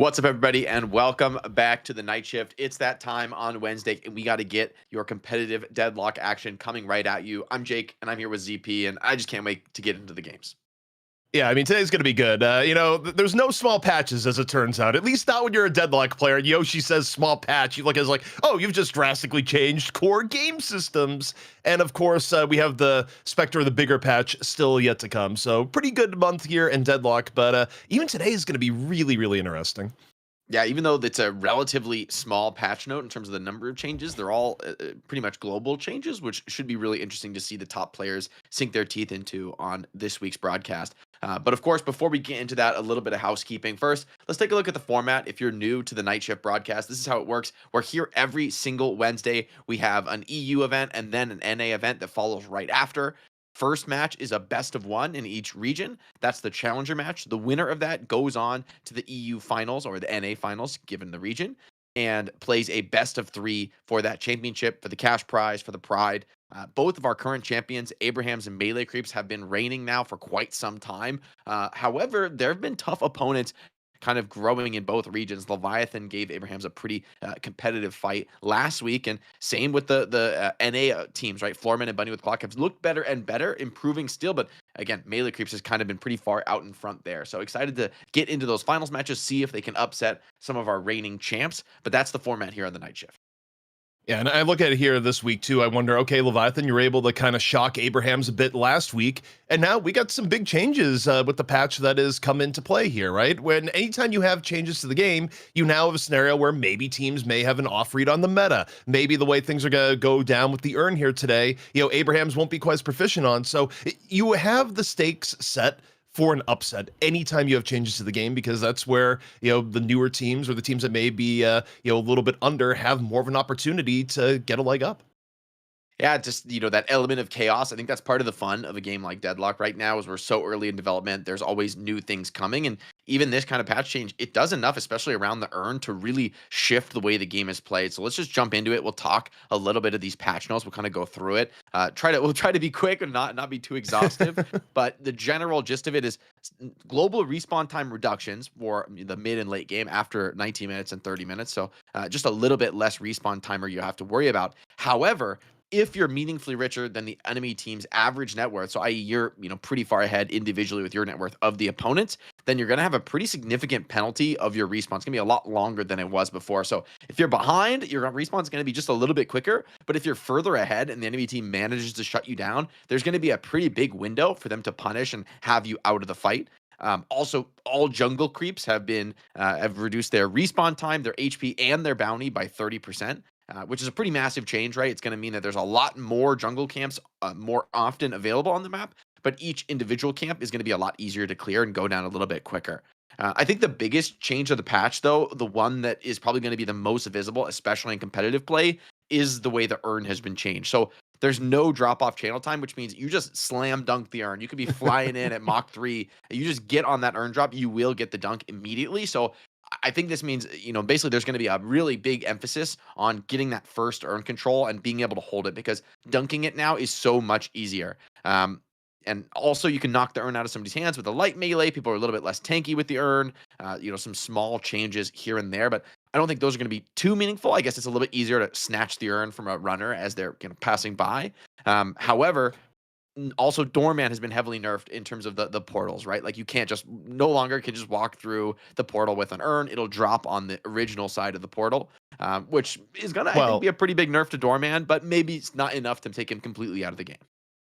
What's up, everybody, and welcome back to the night shift. It's that time on Wednesday, and we got to get your competitive deadlock action coming right at you. I'm Jake, and I'm here with ZP, and I just can't wait to get into the games. Yeah, I mean, today's going to be good. There's no small patches, as it turns out. At least not when you're a Deadlock player. Yoshi says small patch. You look as like, oh, you've just drastically changed core game systems. And, of course, we have the Spectre of the bigger patch still yet to come. So pretty good month here in Deadlock. But even today is going to be really, really interesting. Yeah, even though it's a relatively small patch note in terms of the number of changes, they're all pretty much global changes, which should be really interesting to see the top players sink their teeth into on this week's broadcast. But of course, before we get into that, a little bit of housekeeping. First, let's take a look at the format. If you're new to the night shift broadcast, this is how it works. We're here every single Wednesday. We have an EU event and then an NA event that follows right after. First match is a best of one in each region. That's the challenger match. The winner of that goes on to the EU finals or the NA finals, given the region, and plays a best of three for that championship, for the cash prize, for the pride. Both of our current champions, Abrahams and Melee Creeps, have been reigning now for quite some time. However, there have been tough opponents kind of growing in both regions. Leviathan gave Abrahams a pretty competitive fight last week, and same with the NA teams, right? Floormen and Bunny with Clock have looked better and better, improving still, but again, Melee Creeps has kind of been pretty far out in front there. So excited to get into those finals matches, see if they can upset some of our reigning champs, but that's the format here on the night shift. Yeah, and I look at it here this week, too. I wonder, okay, Leviathan, you were able to kind of shock Abrahams a bit last week, and now we got some big changes with the patch that has come into play here, right? When anytime you have changes to the game, you now have a scenario where maybe teams may have an off read on the meta. Maybe the way things are going to go down with the urn here today, Abrahams won't be quite as proficient on. So you have the stakes set for an upset anytime you have changes to the game, because that's where the newer teams or the teams that may be a little bit under have more of an opportunity to get a leg up. Yeah, just, that element of chaos. I think that's part of the fun of a game like Deadlock right now is we're so early in development. There's always new things coming. And even this kind of patch change, it does enough, especially around the urn, to really shift the way the game is played. So let's just jump into it. We'll talk a little bit of these patch notes. We'll kind of go through it. We'll try to be quick and not be too exhaustive. But the general gist of it is global respawn time reductions for the mid and late game after 19 minutes and 30 minutes. So just a little bit less respawn timer you have to worry about. However, if you're meaningfully richer than the enemy team's average net worth, so i.e. you're pretty far ahead individually with your net worth of the opponents, then you're going to have a pretty significant penalty of your respawn. It's going to be a lot longer than it was before. So if you're behind, your respawn is going to be just a little bit quicker. But if you're further ahead and the enemy team manages to shut you down, there's going to be a pretty big window for them to punish and have you out of the fight. Also, all jungle creeps have reduced their respawn time, their HP, and their bounty by 30%. Which is a pretty massive change, right? It's going to mean that there's a lot more jungle camps more often available on the map, but each individual camp is going to be a lot easier to clear and go down a little bit quicker. I think the biggest change of the patch, though, the one that is probably going to be the most visible, especially in competitive play, is the way the urn has been changed. So there's no drop off channel time, which means you just slam dunk the urn. You could be flying in at Mach 3, and you just get on that urn drop, you will get the dunk immediately. So I think this means, basically there's going to be a really big emphasis on getting that first urn control and being able to hold it because dunking it now is so much easier. And also, you can knock the urn out of somebody's hands with a light melee. People are a little bit less tanky with the urn. Some small changes here and there, but I don't think those are going to be too meaningful. I guess it's a little bit easier to snatch the urn from a runner as they're passing by. However, also doorman has been heavily nerfed in terms of the portals, right? Like you can't just no longer can just walk through the portal with an urn. It'll drop on the original side of the portal, which is gonna I think be a pretty big nerf to doorman, but maybe it's not enough to take him completely out of the game.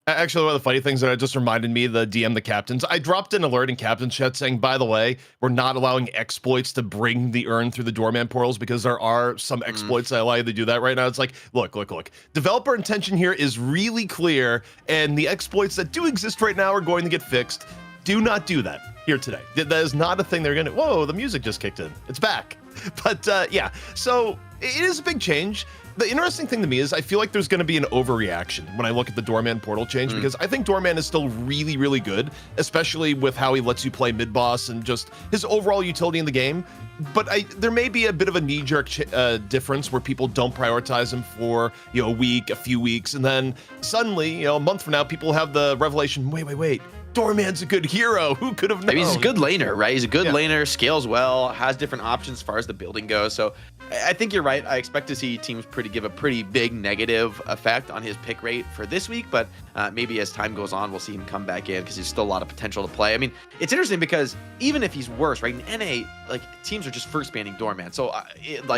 Actually, one of the funny things that just reminded me, the DM, the captains, I dropped an alert in captain's chat saying, by the way, we're not allowing exploits to bring the urn through the doorman portals because there are some exploits that allow you to do that right now. It's like, look. Developer intention here is really clear, and the exploits that do exist right now are going to get fixed. Do not do that here today. That is not a thing they're going to... Whoa, the music just kicked in. It's back. But yeah, so it is a big change. The interesting thing to me is I feel like there's going to be an overreaction when I look at the Doorman portal change because I think Doorman is still really, really good, especially with how he lets you play mid-boss and just his overall utility in the game. But there may be a bit of a knee-jerk difference where people don't prioritize him for a week, a few weeks, and then suddenly, a month from now, people have the revelation, wait. Doorman's a good hero. Who could have known? I mean, he's a good laner, right? He's a good laner, scales well, has different options as far as the building goes. So I think you're right. I expect to see teams give a pretty big negative effect on his pick rate for this week, but maybe as time goes on, we'll see him come back in because there's still a lot of potential to play. I mean, it's interesting because even if he's worse, right, in NA, like teams are just first banning Doorman. So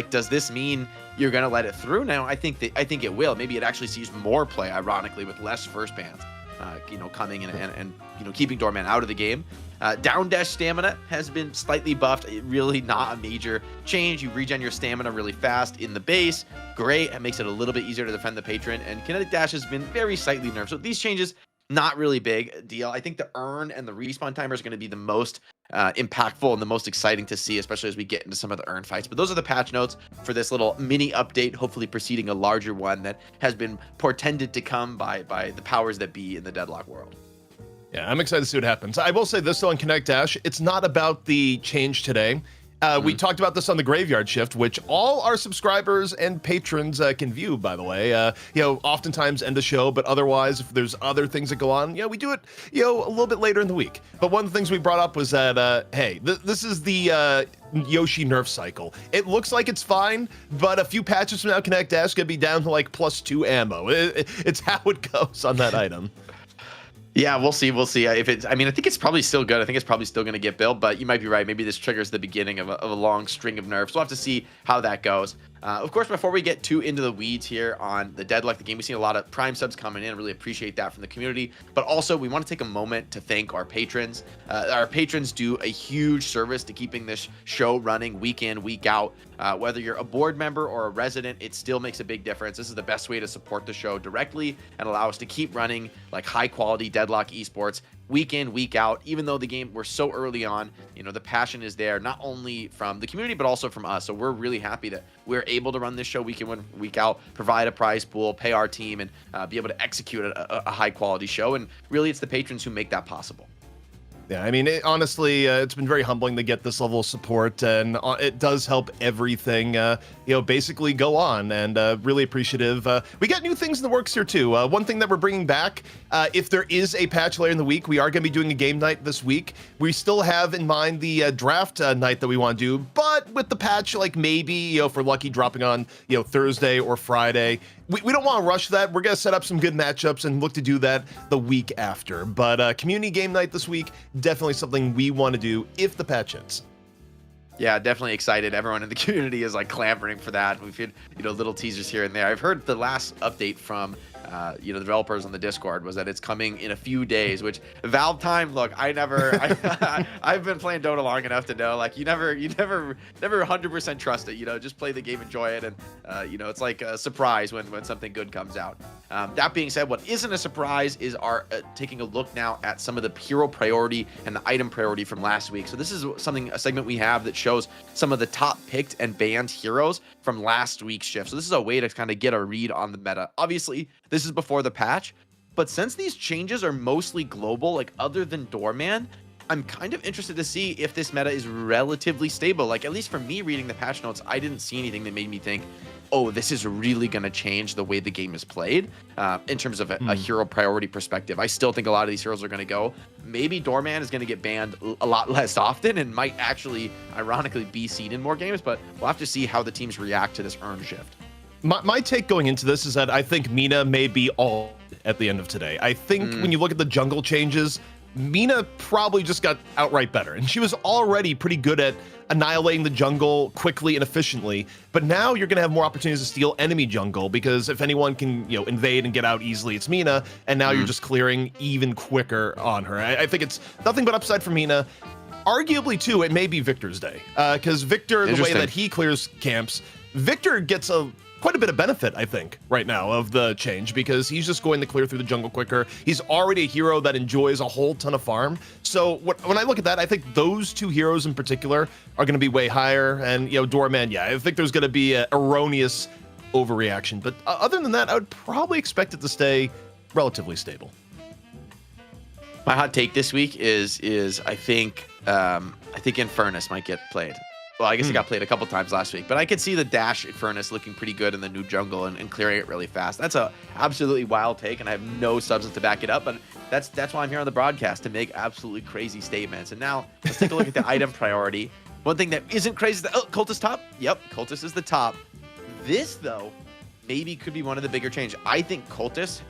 does this mean you're going to let it through? Now, I think it will. Maybe it actually sees more play, ironically, with less first bans. Coming in and keeping Doorman out of the game. Down dash stamina has been slightly buffed. Really not a major change. You regen your stamina really fast in the base. Great. It makes it a little bit easier to defend the patron. And kinetic dash has been very slightly nerfed. So these changes, not really big deal. I think the urn and the respawn timer is going to be the most impactful and the most exciting to see, especially as we get into some of the urn fights. But those are the patch notes for this little mini update, hopefully preceding a larger one that has been portended to come by the powers that be in the Deadlock world. Yeah, I'm excited to see what happens. I will say this though on Connect Dash, it's not about the change today. We talked about this on the Graveyard Shift, which all our subscribers and patrons can view, by the way. Oftentimes end the show, but otherwise, if there's other things that go on, we do it, a little bit later in the week. But one of the things we brought up was that, hey, this is the Yoshi nerf cycle. It looks like it's fine, but a few patches from now, Connect Dash is going to be down to like +2 ammo. It's how it goes on that item. Yeah, we'll see. I think it's probably still good. I think it's probably still going to get built, but you might be right. Maybe this triggers the beginning of a long string of nerfs. We'll have to see how that goes. Of course, before we get too into the weeds here on the Deadlock, the game, we've seen a lot of Prime subs coming in. Really appreciate that from the community. But also, we want to take a moment to thank our patrons. Our patrons do a huge service to keeping this show running week in, week out. Whether you're a board member or a resident, it still makes a big difference. This is the best way to support the show directly and allow us to keep running like high quality Deadlock esports week in, week out. Even though the game, we're so early on, the passion is there, not only from the community, but also from us. So we're really happy that we're able to run this show week in, week out, provide a prize pool, pay our team, and be able to execute a high quality show. And really, it's the patrons who make that possible. Yeah, I mean, honestly, it's been very humbling to get this level of support, and it does help everything, basically go on, and really appreciative. We got new things in the works here, too. One thing that we're bringing back, if there is a patch later in the week, we are going to be doing a game night this week. We still have in mind the draft night that we want to do, but with the patch, like maybe, if we're lucky, dropping on, Thursday or Friday. We don't want to rush that. We're going to set up some good matchups and look to do that the week after. But community game night this week, definitely something we want to do if the patch hits. Yeah, definitely excited. Everyone in the community is like clamoring for that. We've had, little teasers here and there. I've heard the last update from the developers on the Discord, was that it's coming in a few days. Which Valve time, look, I've been playing Dota long enough to know, like, you never 100% trust it. Just play the game, enjoy it, and it's like a surprise when something good comes out. That being said, what isn't a surprise is our taking a look now at some of the hero priority and the item priority from last week. So this is a segment we have that shows some of the top picked and banned heroes from last week's shift. So this is a way to kind of get a read on the meta. Obviously, this is before the patch, but since these changes are mostly global, like other than Doorman, I'm kind of interested to see if this meta is relatively stable. Like, at least for me reading the patch notes, I didn't see anything that made me think, oh, this is really going to change the way the game is played in terms of a hero priority perspective. I still think a lot of these heroes are going to go. Maybe Doorman is going to get banned a lot less often and might actually, ironically, be seen in more games, but we'll have to see how the teams react to this earn shift. My take going into this is that I think Mina may be all at the end of today. I think when you look at the jungle changes, Mina probably just got outright better, and she was already pretty good at annihilating the jungle quickly and efficiently. But now you're going to have more opportunities to steal enemy jungle, because if anyone can, invade and get out easily, it's Mina, and now you're just clearing even quicker on her. I think it's nothing but upside for Mina. Arguably, too, it may be Victor's day, because Victor, the way that he clears camps, Victor gets quite a bit of benefit, I think, right now of the change, because he's just going to clear through the jungle quicker. He's already a hero that enjoys a whole ton of farm. So when I look at that, I think those two heroes in particular are going to be way higher. And, Doorman, I think there's going to be an erroneous overreaction. But other than that, I would probably expect it to stay relatively stable. My hot take this week is I think Infernus might get played. Well, I guess it got played a couple times last week, but I could see the dash Infernus looking pretty good in the new jungle and clearing it really fast. That's a absolutely wild take, and I have no substance to back it up, but that's why I'm here on the broadcast, to make absolutely crazy statements. And now let's take a look at the item priority. One thing that isn't crazy is Cultist top. Yep, Cultist is the top. This, though, maybe could be one of the bigger changes. I think Cultist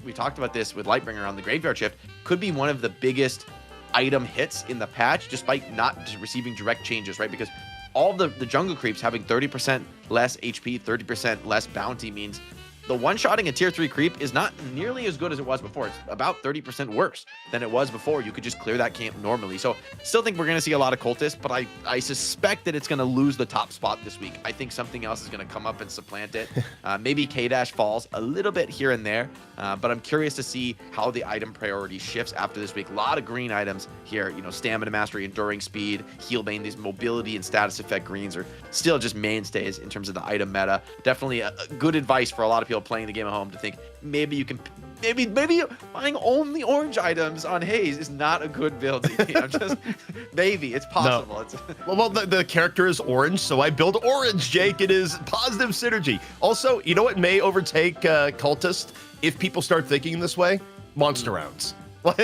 we talked about this with Lightbringer on the Graveyard Shift, could be one of the biggest item hits in the patch, despite not just receiving direct changes, right? Because all the jungle creeps having 30% less HP, 30% less bounty means the one-shotting a tier 3 creep is not nearly as good as it was before. It's about 30% worse than it was before. You could just clear that camp normally. So still think we're going to see a lot of Cultists, but I suspect that it's going to lose the top spot this week. I think something else is going to come up and supplant it. Maybe K-Dash falls a little bit here and there, but I'm curious to see how the item priority shifts after this week. A lot of green items here, Stamina Mastery, Enduring Speed, Healbane, these mobility and status effect greens are still just mainstays in terms of the item meta. Definitely a good advice for a lot of people playing the game at home to think maybe buying only orange items on Haze is not a good build. Maybe it's possible. No. Well, the character is orange, so I build orange, Jake. It is positive synergy. Also, you know what may overtake Cultist if people start thinking this way? Monster rounds.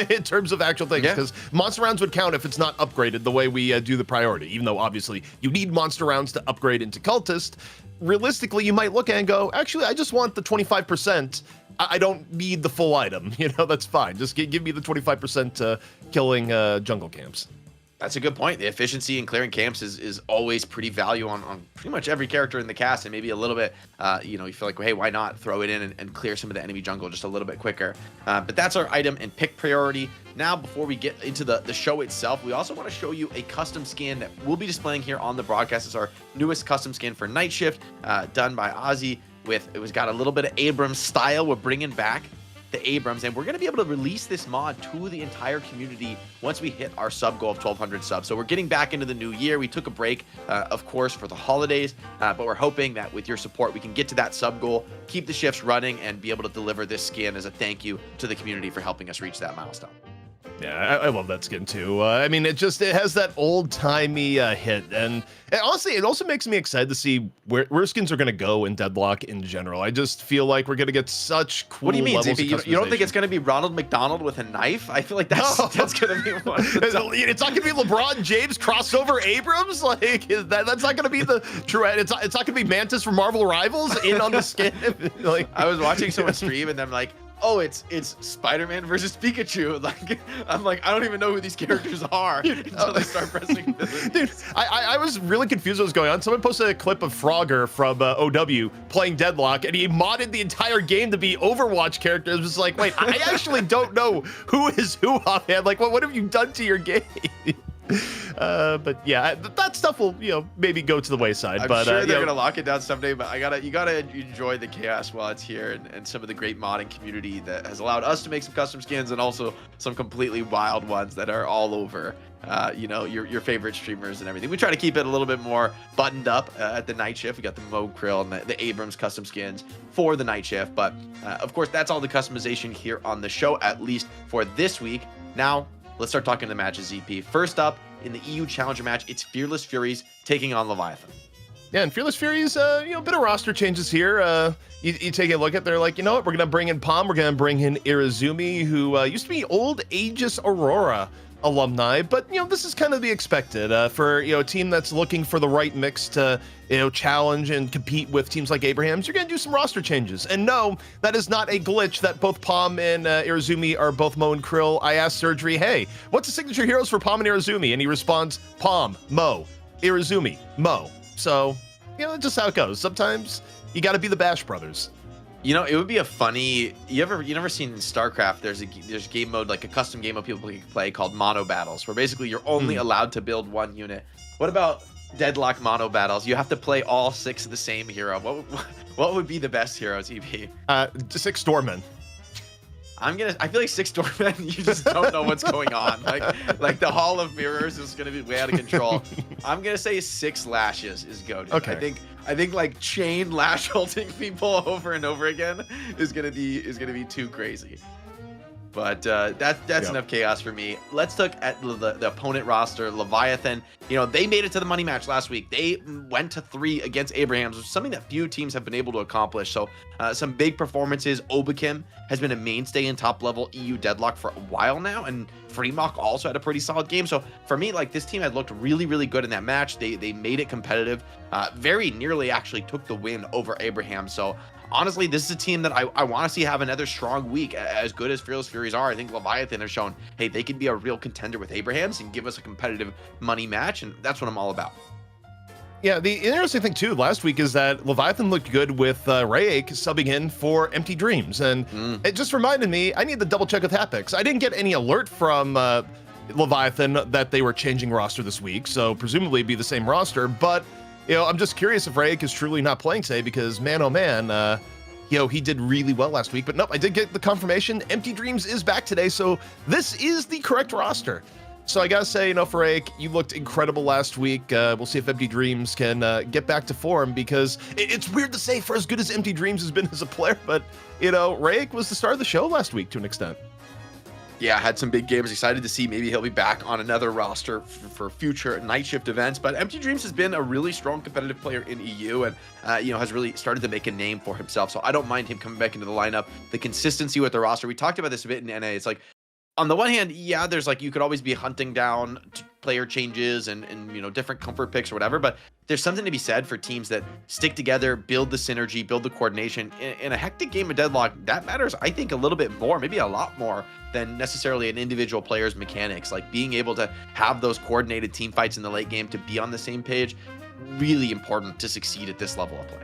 In terms of actual things, because monster rounds would count if it's not upgraded the way we do the priority, even though obviously you need monster rounds to upgrade into Cultist. Realistically, you might look at it and go, actually, I just want the 25%. I don't need the full item. That's fine. Just give me the 25% killing jungle camps. That's a good point. The efficiency in clearing camps is always pretty value on pretty much every character in the cast, and maybe a little bit, you feel like, hey, why not throw it in and clear some of the enemy jungle just a little bit quicker? But that's our item and pick priority. Now, before we get into the show itself, we also want to show you a custom skin that we'll be displaying here on the broadcast. It's our newest custom skin for Night Shift, done by Ozzy. It got a little bit of Abrams style. We're bringing back the Abrams, and we're going to be able to release this mod to the entire community once we hit our sub goal of 1,200 subs. So we're getting back into the new year. We took a break, of course, for the holidays, but we're hoping that with your support, we can get to that sub goal, keep the shifts running, and be able to deliver this skin as a thank you to the community for helping us reach that milestone. Yeah, I love that skin too. I mean, it has that old-timey hit, and honestly, it also makes me excited to see where skins are going to go in Deadlock in general. I just feel like we're going to get such cool. What do you mean, levels ZP? of you don't think it's going to be Ronald McDonald with a knife? I feel like that's going to be one. It's not going to be LeBron James crossover Abrams. That's not going to be the true. It's not going to be Mantis from Marvel Rivals in on the skin. I was watching someone stream, and I'm like, oh, it's Spider-Man versus Pikachu. Like, I'm like, I don't even know who these characters are until they start pressing. Dude, I was really confused what was going on. Someone posted a clip of Frogger from OW playing Deadlock, and he modded the entire game to be Overwatch characters. It was like, wait, I actually don't know who is who offhand. Like, what have you done to your game? But yeah, that stuff will, maybe go to the wayside. I'm but sure they're gonna lock it down someday. But you gotta enjoy the chaos while it's here, and some of the great modding community that has allowed us to make some custom skins, and also some completely wild ones that are all over. Your favorite streamers and everything. We try to keep it a little bit more buttoned up at the night shift. We got the Mo Krill and the Abrams custom skins for the night shift. But of course, that's all the customization here on the show, at least for this week. Now, let's start talking the matches, ZP. First up, in the EU Challenger match, it's Fearless Furies taking on Leviathan. Yeah, and Fearless Furies, a bit of roster changes here. You take a look at, they're like, you know what, we're going to bring in Palm, we're going to bring in Irizumi, who used to be old Aegis Aurora alumni, but this is kind of the expected for a team that's looking for the right mix to challenge and compete with teams like Abraham's. You're gonna do some roster changes, and no, that is not a glitch that both Palm and Irizumi are both Mo and Krill. I asked Surgery, hey, what's the signature heroes for Palm and Irizumi, and he responds, Palm, Mo, Irizumi, Mo. So that's just how it goes. Sometimes you got to be the Bash Brothers. It would be a funny. You never seen in StarCraft? There's game mode, like a custom game mode people can play called Mono Battles, where basically you're only allowed to build one unit. What about Deadlock Mono Battles? You have to play all 6 of the same hero. What would be the best heroes, EP? 6 Stormen. I feel like 6 Stormen, you just don't know what's going on. Like the Hall of Mirrors is gonna be way out of control. I'm gonna say 6 Lashes is goated. Okay. I think like chain lash holding people over and over again is gonna be too crazy. But that's enough chaos for me. Let's look at the opponent roster. Leviathan, they made it to the money match last week. They went to 3 against Abraham's, which is something that few teams have been able to accomplish. So some big performances. Obakim has been a mainstay in top level EU Deadlock for a while now, and Fremok also had a pretty solid game. So for me, like, this team had looked really, really good in that match. They made it competitive, very nearly actually took the win over Abraham. So honestly, this is a team that I want to see have another strong week. As good as Fearless Furies are, I think Leviathan has shown, hey, they could be a real contender with Abraham's and give us a competitive money match, and that's what I'm all about. Yeah, the interesting thing too last week is that Leviathan looked good with Rayek subbing in for Empty Dreams, and it just reminded me I need to double check with Hapex. I didn't get any alert from Leviathan that they were changing roster this week, so presumably it'd be the same roster, but I'm just curious if Rayek is truly not playing today, because man, oh man, he did really well last week. But nope, I did get the confirmation. Empty Dreams is back today, so this is the correct roster. So I gotta say, for Rayek, you looked incredible last week. We'll see if Empty Dreams can get back to form, because it's weird to say for as good as Empty Dreams has been as a player, but Rayek was the star of the show last week to an extent. Yeah, had some big games. Excited to see maybe he'll be back on another roster for future night shift events. But Empty Dreams has been a really strong competitive player in EU, and has really started to make a name for himself. So I don't mind him coming back into the lineup. The consistency with the roster, we talked about this a bit in NA. It's like, on the one hand, yeah, there's like, you could always be hunting down player changes and different comfort picks or whatever, but there's something to be said for teams that stick together, build the synergy, build the coordination. In a hectic game of Deadlock, that matters, I think, a little bit more, maybe a lot more than necessarily an individual player's mechanics. Like, being able to have those coordinated team fights in the late game, to be on the same page, really important to succeed at this level of play.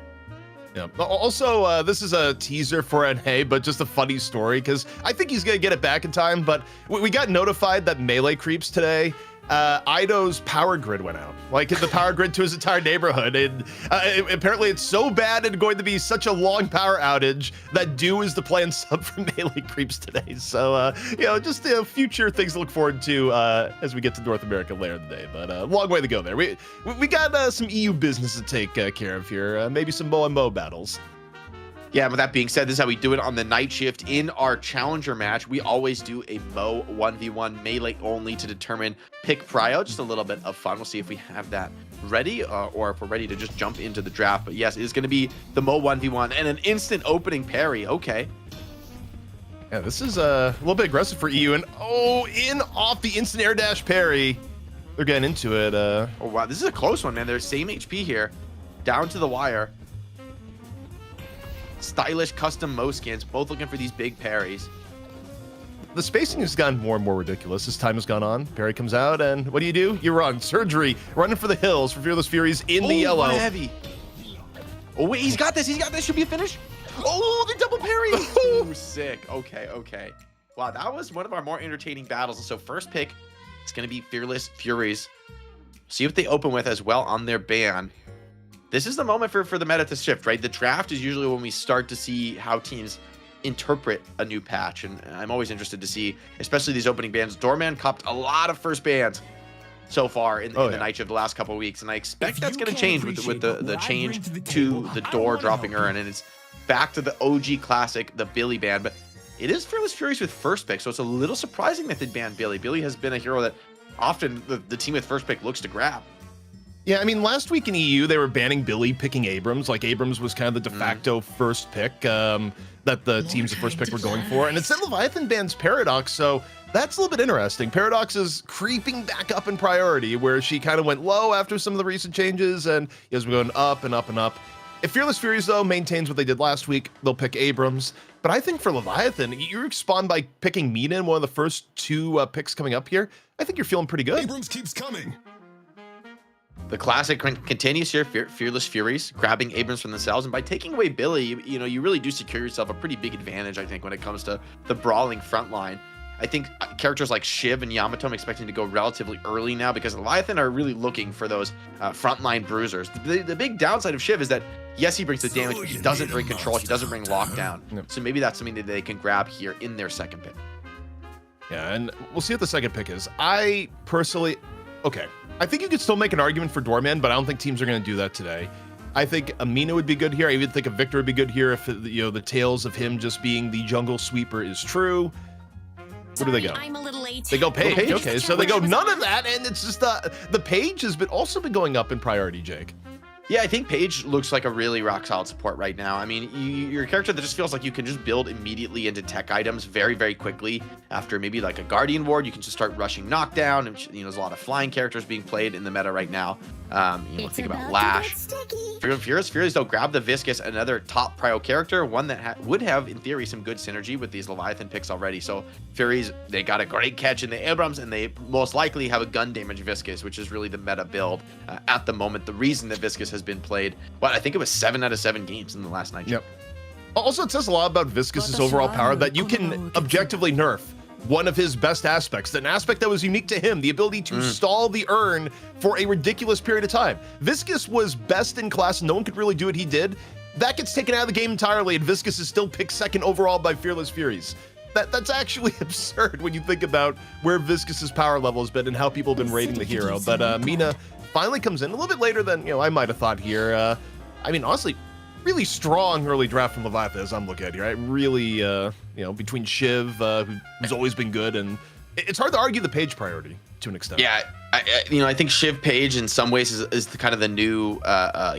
Yeah. Also, this is a teaser for NA, but just a funny story, because I think he's going to get it back in time, but we got notified that Melee creeps today. Ido's power grid went out, like the power grid to his entire neighborhood, and apparently it's so bad and going to be such a long power outage that Do is the planned sub for Melee creeps today. So just future things to look forward to as we get to North America later in the day, but long way to go there. We got some EU business to take care of here, maybe some Mo and Mo battles. Yeah, with that being said, this is how we do it on the night shift. In our challenger match, we always do a Mo 1v1 melee only to determine pick prio. Just a little bit of fun. We'll see if we have that ready or if we're ready to just jump into the draft. But yes, it is going to be the Mo 1v1 and an instant opening parry. Okay. Yeah, this is a little bit aggressive for EU. And in off the instant air dash parry. They're getting into it. Oh, wow. This is a close one, man. They're same HP here. Down to the wire. stylish custom Mo skins, both looking for these big parries. The spacing has gotten more and more ridiculous as time has gone on. Parry comes out, and what do? You run. Surgery. Running for the hills for Fearless Furies in the yellow. Heavy. Oh, wait, he's got this. He's got this. Should be a finish. Oh, the double parry. Ooh, sick. Okay. Wow, that was one of our more entertaining battles. So first pick, it's going to be Fearless Furies. See what they open with as well on their ban. This is the moment for the meta to shift, right? The draft is usually when we start to see how teams interpret a new patch, and I'm always interested to see, especially these opening bans. Doorman copped a lot of first bans so far in the night shift the last couple of weeks, and I expect that's going to change with the change to the door dropping urn, and it's back to the OG classic, the Billy ban. But it is Fearless Furies with first pick, so it's a little surprising that they banned Billy. Billy has been a hero that often the team with first pick looks to grab. Yeah, I mean, last week in EU, they were banning Billy, picking Abrams. Like, Abrams was kind of the de facto first pick that the teams of first pick were going for. And instead, Leviathan bans Paradox, so that's a little bit interesting. Paradox is creeping back up in priority, where she kind of went low after some of the recent changes, and he has been going up and up and up. If Fearless Furies, though, maintains what they did last week, they'll pick Abrams. But I think for Leviathan, you spawned by picking Mina in one of the first two picks coming up here. I think you're feeling pretty good. Abrams keeps coming. The classic continues here, Fearless Furies, grabbing Abrams from themselves, and by taking away Billy, you really do secure yourself a pretty big advantage, I think, when it comes to the brawling front line. I think characters like Shiv and Yamato I'm expecting to go relatively early now, because Leviathan are really looking for those frontline bruisers. The big downside of Shiv is that, yes, he brings the damage, but he doesn't bring control, he doesn't bring lockdown. Yep. So maybe that's something that they can grab here in their second pick. Yeah, and we'll see what the second pick is. I personally, I think you could still make an argument for Doorman, but I don't think teams are going to do that today. I think Amina would be good here. I even think a Victor would be good here if the tales of him just being the jungle sweeper is true. Where do they go? I'm a little late. They go Page. Okay, so they go none of that, and it's just the Page has been also been going up in priority, Jake. Yeah, I think Paige looks like a really rock-solid support right now. I mean, you're a character that just feels like you can just build immediately into tech items very, very quickly. After maybe like a Guardian Ward, you can just start rushing Knockdown. And, there's a lot of flying characters being played in the meta right now. Think about Lash. Furies, though, grab the Viscous, another top prio character, one that would have, in theory, some good synergy with these Leviathan picks already. So Furies, they got a great catch in the Abrams, and they most likely have a gun damage Viscous, which is really the meta build at the moment. The reason that Viscous has been played, I think it was 7 out of 7 games in the last night. Yep. Also, it says a lot about Viscous's overall power that you can objectively nerf one of his best aspects, an aspect that was unique to him, the ability to stall the urn for a ridiculous period of time. Viscous was best in class. No one could really do what he did. That gets taken out of the game entirely, and Viscous is still picked second overall by Fearless Furies. That's actually absurd when you think about where Viscous's power level has been and how people have been rating the hero. But Mina finally comes in a little bit later than I might have thought here. I mean, honestly, really strong early draft from Leviathan as I'm looking at here. I really, between Shiv, who's always been good, and it's hard to argue the Page priority to an extent. Yeah, I think Shiv Page in some ways is kind of the new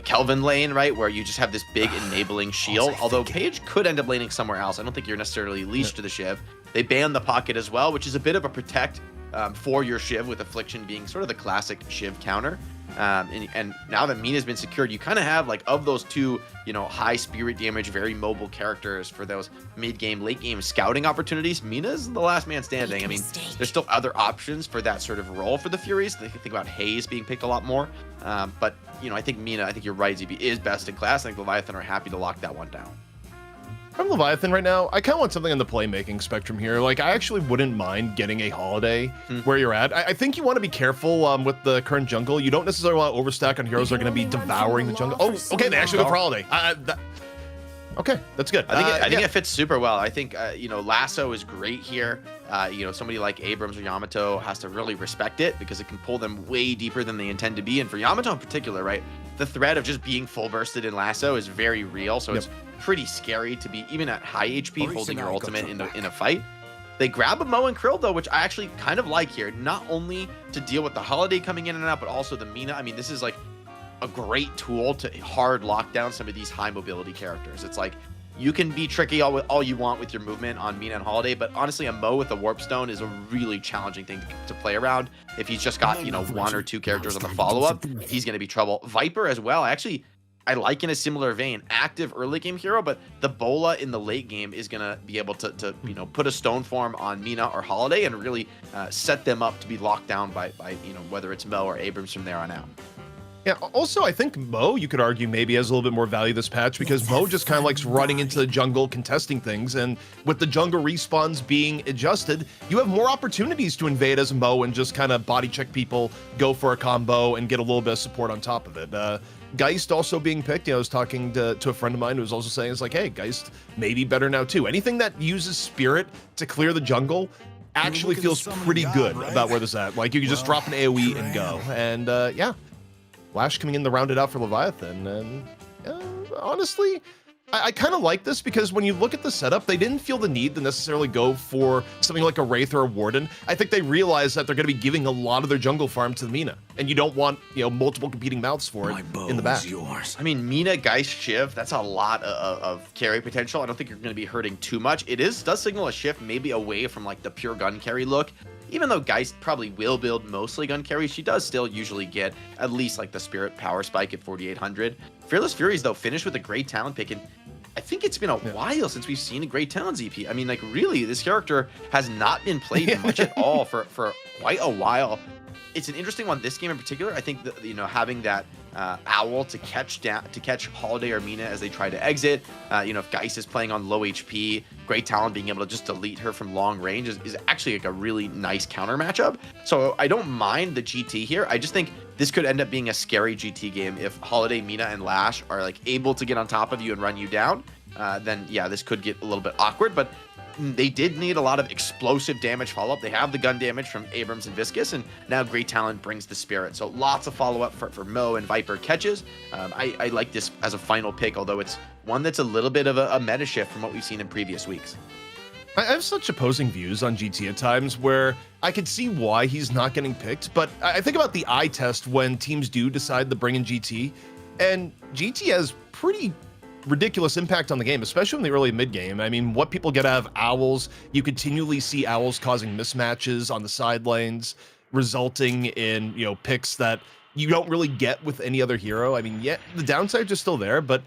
Kelvin lane, right? Where you just have this big enabling shield. Although Page could end up laning somewhere else. I don't think you're necessarily leashed to the Shiv. They banned the pocket as well, which is a bit of a protect for your Shiv, with Affliction being sort of the classic Shiv counter. And now that Mina's been secured, you kind of have, like, of those two, high spirit damage, very mobile characters for those mid-game, late-game scouting opportunities. Mina's the last man standing. I mean, there's still other options for that sort of role for the Furies. They can think about Hayes being picked a lot more. But, I think Mina, I think you're right, ZB, is best in class. I think Leviathan are happy to lock that one down. From Leviathan right now, I kind of want something on the playmaking spectrum here. Like, I actually wouldn't mind getting a Holiday where you're at. I think you want to be careful with the current jungle. You don't necessarily want to overstack on heroes that are going to be devouring the jungle. Oh, okay, they actually go for Holiday. Okay, that's good. I think it fits super well. I think, Lasso is great here. Somebody like Abrams or Yamato has to really respect it, because it can pull them way deeper than they intend to be. And for Yamato in particular, right, the threat of just being full bursted in Lasso is very real. So it's pretty scary to be, even at high HP, holding your ultimate in a fight. They grab a Mo and Krill, though, which I actually kind of like here, not only to deal with the Holiday coming in and out, but also the Mina. I mean, this is like a great tool to hard lock down some of these high mobility characters. It's like, you can be tricky all you want with your movement on Mina and Holiday, but honestly, a Mo with a Warp Stone is a really challenging thing to play around. If he's just got, 1 or 2 characters on the follow-up, he's going to be trouble. Viper as well. I actually I like in a similar vein, active early game hero, but the Bola in the late game is gonna be able to put a stone form on Mina or Holiday and really set them up to be locked down by whether it's Mo or Abrams from there on out. Yeah, also, I think Mo, you could argue, maybe has a little bit more value this patch because Mo just kind of likes running into the jungle, contesting things, and with the jungle respawns being adjusted, you have more opportunities to invade as Mo and just kind of body check people, go for a combo, and get a little bit of support on top of it. Geist also being picked. I was talking to a friend of mine who was also saying, it's like, hey, Geist may be better now too. Anything that uses Spirit to clear the jungle actually feels pretty good about where this is at. Like, you can just drop an AoE and go. And yeah. Flash coming in to round it out for Leviathan, and honestly, I kind of like this because when you look at the setup, they didn't feel the need to necessarily go for something like a Wraith or a Warden. I think they realized that they're going to be giving a lot of their jungle farm to Mina, and you don't want multiple competing mouths for it in the back. I mean, Mina, Geist, Shiv, that's a lot of carry potential. I don't think you're going to be hurting too much. It does signal a shift maybe away from like the pure gun carry look. Even though Geist probably will build mostly gun carry, she does still usually get at least like the Spirit power spike at 4,800. Fearless Furies, though, finished with a great talent pick, and I think it's been a while since we've seen a great talent ZP. I mean, like, really, this character has not been played much at all for quite a while. It's an interesting one this game in particular. I think that, having that owl to catch Holiday or Mina as they try to exit. If Geist is playing on low HP, great talent being able to just delete her from long range is actually like a really nice counter matchup. So I don't mind the GT here. I just think this could end up being a scary GT game if Holiday, Mina, and Lash are like able to get on top of you and run you down. Then yeah, this could get a little bit awkward, but they did need a lot of explosive damage follow-up. They have the gun damage from Abrams and Viscous, and now Great Talent brings the Spirit. So lots of follow-up for Mo and Viper catches. I like this as a final pick, although it's one that's a little bit of a meta shift from what we've seen in previous weeks. I have such opposing views on GT at times where I could see why he's not getting picked, but I think about the eye test when teams do decide to bring in GT, and GT has pretty ridiculous impact on the game, especially in the early mid game. I mean, what people get out of Owls, you continually see Owls causing mismatches on the side lanes, resulting in, picks that you don't really get with any other hero. I mean, yeah, the downsides are still there, but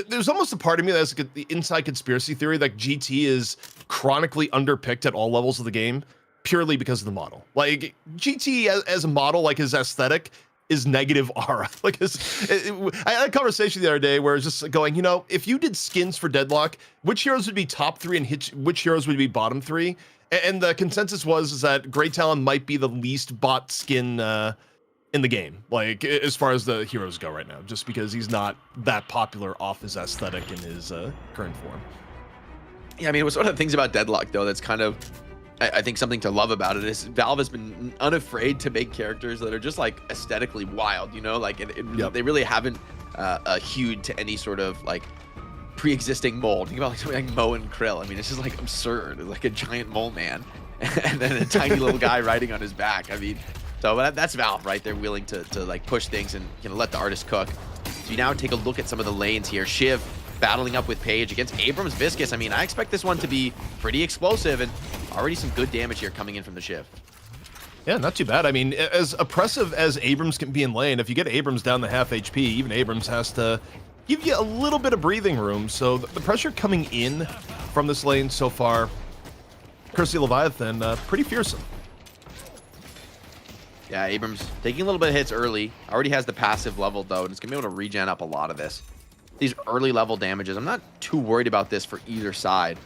there's almost a part of me that's like the inside conspiracy theory that GT is chronically underpicked at all levels of the game purely because of the model. Like, GT as a model, like his aesthetic, is negative aura. Like, I had a conversation the other day where it's just going, if you did skins for Deadlock, which heroes would be top 3 and which heroes would be bottom 3? And the consensus was that Great Talon might be the least bought skin in the game, like as far as the heroes go right now, just because he's not that popular off his aesthetic in his current form. Yeah, I mean, it was one of the things about Deadlock, though, that's kind of, I think something to love about it is Valve has been unafraid to make characters that are just like aesthetically wild, they really haven't hewed to any sort of like pre-existing mold. Think about like something like Mo and Krill. I mean, it's just like absurd, like a giant mole man and then a tiny little guy riding on his back. I mean, so that's Valve, right? They're willing to like push things and let the artist cook. So you now take a look at some of the lanes here. Shiv battling up with Paige against Abrams Viscous. I mean, I expect this one to be pretty explosive, and already some good damage here coming in from the Shiv. Yeah, not too bad. I mean, as oppressive as Abrams can be in lane, if you get Abrams down to half HP, even Abrams has to give you a little bit of breathing room. So the pressure coming in from this lane so far, courtesy Leviathan, pretty fearsome. Yeah, Abrams taking a little bit of hits early. Already has the passive level, though, and it's going to be able to regen up a lot of this. These early level damages, I'm not too worried about this for either side.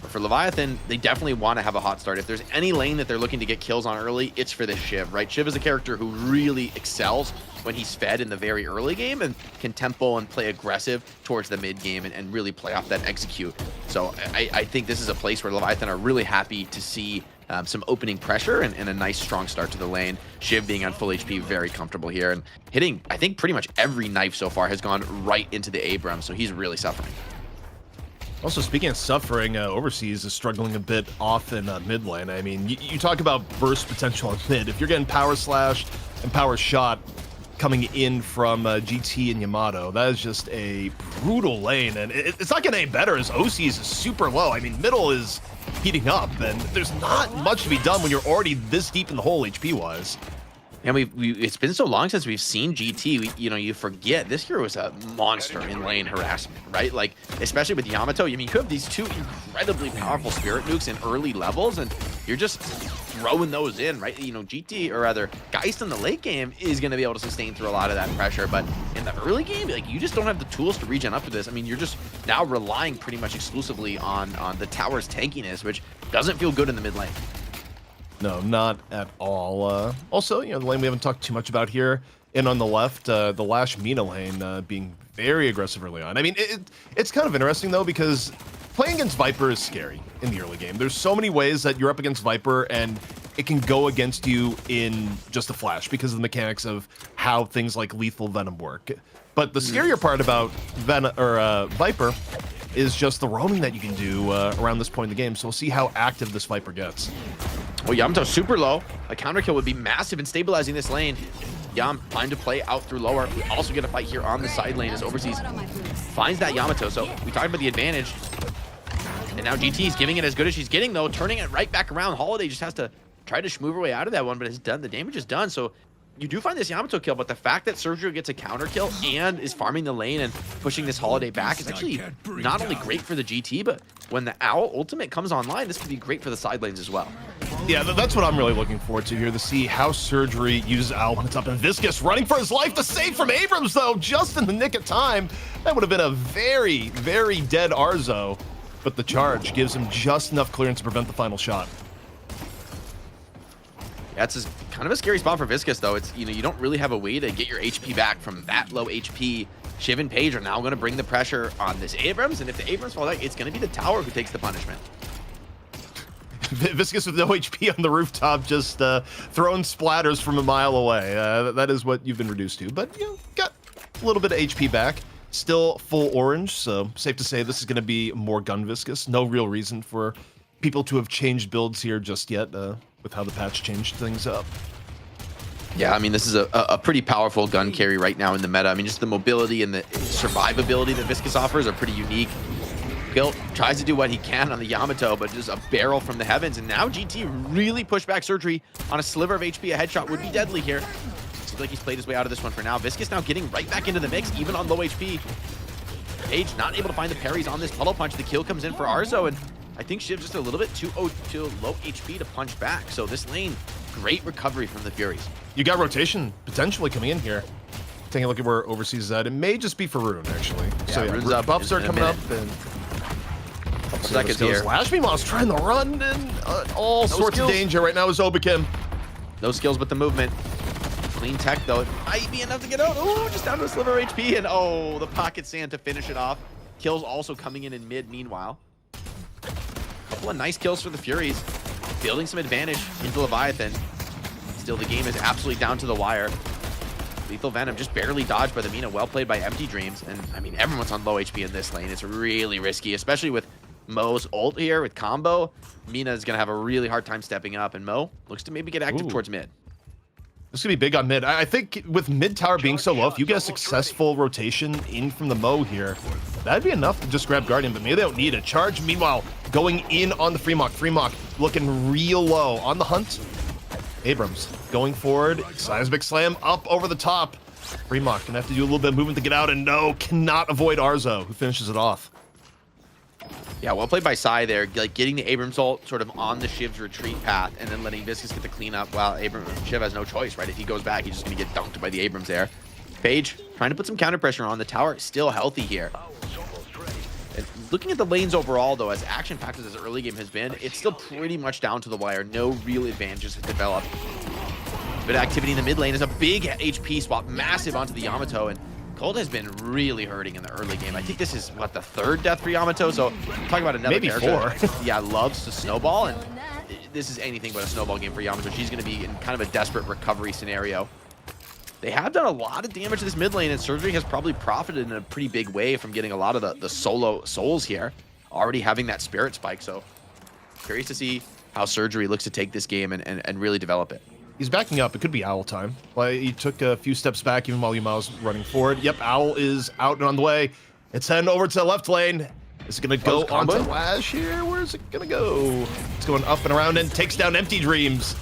But for Leviathan, they definitely want to have a hot start. If there's any lane that they're looking to get kills on early, it's for this Shiv, right? Shiv is a character who really excels when he's fed in the very early game and can tempo and play aggressive towards the mid game and really play off that execute. So I think this is a place where Leviathan are really happy to see some opening pressure and a nice strong start to the lane. Shiv being on full HP, very comfortable here and hitting, I think pretty much every knife so far has gone right into the Abrams, so he's really suffering. Also, speaking of suffering, Overseas is struggling a bit off in mid lane. I mean, you talk about burst potential on mid. If you're getting power slash and power shot coming in from GT and Yamato, that is just a brutal lane, and it's not getting any better as Overseas is super low. I mean, middle is heating up, and there's not much to be done when you're already this deep in the hole HP-wise. And it's been so long since we've seen GT. You forget this hero was a monster in lane harassment, right? Like, especially with Yamato. I mean, you have these two incredibly powerful spirit nukes in early levels, and you're just throwing those in, right? GT, or rather, Geist in the late game is going to be able to sustain through a lot of that pressure, but in the early game, like, you just don't have the tools to regen up to this. I mean, you're just now relying pretty much exclusively on the tower's tankiness, which doesn't feel good in the mid lane. No, not at all. Also, the lane we haven't talked too much about here, and on the left, the Lash Mina lane being very aggressive early on. I mean, it's kind of interesting, though, because playing against Viper is scary in the early game. There's so many ways that you're up against Viper, and it can go against you in just a flash because of the mechanics of how things like lethal Venom work. But the scarier part about Viper is just the roaming that you can do around this point in the game. So we'll see how active this Viper gets. Well, Yamato's super low. A counter kill would be massive in stabilizing this lane. Yam trying to play out through lower. We also get a fight here on the side lane as Overseas finds that Yamato. So we talked about the advantage. And now GT is giving it as good as she's getting, though, turning it right back around. Holiday just has to try to schmoove her way out of that one, but it's done. The damage is done. So you do find this Yamato kill, but the fact that Sergio gets a counter kill and is farming the lane and pushing this Holiday back is actually not only great for the GT, but when the Owl ultimate comes online, this could be great for the side lanes as well. Yeah, that's what I'm really looking forward to here, to see how Surgery uses Owl when it's up. And Viscous running for his life, the save from Abrams, though, just in the nick of time. That would have been a very, very dead Arzo, but the charge gives him just enough clearance to prevent the final shot. Yeah, it's kind of a scary spot for Viscous, though. It's, you don't really have a way to get your HP back from that low HP. Shiv and Paige are now going to bring the pressure on this Abrams, and if the Abrams fall out, it's going to be the tower who takes the punishment. Viscous with no HP on the rooftop, just throwing splatters from a mile away. That is what you've been reduced to, but got a little bit of HP back. Still full orange, so safe to say this is going to be more gun Viscous. No real reason for people to have changed builds here just yet, with how the patch changed things up. Yeah, I mean, this is a pretty powerful gun carry right now in the meta. I mean, just the mobility and the survivability that Viscous offers are pretty unique. Guilt tries to do what he can on the Yamato, but just a barrel from the heavens. And now GT really pushed back Surgery on a sliver of HP. A headshot would be deadly here. Seems like he's played his way out of this one for now. Viscous now getting right back into the mix, even on low HP. Paige not able to find the parries on this puddle punch. The kill comes in for Arzo, and I think Shiv's just a little bit too low HP to punch back. So this lane, great recovery from the Furies. You got rotation potentially coming in here. Taking a look at where Overseas is at. It may just be for Rune, actually. Yeah, so Rune's up buffs are coming up, and seconds here. Lash meanwhile is trying to run, and all sorts of danger right now is Obikim. No skills but the movement. Clean tech, though. It might be enough to get out. Oh, just down to a sliver of HP, and the pocket sand to finish it off. Kills also coming in mid, meanwhile. Couple of nice kills for the Furies. Building some advantage into Leviathan. Still, the game is absolutely down to the wire. Lethal Venom just barely dodged by the Mina. Well played by Empty Dreams. And, I mean, everyone's on low HP in this lane. It's really risky, especially with Mo's ult here with combo. Mina is going to have a really hard time stepping up, and Mo looks to maybe get active towards mid. This is going to be big on mid. I think with mid tower being so low, if you get a successful rotation in from the Mo here, that'd be enough to just grab Guardian, but maybe they don't need a charge. Meanwhile, going in on the Fremok. Fremok looking real low on the hunt. Abrams going forward. Seismic Slam up over the top. Fremok gonna have to do a little bit of movement to get out, and no, cannot avoid Arzo, who finishes it off. Yeah, well played by Sai there, like getting the Abrams ult sort of on the Shiv's retreat path and then letting Viscous get the cleanup while Shiv has no choice, right? If he goes back, he's just going to get dunked by the Abrams there. Paige trying to put some counter pressure on. The tower is still healthy here. And looking at the lanes overall, though, as action-packed as this early game has been, it's still pretty much down to the wire. No real advantages have developed. Bit of activity in the mid lane is a big HP swap, massive onto the Yamato, and Cold has been really hurting in the early game. I think this is, what, the third death for Yamato? So, talking about another maybe character. 4. Yeah, loves to snowball, and this is anything but a snowball game for Yamato. She's going to be in kind of a desperate recovery scenario. They have done a lot of damage to this mid lane, and Surgery has probably profited in a pretty big way from getting a lot of the solo souls here, already having that spirit spike. So, curious to see how Surgery looks to take this game and really develop it. He's backing up. It could be Owl time. Well, he took a few steps back even while Yumao's running forward. Yep, Owl is out and on the way. It's heading over to the left lane. Is it going to go onto Lash here? Where is it going to go? It's going up and around and takes down Empty Dreams.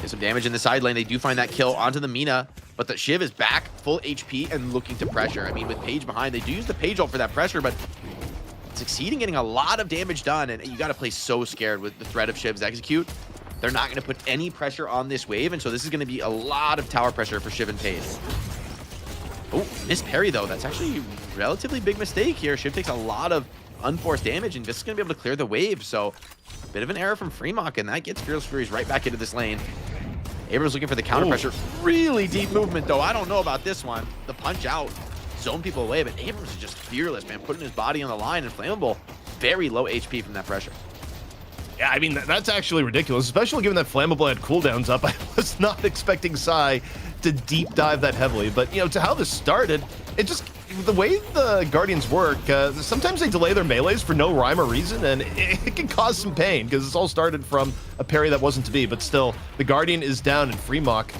Get some damage in the side lane. They do find that kill onto the Mina, but the Shiv is back, full HP, and looking to pressure. I mean, with Page behind, they do use the Page ult for that pressure, but succeeding getting a lot of damage done, and you got to play so scared with the threat of Shiv's execute. They're not going to put any pressure on this wave, and so this is going to be a lot of tower pressure for Shiv and Page. Oh, miss parry, though. That's actually a relatively big mistake here. Shiv takes a lot of unforced damage, and this is going to be able to clear the wave, so bit of an error from Fremont, and that gets Fearless Furies right back into this lane. Abrams looking for the counter pressure. Really deep movement, though. I don't know about this one. The punch out zone people away, but Abrams is just fearless, man, putting his body on the line, and Flammable, very low HP from that pressure. Yeah, I mean, that's actually ridiculous, especially given that Flammable had cooldowns up. I was not expecting Psy to deep dive that heavily, but, you know, to how this started, it just, the way the Guardians work, sometimes they delay their melees for no rhyme or reason, and it can cause some pain, because it's all started from a parry that wasn't to be, but still, the Guardian is down, and Fremont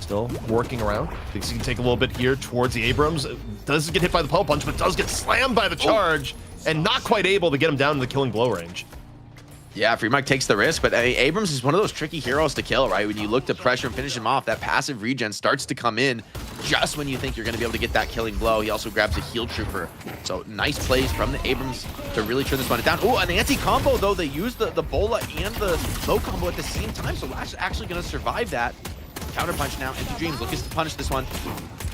still working around. Thinks he can take a little bit here towards the Abrams. Doesn't get hit by the pull punch, but does get slammed by the charge, and not quite able to get him down to the killing blow range. Yeah, Fremont takes the risk, but Abrams is one of those tricky heroes to kill, right? When you look to pressure and finish him off, that passive regen starts to come in just when you think you're going to be able to get that killing blow. He also grabs a heal trooper. So nice plays from the Abrams to really turn this one down. Oh, an anti-combo, though. They use the Bola and the low combo at the same time, so Lash is actually going to survive that. Counter punch now. Empty Dreams looking to punish this one.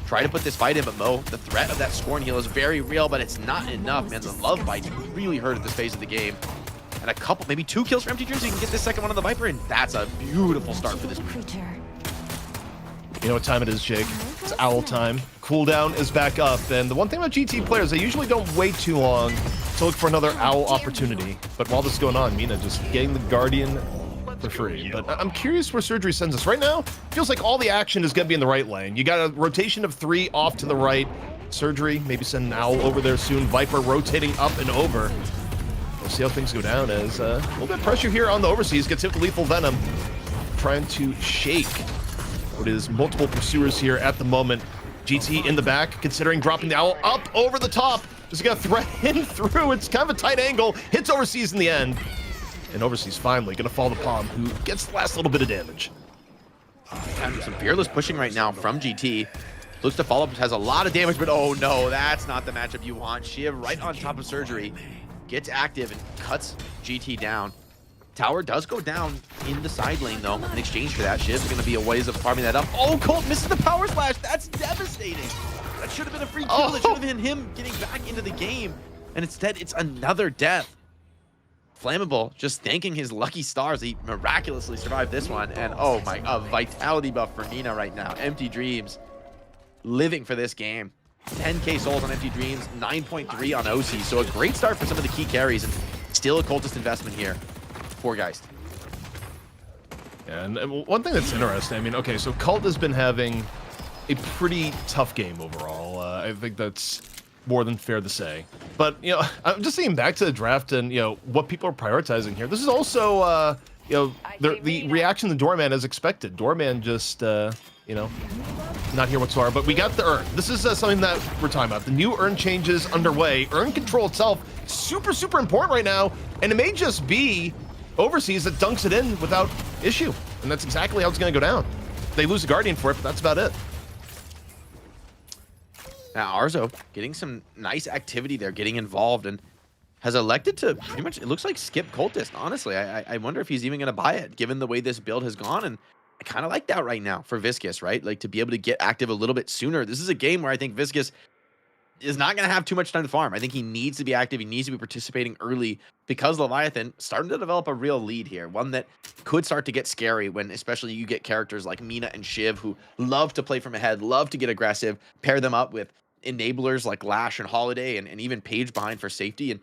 Try to put this fight in, but Mo, the threat of that Scorn heal is very real, but it's not enough, man. The love bite really hurt at this phase of the game. And a couple, maybe 2 kills for Empty Dreams, so you can get this second one on the Viper, and that's a beautiful start for this creature. You know what time it is, Jake? It's owl time. Cooldown is back up, and the one thing about GT players, they usually don't wait too long to look for another owl opportunity. But while this is going on, Mina just getting the Guardian for free. But I'm curious where Surgery sends us. Right now, feels like all the action is going to be in the right lane. You got a rotation of 3 off to the right. Surgery, maybe send an owl over there soon. Viper rotating up and over. We'll see how things go down as a little bit of pressure here on the Overseas. Gets hit with Lethal Venom. Trying to shake what is multiple pursuers here at the moment. GT in the back, considering dropping the owl up over the top. Just got thread him through. It's kind of a tight angle. Hits Overseas in the end. And Overseas finally going to fall to Palm, who gets the last little bit of damage. And some fearless pushing right now from GT. Looks to follow up, has a lot of damage, but oh no, that's not the matchup you want. Shiv right on top of Surgery. Gets active and cuts GT down. Tower does go down in the side lane, though. In exchange for that, Shiv's going to be a ways of farming that up. Oh, Colt misses the power slash. That's devastating. That should have been a free kill. It should have been him getting back into the game. And instead, it's another death. Flammable just thanking his lucky stars. He miraculously survived this one. And oh my, a vitality buff for Mina right now. Empty Dreams living for this game. 10k souls on Empty Dreams, 9.3 on OC. So a great start for some of the key carries, and still a cultist investment here for Geist. Yeah, and one thing that's interesting, I mean, okay, so Cult has been having a pretty tough game overall. I think that's more than fair to say. But, you know, I'm just thinking back to the draft and, you know, what people are prioritizing here. This is also, you know, the reaction to Doorman as expected. Doorman just, you know, not here whatsoever, but we got the urn. This is something that we're talking about. The new urn changes underway. Urn control itself, super, super important right now, and it may just be Overseas that dunks it in without issue, and that's exactly how it's going to go down. They lose a Guardian for it, but that's about it. Now Arzo getting some nice activity there, getting involved, and has elected to pretty much, it looks like, skip Cultist, honestly. I wonder if he's even going to buy it, given the way this build has gone, and I kind of like that right now for Viscus, right? Like, to be able to get active a little bit sooner. This is a game where I think Viscus is not going to have too much time to farm. I think he needs to be active. He needs to be participating early, because Leviathan starting to develop a real lead here. One that could start to get scary when especially you get characters like Mina and Shiv who love to play from ahead, love to get aggressive, pair them up with enablers like Lash and Holiday and even Page behind for safety. And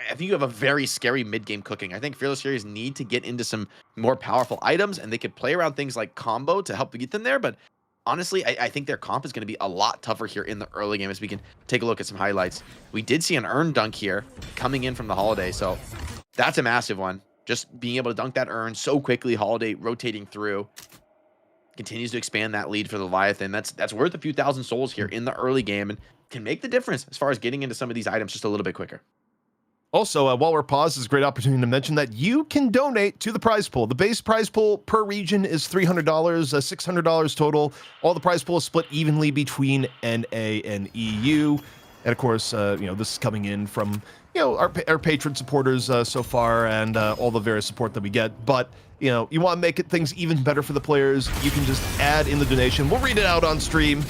I think you have a very scary mid-game cooking. I think Fearless Furies need to get into some more powerful items, and they could play around things like combo to help get them there. But honestly, I think their comp is going to be a lot tougher here in the early game, as we can take a look at some highlights. We did see an urn dunk here coming in from the Holiday, so that's a massive one. Just being able to dunk that urn so quickly, Holiday rotating through, continues to expand that lead for the Leviathan. That's worth a few thousand souls here in the early game, and can make the difference as far as getting into some of these items just a little bit quicker. Also, while we're paused, it's a great opportunity to mention that you can donate to the prize pool. The base prize pool per region is $300, $600 total. All the prize pool is split evenly between NA and EU. And of course, this is coming in from, our patron supporters so far, and all the various support that we get. But, you want to make things even better for the players, you can just add in the donation. We'll read it out on stream.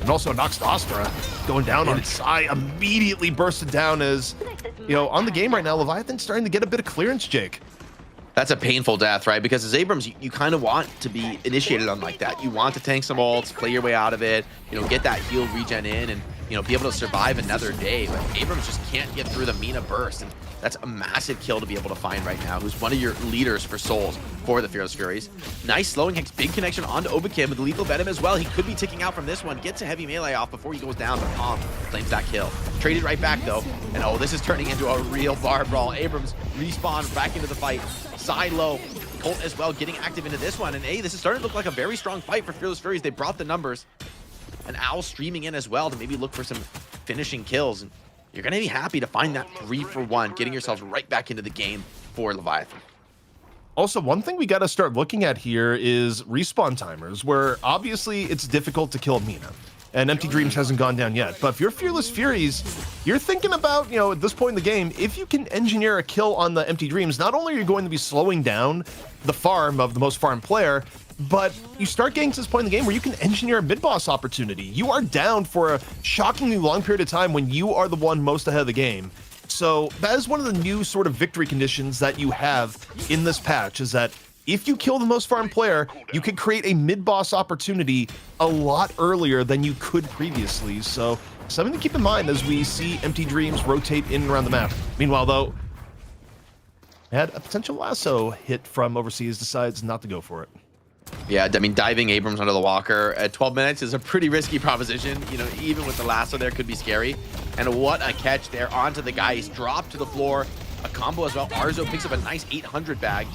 And also Nox Nostra going down on Sai, immediately bursted down as, on the game right now, Leviathan's starting to get a bit of clearance, Jake. That's a painful death, right? Because as Abrams, you kind of want to be initiated on like that. You want to tank some ults, play your way out of it, get that heal regen in, and be able to survive another day. But Abrams just can't get through the Mina burst, and that's a massive kill to be able to find right now. Who's one of your leaders for souls for the Fearless Furies. Nice slowing Hex, big connection onto Obakim with lethal venom as well. He could be ticking out from this one. Gets a heavy melee off before he goes down, but Palm claims that kill. Traded right back though, and this is turning into a real bar brawl. Abrams respawn back into the fight. Side low, Colt as well getting active into this one, and this is starting to look like a very strong fight for Fearless Furies. They brought the numbers. And Owl streaming in as well to maybe look for some finishing kills, and you're gonna be happy to find that 3-for-1, getting yourselves right back into the game for Leviathan. Also, one thing we got to start looking at here is respawn timers, where obviously it's difficult to kill Mina, and Empty Dreams hasn't gone down yet. But if you're Fearless Furies, you're thinking about, at this point in the game, if you can engineer a kill on the Empty Dreams, not only are you going to be slowing down the farm of the most farmed player, but you start getting to this point in the game where you can engineer a mid-boss opportunity. You are down for a shockingly long period of time when you are the one most ahead of the game. So that is one of the new sort of victory conditions that you have in this patch, is that if you kill the most farmed player, you can create a mid-boss opportunity a lot earlier than you could previously. So something to keep in mind as we see Empty Dreams rotate in and around the map. Meanwhile, though, had a potential lasso hit from overseas, decides not to go for it. Yeah, I mean, diving Abrams under the walker at 12 minutes is a pretty risky proposition. Even with the lasso there, could be scary. And what a catch there onto the guy. He's dropped to the floor. A combo as well. Arzo picks up a nice 800 bag.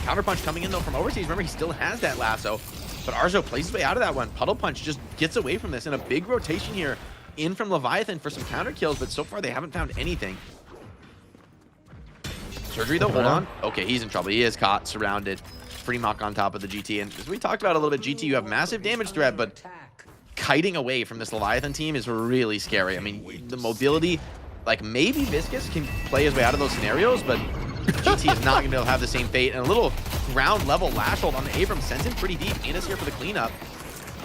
Counterpunch coming in, though, from overseas. Remember, he still has that lasso. But Arzo plays his way out of that one. Puddle Punch just gets away from this. And a big rotation here in from Leviathan for some counter kills. But so far, they haven't found anything. Surgery, though, hold on. Okay, he's in trouble. He is caught, surrounded. Freemock on top of the GT, and as we talked about a little bit, GT, you have massive damage threat, but kiting away from this Leviathan team is really scary. I mean, the mobility, like maybe Viscous can play his way out of those scenarios, but GT is not going to be able to have the same fate. And a little ground level lash hold on the Abrams sends him pretty deep. Ana's here for the cleanup.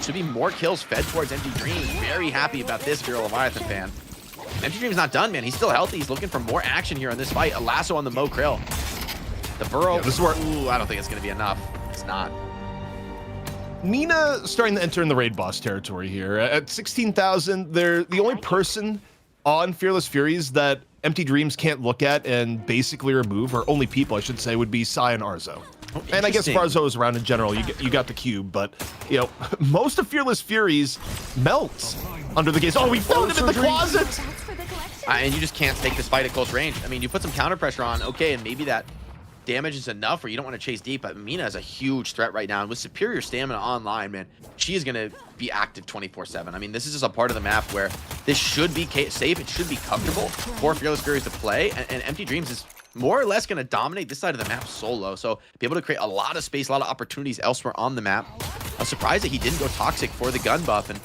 Should be more kills fed towards Empty Dreams. Very happy about this if you're a Leviathan fan. Empty Dreams not done, man. He's still healthy. He's looking for more action here in this fight. A lasso on the Mo Krill. The burrow, yeah, this is where, ooh, I don't think it's going to be enough. It's not. Mina starting to enter in the raid boss territory here. At 16,000, they're the only person on Fearless Furies that Empty Dreams can't look at and basically remove, or only people, I should say, would be Sai and Arzo. Oh, and I guess if Arzo is around in general, you got the cube, but, most of Fearless Furies melts under the gaze. Oh, we found him in the closet! And you just can't take this fight at close range. I mean, you put some counter pressure on, okay, and maybe that damage is enough or you don't want to chase deep, but Mina is a huge threat right now, and with superior stamina online, man, she is going to be active 24/7. I mean, this is just a part of the map where this should be safe, it should be comfortable for Fearless Furies to play, and Empty Dreams is more or less going to dominate this side of the map solo, so be able to create a lot of space, a lot of opportunities elsewhere on the map. I was surprised that he didn't go Toxic for the gun buff, and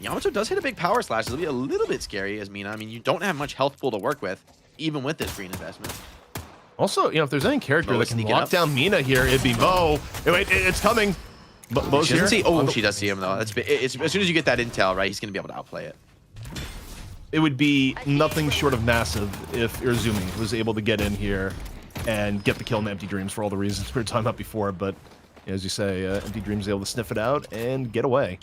Yamato does hit a big power slash. It'll be a little bit scary as Mina. I mean, you don't have much health pool to work with, even with this green investment. Also, if there's any character Mo that can lock up. down Mina here, it'd be Mo. Wait, it's coming. Mo's She doesn't here. see. Oh, she does see him though. It's as soon as you get that intel, right, he's gonna be able to outplay it. It would be nothing short of massive if Irzumi was able to get in here and get the kill on the Empty Dreams for all the reasons we were talking about before. But as you say, Empty Dreams is able to sniff it out and get away.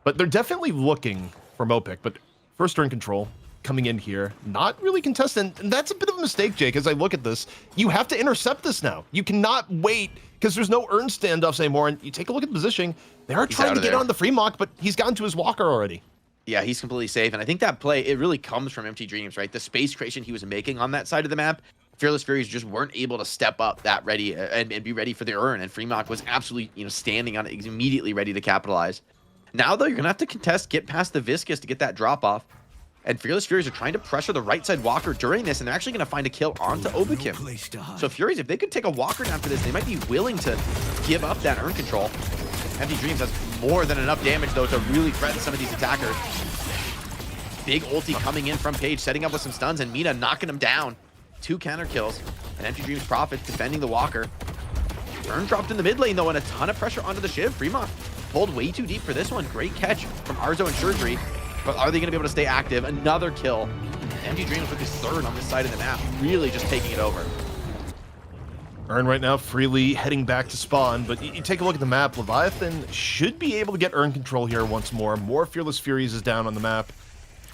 But they're definitely looking for Mopic. But first, they're in control. Coming in here, not really contestant, and that's a bit of a mistake, Jake. As I look at this, you have to intercept this now. You cannot wait because there's no earn standoffs anymore. And you take a look at the positioning; they are trying to get on the free mock, but he's gotten to his walker already. Yeah, he's completely safe, and I think that play it really comes from Empty Dreams, right? The space creation he was making on that side of the map. Fearless Furies just weren't able to step up that ready and be ready for the earn, and Freemock was absolutely standing on it, immediately ready to capitalize. Now though, you're gonna have to contest, get past the Viscous to get that drop off. And Fearless Furies are trying to pressure the right side Walker during this, and they're actually going to find a kill onto Obikim. So Furies, if they could take a Walker down for this, they might be willing to give up that urn control. Empty Dreams has more than enough damage, though, to really threaten some of these attackers. Big ulti coming in from Page, setting up with some stuns, and Mina knocking him down. 2 counter kills, and Empty Dreams profits defending the Walker. Urn dropped in the mid lane, though, and a ton of pressure onto the Shiv. Fremont pulled way too deep for this one. Great catch from Arzo and Surgery, but are they going to be able to stay active? Another kill. Empty Dreams with his 3rd on this side of the map, really just taking it over. Urn right now freely heading back to spawn, but you take a look at the map, Leviathan should be able to get Urn control here once more. More Fearless Furies is down on the map.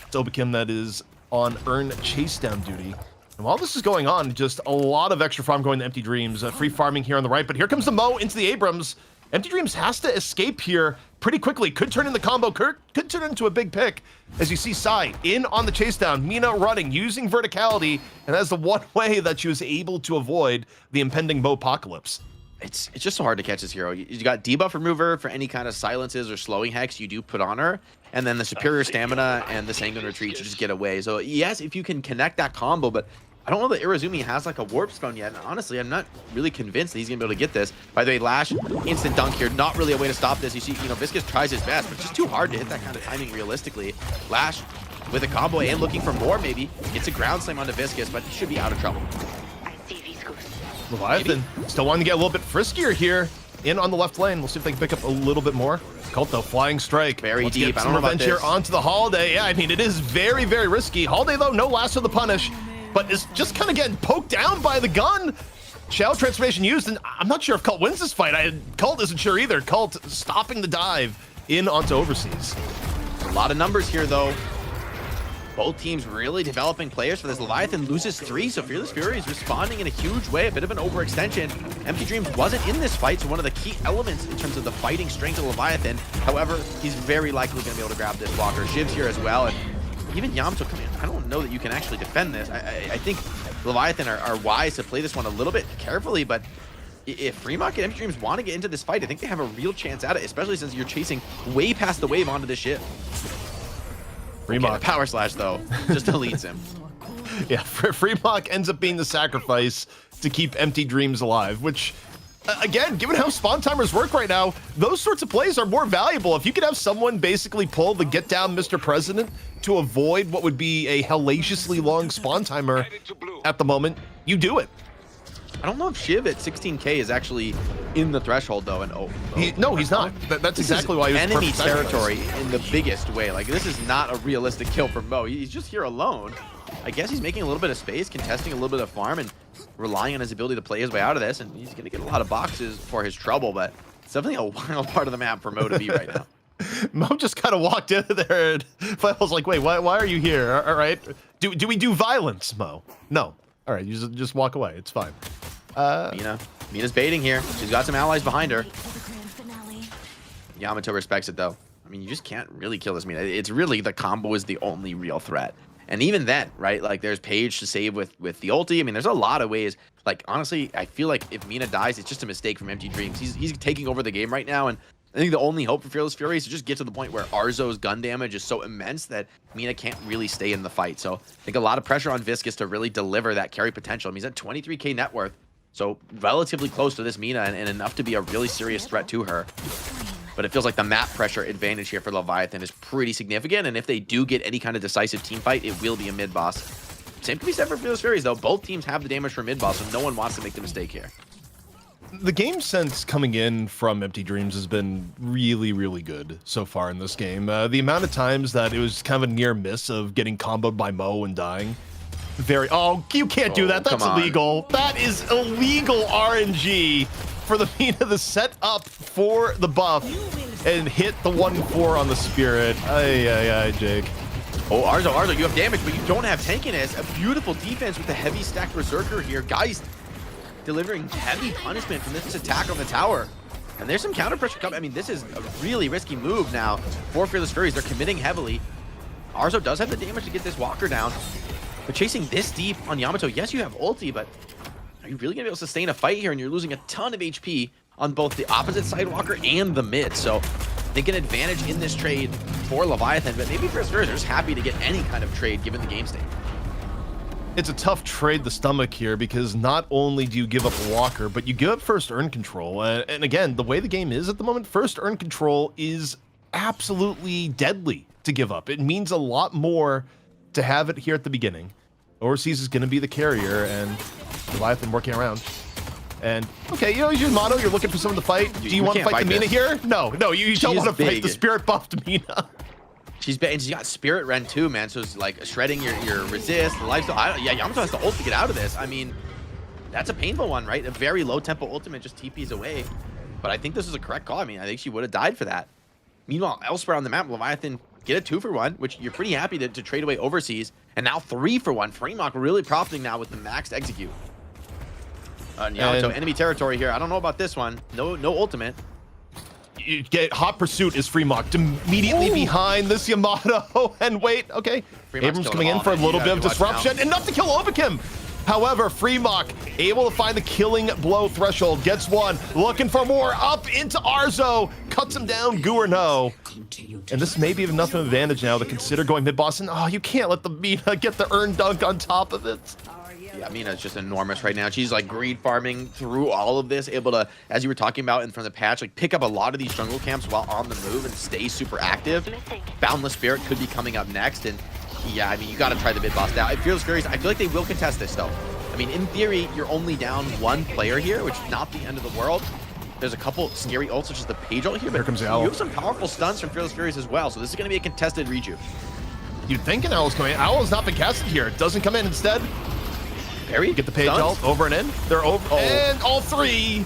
It's Obikim that is on Urn chase down duty. And while this is going on, just a lot of extra farm going to Empty Dreams. Free farming here on the right, but here comes the Mo into the Abrams. Empty Dreams has to escape here pretty quickly. Could turn in the combo, could turn into a big pick. As you see Sai in on the chase down, Mina running, using verticality, and that's the one way that she was able to avoid the impending Mo apocalypse. It's just so hard to catch this hero. You got debuff remover for any kind of silences or slowing hex you do put on her, and then the superior stamina and the sanguine retreat to just get away. So yes, if you can connect that combo, but I don't know that Irazumi has like a warp stone yet. And honestly, I'm not really convinced that he's gonna be able to get this. By the way, Lash, instant dunk here. Not really a way to stop this. You see, Viscus tries his best, but just too hard to hit that kind of timing realistically. Lash with a combo and looking for more maybe. Gets a ground slam onto Viscus, but he should be out of trouble. Leviathan still wanting to get a little bit friskier here in on the left lane. We'll see if they can pick up a little bit more. Cult though, flying strike. Very deep. I don't know about this. Here onto the Holiday. Yeah, I mean, it is very, very risky. Holiday though, no lasso the punish, but is just kind of getting poked down by the gun. Shadow transformation used, and I'm not sure if Cult wins this fight. Cult isn't sure either. Cult stopping the dive in onto Overseas. A lot of numbers here though. Both teams really developing players for this. Leviathan loses 3, so Fearless Fury is responding in a huge way. A bit of an overextension. Empty Dreams wasn't in this fight, so one of the key elements in terms of the fighting strength of Leviathan. However, he's very likely going to be able to grab this Walker. Shiv's here as well, and even Yamato coming in. I don't know that you can actually defend this. I think Leviathan are wise to play this one a little bit carefully, but if Fremont and Empty Dreams want to get into this fight, I think they have a real chance at it, especially since you're chasing way past the wave onto this ship. Okay, the power slash though just deletes him. Yeah, Fremont ends up being the sacrifice to keep Empty Dreams alive, which again, given how spawn timers work right now, those sorts of plays are more valuable. If you could have someone basically pull the get down Mr. President to avoid what would be a hellaciously long spawn timer at the moment, you do it. I don't know if Shiv at 16k is actually in the threshold though, and no, he's not. That's exactly why he was enemy territory in the biggest way. Like, this is not a realistic kill for Mo. He's just here alone. I guess he's making a little bit of space, contesting a little bit of farm, and relying on his ability to play his way out of this. And he's gonna get a lot of boxes for his trouble, but it's definitely a wild part of the map for Mo to be right now. Mo just kind of walked in there, and I was like, "Wait, why are you here? All right, do we do violence, Mo? No. All right, you just walk away. It's fine." Mina's baiting here. She's got some allies behind her. Yamato respects it though. I mean, you just can't really kill this Mina. It's really the combo is the only real threat. And even then, right? Like, there's Page to save with the ulti. I mean, there's a lot of ways. Like, honestly, I feel like if Mina dies, it's just a mistake from Empty Dreams. He's taking over the game right now, and I think the only hope for Fearless Fury is to just get to the point where Arzo's gun damage is so immense that Mina can't really stay in the fight. So I think a lot of pressure on Viscus to really deliver that carry potential. I mean, he's at 23k net worth, so relatively close to this Mina, and enough to be a really serious threat to her. But it feels like the map pressure advantage here for Leviathan is pretty significant, and if they do get any kind of decisive team fight, it will be a mid-boss. Same can be said for Fearless Furies, though. Both teams have the damage for mid-boss, so no one wants to make the mistake here. The game sense coming in from Empty Dreams has been really, really good so far in this game. The amount of times that it was kind of a near miss of getting comboed by Mo and dying. Oh, you can't do that. That's illegal. That is illegal RNG for the Mina to set up for the buff and hit the 1-4 on the Spirit. Ay, Jake. Oh, Arzo, you have damage, but you don't have tankiness. A beautiful defense with the heavy stacked Berserker here. Geist delivering heavy punishment from this attack on the tower. And there's some counter pressure coming. I mean, this is a really risky move now for Fearless Furies. They're committing heavily. Arzo does have the damage to get this Walker down. But chasing this deep on Yamato, yes, you have ulti, but are you really going to be able to sustain a fight here? And you're losing a ton of HP on both the opposite side Walker and the mid. So I think an advantage in this trade for Leviathan, but maybe for Furies, they're just happy to get any kind of trade given the game state. It's a tough trade the stomach here because not only do you give up Walker, but you give up first earn control. And again, the way the game is at the moment, first earn control is absolutely deadly to give up. It means a lot more to have it here at the beginning. Overseas is going to be the carrier, and Leviathan working around. And, okay, you know, your motto, you're looking for someone to fight. Do you want to fight the Mina here? No, you don't want to fight the spirit buffed Mina. She's got Spirit Rend too, man. So it's like shredding your resist, the lifestyle. Yeah, Yamato has to ult to get out of this. I mean, that's a painful one, right? A very low tempo ultimate just TPs away. But I think this is a correct call. I mean, I think she would have died for that. Meanwhile, elsewhere on the map, Leviathan get a 2-for-1, which you're pretty happy to trade away overseas. And now 3-for-1. Fremont really profiting now with the maxed execute. Yamato, enemy territory here. I don't know about this one. No ultimate. You get hot pursuit is Fremont immediately behind this Yamato. And wait, okay. Abrams coming in for a little bit of disruption. Enough to kill Overkim. However, Fremont able to find the killing blow threshold. Gets one. Looking for more. Up into Arzo. Cuts him down. Gu or no. And this may be enough of an advantage now to consider going mid-boss. And, oh, you can't let the Mina get the earn dunk on top of it. Yeah, Mina's just enormous right now. She's like greed farming through all of this, able to, as you were talking about in front of the patch, like pick up a lot of these jungle camps while on the move and stay super active. Boundless Spirit could be coming up next, and yeah, I mean, you got to try the mid boss now. Fearless Furies, I feel like they will contest this though. I mean, in theory, you're only down one player here, which is not the end of the world. There's a couple scary ults, such as the Page ult here, but comes Owl. You have some powerful stuns from Fearless Furies as well, so this is going to be a contested rejuve. You'd think an Owl's coming in. Owl has not been casted here. It doesn't come in instead. Parry, get the Page ult over and in. They're over and all three.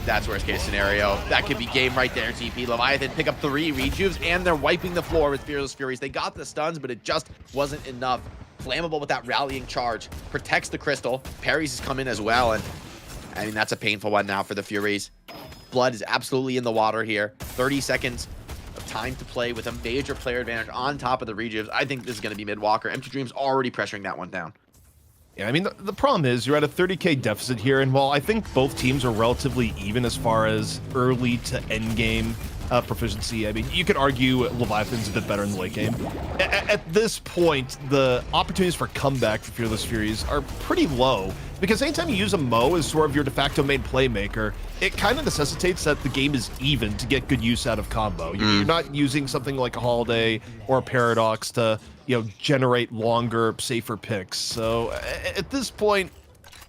That's worst case scenario. That could be game right there, TP. Leviathan pick up 3 rejuves, and they're wiping the floor with Fearless Furies. They got the stuns, but it just wasn't enough. Flammable with that rallying charge. Protects the crystal. Parries has come in as well, and I mean, that's a painful one now for the Furies. Blood is absolutely in the water here. 30 seconds of time to play with a major player advantage on top of the rejuves. I think this is going to be mid-walker. Empty Dream's already pressuring that one down. Yeah, I mean, the problem is you're at a 30k deficit here, and while I think both teams are relatively even as far as early to end game proficiency, I mean, you could argue Leviathan's a bit better in the late game. At this point, the opportunities for comeback for Fearless Furies are pretty low, because anytime you use a Mo as sort of your de facto main playmaker, it kind of necessitates that the game is even to get good use out of combo. You're not using something like a Holiday or a Paradox to, you know, generate longer, safer picks. So at this point,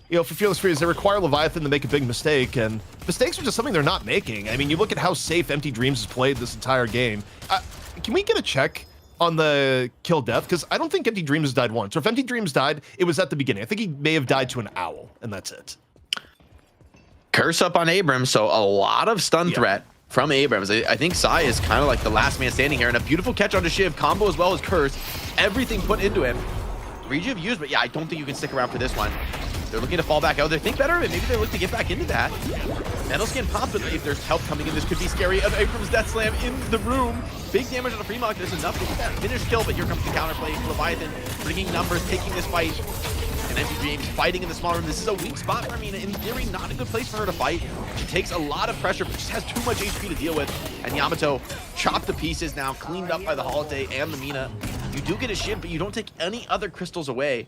you know, for Fearless Furies, they require Leviathan to make a big mistake, and mistakes are just something they're not making. I mean, you look at how safe Empty Dreams has played this entire game. Can we get a check on the kill death? Because I don't think Empty Dreams has died once. Or if Empty Dreams died, it was at the beginning. I think he may have died to an owl, and that's it. Curse up on Abrams, so a lot of stun threat from Abrams. I think Sai is kind of like the last man standing here, and a beautiful catch onto Shiv, combo as well as Curse. Everything put into him. Rejuve used, but yeah, I don't think you can stick around for this one. They're looking to fall back out. They think better of it. Maybe they look to get back into that. Metal Skin pops, but if there's help coming in, this could be scary. Of Abrams' Death Slam in the room. Big damage on the Fremont. There's enough to get that finished kill, but here comes the counterplay. Leviathan bringing numbers, taking this fight. And Empty Dreams fighting in the small room. This is a weak spot for Mina. In theory, not a good place for her to fight. She takes a lot of pressure, but just has too much HP to deal with. And Yamato chopped to pieces now, cleaned up by the Holiday and the Mina. You do get a Shiv, but you don't take any other crystals away.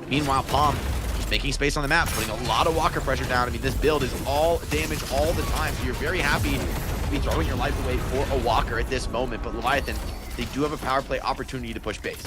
Meanwhile, Palm just making space on the map, putting a lot of Walker pressure down. I mean, this build is all damage all the time, so you're very happy to be throwing your life away for a Walker at this moment. But Leviathan, they do have a power play opportunity to push base.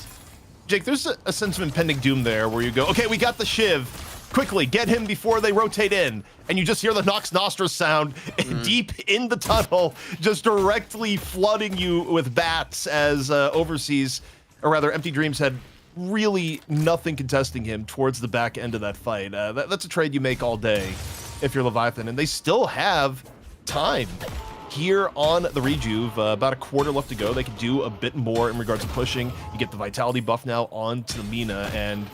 Jake, there's a sense of impending doom there where you go, okay, we got the Shiv. Quickly, get him before they rotate in. And you just hear the Nox Nostra sound deep in the tunnel, just directly flooding you with bats as Overseas, or rather Empty Dreams had really nothing contesting him towards the back end of that fight. That's a trade you make all day if you're Leviathan. And they still have time here on the Rejuve. About a quarter left to go. They could do a bit more in regards to pushing. You get the Vitality buff now onto the Mina, and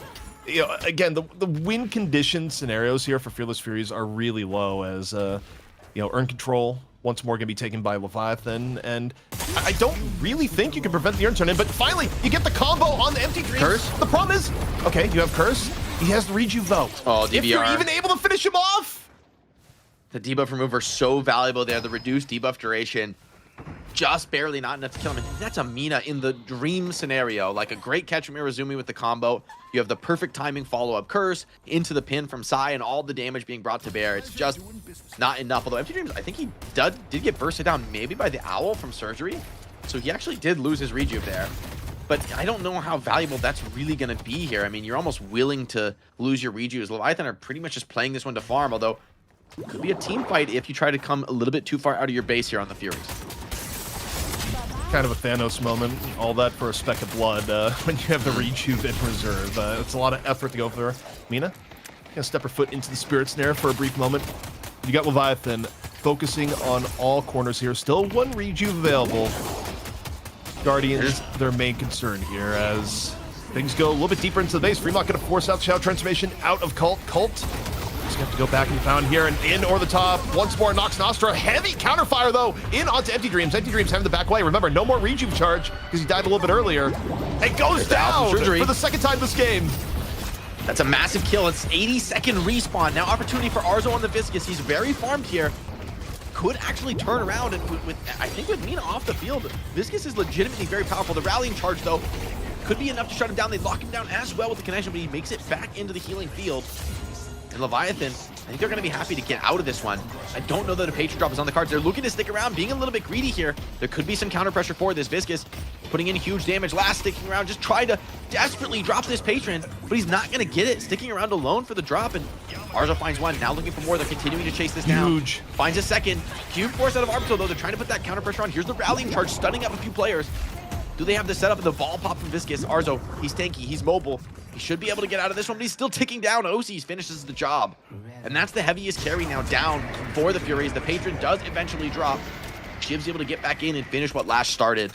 you know, again, the win condition scenarios here for Fearless Furies are really low, as you know, earn control once more going to be taken by Leviathan, and I don't really think you can prevent the earn turn in, but finally, you get the combo on the Empty Dreams. Curse? The problem is, okay, you have Curse, he has the Rejuve though. Oh, DVR. If you're even able to finish him off! The debuff remover so valuable there. The reduced debuff duration just barely not enough to kill him. And that's a Mina in the dream scenario, like a great catch from Irizumi with the combo. You have the perfect timing follow-up curse into the pin from Sai and all the damage being brought to bear. It's just not enough. Although Empty Dreams, I think he did get bursted down maybe by the owl from surgery. So he actually did lose his rejuve there. But I don't know how valuable that's really going to be here. I mean, you're almost willing to lose your rejuves. Leviathan are pretty much just playing this one to farm, although it could be a team fight if you try to come a little bit too far out of your base here on the Furies. Kind of a Thanos moment, all that for a speck of blood when you have the rejuve in reserve. It's a lot of effort to go for. Mina, gonna step her foot into the spirit snare for a brief moment. You got Leviathan focusing on all corners here. Still one rejuve available. Guardians, their main concern here as things go a little bit deeper into the base. Fremont gonna force out the Shadow Transformation out of Cult. Cult just have to go back and found here and in or the top. Once more, Nox Nostra. Heavy counterfire though, in onto Empty Dreams. Empty Dreams having the back way. Remember, no more rejuve charge because he died a little bit earlier. It goes down for the second time this game. That's a massive kill. It's 80-second respawn. Now opportunity for Arzo on the Viscous. He's very farmed here. Could actually turn around and with I think with Mina off the field, Viscous is legitimately very powerful. The rallying charge though could be enough to shut him down. They lock him down as well with the connection, but he makes it back into the healing field. And Leviathan, I think they're going to be happy to get out of this one. I don't know that a Patron drop is on the cards. They're looking to stick around, being a little bit greedy here. There could be some counter pressure for this Viscous, putting in huge damage. Last sticking around, just try to desperately drop this Patron, but he's not going to get it. Sticking around alone for the drop, and Arzo finds one. Now looking for more. They're continuing to chase this down. Huge. Finds a second. Huge force out of Arbito, though. They're trying to put that counter pressure on. Here's the rallying charge, stunning up a few players. Do they have the setup of the ball pop from Viscous? Arzo, he's tanky, he's mobile. He should be able to get out of this one, but he's still ticking down. Osis finishes the job. And that's the heaviest carry now down for the Furies. The Patron does eventually drop. Shiv's able to get back in and finish what Lash started.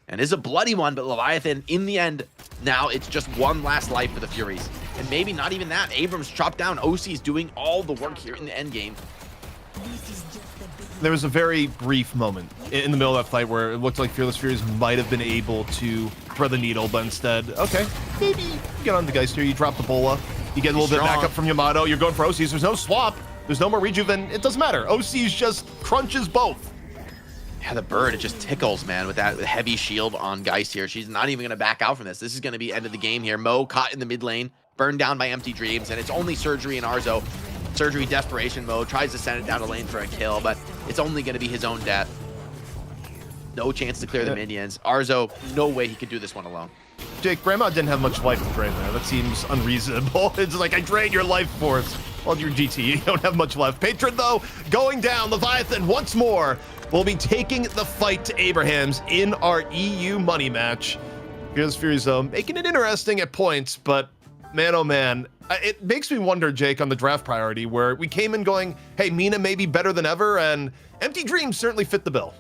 And it's a bloody one, but Leviathan, in the end, now it's just one last life for the Furies. And maybe not even that. Abrams chopped down. Osis doing all the work here in the end game. There was a very brief moment in the middle of that fight where it looked like Fearless Furies might have been able to thread the needle, but instead, okay, maybe you get on the Geist here, you drop the Bola, you get a little bit back up from Yamato, you're going for Osis, there's no swap, there's no more rejuve, and it doesn't matter. Osis just crunches both. Yeah, the bird, it just tickles, man, with that heavy shield on Geist here. She's not even going to back out from this. This is going to be end of the game here. Mo caught in the mid lane, burned down by Empty Dreams, and it's only Surgery and Arzo. Surgery desperation mode, tries to send it down the lane for a kill, but it's only going to be his own death. No chance to clear the minions. Arzo, no way he could do this one alone. Jake, Grandma didn't have much life to drain there. That seems unreasonable. It's like, I drained your life force. Well, you're GT, you don't have much left. Patron, though, going down. Leviathan, once more, will be taking the fight to Abrahams in our EU money match. Here's Furies, though, making it interesting at points, but man, oh man, it makes me wonder, Jake, on the draft priority, where we came in going, hey, Mina may be better than ever, and Empty Dreams certainly fit the bill.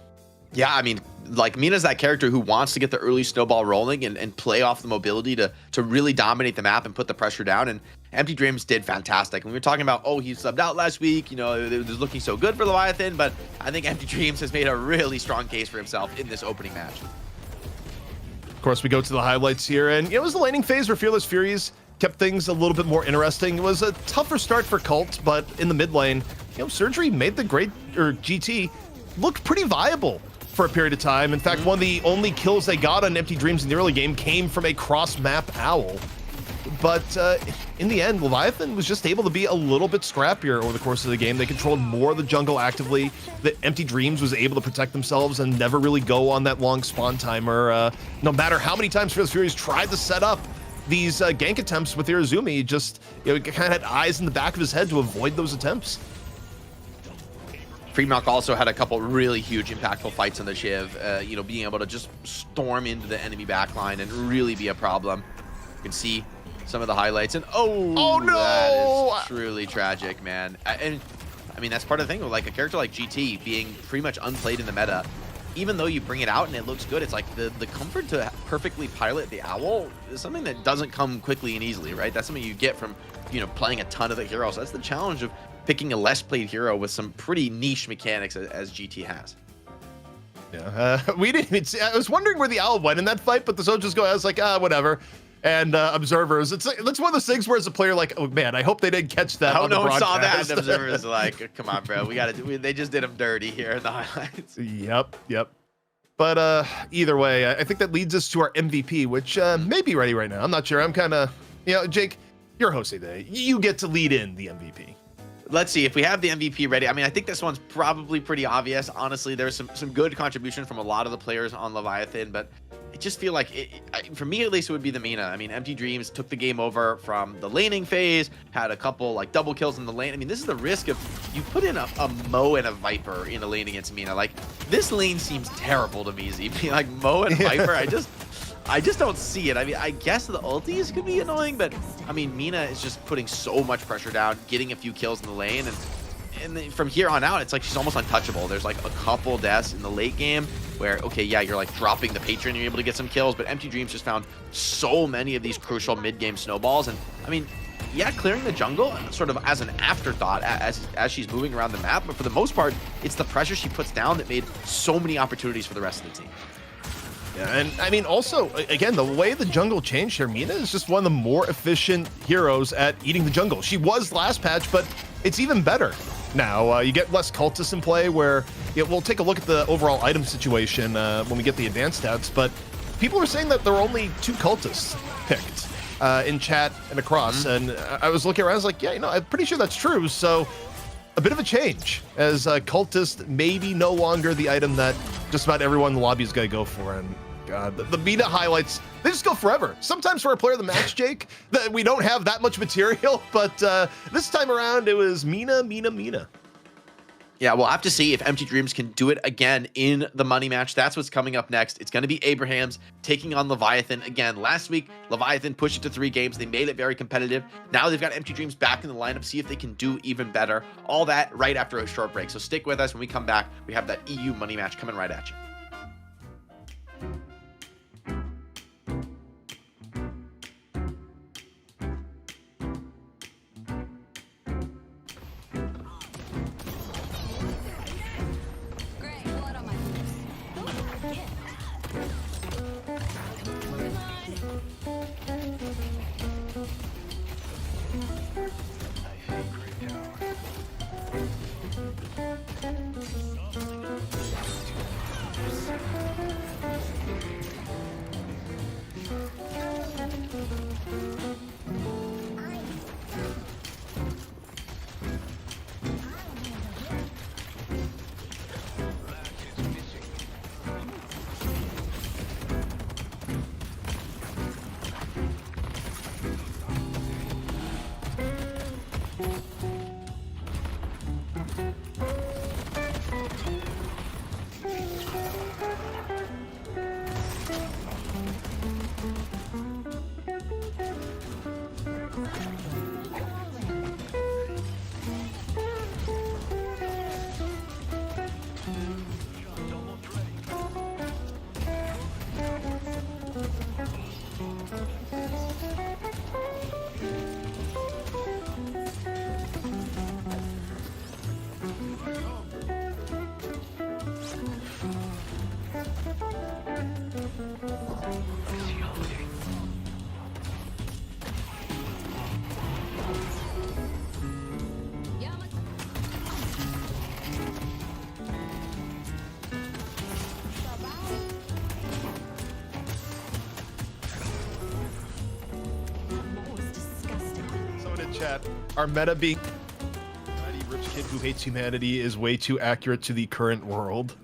Yeah, I mean, like, Mina's that character who wants to get the early snowball rolling and play off the mobility to really dominate the map and put the pressure down, and Empty Dreams did fantastic. And we were talking about, oh, he subbed out last week, you know, it was looking so good for Leviathan, but I think Empty Dreams has made a really strong case for himself in this opening match. Of course, we go to the highlights here, and it was the laning phase where Fearless Furies kept things a little bit more interesting. It was a tougher start for Cult, but in the mid lane, you know, Surgery made the GT look pretty viable for a period of time. In fact, one of the only kills they got on Empty Dreams in the early game came from a cross-map owl. But in the end, Leviathan was just able to be a little bit scrappier over the course of the game. They controlled more of the jungle actively. The Empty Dreams was able to protect themselves and never really go on that long spawn timer. No matter how many times Fearless Furies tried to set up these gank attempts with Irizumi, just, you know, he kind of had eyes in the back of his head to avoid those attempts. Fremont also had a couple really huge impactful fights on the Shiv, you know, being able to just storm into the enemy backline and really be a problem. You can see some of the highlights, and oh no, that is truly tragic, man. And I mean, that's part of the thing with like a character like GT being pretty much unplayed in the meta. Even though you bring it out and it looks good, it's like the comfort to perfectly pilot the owl is something that doesn't come quickly and easily, right? That's something you get from, you know, playing a ton of the heroes. That's the challenge of picking a less played hero with some pretty niche mechanics as GT has. Yeah, we didn't even see, I was wondering where the owl went in that fight, but the soldiers go, I was like, whatever. and observers. It's one of those things where as a player, like, oh man, I hope they didn't catch that. Oh, on the no one saw that. broadcast. And observers are like, come on, bro. They just did him dirty here in the highlights. Yep. But either way, I think that leads us to our MVP, which may be ready right now. I'm not sure. I'm kind of, Jake, you're hosting today. You get to lead in the MVP. Let's see if we have the MVP ready. I mean, I think this one's probably pretty obvious. Honestly, there's some good contribution from a lot of the players on Leviathan, but I just feel like, for me at least, it would be the Mina. I mean, Empty Dreams took the game over from the laning phase, had a couple like double kills in the lane. I mean, this is the risk of you put in a Mo and a Viper in a lane against Mina. Like, this lane seems terrible to me, ZP. Like, Mo and Viper, I just don't see it. I mean, I guess the ultis could be annoying, but I mean, Mina is just putting so much pressure down, getting a few kills in the lane, and from here on out, it's like she's almost untouchable. There's like a couple deaths in the late game where, okay, yeah, you're like dropping the patron, you're able to get some kills, but Empty Dreams just found so many of these crucial mid-game snowballs. And I mean, yeah, clearing the jungle sort of as an afterthought as she's moving around the map, but for the most part, it's the pressure she puts down that made so many opportunities for the rest of the team. Yeah, and I mean, also, again, the way the jungle changed here, Mina is just one of the more efficient heroes at eating the jungle. She was last patch, but it's even better now. You get less cultists in play where, we'll take a look at the overall item situation when we get the advanced stats, but people are saying that there were only 2 cultists picked in chat and across, and I was looking around, I was like, yeah, I'm pretty sure that's true, so a bit of a change, as cultist maybe no longer the item that just about everyone in the lobby is going to go for. And God, the Mina highlights, they just go forever. Sometimes for a player of the match, Jake, that we don't have that much material, but this time around it was Mina. Yeah, we'll have to see if Empty Dreams can do it again in the money match. That's what's coming up next. It's going to be Abrahams taking on Leviathan. Again, last week, Leviathan pushed it to 3 games. They made it very competitive. Now they've got Empty Dreams back in the lineup. See if they can do even better. All that right after a short break. So stick with us. When we come back, we have that EU money match coming right at you. Chat, our meta being rich kid who hates humanity is way too accurate to the current world.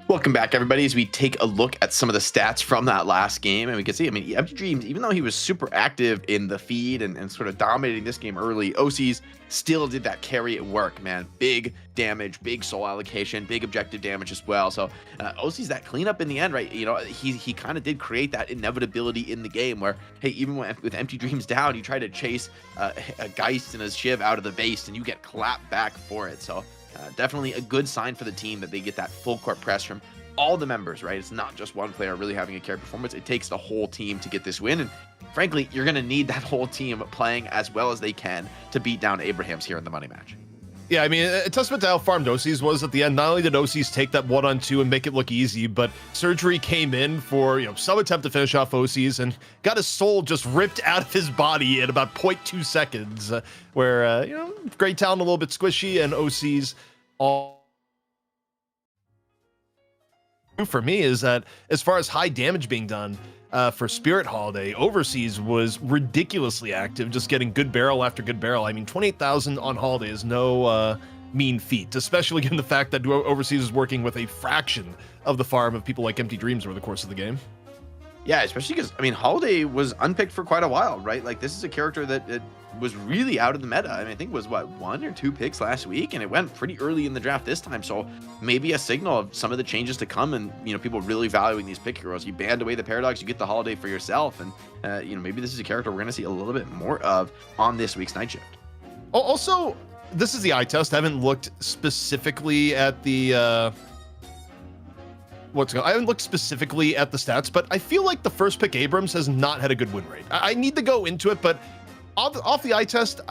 Welcome back, everybody, as we take a look at some of the stats from that last game. And we can see, I mean, Empty Dreams, even though he was super active in the feed and sort of dominating this game early, OCs still did that carry at work, man. Big damage, big soul allocation, big objective damage as well. So OCs, that cleanup in the end, right? You know, he kind of did create that inevitability in the game where, hey, even with Empty Dreams down, you try to chase a Geist and a Shiv out of the base and you get clapped back for it. So definitely a good sign for the team that they get that full court press from all the members, right? It's not just one player really having a carry performance. It takes the whole team to get this win. And frankly, you're going to need that whole team playing as well as they can to beat down Abrahams here in the money match. Yeah, I mean, a testament to how farmed OCs was at the end. Not only did OCs take that 1-on-2 and make it look easy, but Surgery came in for, some attempt to finish off OCs and got his soul just ripped out of his body in about 0.2 seconds, where, Great Talon a little bit squishy and OCs all. For me is that as far as high damage being done for Spirit Holiday, Overseas was ridiculously active, just getting good barrel after good barrel. I mean, 28,000 on Holiday is no mean feat, especially given the fact that Overseas is working with a fraction of the farm of people like Empty Dreams over the course of the game. Yeah, especially because, I mean, Holiday was unpicked for quite a while, right? Like, this is a character that was really out of the meta. I mean, I think it was, 1 or 2 picks last week, and it went pretty early in the draft this time. So maybe a signal of some of the changes to come and, people really valuing these pick heroes. You banned away the Paradox, you get the Holiday for yourself. And, maybe this is a character we're going to see a little bit more of on this week's Night Shift. Also, this is the eye test. I haven't looked specifically at the... I haven't looked specifically at the stats, but I feel like the first pick Abrams has not had a good win rate. I need to go into it, but off the eye test,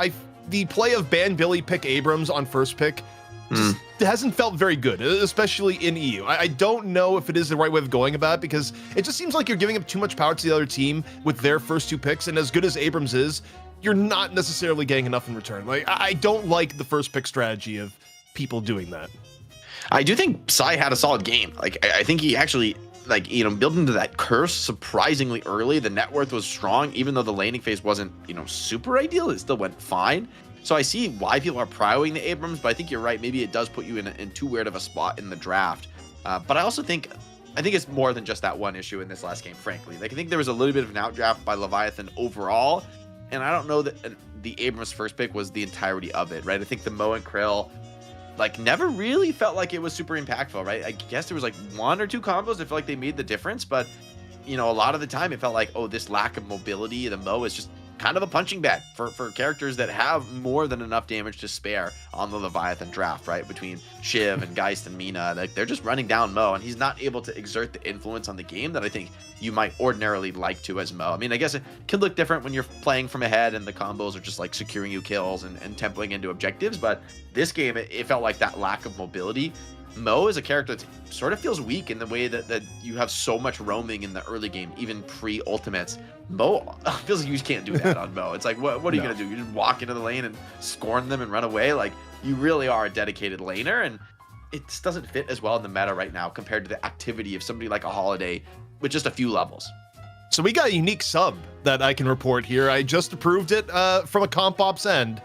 the play of ban Billy, pick Abrams on first pick just hasn't felt very good, especially in EU. I don't know if it is the right way of going about it, because it just seems like you're giving up too much power to the other team with their first 2 picks, and as good as Abrams is, you're not necessarily getting enough in return. Like, I don't like the first pick strategy of people doing that. I do think Psy had a solid game. Like, I think he actually, built into that curse surprisingly early. The net worth was strong, even though the laning phase wasn't, super ideal. It still went fine. So I see why people are prioing the Abrams, but I think you're right. Maybe it does put you in too weird of a spot in the draft. But I also think it's more than just that one issue in this last game, frankly. Like, I think there was a little bit of an outdraft by Leviathan overall, and I don't know that the Abrams first pick was the entirety of it, right? I think the Mo and Krill like never really felt like it was super impactful, right? I guess there was like one or two combos that felt like they made the difference, but a lot of the time it felt like, oh, this lack of mobility, the Mo is just kind of a punching bag for characters that have more than enough damage to spare on the Leviathan draft, right? Between Shiv and Geist and Mina, like they're just running down Mo, and he's not able to exert the influence on the game that I think you might ordinarily like to as Mo. I mean, I guess it can look different when you're playing from ahead and the combos are just like securing you kills and templing into objectives, but this game, it felt like that lack of mobility. Mo is a character that sort of feels weak in the way that you have so much roaming in the early game, even pre-ultimates. Mo feels like you just can't do that on Mo. It's like, what are you going to do? You just walk into the lane and scorn them and run away? Like, you really are a dedicated laner, and it just doesn't fit as well in the meta right now compared to the activity of somebody like a Holiday with just a few levels. So we got a unique sub that I can report here. I just approved it from a comp ops end.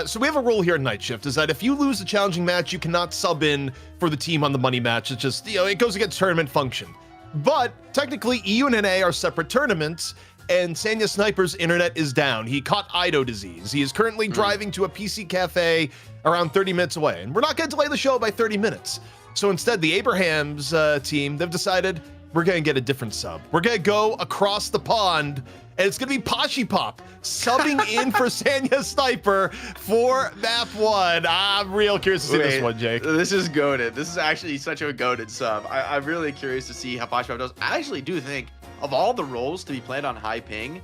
So we have a rule here at Night Shift, is that if you lose a challenging match, you cannot sub in for the team on the money match. It's just, it goes against tournament function. But technically, EU and NA are separate tournaments, and Sanya Sniper's internet is down. He caught Ido disease. He is currently driving to a PC cafe around 30 minutes away, and we're not going to delay the show by 30 minutes. So instead, the Abrahams team, they've decided we're going to get a different sub. We're going to go across the pond, and it's going to be Pashi Pop subbing in for Sanya Sniper for map 1. I'm real curious to see this one, Jake. This is goated. This is actually such a goated sub. I'm really curious to see how Pashi Pop does. I actually do think of all the roles to be played on high ping,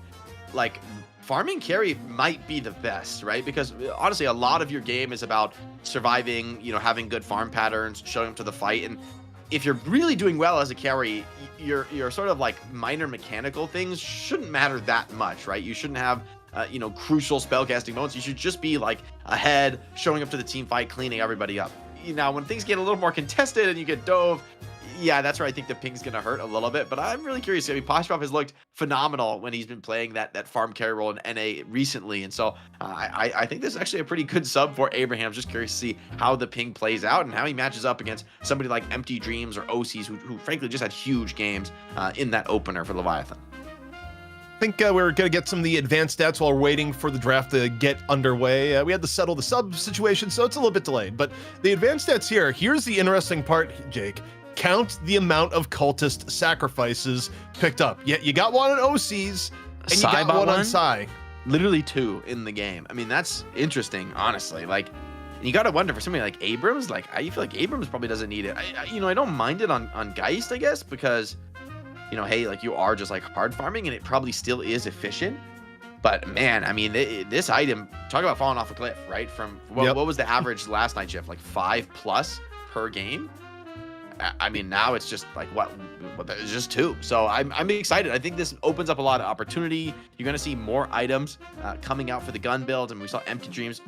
like farming carry might be the best, right? Because honestly, a lot of your game is about surviving, having good farm patterns, showing up to the fight, and if you're really doing well as a carry, your sort of like minor mechanical things shouldn't matter that much, right? You shouldn't have crucial spellcasting moments. You should just be like ahead, showing up to the team fight, cleaning everybody up. Now, when things get a little more contested and you get dove, yeah, that's where I think the ping's gonna hurt a little bit. But I'm really curious. I mean, Poshpop has looked phenomenal when he's been playing that farm carry role in NA recently, and so I think this is actually a pretty good sub for Abraham. Just curious to see how the ping plays out and how he matches up against somebody like Empty Dreams or OCs, who frankly just had huge games in that opener for Leviathan. I think we're going to get some of the advanced stats while we're waiting for the draft to get underway. We had to settle the sub situation, so it's a little bit delayed. But the advanced stats here's the interesting part, Jake. Count the amount of cultist sacrifices picked up. Yeah, you got one on OCs, and you got one on Psy. Literally 2 in the game. I mean, that's interesting, honestly. Like, you got to wonder for somebody like Abrams, like, I feel like Abrams probably doesn't need it. I don't mind it on Geist, I guess, because hey, like you are just like hard farming and it probably still is efficient. But man, I mean, this item, talk about falling off a cliff, right? From what was the average last Night Shift? Like 5+ per game. I mean, now it's just like it's just 2. So I'm excited. I think this opens up a lot of opportunity. You're going to see more items coming out for the gun build. And we saw Empty Dreams.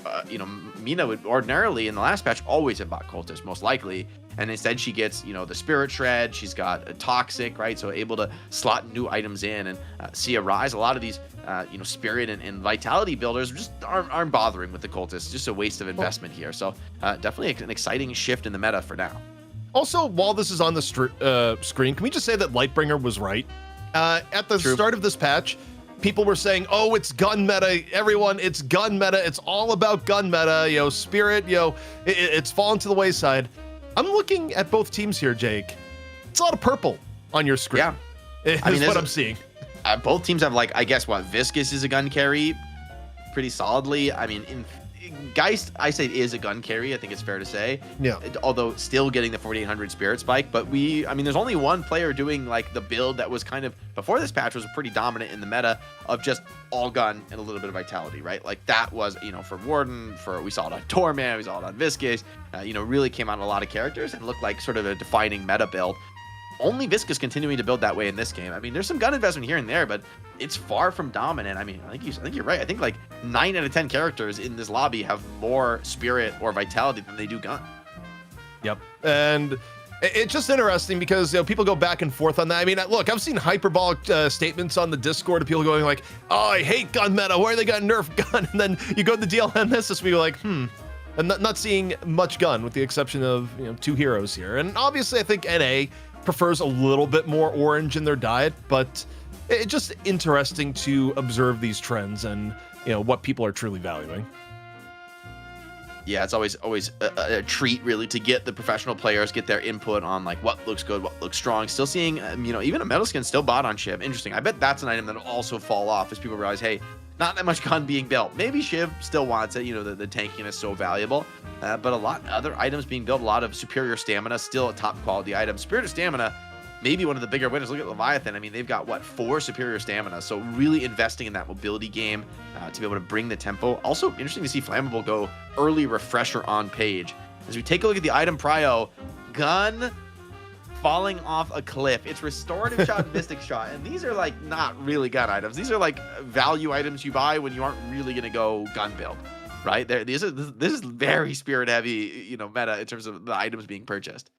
Mina would ordinarily in the last patch always have bought Cultist, most likely. And instead she gets, the Spirit Shred. She's got a Toxic, right? So able to slot new items in and see a rise. A lot of these, Spirit and Vitality builders just aren't bothering with the Cultists. Just a waste of investment here. So definitely an exciting shift in the meta for now. Also, while this is on the screen, can we just say that Lightbringer was right? At the start of this patch, people were saying, oh, it's gun meta. Everyone, it's gun meta. It's all about gun meta. Spirit, it's fallen to the wayside. I'm looking at both teams here, Jake. It's a lot of purple on your screen. Yeah. Is what I'm seeing. Both teams have, like, I guess, Viscous is a gun carry pretty solidly. I mean, in Geist, I say is a gun carry. I think it's fair to say. Yeah. Although still getting the 4800 Spirit Spike, but there's only one player doing like the build that was kind of before this patch was pretty dominant in the meta of just all gun and a little bit of vitality, right? Like that was, for Warden, we saw it on Torment, we saw it on Viscous, really came out in a lot of characters and looked like sort of a defining meta build. Only Viscous continuing to build that way in this game. I mean, there's some gun investment here and there, but it's far from dominant. I mean, I think you're right. I think like 9 out of 10 characters in this lobby have more Spirit or Vitality than they do gun. Yep. And it's just interesting because people go back and forth on that. I mean, look, I've seen hyperbolic statements on the Discord of people going like, oh, I hate gun meta. Why are they got nerf gun? And then you go to the DLM this and you're like, and not seeing much gun with the exception of 2 heroes here. And obviously, I think NA prefers a little bit more orange in their diet, but it's just interesting to observe these trends and what people are truly valuing. Yeah, it's always a treat really to get the professional players, get their input on like what looks good, what looks strong. Still seeing, even a metal skin still bought on Shiv. Interesting. I bet that's an item that'll also fall off as people realize, hey, not that much gun being built. Maybe Shiv still wants it. The tanking is so valuable, but a lot of other items being built, a lot of superior stamina, still a top quality item. Superior stamina, maybe one of the bigger winners. Look at Leviathan. I mean, they've got, what, 4 superior stamina. So really investing in that mobility game to be able to bring the tempo. Also interesting to see Flammable go early refresher on page. As we take a look at the item prio, gun falling off a cliff. It's restorative shot and mystic shot. And these are like not really gun items. These are like value items you buy when you aren't really going to go gun build. Right? This is very spirit heavy, meta in terms of the items being purchased.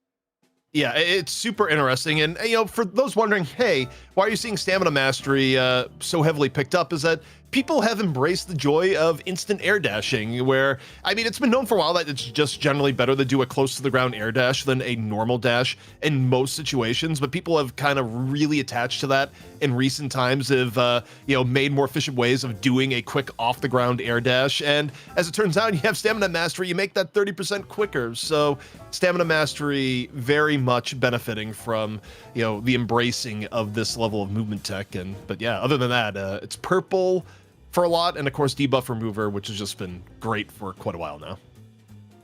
Yeah, it's super interesting. And, for those wondering, hey, why are you seeing Stamina Mastery so heavily picked up, is that people have embraced the joy of instant air dashing, where, it's been known for a while that it's just generally better to do a close to the ground air dash than a normal dash in most situations, but people have kind of really attached to that in recent times, have, made more efficient ways of doing a quick off the ground air dash. And as it turns out, you have Stamina Mastery, you make that 30% quicker. So Stamina Mastery very much benefiting from, the embracing of this level of movement tech. But yeah, other than that, it's purple for a lot, and of course debuff remover, which has just been great for quite a while now.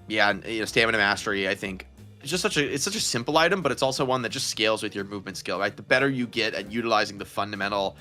Yeah, and Stamina Mastery, I think, it's just such a simple item, but it's also one that just scales with your movement skill, right? The better you get at utilizing the fundamental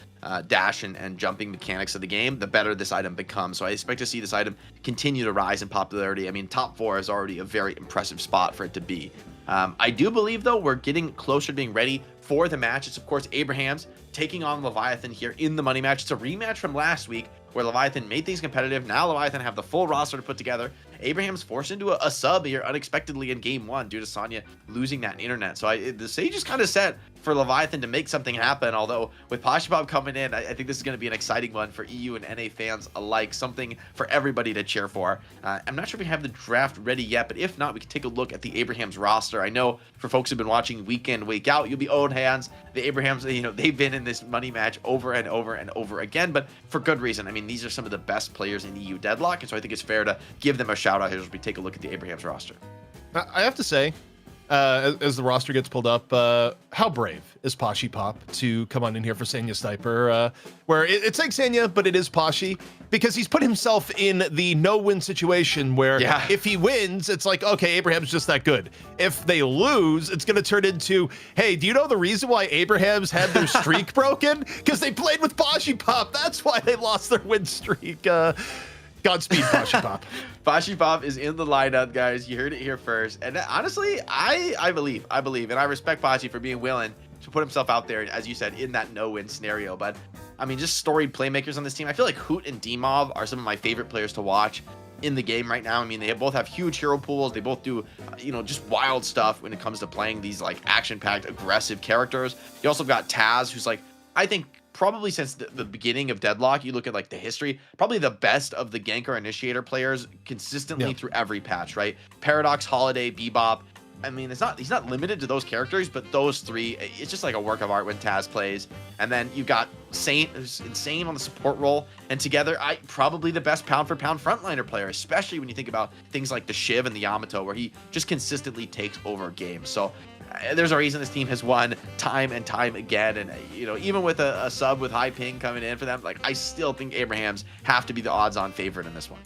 dash and jumping mechanics of the game, the better this item becomes. So I expect to see this item continue to rise in popularity. I mean, top 4 is already a very impressive spot for it to be. I do believe, though, we're getting closer to being ready for the match. It's, of course, Abraham's taking on Leviathan here in the money match. It's a rematch from last week where Leviathan made things competitive. Now Leviathan have the full roster to put together. Abraham's forced into a sub here unexpectedly in game 1 due to Sonya losing that internet. So the stage is kind of set for Leviathan to make something happen, although with Pashipop coming in, I think this is going to be an exciting one for EU and NA fans alike, something for everybody to cheer for. I'm not sure if we have the draft ready yet, but if not, we can take a look at the Abraham's roster. I know for folks who've been watching week in, week out, you'll be old hands. The Abrahams, they've been in this money match over and over and over again, but for good reason. I mean, these are some of the best players in EU Deadlock, and so I think it's fair to give them a shout out here as we take a look at the Abraham's roster. I have to say, as the roster gets pulled up, how brave is Pashipop to come on in here for Sanya Sniper, where it's like Sanya, but it is Pashi, because he's put himself in the no-win situation where if he wins, it's like, okay, Abraham's just that good. If they lose, it's going to turn into, hey, do you know the reason why Abraham's had their streak broken? Because they played with Pashipop. That's why they lost their win streak. Godspeed, Pashipop. Pashipop is in the lineup, guys. You heard it here first. And honestly, I believe, and I respect Pashi for being willing to put himself out there, as you said, in that no-win scenario. But, I mean, just storied playmakers on this team. I feel like Hoot and D-Mob are some of my favorite players to watch in the game right now. I mean, they both have huge hero pools. They both do, just wild stuff when it comes to playing these, like, action-packed, aggressive characters. You also got Taz, who's, like, I think probably since the beginning of Deadlock, you look at like the history, probably the best of the ganker initiator players consistently through every patch, right? Paradox, Holiday, Bebop. I mean, he's not limited to those characters, but those 3, it's just like a work of art when Taz plays. And then you've got Saint, who's insane on the support role, and together, probably the best pound for pound frontliner player, especially when you think about things like the Shiv and the Yamato, where he just consistently takes over games. So there's a reason this team has won time and time again. And, even with a sub with high ping coming in for them, like, I still think Abraham's have to be the odds-on favorite in this one.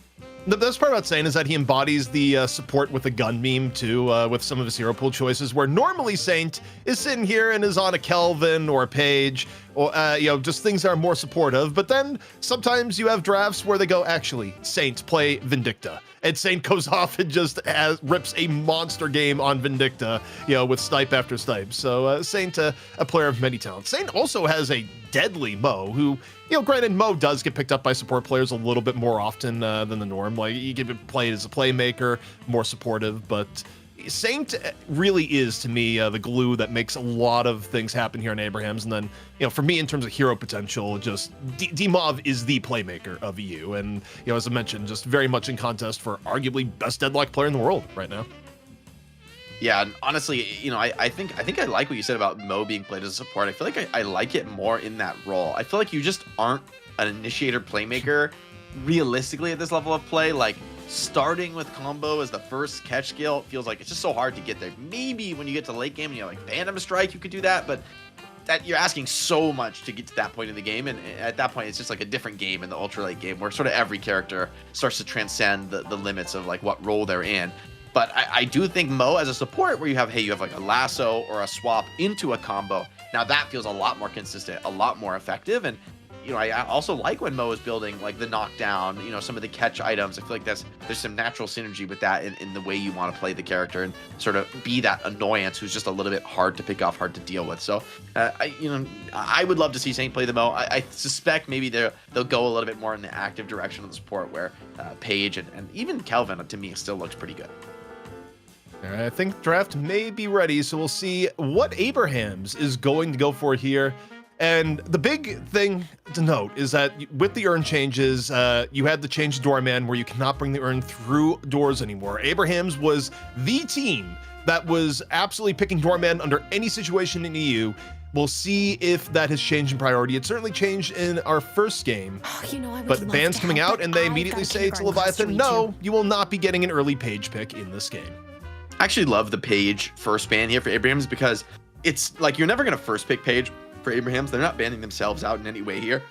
The best part about Saint is that he embodies the support with a gun meme too, with some of his hero pool choices, where normally Saint is sitting here and is on a Kelvin or a Page, or just things that are more supportive. But then sometimes you have drafts where they go, actually, Saint, play Vindicta. And Saint goes off and just rips a monster game on Vindicta, with snipe after snipe. So Saint, a player of many talents. Saint also has a deadly Mo, who, granted, Mo does get picked up by support players a little bit more often than the norm. Like, you can be played as a playmaker, more supportive, but Saint really is, to me, the glue that makes a lot of things happen here in Abraham's. And then, for me, in terms of hero potential, just D-Mov is the playmaker of EU. And, as I mentioned, just very much in contest for arguably best Deadlock player in the world right now. Yeah, and honestly, I think I like what you said about Mo being played as a support. I feel like I like it more in that role. I feel like you just aren't an initiator playmaker realistically at this level of play. Like, starting with combo as the first catch skill feels like it's just so hard to get there. Maybe when you get to late game and you're like Phantom Strike, you could do that, but that you're asking so much to get to that point in the game, and at that point it's just like a different game in the ultra late game where sort of every character starts to transcend the limits of like what role they're in. But I do think Mo as a support where you have like a lasso or a swap into a combo, now that feels a lot more consistent, a lot more effective. And I also like when Mo is building like the knockdown, some of the catch items. I feel like there's some natural synergy with that in the way you want to play the character and sort of be that annoyance who's just a little bit hard to pick off, hard to deal with. So, I would love to see Saint play the Mo. I suspect maybe they'll go a little bit more in the active direction of the support where Paige and even Kelvin to me still looks pretty good. All right, I think draft may be ready, so we'll see what Abrahams is going to go for here. And the big thing to note is that with the urn changes, you had the change to Doorman where you cannot bring the urn through doors anymore. Abrahams was the team that was absolutely picking Doorman under any situation in EU. We'll see if that has changed in priority. It certainly changed in our first game. But the ban's coming out and they immediately say to Leviathan, no, you will not be getting an early Paige pick in this game. I actually love the Paige first ban here for Abrahams because it's like you're never going to first pick Paige for Abrahams. They're not banning themselves out in any way here.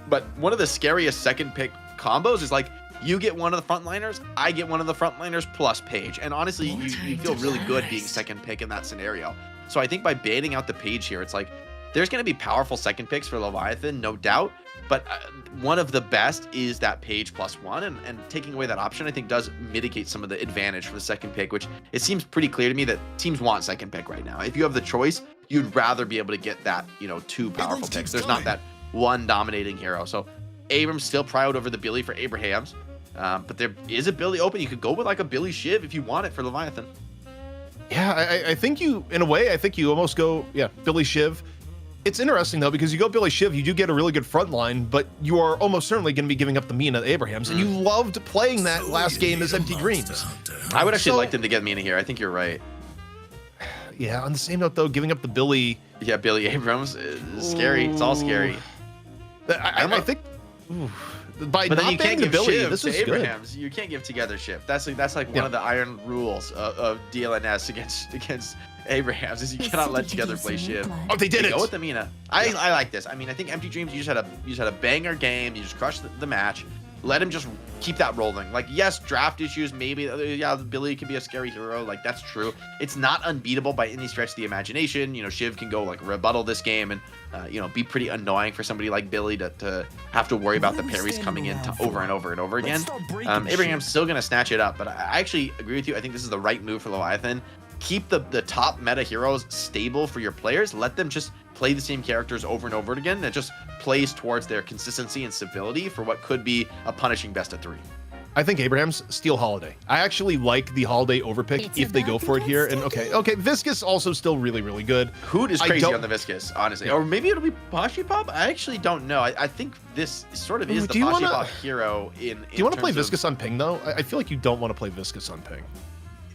But one of the scariest second pick combos is like you get one of the frontliners, I get one of the frontliners plus Paige. And honestly, you feel really good being second pick in that scenario. So I think by banning out the Paige here, it's like there's going to be powerful second picks for Leviathan, no doubt. But one of the best is that Paige +1, and taking away that option, I think, does mitigate some of the advantage for the second pick, which it seems pretty clear to me that teams want second pick right now. If you have the choice, you'd rather be able to get that, two powerful picks. There's not that one dominating hero. So Abrams still priod over the Billy for Abrahams, but there is a Billy open. You could go with like a Billy Shiv if you want it for Leviathan. Yeah, I think you, in a way, I think you almost go, Billy Shiv. It's interesting, though, because you go Billy Shiv, you do get a really good front line, but you are almost certainly going to be giving up the Mina Abrahams, and you loved playing that last game as Empty Dreams. I would actually like them to get Mina here. I think you're right. Yeah, on the same note, though, giving up the Billy... Yeah, Billy Abrams is scary. It's all scary. I think... Ooh. By but not then you can't give Billy, Shiv this to is Abrahams. Good. You can't give together Shiv. That's like one of the iron rules of DLNS against Abrahams is you cannot let together play Shiv. Oh, they did it. Go with the Mina. I like this. I mean, I think Empty Dreams, you just had a banger game. You just crushed the match. Let him just keep that rolling. Like, yes, draft issues, maybe. Billy can be a scary hero. Like, that's true. It's not unbeatable by any stretch of the imagination. Shiv can go, like, rebuttal this game and, be pretty annoying for somebody like Billy to have to worry about the parries coming in over and over and over again. Abraham's still going to snatch it up, but I actually agree with you. I think this is the right move for Leviathan. Keep the top meta heroes stable for your players. Let them just play the same characters over and over again. That just plays towards their consistency and stability for what could be a punishing best of 3. I think Abrahams steal Holiday. I actually like the Holiday overpick if they go for it here. And okay, Viscous also still really, really good. Hoot is crazy on the Viscous, honestly. Or maybe it'll be Pashi Pop? I actually don't know. I think this sort of is the Pashi Pop hero in Do you want to play Viscous on ping, though? I feel like you don't want to play Viscous on ping.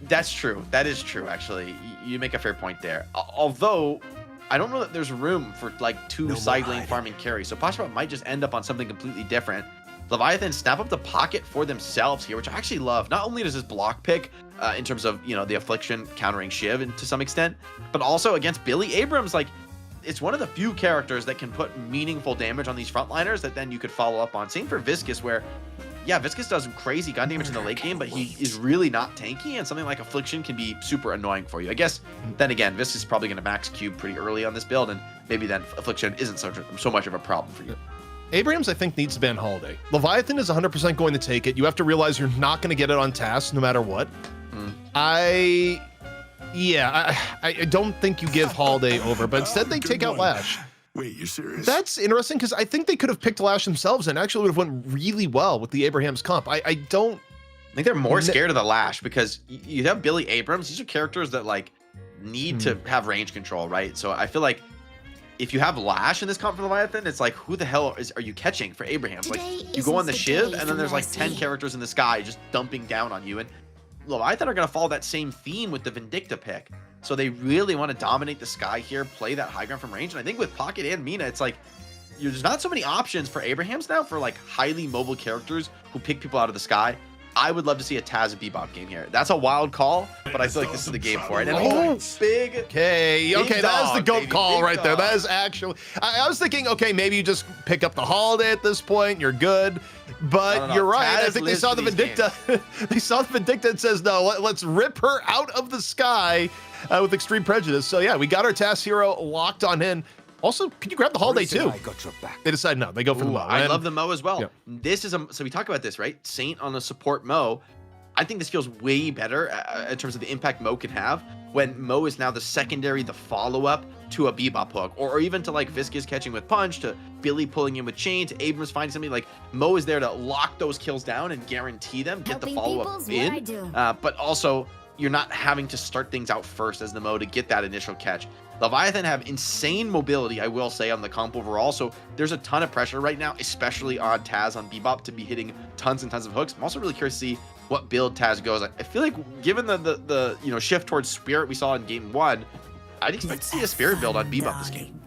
That's true. That is true, actually. You make a fair point there. Although, I don't know that there's room for like 2 side lane farming carries. So Pashi Pop might just end up on something completely different. Leviathan snap up the pocket for themselves here, which I actually love. Not only does this block pick in terms of, the Affliction countering Shiv to some extent, but also against Billy Abrams, like, it's one of the few characters that can put meaningful damage on these frontliners that then you could follow up on. Same for Viscous, where, Viscous does crazy gun damage in the late game, but he is really not tanky, and something like Affliction can be super annoying for you. I guess, then again, Viscous is probably going to max cube pretty early on this build, and maybe then Affliction isn't so much of a problem for you. Abrahams, I think, needs to ban Holiday. Leviathan is 100% going to take it. You have to realize you're not going to get it on task no matter what. I don't think you give Holiday over, but instead they take out Lash. Wait, you're serious? That's interesting because I think they could have picked Lash themselves and actually would have went really well with the Abrahams comp. I think they're more scared of the Lash because you have Billy Abrams. These are characters that like need to have range control, right? So I feel like if you have Lash in this comp for Leviathan, it's like, who the hell are you catching for Abrahams? Like, you go on the Shiv, and then there's like 10 characters in the sky just dumping down on you. And Leviathan are going to follow that same theme with the Vindicta pick. So they really want to dominate the sky here, play that high ground from range. And I think with Pocket and Mina, it's like, there's not so many options for Abrahams now for like highly mobile characters who pick people out of the sky. I would love to see a Taz Bebop game here. That's a wild call, but I feel like this is the game for it. And big. Okay, that is the GOAT call right there. That is actually. I was thinking, okay, maybe you just pick up the holiday at this point. You're good. But you're right. Taz I think they saw the Vindicta. They saw the Vindicta and says, no, let's rip her out of the sky with Extreme Prejudice. So yeah, we got our Taz hero locked on in. Also, can you grab the holiday too? I got your back. They decide no. They go for the Mo. I love the Mo as well. Yeah. This is so we talk about this, right? Saint on a support Mo. I think this feels way better in terms of the impact Mo can have when Mo is now the secondary, the follow-up to a Bebop hook, or even to like Viscous catching with punch, to Billy pulling in with chain, to Abrams finding something. Like Mo is there to lock those kills down and guarantee them, get the follow-up in. But also, you're not having to start things out first as the Mo to get that initial catch. Leviathan have insane mobility, I will say, on the comp overall. So there's a ton of pressure right now, especially on Taz on Bebop to be hitting tons and tons of hooks. I'm also really curious to see what build Taz goes. I feel like given the shift towards Spirit we saw in game 1, I'd expect to see a Spirit build on Bebop this game.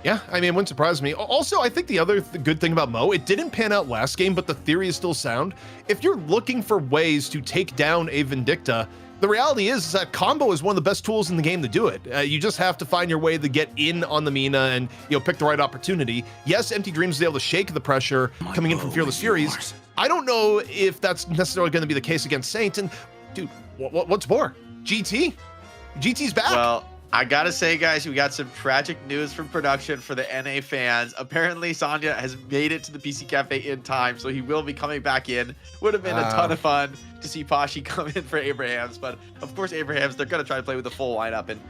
Yeah, I mean, it wouldn't surprise me. Also, I think the other good thing about Mo, it didn't pan out last game, but the theory is still sound. If you're looking for ways to take down a Vindicta, the reality is that combo is one of the best tools in the game to do it. You just have to find your way to get in on the Mina and pick the right opportunity. Yes, Empty Dreams is able to shake the pressure coming in from Fearless Furies. I don't know if that's necessarily going to be the case against Saint. And dude, what's more? GT? GT's back. Well, I gotta say, guys, we got some tragic news from production for the NA fans. Apparently, Sanya has made it to the PC Cafe in time, so he will be coming back in. Would have been a ton of fun to see Pashi come in for Abrahams, but of course, Abrahams, they're gonna try to play with the full lineup. And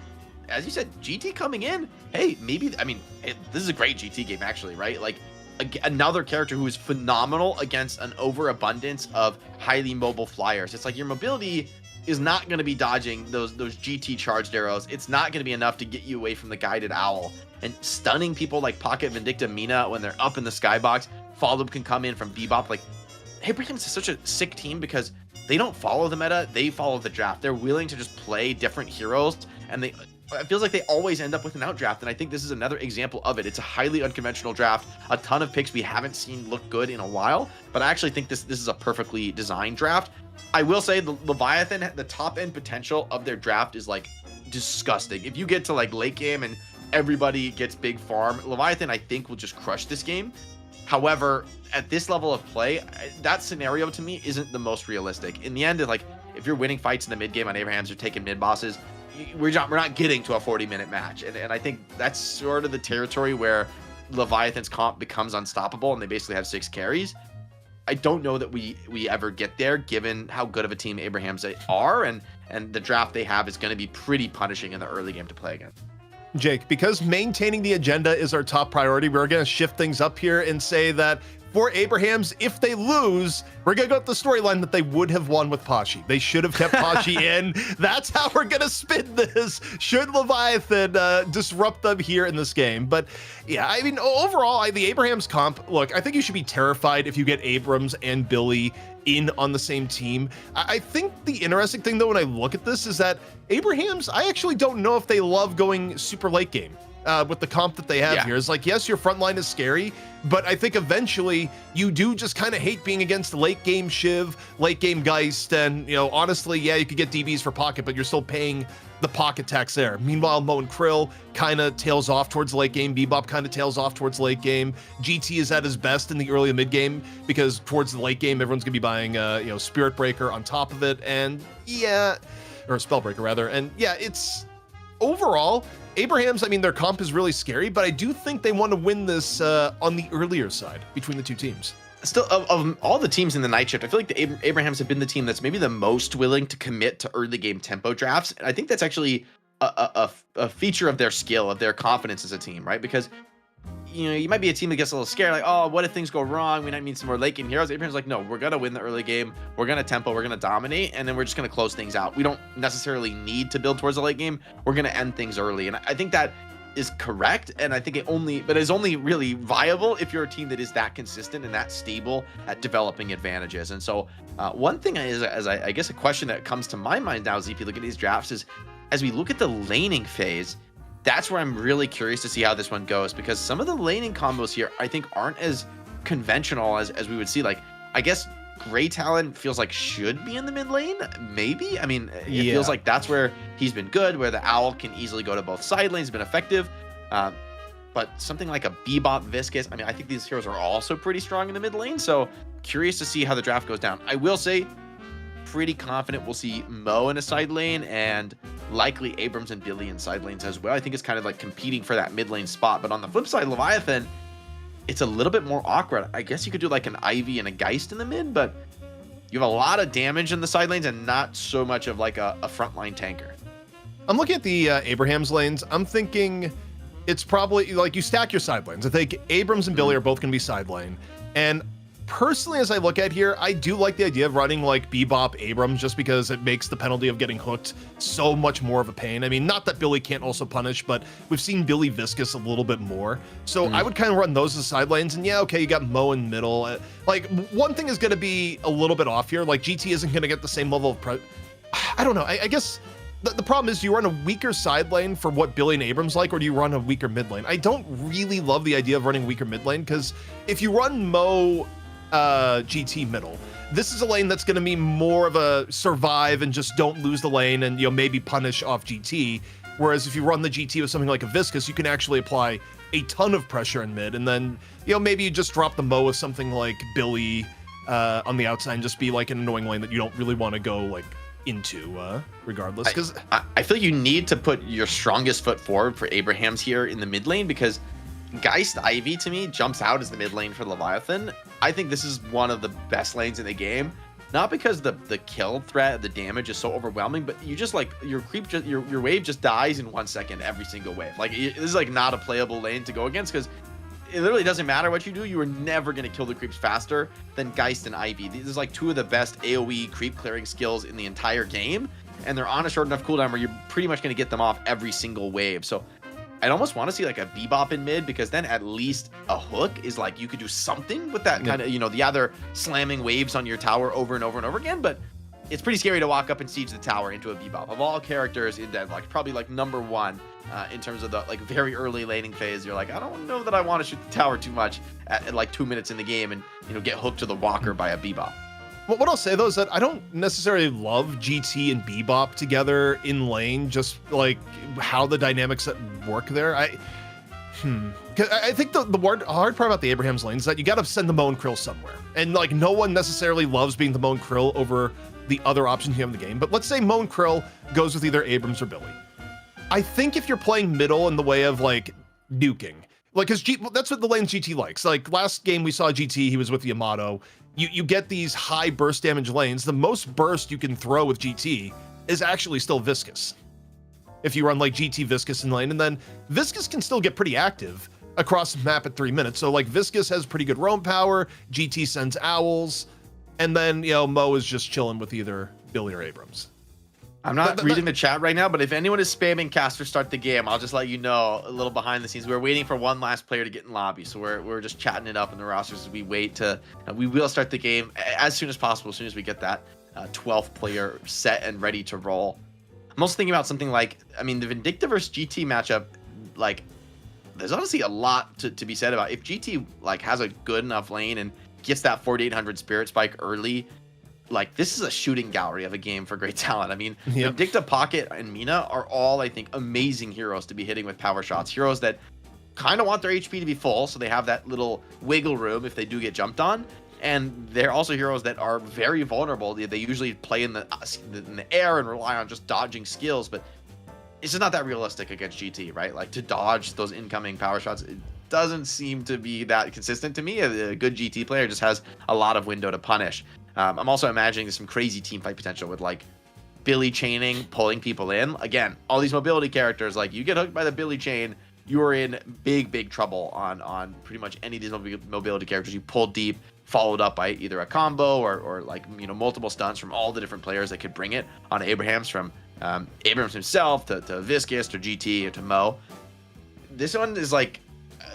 as you said, GT coming in, hey, maybe, I mean, this is a great GT game, actually, right? Like, another character who is phenomenal against an overabundance of highly mobile flyers. It's like your mobility is not going to be dodging those GT charged arrows. It's not going to be enough to get you away from the guided owl. And stunning people like Pocket, Vindicta, Mina when they're up in the skybox. Follow-up can come in from Bebop. Like, Abrahams is such a sick team because they don't follow the meta, they follow the draft. They're willing to just play different heroes, and it feels like they always end up with an outdraft, and I think this is another example of it. It's a highly unconventional draft, a ton of picks we haven't seen look good in a while, but I actually think this is a perfectly designed draft. I will say the Leviathan, the top end potential of their draft is like disgusting. If you get to like late game and everybody gets big farm, Leviathan I think will just crush this game. However, at this level of play, that scenario to me isn't the most realistic. In the end, like if you're winning fights in the mid game on Abrahams, you're taking mid bosses, we're not getting to a 40-minute match, and I think that's sort of the territory where Leviathan's comp becomes unstoppable, and they basically have 6 carries. I don't know that we ever get there, given how good of a team Abrahams are, and the draft they have is going to be pretty punishing in the early game to play against. Jake, because maintaining the agenda is our top priority, we're going to shift things up here and say that for Abrahams, if they lose, we're going to go with the storyline that they would have won with Pashi. They should have kept Pashi in. That's how we're going to spin this. Should Leviathan disrupt them here in this game? But yeah, I mean, overall, the Abrahams comp, look, I think you should be terrified if you get Abrams and Billy in on the same team. I think the interesting thing, though, when I look at this is that Abrahams, I actually don't know if they love going super late game. With the comp that they have here. It's like, yes, your front line is scary, but I think eventually you do just kind of hate being against late game Shiv, late game Geist, and honestly, yeah, you could get DBs for Pocket, but you're still paying the Pocket tax there. Meanwhile, Mo and Krill kind of tails off towards late game. Bebop kind of tails off towards late game. GT is at his best in the early and mid game because towards the late game, everyone's gonna be buying Spirit Breaker on top of it, and or Spellbreaker rather, and it's overall. Abrahams, I mean, their comp is really scary, but I do think they want to win this on the earlier side between the two teams. Still, of all the teams in the night shift, I feel like the Abrahams have been the team that's maybe the most willing to commit to early game tempo drafts. And I think that's actually a feature of their skill, of their confidence as a team, right? Because you might be a team that gets a little scared, like, oh, what if things go wrong? We might need some more late game heroes. Abraham's like, no, we're gonna win the early game. We're gonna tempo. We're gonna dominate, and then we're just gonna close things out. We don't necessarily need to build towards the late game. We're gonna end things early, and I think that is correct. And I think it is only really viable if you're a team that is that consistent and that stable at developing advantages. And so, one thing is, I guess a question that comes to my mind now, as if you look at these drafts, is as we look at the laning phase. That's where I'm really curious to see how this one goes, because some of the laning combos here I think aren't as conventional as we would see. Like, I guess Grey Talon feels like should be in the mid lane, maybe. I mean, it Yeah. feels like that's where he's been good, where the Owl can easily go to both side lanes, been effective. But something like a Bebop, Viscous, I mean, I think these heroes are also pretty strong in the mid lane. So curious to see how the draft goes down. I will say, pretty confident we'll see Mo in a side lane and likely Abrams and Billy in side lanes as well. I think it's kind of like competing for that mid lane spot. But on the flip side, Leviathan, it's a little bit more awkward. I guess you could do like an Ivy and a Geist in the mid, but you have a lot of damage in the side lanes and not so much of like a frontline tanker. I'm looking at the Abraham's lanes. I'm thinking it's probably like you stack your side lanes. I think Abrams and Billy are both going to be side lane. And personally, as I look at here, I do like the idea of running like Bebop Abrams just because it makes the penalty of getting hooked so much more of a pain. I mean, not that Billy can't also punish, but we've seen Billy Viscous a little bit more. So I would kind of run those as side lanes. And yeah, okay, you got Mo in middle. Like one thing is going to be a little bit off here. Like GT isn't going to get the same level of I don't know. I guess the problem is, do you run a weaker side lane for what Billy and Abrams like, or do you run a weaker mid lane? I don't really love the idea of running weaker mid lane, because if you run Mo GT middle, this is a lane that's going to be more of a survive and just don't lose the lane and, you know, maybe punish off GT. Whereas if you run the GT with something like a Viscous, you can actually apply a ton of pressure in mid, and then, you know, maybe you just drop the Mo with something like Billy on the outside and just be like an annoying lane that you don't really want to go like into regardless. Because I feel like you need to put your strongest foot forward for Abrahams here in the mid lane, because Geist Ivy to me jumps out as the mid lane for Leviathan. I think this is one of the best lanes in the game, not because the kill threat, the damage is so overwhelming, but you just like your wave just dies in 1 second every single wave. Like this is like not a playable lane to go against, because it literally doesn't matter what you do. You are never going to kill the creeps faster than Geist and Ivy. These are like two of the best AoE creep clearing skills in the entire game, and they're on a short enough cooldown where you're pretty much going to get them off every single wave. So I'd almost want to see like a Bebop in mid, because then at least a hook is like you could do something with that kind of, you know, the other slamming waves on your tower over and over and over again. But it's pretty scary to walk up and siege the tower into a Bebop. Of all characters in Deadlock, probably like number one in terms of the like very early laning phase. You're like, I don't know that I want to shoot the tower too much at like 2 minutes in the game and, you know, get hooked to the walker by a Bebop. Well, what I'll say though is that I don't necessarily love GT and Bebop together in lane, just like how the dynamics that work there. I think the hard part about the Abraham's lane is that you got to send the Mo and Krill somewhere, and like no one necessarily loves being the Mo and Krill over the other options you have in the game. But let's say Mo and Krill goes with either Abrams or Billy. I think if you're playing middle in the way of like nuking, like, because that's what the lane GT likes. Like last game we saw GT, he was with Yamato. You get these high burst damage lanes. The most burst you can throw with GT is actually still Viscous. If you run like GT Viscous in lane, and then Viscous can still get pretty active across the map at 3 minutes. So like Viscous has pretty good roam power, GT sends owls, and then, you know, Mo is just chilling with either Billy or Abrams. I'm not reading the chat right now, but if anyone is spamming caster start the game, I'll just let you know a little behind the scenes. We're waiting for one last player to get in lobby, so we're just chatting it up in the rosters as we wait to. We will start the game as soon as possible, as soon as we get that 12th player set and ready to roll. I'm also thinking about something like, I mean, the Vindicta versus GT matchup. Like, there's honestly a lot to be said about if GT like has a good enough lane and gets that 4800 spirit spike early. Like, this is a shooting gallery of a game for great talent. I mean, Vindicta, Pocket, and Mina are all, I think, amazing heroes to be hitting with power shots. Heroes that kind of want their HP to be full, so they have that little wiggle room if they do get jumped on. And they're also heroes that are very vulnerable. They usually play in the air and rely on just dodging skills, but it's just not that realistic against GT, right? Like, to dodge those incoming power shots, it doesn't seem to be that consistent to me. A good GT player just has a lot of window to punish. I'm also imagining some crazy team fight potential with like Billy chaining, pulling people in. Again, all these mobility characters, like you get hooked by the Billy chain, you are in big trouble on pretty much any of these mobility characters. You pull deep, followed up by either a combo or like, you know, multiple stunts from all the different players that could bring it on Abrahams, from Abrams himself to Viscous to GT or to Mo. This one is like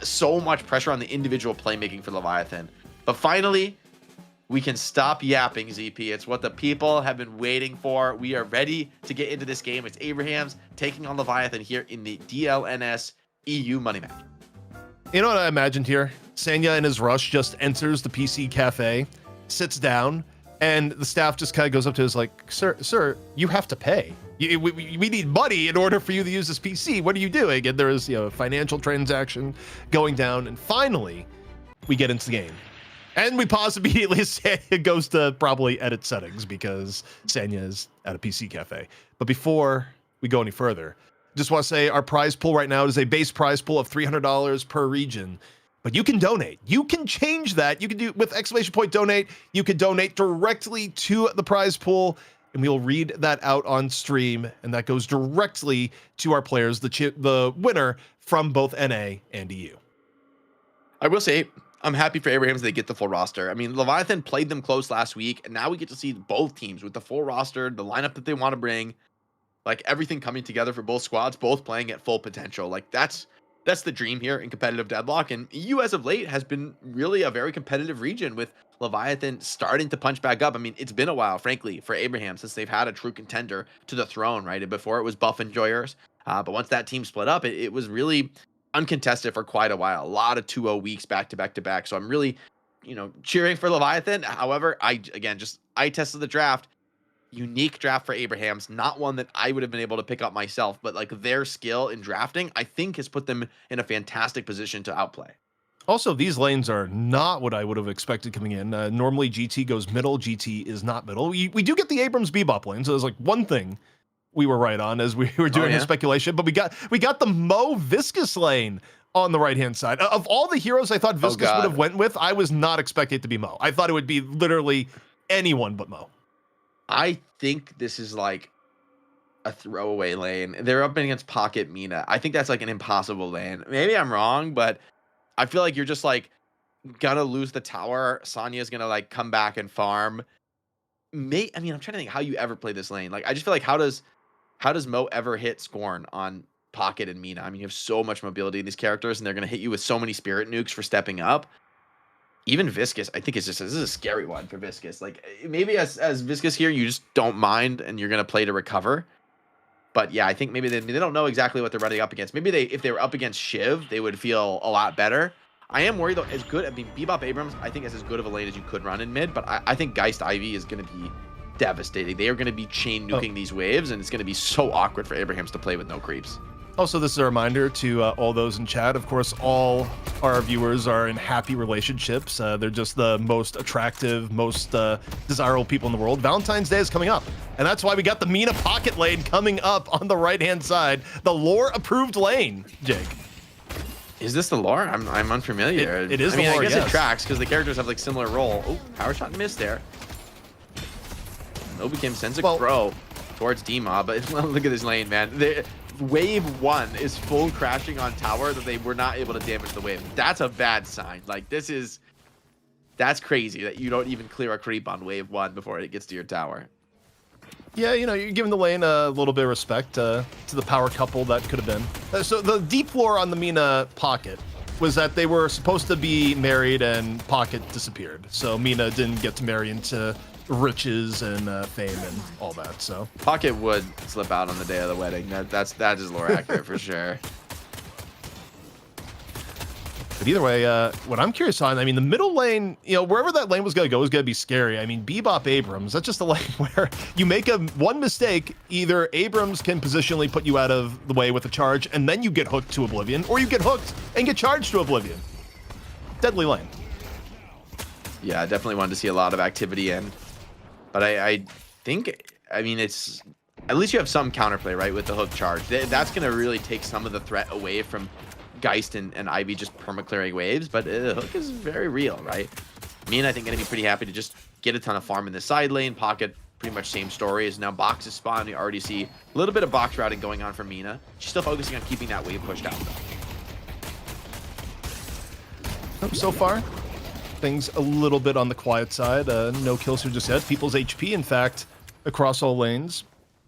so much pressure on the individual playmaking for Leviathan. But finally, we can stop yapping, ZP. It's what the people have been waiting for. We are ready to get into this game. It's Abrahams taking on Leviathan here in the DLNS EU money match. You know what I imagined here? Sanya in his rush just enters the PC cafe, sits down, and the staff just kind of goes up to us like, sir, you have to pay. We need money in order for you to use this PC. What are you doing? And there is, a financial transaction going down, and finally, we get into the game. And we pause immediately as Sanya goes to probably edit settings because Sanya is at a PC cafe. But before we go any further, just want to say our prize pool right now is a base prize pool of $300 per region. But you can donate. You can change that. You can do with !donate. You can donate directly to the prize pool, and we'll read that out on stream. And that goes directly to our players, the winner from both NA and EU. I will say, I'm happy for Abrahams they get the full roster. I mean, Leviathan played them close last week, and now we get to see both teams with the full roster, the lineup that they want to bring, like everything coming together for both squads, both playing at full potential. Like that's the dream here in competitive Deadlock. And EU as of late has been really a very competitive region with Leviathan starting to punch back up. I mean, it's been a while, frankly, for Abraham since they've had a true contender to the throne, right? And before it was Buff Enjoyers. But once that team split up, it was really uncontested for quite a while. A lot of 2-0 weeks back to back to back. So I'm really, cheering for Leviathan. However, I tested the draft. Unique draft for Abrahams, not one that I would have been able to pick up myself, but like their skill in drafting, I think has put them in a fantastic position to outplay. Also, these lanes are not what I would have expected coming in. Normally GT goes middle, GT is not middle. We do get the Abrams Bebop lane, so there's like one thing we were right on as we were doing our speculation, but we got the Mo Viscous lane on the right-hand side. Of all the heroes I thought Viscous would have went with, I was not expecting it to be Mo. I thought it would be literally anyone but Mo. I think this is like a throwaway lane. They're up against Pocket Mina. I think that's like an impossible lane. Maybe I'm wrong, but I feel like you're just like gonna lose the tower. Sanya's gonna like come back and farm. I mean, I'm trying to think how you ever play this lane. Like, I just feel like how does Mo ever hit Scorn on Pocket and Mina? I mean, you have so much mobility in these characters, and they're gonna hit you with so many spirit nukes for stepping up. Even Viscous, I think this is a scary one for Viscous. Like, maybe as Viscous here, you just don't mind and you're gonna play to recover. But yeah, I think maybe they don't know exactly what they're running up against. Maybe if they were up against Shiv, they would feel a lot better. I am worried though, Bebop Abrams, I think is as good of a lane as you could run in mid, but I think Geist Ivy is gonna be devastating. They are gonna be chain nuking these waves, and it's gonna be so awkward for Abrahams to play with no creeps. Also, this is a reminder to all those in chat. Of course, all our viewers are in happy relationships. They're just the most attractive, most desirable people in the world. Valentine's Day is coming up, and that's why we got the Mina Pocket lane coming up on the right-hand side. The lore-approved lane, Jake. Is this the lore? I'm unfamiliar. It is the lore, I guess yes. it tracks because the characters have like similar role. Oh, power shot missed there. Became sends a crow towards D-Mob, but look at this lane, man. Wave 1 is full crashing on tower that they were not able to damage the wave. That's a bad sign. Like, that's crazy that you don't even clear a creep on wave 1 before it gets to your tower. Yeah, you're giving the lane a little bit of respect to the power couple that could have been. So the deep lore on the Mina Pocket was that they were supposed to be married and Pocket disappeared. So Mina didn't get to marry into riches and fame and all that. So Pocket would slip out on the day of the wedding. That is lore accurate for sure. But either way, what I'm curious on, I mean, the middle lane, wherever that lane was going to go is going to be scary. I mean, Bebop Abrams, that's just a lane where you make one mistake, either Abrams can positionally put you out of the way with a charge, and then you get hooked to Oblivion, or you get hooked and get charged to Oblivion. Deadly lane. Yeah, I definitely wanted to see a lot of activity in. But I think, it's at least you have some counterplay, right, with the hook charge. That's going to really take some of the threat away from Geist and Ivy just perma-clearing waves, but the hook is very real, right? I think, going to be pretty happy to just get a ton of farm in the side lane. Pocket, pretty much same story, is now box is spawned. We already see a little bit of box routing going on for Mina. She's still focusing on keeping that wave pushed out, though. So far, things a little bit on the quiet side. No kills here just yet. People's HP, in fact, across all lanes,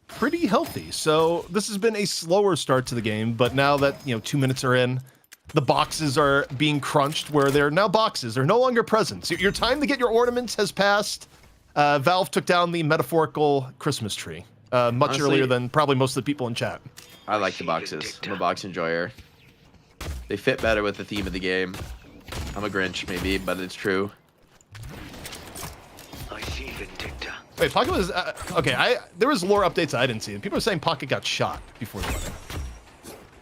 pretty healthy. So this has been a slower start to the game, but now that 2 minutes are in, the boxes are being crunched where they're now boxes. They're no longer presents. Your time to get your ornaments has passed. Valve took down the metaphorical Christmas tree much earlier than probably most of the people in chat. I like the boxes. I'm a box enjoyer. They fit better with the theme of the game. I'm a Grinch, maybe, but it's true. Wait, Pocket was okay. There was lore updates I didn't see, and people are saying Pocket got shot before the wedding.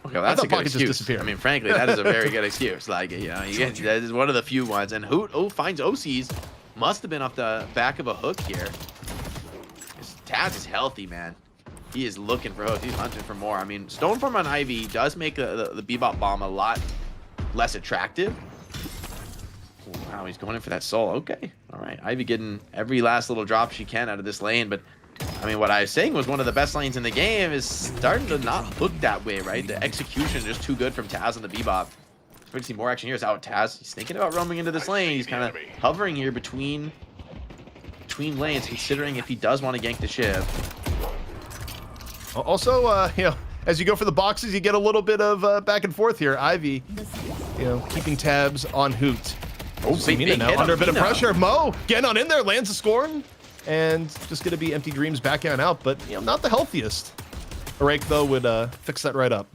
Okay, well, that's a good Pocket excuse. just disappeared. I mean, frankly, that is a very good excuse. Like, you know, that is one of the few ones. And Hoot finds OCs. Must have been off the back of a hook here. Taz is healthy, man. He is looking for hooks. He's hunting for more. I mean, Stoneform on Ivy does make the Bebop bomb a lot less attractive. Oh, wow, he's going in for that soul. Okay, all right. Ivy getting every last little drop she can out of this lane, but I mean, what I was saying was one of the best lanes in the game is starting to not look that way, right? The execution is just too good from Taz and the Bebop. Expect to see more action here. Is out Taz. He's thinking about roaming into this lane. He's kind of hovering here between lanes, considering if he does want to gank the Shiv. Also, you know, as you go for the boxes, you get a little bit of back and forth here. Ivy, you know, keeping tabs on Hoot. Oh, Mina now under a bit of pressure. Mo getting on in there, lands a scorn, and just going to be Empty Dreams back and out, but you know, not the healthiest. Arake though would fix that right up.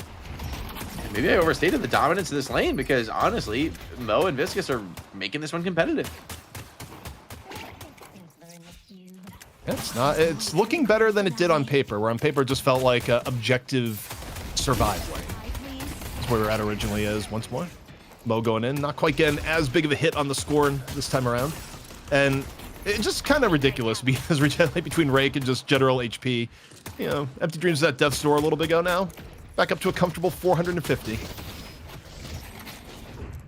Maybe I overstated the dominance of this lane because honestly, Mo and Viscus are making this one competitive. It's looking better than it did on paper, where on paper it just felt like objective survive lane. That's where we're at originally is once more. Mo going in, not quite getting as big of a hit on the scorn this time around. And it's just kind of ridiculous because we generally between Rake and just general HP. You know, Empty Dreams was at death's door a little bit ago now. Back up to a comfortable 450.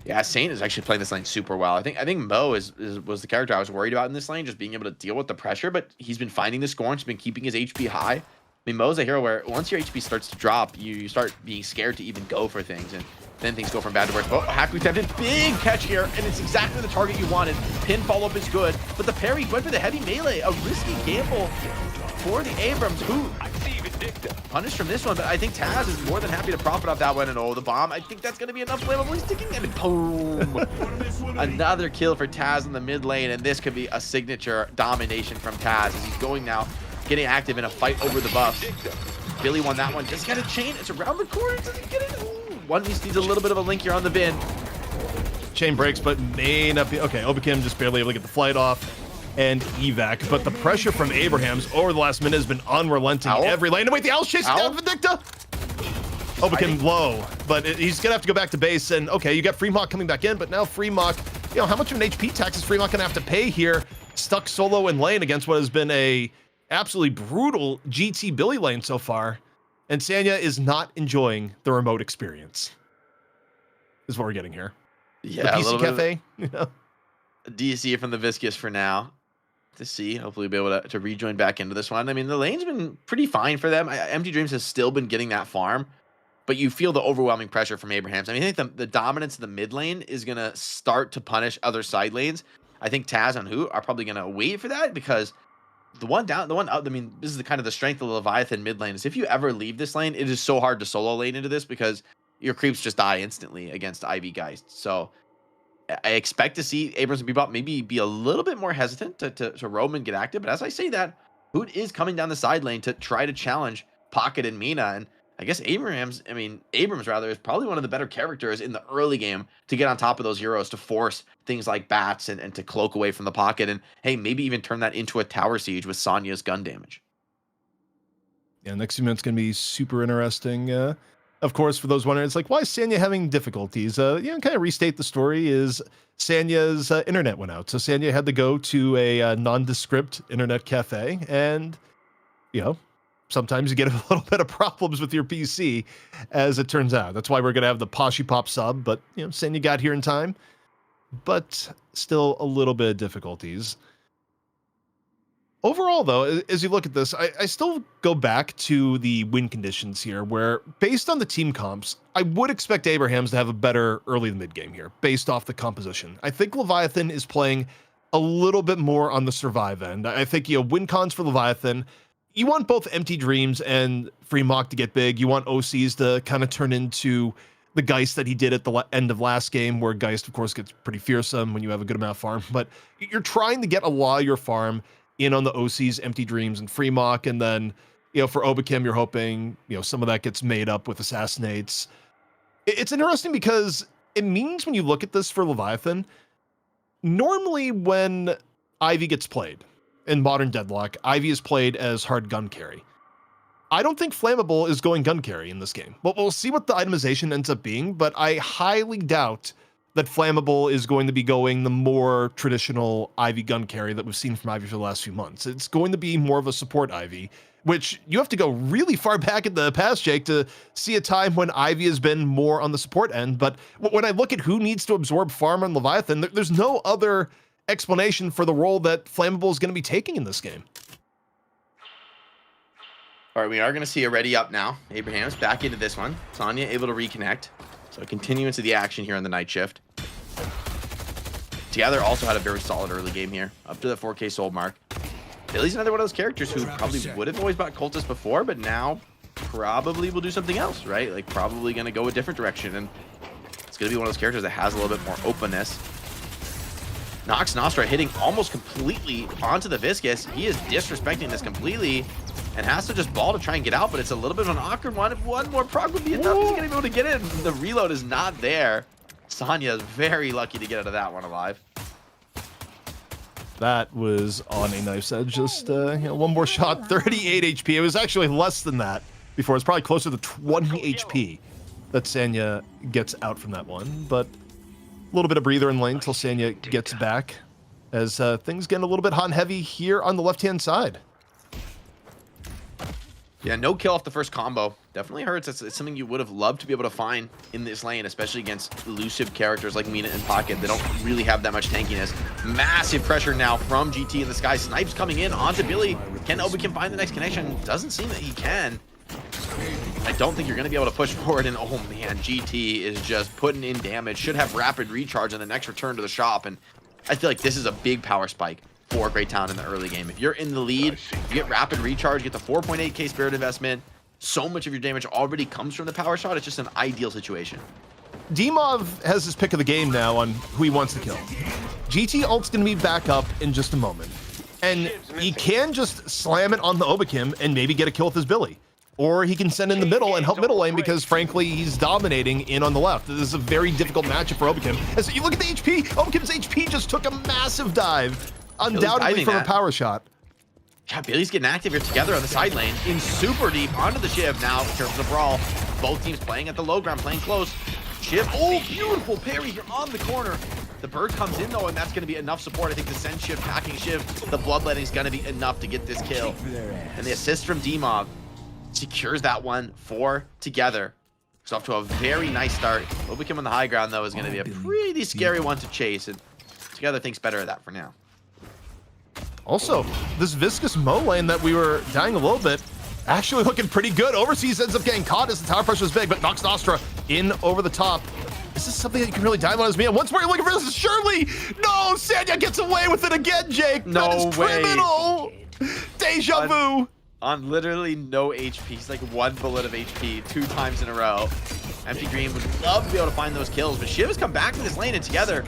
Yeah, Saint is actually playing this lane super well. I think Mo was the character I was worried about in this lane, just being able to deal with the pressure, but he's been finding the scorn, he's been keeping his HP high. I mean, Mo's a hero where once your HP starts to drop, you start being scared to even go for things, and then things go from bad to worse. Oh, Haku attempted, big catch here, and it's exactly the target you wanted. Pin follow-up is good, but the parry went for the heavy melee, a risky gamble for the Abrams, who punished from this one, but I think Taz is more than happy to profit off that one. And oh, the bomb, I think that's going to be enough flammable. He's sticking, and boom. Another kill for Taz in the mid lane, and this could be a signature domination from Taz as he's going now, getting active in a fight over the buffs. Billy won that one. Just got a chain. It's around the corner. Does he get it? Ooh, one needs a little bit of a link here on the bin. Chain breaks, but may not be. Okay, Obakim just barely able to get the flight off. And evac, but the pressure from Abrahams over the last minute has been unrelenting. Owl? Every lane. And wait, the Owl's chasing down Vindicta. Obakim low, but he's gonna have to go back to base. And okay, you got Fremont coming back in, but now Fremont, you know, how much of an HP tax is Fremont gonna have to pay here? Stuck solo in lane against what has been a absolutely brutal GT Billy lane so far. And Sanya is not enjoying the remote experience. Is what we're getting here. Yeah, the PC Cafe. You know? DC from the Viscus for now. To see, hopefully we'll be able to rejoin back into this one. I mean, the lane's been pretty fine for them. Empty Dreams has still been getting that farm, but you feel the overwhelming pressure from Abrahams. I mean, I think the dominance of the mid lane is going to start to punish other side lanes. I think Taz and Hoot are probably going to wait for that because the one down, the one up, I mean, this is the kind of the strength of the Leviathan mid lane is if you ever leave this lane, it is so hard to solo lane into this because your creeps just die instantly against Ivy Geist. So I expect to see Abrams and Bebop maybe be a little bit more hesitant to roam and get active. But as I say that, Hoot is coming down the side lane to try to challenge Pocket and Mina. And I guess Abrams rather, is probably one of the better characters in the early game to get on top of those heroes, to force things like bats and to cloak away from the Pocket. And hey, maybe even turn that into a tower siege with Sonya's gun damage. Yeah, next few minutes going to be super interesting. Of course, for those wondering, it's like, why is Sanya having difficulties? You know, kind of restate the story is Sanya's internet went out. So Sanya had to go to a nondescript internet cafe. And, you know, sometimes you get a little bit of problems with your PC, as it turns out. That's why we're going to have the Poshy Pop sub. But, you know, Sanya got here in time. But still a little bit of difficulties. Overall, though, as you look at this, I still go back to the win conditions here, where based on the team comps, I would expect Abrahams to have a better early to mid game here, based off the composition. I think Leviathan is playing a little bit more on the survive end. I think, you know, win cons for Leviathan, you want both Empty Dreams and Fremont to get big. You want OCs to kind of turn into the Geist that he did at the end of last game, where Geist, of course, gets pretty fearsome when you have a good amount of farm. But you're trying to get a lot of your farm in on the OCs, Empty Dreams, and Fremont, and then, you know, for Obakim, you're hoping, you know, some of that gets made up with Assassinates. It's interesting because it means when you look at this for Leviathan, normally when Ivy gets played, in modern Deadlock, Ivy is played as hard gun carry. I don't think Flammable is going gun carry in this game. But we'll see what the itemization ends up being, but I highly doubt that Flammable is going to be going the more traditional Ivy gun carry that we've seen from Ivy for the last few months. It's going to be more of a support Ivy, which you have to go really far back in the past, Jake, to see a time when Ivy has been more on the support end. But when I look at who needs to absorb farm on Leviathan, there's no other explanation for the role that Flammable is going to be taking in this game. All right, we are going to see a ready up now. Abraham's back into this one. Sonya able to reconnect. So continue into the action here on the night shift. Together also had a very solid early game here, up to the 4K sold mark. Billy's another one of those characters who probably would have always bought Cultist before, but now probably will do something else, right? Like probably going to go a different direction, and it's going to be one of those characters that has a little bit more openness. Nox Nostra hitting almost completely onto the Viscous. He is disrespecting this completely and has to just ball to try and get out, but it's a little bit of an awkward one. If one more proc would be enough, he's going to be able to get it. The reload is not there. Sonya is very lucky to get out of that one alive. That was on a knife's edge. Just one more shot, 38 HP. It was actually less than that before. It's probably closer to 20 HP that Sanya gets out from that one. But a little bit of breather in lane until Sanya gets back, as things get a little bit hot and heavy here on the left-hand side. Yeah, no kill off the first combo. Definitely hurts. It's something you would have loved to be able to find in this lane, especially against elusive characters like Mina and Pocket. They don't really have that much tankiness. Massive pressure now from GT in the sky. Snipes coming in onto Billy. Can Obi find the next connection? Doesn't seem that he can. I don't think you're going to be able to push forward, and oh man, GT is just putting in damage. Should have rapid recharge on the next return to the shop, and I feel like this is a big power spike for Great Town in the early game. If you're in the lead, you get rapid recharge, get the 4.8k spirit investment. So much of your damage already comes from the power shot. It's just an ideal situation. Dimov has his pick of the game now on who he wants to kill. GT ult's going to be back up in just a moment, and he can just slam it on the Obikim and maybe get a kill with his Billy. Or he can send in the middle and help middle lane because, frankly, he's dominating in on the left. This is a very difficult matchup for Obikim. As you look at the HP, Obikim's HP just took a massive dive, undoubtedly from a power shot. Yeah, Billy's getting active here together on the side lane, in super deep onto the Shiv now in terms of brawl. Both teams playing at the low ground, playing close. Shiv, oh, beautiful parry here on the corner. The bird comes in though, and that's going to be enough support, I think, to send Shiv packing Shiv. The bloodletting is going to be enough to get this kill. And the assist from Dimov secures that one for together. So off to a very nice start. Obikim on the high ground though is going to be a pretty scary one to chase, and together thinks better of that for now. Also, this Viscous Mo lane that we were dying a little bit, actually looking pretty good. Overseas ends up getting caught as the tower pressure is big, but Nox Nostra in over the top. This is something that you can really dive on as me. Once more, you're looking for this. Surely, no, Sanya gets away with it again, Jake. No that is way. Criminal. Deja vu. On literally no HP. He's like 1 bullet of HP 2 times in a row. Empty Green would love to be able to find those kills, but Shiv has come back to this lane, and together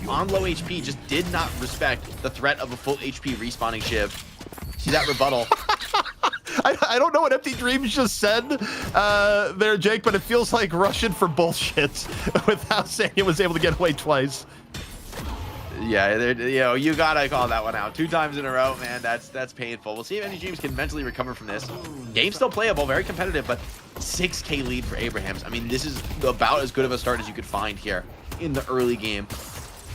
on low HP just did not respect the threat of a full HP respawning Shiv. See that rebuttal? I don't know what Empty Dreams just said there, Jake, but it feels like Russian for bullshit with how Sanya was able to get away twice. Yeah, you gotta call that one out 2 times in a row, man. That's painful. We'll see if Empty Dreams can mentally recover from this. Game's still playable, very competitive, but 6k lead for Abrahams. I mean, this is about as good of a start as you could find here in the early game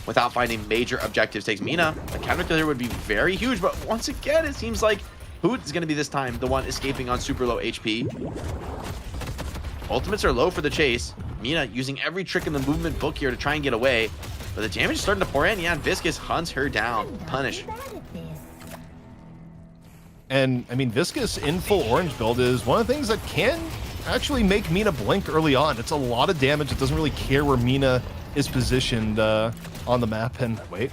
without finding major objectives. Takes Mina. A counter kill here would be very huge, but once again, it seems like Hoot is going to be this time the one escaping on super low HP. Ultimates are low for the chase. Mina using every trick in the movement book here to try and get away, but the damage is starting to pour in. Yeah, and Viscous hunts her down. Punish. And, I mean, Viscous in full orange build is one of the things that can actually make Mina blink early on. It's a lot of damage. It doesn't really care where Mina is positioned on the map. And, wait.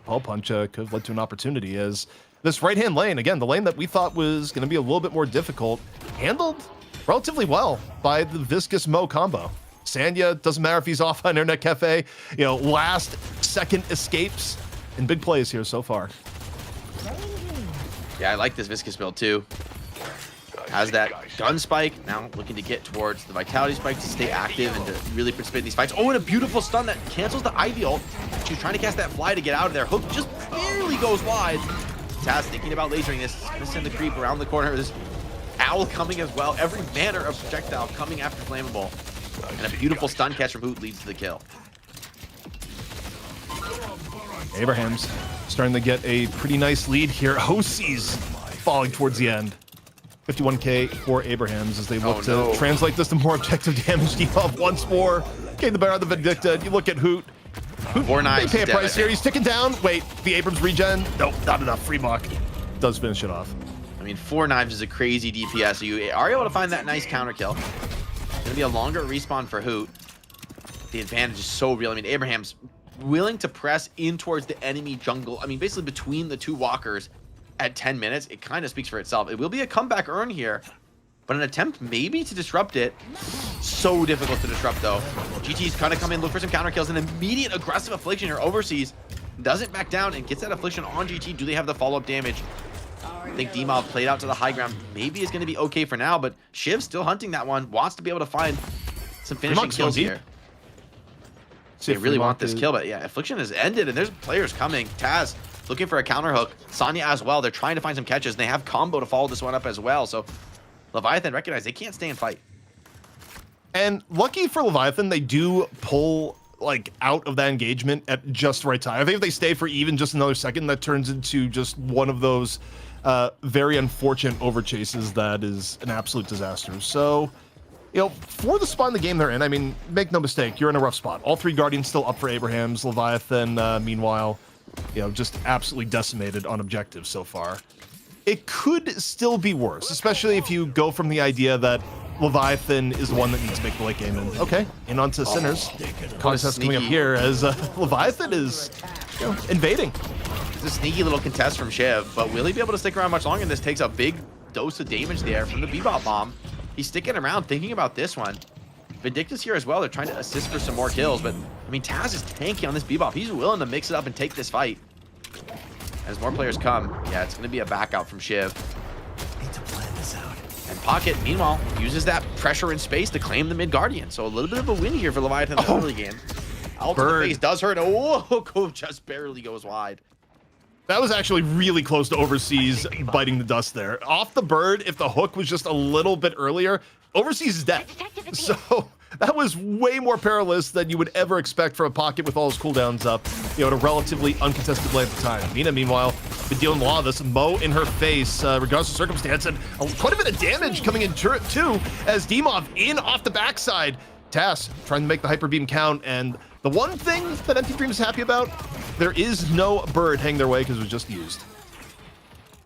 Ball punch could have led to an opportunity as this right-hand lane, again, the lane that we thought was going to be a little bit more difficult, handled relatively well by the Viscous Mo combo. Sanya, doesn't matter if he's off on Internet Cafe, last second escapes and big plays here so far. Yeah, I like this Viscous build too. Has that gun spike, now looking to get towards the vitality spike to stay active and to really participate in these fights. Oh, and a beautiful stun that cancels the Ivy ult. She's trying to cast that fly to get out of there. Hook just barely goes wide. Taz thinking about lasering this. He's gonna send the creep around the corner. There's Owl coming as well. Every manner of projectile coming after Flammable. And a beautiful stun catch from Hoot leads to the kill. Abraham's starting to get a pretty nice lead here. Hosie's falling towards the end. 51k for Abrahams as they look to translate this to more objective damage. Debuff once more. Okay, the bear on the Vindicta. You look at Hoot. Four knives. They pay a price here. He's ticking down. Wait, the Abrams regen. Nope, not enough. Free block does finish it off. I mean, 4 knives is a crazy DPS. So you are able to find that nice counter kill. It's gonna be a longer respawn for Hoot. The advantage is so real. I mean, Abraham's willing to press in towards the enemy jungle. I mean, basically between the two walkers at 10 minutes. It kind of speaks for itself. It will be a comeback earn here, but an attempt maybe to disrupt it. So difficult to disrupt though. GT's kind of come in, look for some counter kills, an immediate aggressive affliction here. Overseas doesn't back down and gets that affliction on GT. Do they have the follow-up damage? I think D-Mob played out to the high ground. Maybe it's going to be okay for now, but Shiv still hunting that one. Wants to be able to find some finishing kills here. They really want this kill, but yeah, affliction has ended and there's players coming. Taz looking for a counter hook. Sonya as well. They're trying to find some catches and they have combo to follow this one up as well. So Leviathan recognize they can't stay and fight. And lucky for Leviathan, they do pull like out of that engagement at just the right time. I think if they stay for even just another second, that turns into just one of those very unfortunate overchases that is an absolute disaster. So, you know, for the spot in the game they're in, I mean, make no mistake, you're in a rough spot. All 3 Guardians still up for Abrahams. Leviathan, meanwhile, you know, just absolutely decimated on objectives so far. It could still be worse, especially if you go from the idea that Leviathan is the one that needs to make the late game. And okay, in onto Sinners. Contest coming up here as Leviathan is, you know, invading. It's a sneaky little contest from Shiv, but will he be able to stick around much longer? And this takes a big dose of damage there from the Bebop bomb. He's sticking around thinking about this one. Vindicta's here as well. They're trying to assist for some more kills, but I mean, Taz is tanky on this Bebop. He's willing to mix it up and take this fight. As more players come, yeah, it's going to be a back out from Shiv. Need to plan this out. And Pocket, meanwhile, uses that pressure in space to claim the mid Guardian. So a little bit of a win here for Leviathan in the early game. Ult in the face does hurt. Oh, just barely goes wide. That was actually really close to Overseas biting the dust there. Off the bird, if the hook was just a little bit earlier, Overseas is dead. So that was way more perilous than you would ever expect from a Pocket with all his cooldowns up, you know, at a relatively uncontested length of time. Mina, meanwhile, been dealing with a lot of this. Mo in her face, regardless of circumstance, and quite a bit of damage coming in turret too, as Demov in off the backside. Tass trying to make the Hyper Beam count, and the one thing that Empty Dream is happy about, there is no bird hanging their way because it was just used.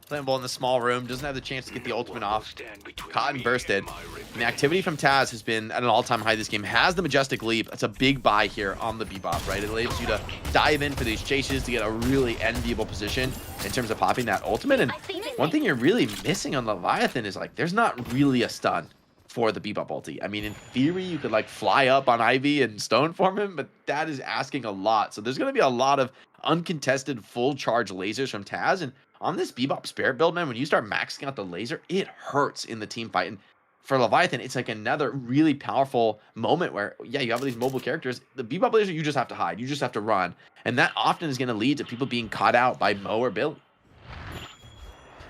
Flammable in the small room, doesn't have the chance to get the ultimate off. Caught and bursted. And the activity from Taz has been at an all-time high this game. Has the Majestic Leap. That's a big buy here on the Bebop, right? It allows you to dive in for these chases to get a really enviable position in terms of popping that ultimate. And one thing you're really missing on Leviathan is, like, there's not really a stun for the Bebop ulti. I mean, in theory, you could, like, fly up on Ivy and stone form him, but that is asking a lot. So there's going to be a lot of uncontested full charge lasers from Taz. And on this Bebop Spirit build, man, when you start maxing out the laser, it hurts in the team fight. And for Leviathan, it's like another really powerful moment where, yeah, you have all these mobile characters. The Bebop laser, you just have to hide. You just have to run. And that often is going to lead to people being caught out by Mo or Billy.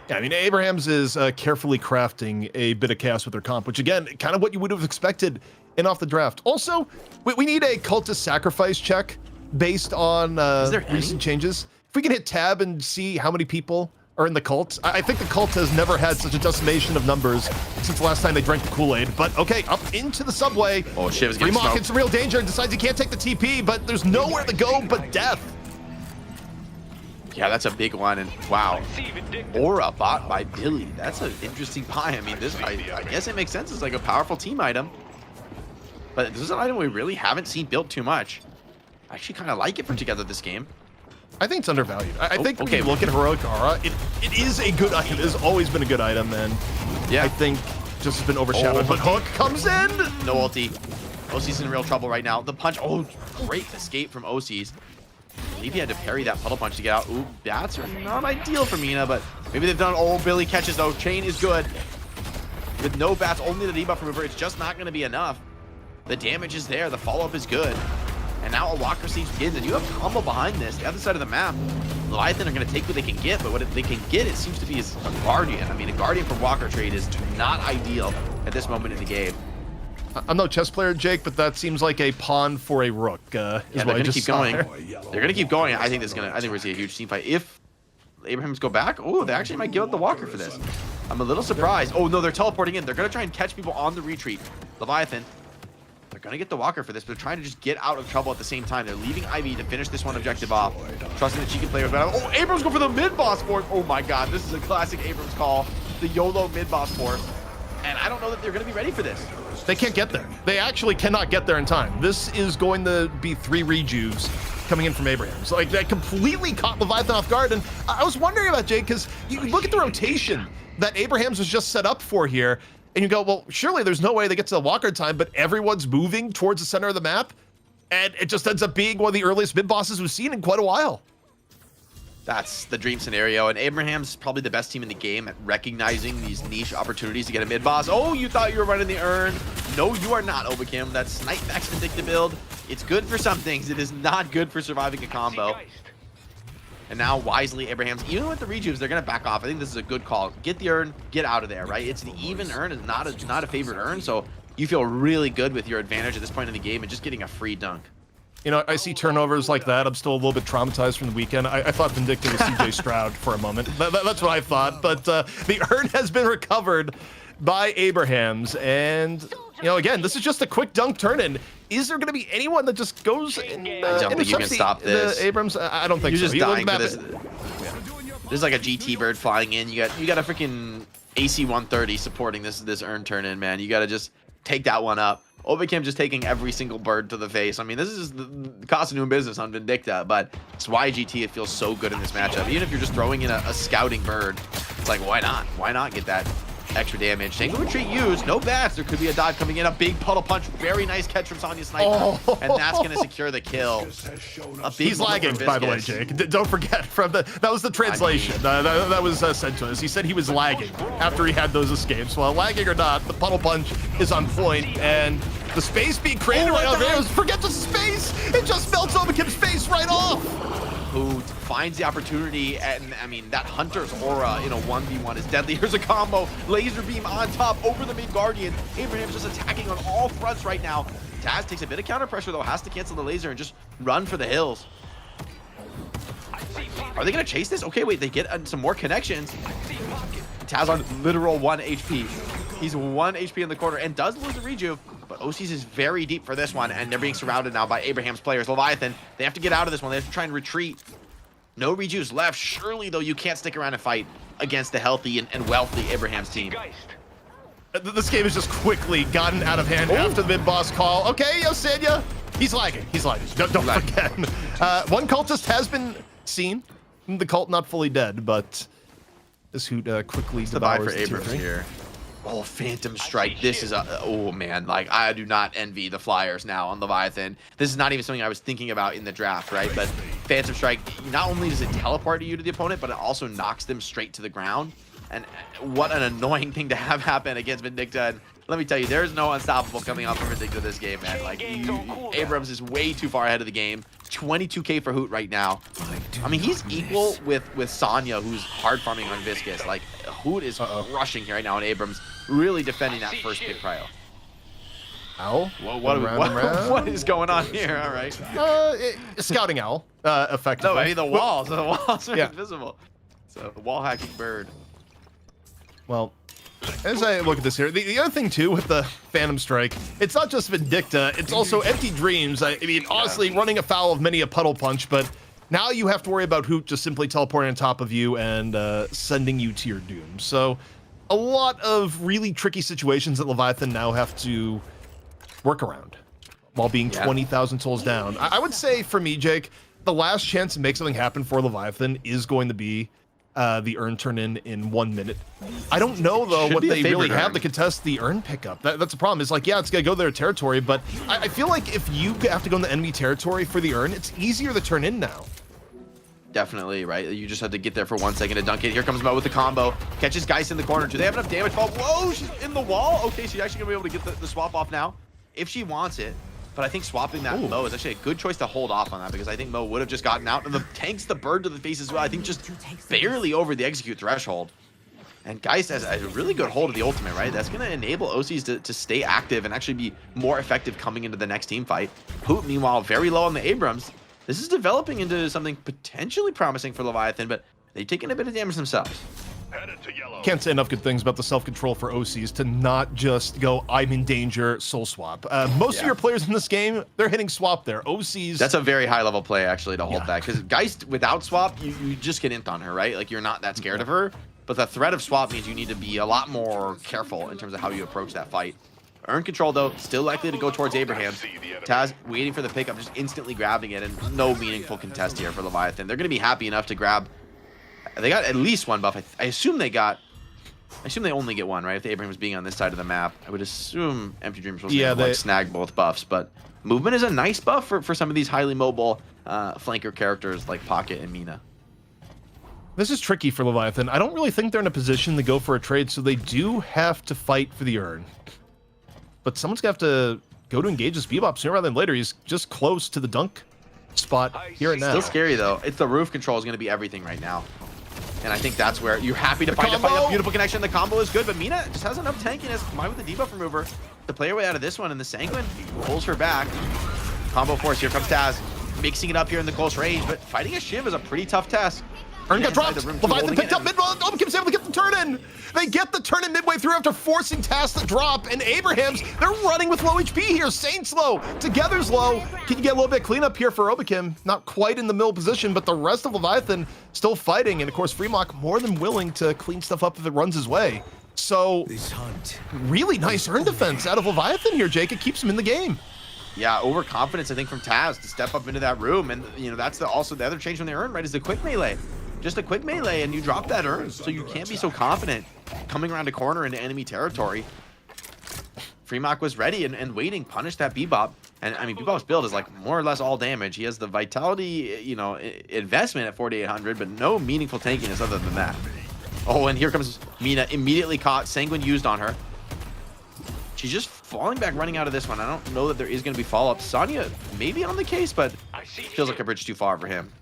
Yeah, I mean, Abrahams is carefully crafting a bit of chaos with their comp, which, again, kind of what you would have expected in off the draft. Also, we need a cultist sacrifice check based on recent changes. If we can hit tab and see how many people are in the cult. I think the cult has never had such a decimation of numbers since the last time they drank the Kool-Aid. But okay, up into the subway. Oh, Shiv's getting smoked. In some real danger and decides he can't take the TP, but there's nowhere to go but death. Yeah, that's a big one, and wow. Aura bought by Billy. That's an interesting buy. I mean, this, I guess it makes sense. It's like a powerful team item. But this is an item we really haven't seen built too much. I actually kind of like it for Together this game. I think it's undervalued. I think when you look at Heroic Aura, it is a good item. It has always been a good item, and yeah, I think just has been overshadowed. But Hook comes in! No ulti. OC's in real trouble right now. The punch, great escape from OC's. I believe he had to parry that puddle punch to get out. Ooh, bats are not ideal for Mina, but maybe they've done. Oh, Billy catches though. Chain is good. With no bats, only the debuff remover, it's just not going to be enough. The damage is there. The follow-up is good. And now a Walker Siege begins, and you have combo behind this. The other side of the map, Leviathan are going to take what they can get, but what they can get, it seems to be, is a Guardian. I mean, a Guardian from Walker trade is not ideal at this moment in the game. I'm no chess player, Jake, but that seems like a pawn for a rook. Yeah, they're going to keep going. They're going to keep going. I think we're going to see a huge team fight. If Abrahams go back, oh, they actually might give up the Walker for this. I'm a little surprised. Oh, no, they're teleporting in. They're going to try and catch people on the retreat. Leviathan, they're going to get the Walker for this, but they're trying to just get out of trouble at the same time. They're leaving Ivy to finish this one objective off, trusting that she can play with battle. Oh, Abrams go for the mid-boss force. Oh, my God. This is a classic Abrams call. The YOLO mid-boss force. And I don't know that they're going to be ready for this. They can't get there. They actually cannot get there in time. This is going to be 3 rejuves coming in from Abrahams. Like, that completely caught Leviathan off guard. And I was wondering about, Jake, because you look at the rotation that Abrahams was just set up for here, and you go, well, surely there's no way they get to the Walker time, but everyone's moving towards the center of the map, and it just ends up being one of the earliest mid-bosses we've seen in quite a while. That's the dream scenario, and Abraham's probably the best team in the game at recognizing these niche opportunities to get a mid-boss. Oh, you thought you were running the urn. No, you are not, Obakim. That Snipe Max Vindicta build, it's good for some things. It is not good for surviving a combo. And now, wisely, Abraham's, even with the rejuves, they're going to back off. I think this is a good call. Get the urn, get out of there, right? It's the even urn, it's not a favorite urn, so you feel really good with your advantage at this point in the game and just getting a free dunk. You know, I see turnovers like that. I'm still a little bit traumatized from the weekend. I thought Vindicta was CJ Stroud for a moment. That's what I thought. But the urn has been recovered by Abrahams. And, you know, again, this is just a quick dunk turn-in. Is there going to be anyone that just goes and I don't think you can stop this. Abrams? I don't think You're so. just dying for this. This is like a GT bird flying in. You got a freaking AC 130 supporting this urn turn-in, man. You got to just take that one up. Obakim just taking every single bird to the face. I mean, this is the cost of doing business on Vindicta, but it's why GT it feels so good in this matchup. Even if you're just throwing in a scouting bird, it's like, why not? Why not get that extra damage? Tango Retreat used, no bats. There could be a dive coming in, a big puddle punch. Very nice catch from Sonya Sniper, and that's going to secure the kill. He's lagging, by the way, Jake. Don't forget, that was the translation. That was sent to us. He said he was lagging after he had those escapes. Well, lagging or not, the puddle punch is on point, and the space being created right now. Forget the space! It just melts Obakim's face right off! Who finds the opportunity, and I mean, that Hunter's aura in a 1v1 is deadly. Here's a combo, laser beam on top, over the mid Guardian. Abraham's just attacking on all fronts right now. Taz takes a bit of counter pressure though, has to cancel the laser and just run for the hills. Are they gonna chase this? Okay, wait, they get some more connections. Taz on literal 1 HP. He's 1 HP in the corner and does lose the rejuve, but OC's is very deep for this one, and they're being surrounded now by Abraham's players. Leviathan, they have to get out of this one. They have to try and retreat. No rejuves left. Surely, though, you can't stick around and fight against the healthy and wealthy Abraham's team. This game has just quickly gotten out of hand after the mid-boss call. Okay, Yosenya, he's lagging. He's lagging. Don't forget. One cultist has been seen. The cult not fully dead, but this hoot quickly devours the buy for the Abrams tier 3. here. Oh, Phantom Strike. This is oh man, like I do not envy the Flyers now on Leviathan. This is not even something I was thinking about in the draft, right? But Phantom Strike, not only does it teleport you to the opponent, but it also knocks them straight to the ground. And what an annoying thing to have happen against Vindicta. And let me tell you, there's no unstoppable coming out from Vindicta this game, man. Like, Abrams is way too far ahead of the game. 22k for Hoot right now. I mean, he's equal with Sonya, who's hard farming on Viscous. Like, Hoot is rushing here right now, and Abrams really defending that first pick prio. Owl? What is going on here? All right. Scouting owl, effectively. No, I mean the walls. The walls are Yeah. invisible. So the wall hacking bird. Well, as I look at this here, the other thing too with the Phantom Strike, it's not just Vindicta, it's also Empty Dreams. I mean, honestly, running afoul of many a puddle punch, but now you have to worry about Hoot just simply teleporting on top of you and sending you to your doom. So a lot of really tricky situations that Leviathan now have to work around while being 20,000 souls down. I would say for me, Jake, the last chance to make something happen for Leviathan is going to be the urn turn in 1 minute. I don't know though what they really have to contest the urn pickup. That's the problem. It's like, yeah, it's gonna go their territory, but I feel like if you have to go in the enemy territory for the urn, it's easier to turn in now. Definitely, right? You just have to get there for 1 second to dunk it. Here comes Mo with the combo. Catches Geist in the corner. Do they have enough damage? Whoa, she's in the wall. Okay, she's actually gonna be able to get the swap off now. If she wants it. But I think swapping that Mo is actually a good choice to hold off on that, because I think Mo would have just gotten out, and the tanks the bird to the face as well. I think just barely over the execute threshold. And Geist has a really good hold of the ultimate, right? That's going to enable OCs to stay active and actually be more effective coming into the next team fight. Poot, meanwhile, very low on the Abrams. This is developing into something potentially promising for Leviathan, but they've taken a bit of damage themselves. Can't say enough good things about the self-control for OCs to not just go, I'm in danger, soul swap. Most of your players in this game, they're hitting swap there. OCs... That's a very high-level play, actually, to hold that. Because Geist, without swap, you just get int on her, right? Like, you're not that scared of her. But the threat of swap means you need to be a lot more careful in terms of how you approach that fight. Earn control, though, still likely to go towards Abraham. Taz waiting for the pickup, just instantly grabbing it, and no meaningful contest here for Leviathan. They're going to be happy enough to grab... They got at least one buff. I assume they only get one, right? If the Abraham was being on this side of the map, I would assume Empty Dreams was going to snag both buffs. But movement is a nice buff for some of these highly mobile flanker characters like Pocket and Mina. This is tricky for Leviathan. I don't really think they're in a position to go for a trade, so they do have to fight for the urn. But someone's going to have to go to engage this Bebop sooner rather than later. He's just close to the dunk spot here and now. Still scary, though. It's the roof control is going to be everything right now. And I think that's where you're happy to find a beautiful connection. The combo is good, but Mina just has enough tankiness combined with the debuff remover to play her way out of this one, and the Sanguine pulls her back. Combo force, here comes Taz, mixing it up here in the close range, but fighting a Shiv is a pretty tough task. Urn got dropped. Leviathan picked up mid. Obakim's able to get the turn in. They get the turn in midway through after forcing Taz to drop. And Abrahams, they're running with low HP here. Saint's low. Together's low. Can you get a little bit of cleanup here for Obakim? Not quite in the middle position, but the rest of Leviathan still fighting. And of course, Freemock more than willing to clean stuff up if it runs his way. So, really nice Urn defense out of Leviathan here, Jake. It keeps him in the game. Yeah, overconfidence, I think, from Taz to step up into that room. And, you know, that's also the other change from the Urn, right, is the quick melee. Just a quick melee and you drop that Urn, so you can't be so confident coming around a corner into enemy territory. Freemock was ready and waiting, punished that Bebop. And I mean, Bebop's build is like more or less all damage. He has the vitality, you know, investment at 4,800, but no meaningful tankiness other than that. Oh, and here comes Mina, immediately caught, Sanguine used on her. She's just falling back, running out of this one. I don't know that there is going to be follow-up. Sonya maybe on the case, but feels like a bridge too far for him.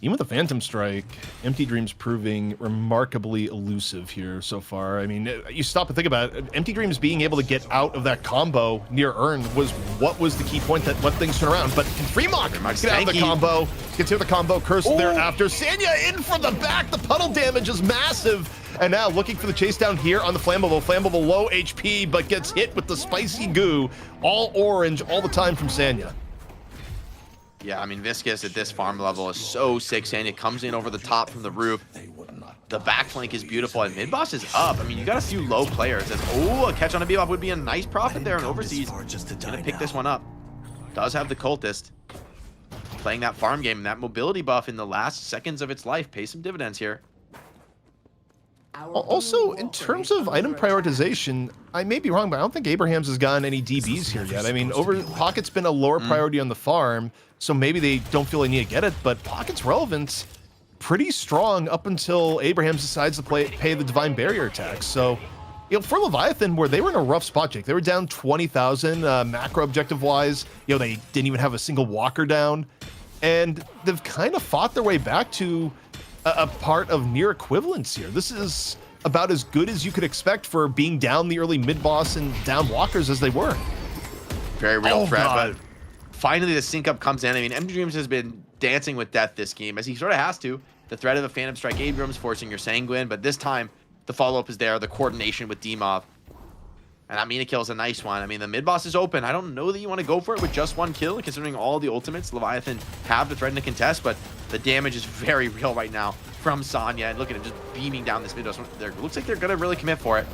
Even with the Phantom Strike, Empty Dreams proving remarkably elusive here so far. I mean, you stop and think about it. Empty Dreams being able to get out of that combo near Urn was what was the key point that let things turn around. But can Freemock get out of the combo? Gets here the combo, Curse thereafter. Sanya in from the back. The puddle damage is massive. And now looking for the chase down here on the Flammable. Flammable low HP, but gets hit with the spicy goo. All orange all the time from Sanya. Yeah, I mean, Viscous at this farm level is so sick. Sanya comes in over the top from the roof. The back flank is beautiful, and mid-boss is up. I mean, you got a few low players. A catch on a Bebop would be a nice profit there, and Overseas gonna pick this one up. Does have the Cultist. Playing that farm game, and that mobility buff in the last seconds of its life pays some dividends here. Also, in terms of item prioritization, I may be wrong, but I don't think Abrahams has gotten any DBs here yet. I mean, Pocket's been a lower priority on the farm, so maybe they don't feel they need to get it, but Pocket's relevance pretty strong up until Abrahams decides to pay the Divine Barrier attacks. So, you know, for Leviathan, where they were in a rough spot, Jake, they were down 20,000 macro objective-wise. You know, they didn't even have a single walker down, and they've kind of fought their way back to a part of near equivalence here. This is about as good as you could expect for being down the early mid-boss and down walkers as they were. Very real threat, but finally the sync up comes in. I mean, Empty Dreams has been dancing with death this game, as he sort of has to. The threat of a Phantom Strike Abrams forcing your Sanguine, but this time the follow-up is there, the coordination with Demov. And that Mina kill is a nice one. I mean, the mid-boss is open. I don't know that you want to go for it with just one kill, considering all the ultimates Leviathan have to threaten to contest, but the damage is very real right now from Sonya. And look at him just beaming down this mid-boss. Looks like they're going to really commit for it.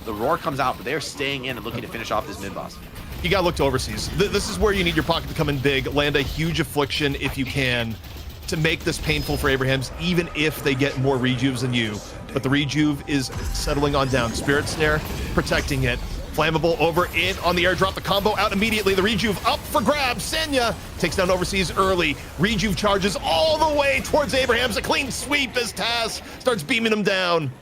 The roar comes out, but they're staying in and looking to finish off this mid-boss. You got to look to Overseas. This is where you need your Pocket to come in big, land a huge affliction if you can, to make this painful for Abrahams, even if they get more rejuves than you. But the rejuve is settling on down. Spirit Snare protecting it. Flammable over in on the airdrop. The combo out immediately. The rejuve up for grabs. Senya takes down Overseas early. Rejuve charges all the way towards Abrahams. A clean sweep as Taz starts beaming him down.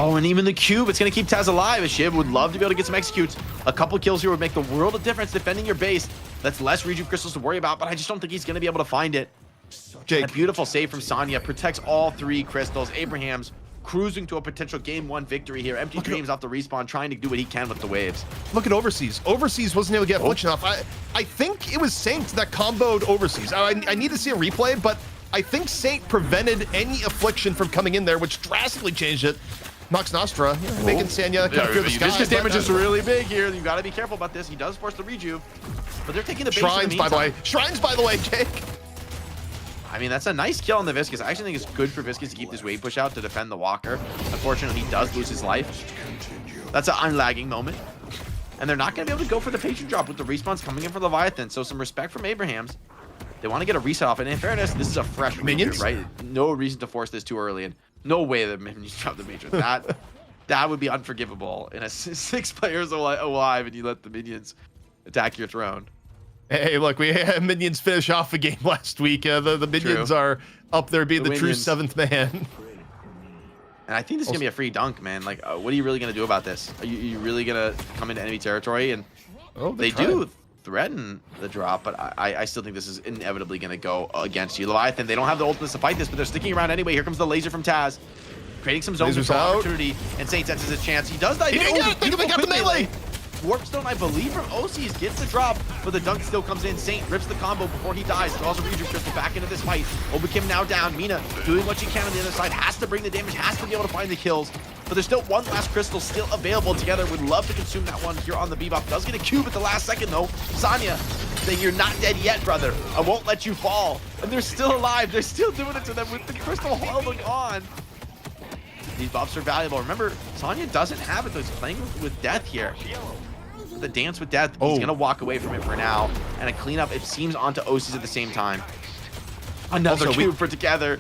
Oh, and even the cube, it's going to keep Taz alive. Shiv would love to be able to get some executes. A couple kills here would make the world of difference defending your base. That's less rejuve crystals to worry about, but I just don't think he's going to be able to find it. Jake. A beautiful save from Sonya protects all 3 crystals. Abraham's cruising to a potential game 1 victory here. Empty Dreams off the respawn, trying to do what he can with the waves. Look at Overseas. Overseas wasn't able to get affliction off. I think it was Saint that comboed Overseas. I need to see a replay, but I think Saint prevented any affliction from coming in there, which drastically changed it. Nox Nostra, making Sanya kind of fear the sky. Viscous damage is really big here. You got to be careful about this. He does force the rejuve, but they're taking the base Shrines, in the by the way. meantime. Shrines, by the way, Jake. I mean, that's a nice kill on the Viscous. I actually think it's good for Viscous to keep this wave push out to defend the Walker. Unfortunately, he does lose his life. That's an unlagging moment. And they're not going to be able to go for the patron drop with the respawns coming in for Leviathan. So some respect from Abrahams. They want to get a reset off. And in fairness, this is a fresh Minions, right? No reason to force this too early. And no way the Minions drop the Matron. That would be unforgivable in a 6 players alive and you let the Minions attack your throne. Hey, look, we had Minions finish off a game last week. The Minions are up there being the true Minions. 7th man. And I think this is going to be a free dunk, man. Like, what are you really going to do about this? Are you really going to come into enemy territory? And they do threaten the drop, but I still think this is inevitably going to go against you. Leviathan, they don't have the ultimates to fight this, but they're sticking around anyway. Here comes the laser from Taz. Creating some zone control opportunity, and Saint senses his chance. He does die. He got the melee. Warpstone, I believe, from OCs gets the drop, but the dunk still comes in. Saint rips the combo before he dies. Draws a rejuve crystal back into this fight. Obakim now down. Mina doing what she can on the other side. Has to bring the damage, has to be able to find the kills. But there's still one last crystal still available together. Would love to consume that one here on the Bebop. Does get a cube at the last second, though. Sonya saying, "You're not dead yet, brother. I won't let you fall." And they're still alive. They're still doing it to them with the crystal holding on. These buffs are valuable. Remember, Sonya doesn't have it, though. He's playing with death here. The dance with death, he's gonna walk away from it for now. And a cleanup, it seems, onto OCs at the same time. Another cube for together.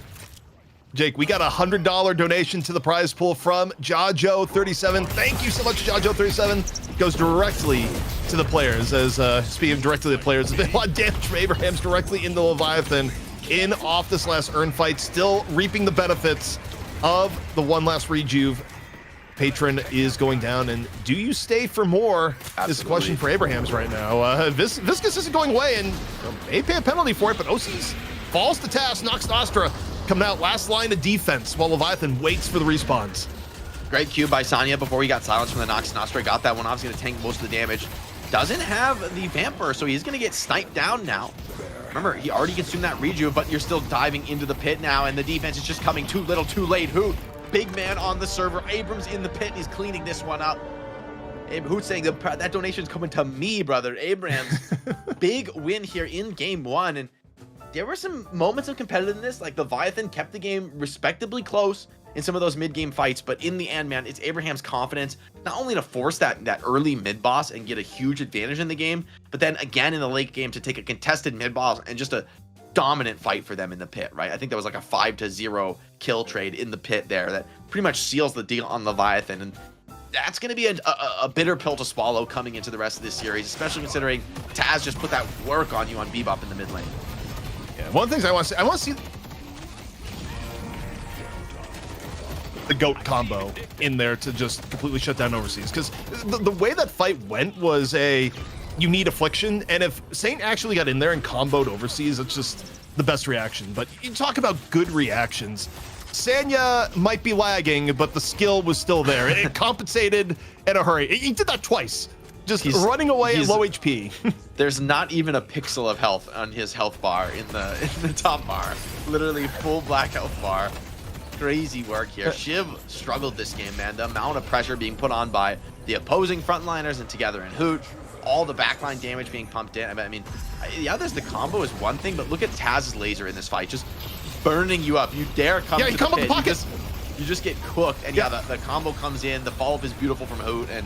Jake, we got a $100 donation to the prize pool from Jajo37. Thank you so much, Jajo37. Goes directly to the players. As speaking of directly to the players, there's been a lot of damage from Abraham's directly into Leviathan. In off this last earn fight, still reaping the benefits of the one last rejuve. Patron is going down, and do you stay for more? Absolutely. Is the question for Abrahams right now. Viscous isn't going away, and may pay a penalty for it, but OCs falls to task. Nox Nostra coming out last line of defense while Leviathan waits for the respawns. Great cue by Sonya before he got silenced from the Nox Nostra. Got that one off. He's going to tank most of the damage. Doesn't have the Vamper, so he's going to get sniped down now. Remember, he already consumed that rejuve, but you're still diving into the pit now, and the defense is just coming too little, too late. Hoot, big man on the server. Abrams in the pit, and he's cleaning this one up. Hoot's saying that donation's coming to me, brother. Abrams, big win here in game 1, and there were some moments of competitiveness. Like, Leviathan kept the game respectably close in some of those mid-game fights, but in the end, man, it's Abraham's confidence not only to force that early mid-boss and get a huge advantage in the game, but then again in the late game to take a contested mid-boss and just a dominant fight for them in the pit, right? I think that was like a 5-0 kill trade in the pit there that pretty much seals the deal on Leviathan, and that's going to be a bitter pill to swallow coming into the rest of this series, especially considering Taz just put that work on you on Bebop in the mid lane. Yeah, one of the things I want to see the GOAT combo in there to just completely shut down Overseas, because the way that fight went was you need affliction, and if Saint actually got in there and comboed Overseas, it's just the best reaction. But you talk about good reactions. Sanya might be lagging, but the skill was still there. It compensated in a hurry. He did that twice, just running away at low HP. There's not even a pixel of health on his health bar in the top bar. Literally full black health bar. Crazy work here. Shiv struggled this game, man. The amount of pressure being put on by the opposing frontliners and Together and Hoot, all the backline damage being pumped in. I mean, yeah, there's the combo is one thing, but look at Taz's laser in this fight, just burning you up. You dare come to the pit, pocket. You just get cooked. And yeah, the combo comes in. The follow-up is beautiful from Hoot, and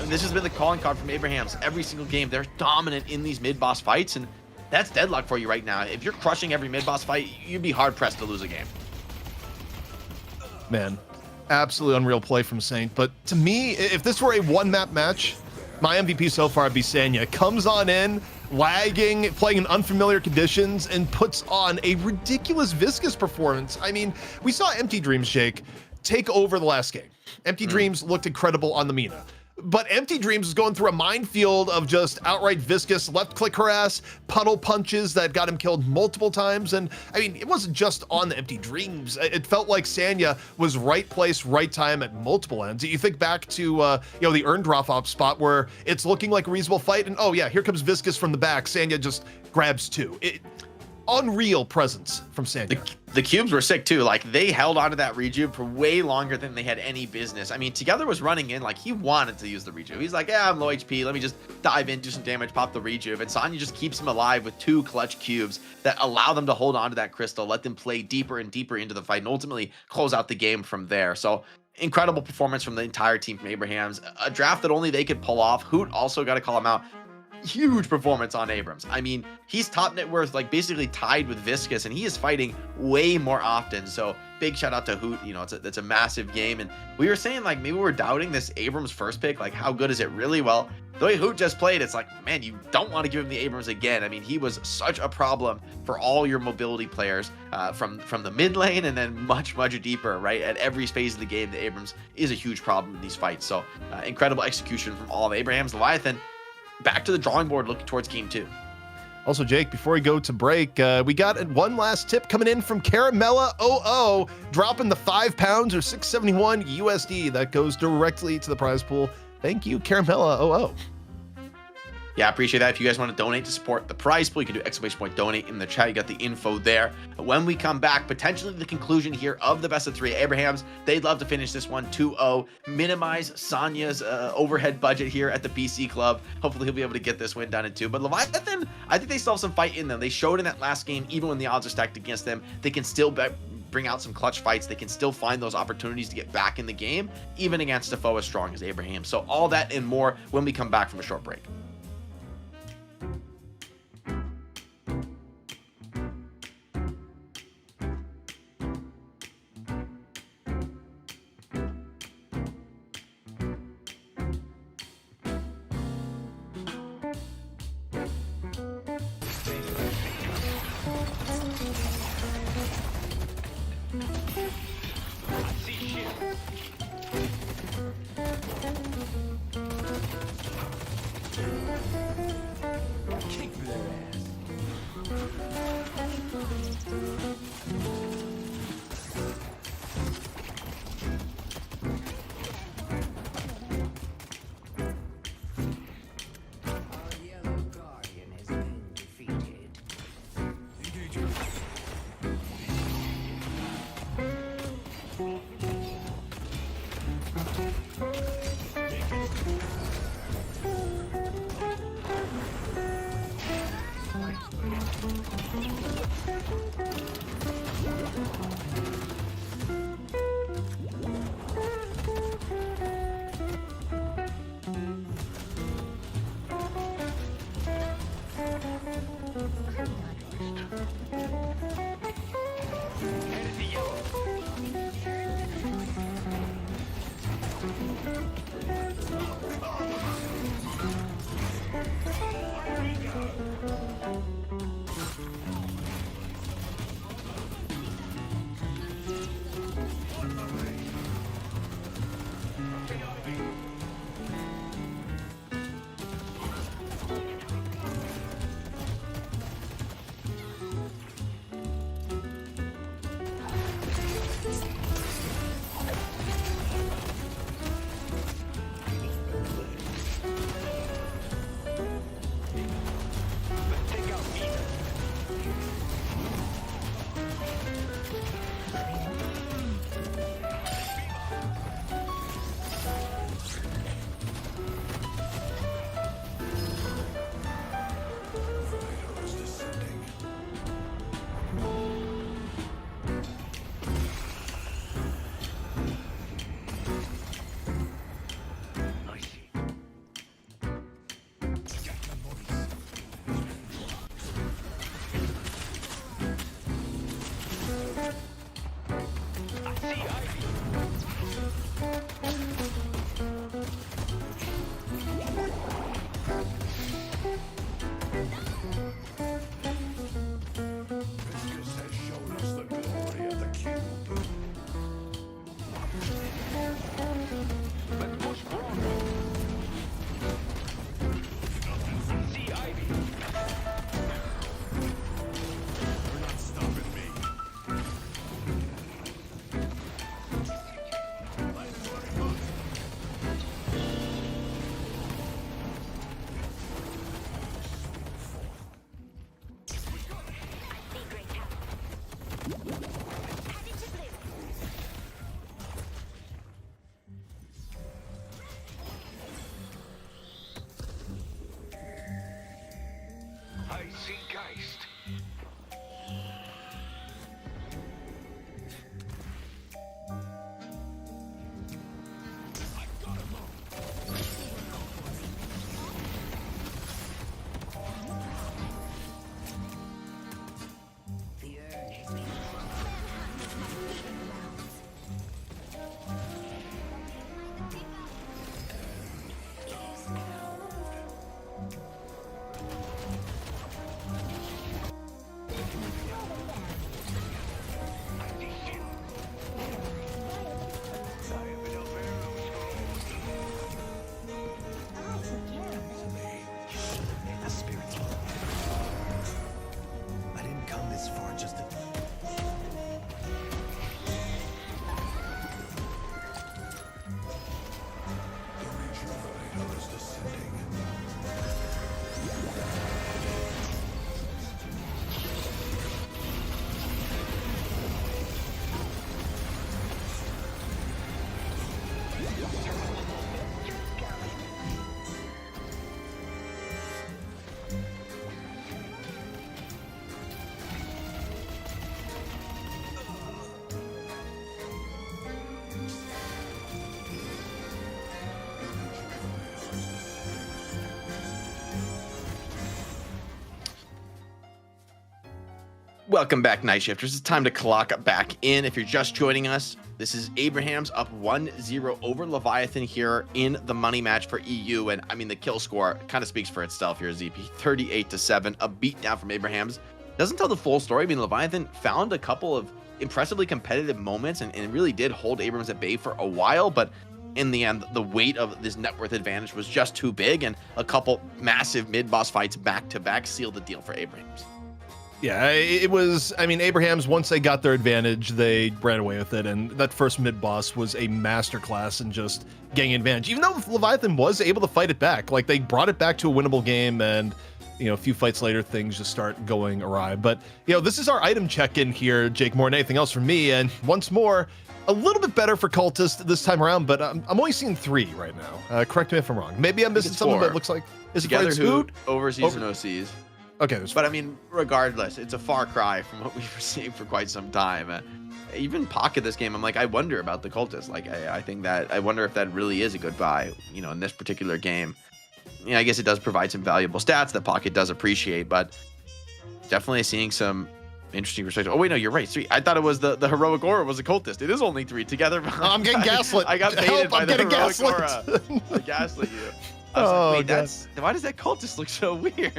this has been the calling card from Abrahams. Every single game, they're dominant in these mid-boss fights, and that's Deadlock for you right now. If you're crushing every mid-boss fight, you'd be hard-pressed to lose a game. Man, absolutely unreal play from Saint. But to me, if this were a one-map match, my MVP so far would be Sanya. Comes on in, lagging, playing in unfamiliar conditions, and puts on a ridiculous Viscous performance. I mean, we saw Empty Dreams, Jake. take over the last game. Empty Dreams looked incredible on the Mina. But Empty Dreams is going through a minefield of just outright viscous left-click harass, puddle punches that got him killed multiple times. And I mean, it wasn't just on the Empty Dreams. It felt like Sanya was right place, right time at multiple ends. You think back to the Urn drop-off spot where it's looking like a reasonable fight, and oh yeah, here comes Viscous from the back. Sanya just grabs two. Unreal presence from Sanya. The cubes were sick too. Like, they held onto that rejuve for way longer than they had any business. I mean, Together was running in like he wanted to use the rejuve. He's like, yeah, I'm low HP. Let me just dive in, do some damage, pop the rejuve. And Sonya just keeps him alive with 2 clutch cubes that allow them to hold on to that crystal, let them play deeper and deeper into the fight, and ultimately close out the game from there. So incredible performance from the entire team from Abrahams. A draft that only they could pull off. Hoot also got to call him out. Huge performance on Abrams. I mean, he's top net worth, like basically tied with Viscous, and he is fighting way more often. So big shout out to Hoot. You know, it's a massive game. And we were saying, like, maybe we're doubting this Abrams first pick. Like, how good is it really? Well, the way Hoot just played, it's like, man, you don't want to give him the Abrams again. I mean, he was such a problem for all your mobility players from the mid lane and then much deeper, right? At every phase of the game, the Abrams is a huge problem in these fights. So incredible execution from all of Abrahams. Leviathan back to the drawing board looking towards game 2. Also, Jake, before we go to break, we got one last tip coming in from Caramella 00, dropping the £5 or 671 USD. That goes directly to the prize pool. Thank you, Caramella 00. Yeah, I appreciate that. If you guys want to donate to support the prize pool, you can do !donate in the chat. You got the info there. But when we come back, potentially the conclusion here of the best of 3 Abrahams, they'd love to finish this one 2-0, minimize Sanya's overhead budget here at the BC Club. Hopefully he'll be able to get this win done in 2. But Leviathan, I think they still have some fight in them. They showed in that last game, even when the odds are stacked against them, they can still bring out some clutch fights. They can still find those opportunities to get back in the game, even against a foe as strong as Abraham. So all that and more when we come back from a short break. I see Geist. The spirits. I didn't come this far just to. The Rejuvenator is descending. Welcome back, Night Shifters. It's time to clock back in. If you're just joining us, this is Abrahams up 1-0 over Leviathan here in the money match for EU. And I mean, the kill score kind of speaks for itself here, ZP. 38-7, a beatdown from Abrahams. Doesn't tell the full story. I mean, Leviathan found a couple of impressively competitive moments and really did hold Abrahams at bay for a while. But in the end, the weight of this net worth advantage was just too big. And a couple massive mid-boss fights back-to-back sealed the deal for Abrahams. Yeah, it was, I mean, Abrahams, once they got their advantage, they ran away with it, and that first mid-boss was a masterclass in just getting advantage. Even though Leviathan was able to fight it back, like, they brought it back to a winnable game, and, you know, a few fights later, things just start going awry. But, you know, this is our item check-in here, Jake, more than anything else from me, and once more, a little bit better for Cultist this time around, but I'm only seeing 3 right now. Correct me if I'm wrong. Maybe I'm missing something, but it looks like... Is Together it who overseas and OCs. Okay, but I mean, regardless, it's a far cry from what we've seen for quite some time. Even pocket this game, I'm like, I wonder about the Cultists. Like, I think that I wonder if that really is a good buy, you know, in this particular game. Yeah, I guess it does provide some valuable stats that pocket does appreciate, but definitely seeing some interesting perspective. Oh wait, no, you're right. 3. I thought it was the heroic aura was a cultist. It is only 3 together. I'm getting gaslit. I got baited by the heroic aura. I gaslit you. I was like, wait, that's why does that cultist look so weird?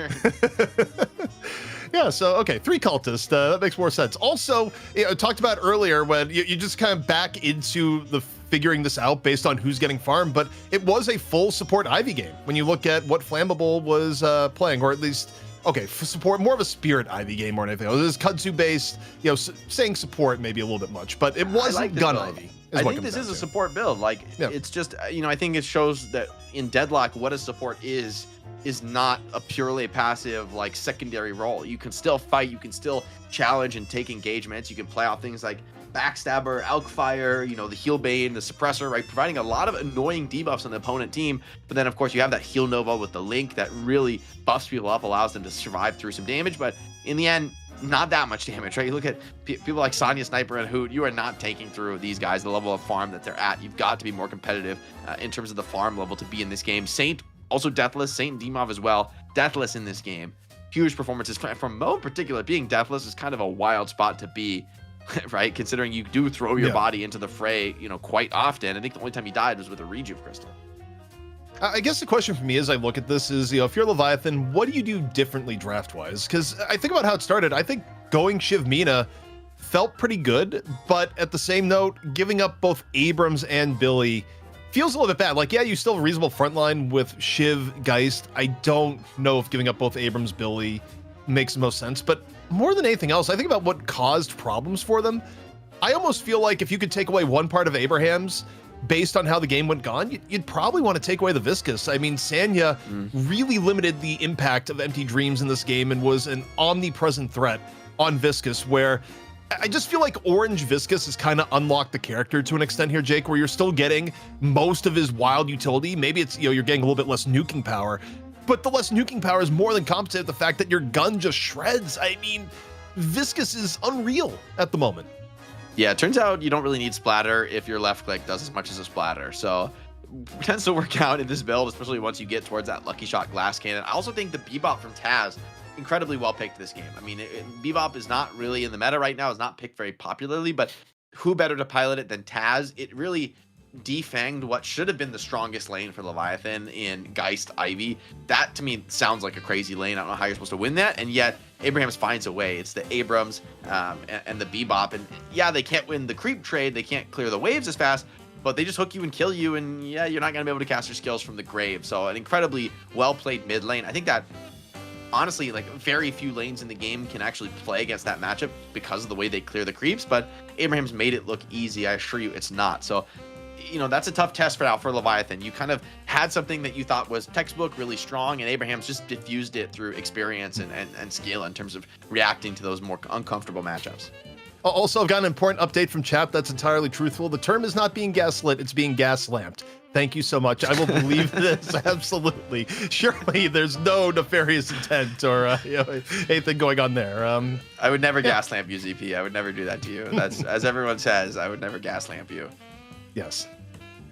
Yeah, so okay, 3 cultists. That makes more sense. Also, you know, talked about earlier when you just kind of back into the figuring this out based on who's getting farmed, but it was a full support Ivy game when you look at what Flammable was playing, or at least okay, support, more of a spirit Ivy game more than anything. It was Kudzu based, you know, saying support maybe a little bit much, but it wasn't gun Ivy. I think this is a support build. Like, it's just, you know, I think it shows that in Deadlock, what a support is not a purely passive, like, secondary role. You can still fight, you can still challenge and take engagements. You can play out things like Backstabber, Alkfire, you know, the Heal Bane, the Suppressor, right? Providing a lot of annoying debuffs on the opponent team. But then, of course, you have that Heal Nova with the Link that really buffs people up, allows them to survive through some damage. But in the end, not that much damage, right? You look at people like Sonya, Sniper, and Hoot, you are not taking through these guys the level of farm that they're at. You've got to be more competitive in terms of the farm level to be in this game. Saint, also Deathless, Saint and Demov as well. Deathless in this game. Huge performances. From Mo in particular, being Deathless is kind of a wild spot to be, right? Considering you do throw your body into the fray, you know, quite often. I think the only time he died was with a Rejuve Crystal. I guess the question for me as I look at this is, you know, if you're Leviathan, what do you do differently draft-wise? Because I think about how it started. I think going Shiv Mina felt pretty good, but at the same note, giving up both Abrams and Billy feels a little bit bad. Like, yeah, you still have a reasonable front line with Shiv, Geist. I don't know if giving up both Abrams, Billy makes the most sense, but more than anything else, I think about what caused problems for them. I almost feel like if you could take away one part of Abraham's, based on how the game went gone, you'd probably want to take away the Viscous. I mean, Sanya really limited the impact of Empty Dreams in this game and was an omnipresent threat on Viscous, where I just feel like Orange Viscous has kind of unlocked the character to an extent here, Jake, where you're still getting most of his wild utility. Maybe it's, you know, you're getting a little bit less nuking power, but the less nuking power is more than compensated the fact that your gun just shreds. I mean, Viscous is unreal at the moment. Yeah, it turns out you don't really need splatter if your left click does as much as a splatter. So it tends to work out in this build, especially once you get towards that lucky shot glass cannon. I also think the Bebop from Taz, incredibly well picked this game. I mean, Bebop is not really in the meta right now, is not picked very popularly, but who better to pilot it than Taz? It really defanged what should have been the strongest lane for Leviathan in Geist Ivy. That to me sounds like a crazy lane. I don't know how you're supposed to win that, and yet Abrahams finds a way. It's the Abrams and the Bebop, and yeah, they can't win the creep trade, they can't clear the waves as fast, but they just hook you and kill you, and yeah, you're not going to be able to cast your skills from the grave. So an incredibly well-played mid lane. I think that honestly, like, very few lanes in the game can actually play against that matchup because of the way they clear the creeps, but Abrahams made it look easy. I assure you it's not. So you know, that's a tough test for Leviathan. You kind of had something that you thought was textbook, really strong, and Abrahams just diffused it through experience and skill in terms of reacting to those more uncomfortable matchups. Also, I've got an important update from chat that's entirely truthful. The term is not being gaslit, it's being gas-lamped. Thank you so much. I will believe this, absolutely. Surely there's no nefarious intent or anything going on there. I would never gaslamp you, ZP. I would never do that to you. That's, as everyone says, I would never gaslamp you. Yes.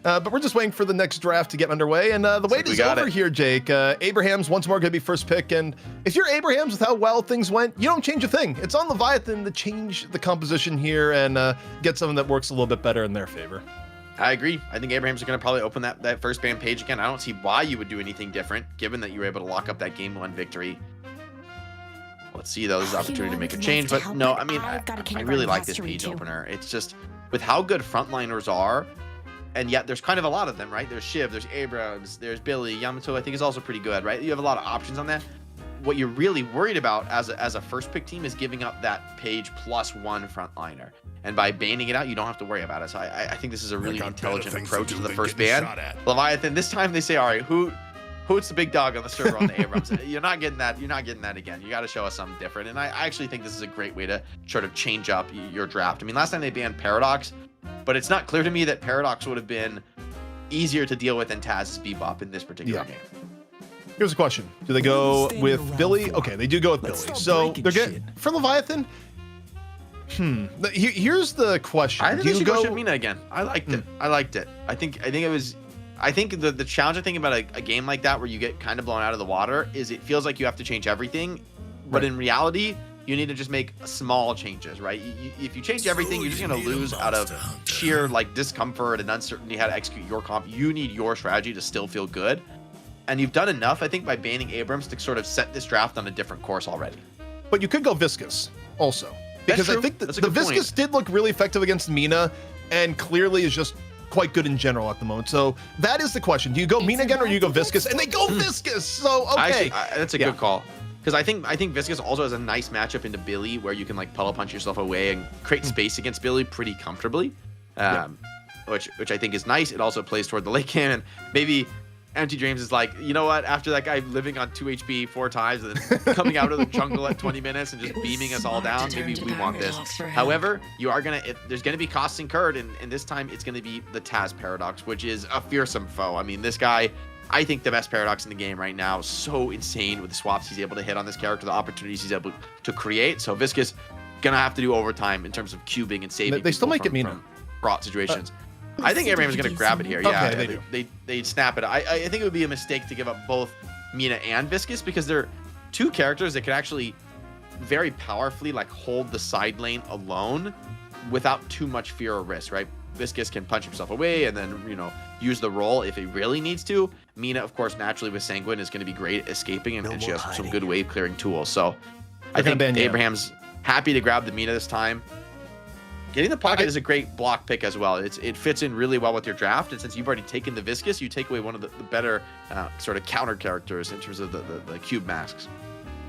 But we're just waiting for the next draft to get underway, and the wait is over here, Jake. Abrahams once more going to be first pick, and if you're Abrahams with how well things went, you don't change a thing. It's on Leviathan to change the composition here and get something that works a little bit better in their favor. I agree. I think Abrahams are going to probably open that first ban page again. I don't see why you would do anything different, given that you were able to lock up that game 1 victory. Let's see, though, there's opportunity to make a change, but no, I mean, I really like this page opener. It's just, with how good frontliners are, and yet there's kind of a lot of them, right? There's Shiv, there's Abrams, there's Billy, Yamato I think is also pretty good, right? You have a lot of options on that. What you're really worried about as a first pick team is giving up that page +1 frontliner. And by banning it out, you don't have to worry about it. So I think this is a really intelligent approach to the first ban. Leviathan, this time they say, all right, who's the big dog on the server on the Abrams? You're not getting that. You're not getting that again. You got to show us something different. And I actually think this is a great way to sort of change up your draft. I mean, last time they banned Paradox, but it's not clear to me that Paradox would have been easier to deal with than Taz's Bebop in this particular game. Here's a question. Do they go with Billy? Okay, they do go with Billy. So they're getting, for Leviathan, here's the question. I think they should go Mina again. I liked it. I liked it. I think the challenging thing about a game like that where you get kind of blown out of the water is it feels like you have to change everything, but in reality, you need to just make small changes, right? If you change everything, you're just going to lose out of sheer like discomfort and uncertainty how to execute your comp. You need your strategy to still feel good. And you've done enough, I think, by banning Abrams to sort of set this draft on a different course already. But you could go Viscous also. Because I think the Viscous did look really effective against Mina and clearly is just quite good in general at the moment. So that is the question. Do you go Mina again or do you go Viscous? And they go Viscous! So, okay. That's a good call. Because I think Viscous also has a nice matchup into Billy where you can like puddle punch yourself away and create space against Billy pretty comfortably, which I think is nice. It also plays toward the late game, and maybe Empty Dreams is like, you know what? After that guy living on 2 HP 4 times and then coming out of the jungle at 20 minutes and just beaming us all down, maybe we want this. However, there's gonna be costs incurred, and this time it's gonna be the Taz Paradox, which is a fearsome foe. I mean, this guy, I think the best Paradox in the game right now. So insane with the swaps he's able to hit on this character, the opportunities he's able to create. So Viscous gonna have to do overtime in terms of cubing and saving. They still make it Mina. Fraught situations. I think Abraham is going to grab it here. Yeah, okay, they snap it. I think it would be a mistake to give up both Mina and Viscous because they're two characters that can actually very powerfully like hold the side lane alone without too much fear or risk, right? Viscous can punch himself away and then, use the roll if he really needs to. Mina, of course, naturally with Sanguine is going to be great at escaping, and she has some good wave clearing tools. So I think Abraham's happy to grab the Mina this time. Getting the pocket is a great block pick as well. It fits in really well with your draft, and since you've already taken the Viscous, you take away one of the better sort of counter characters in terms of the cube masks.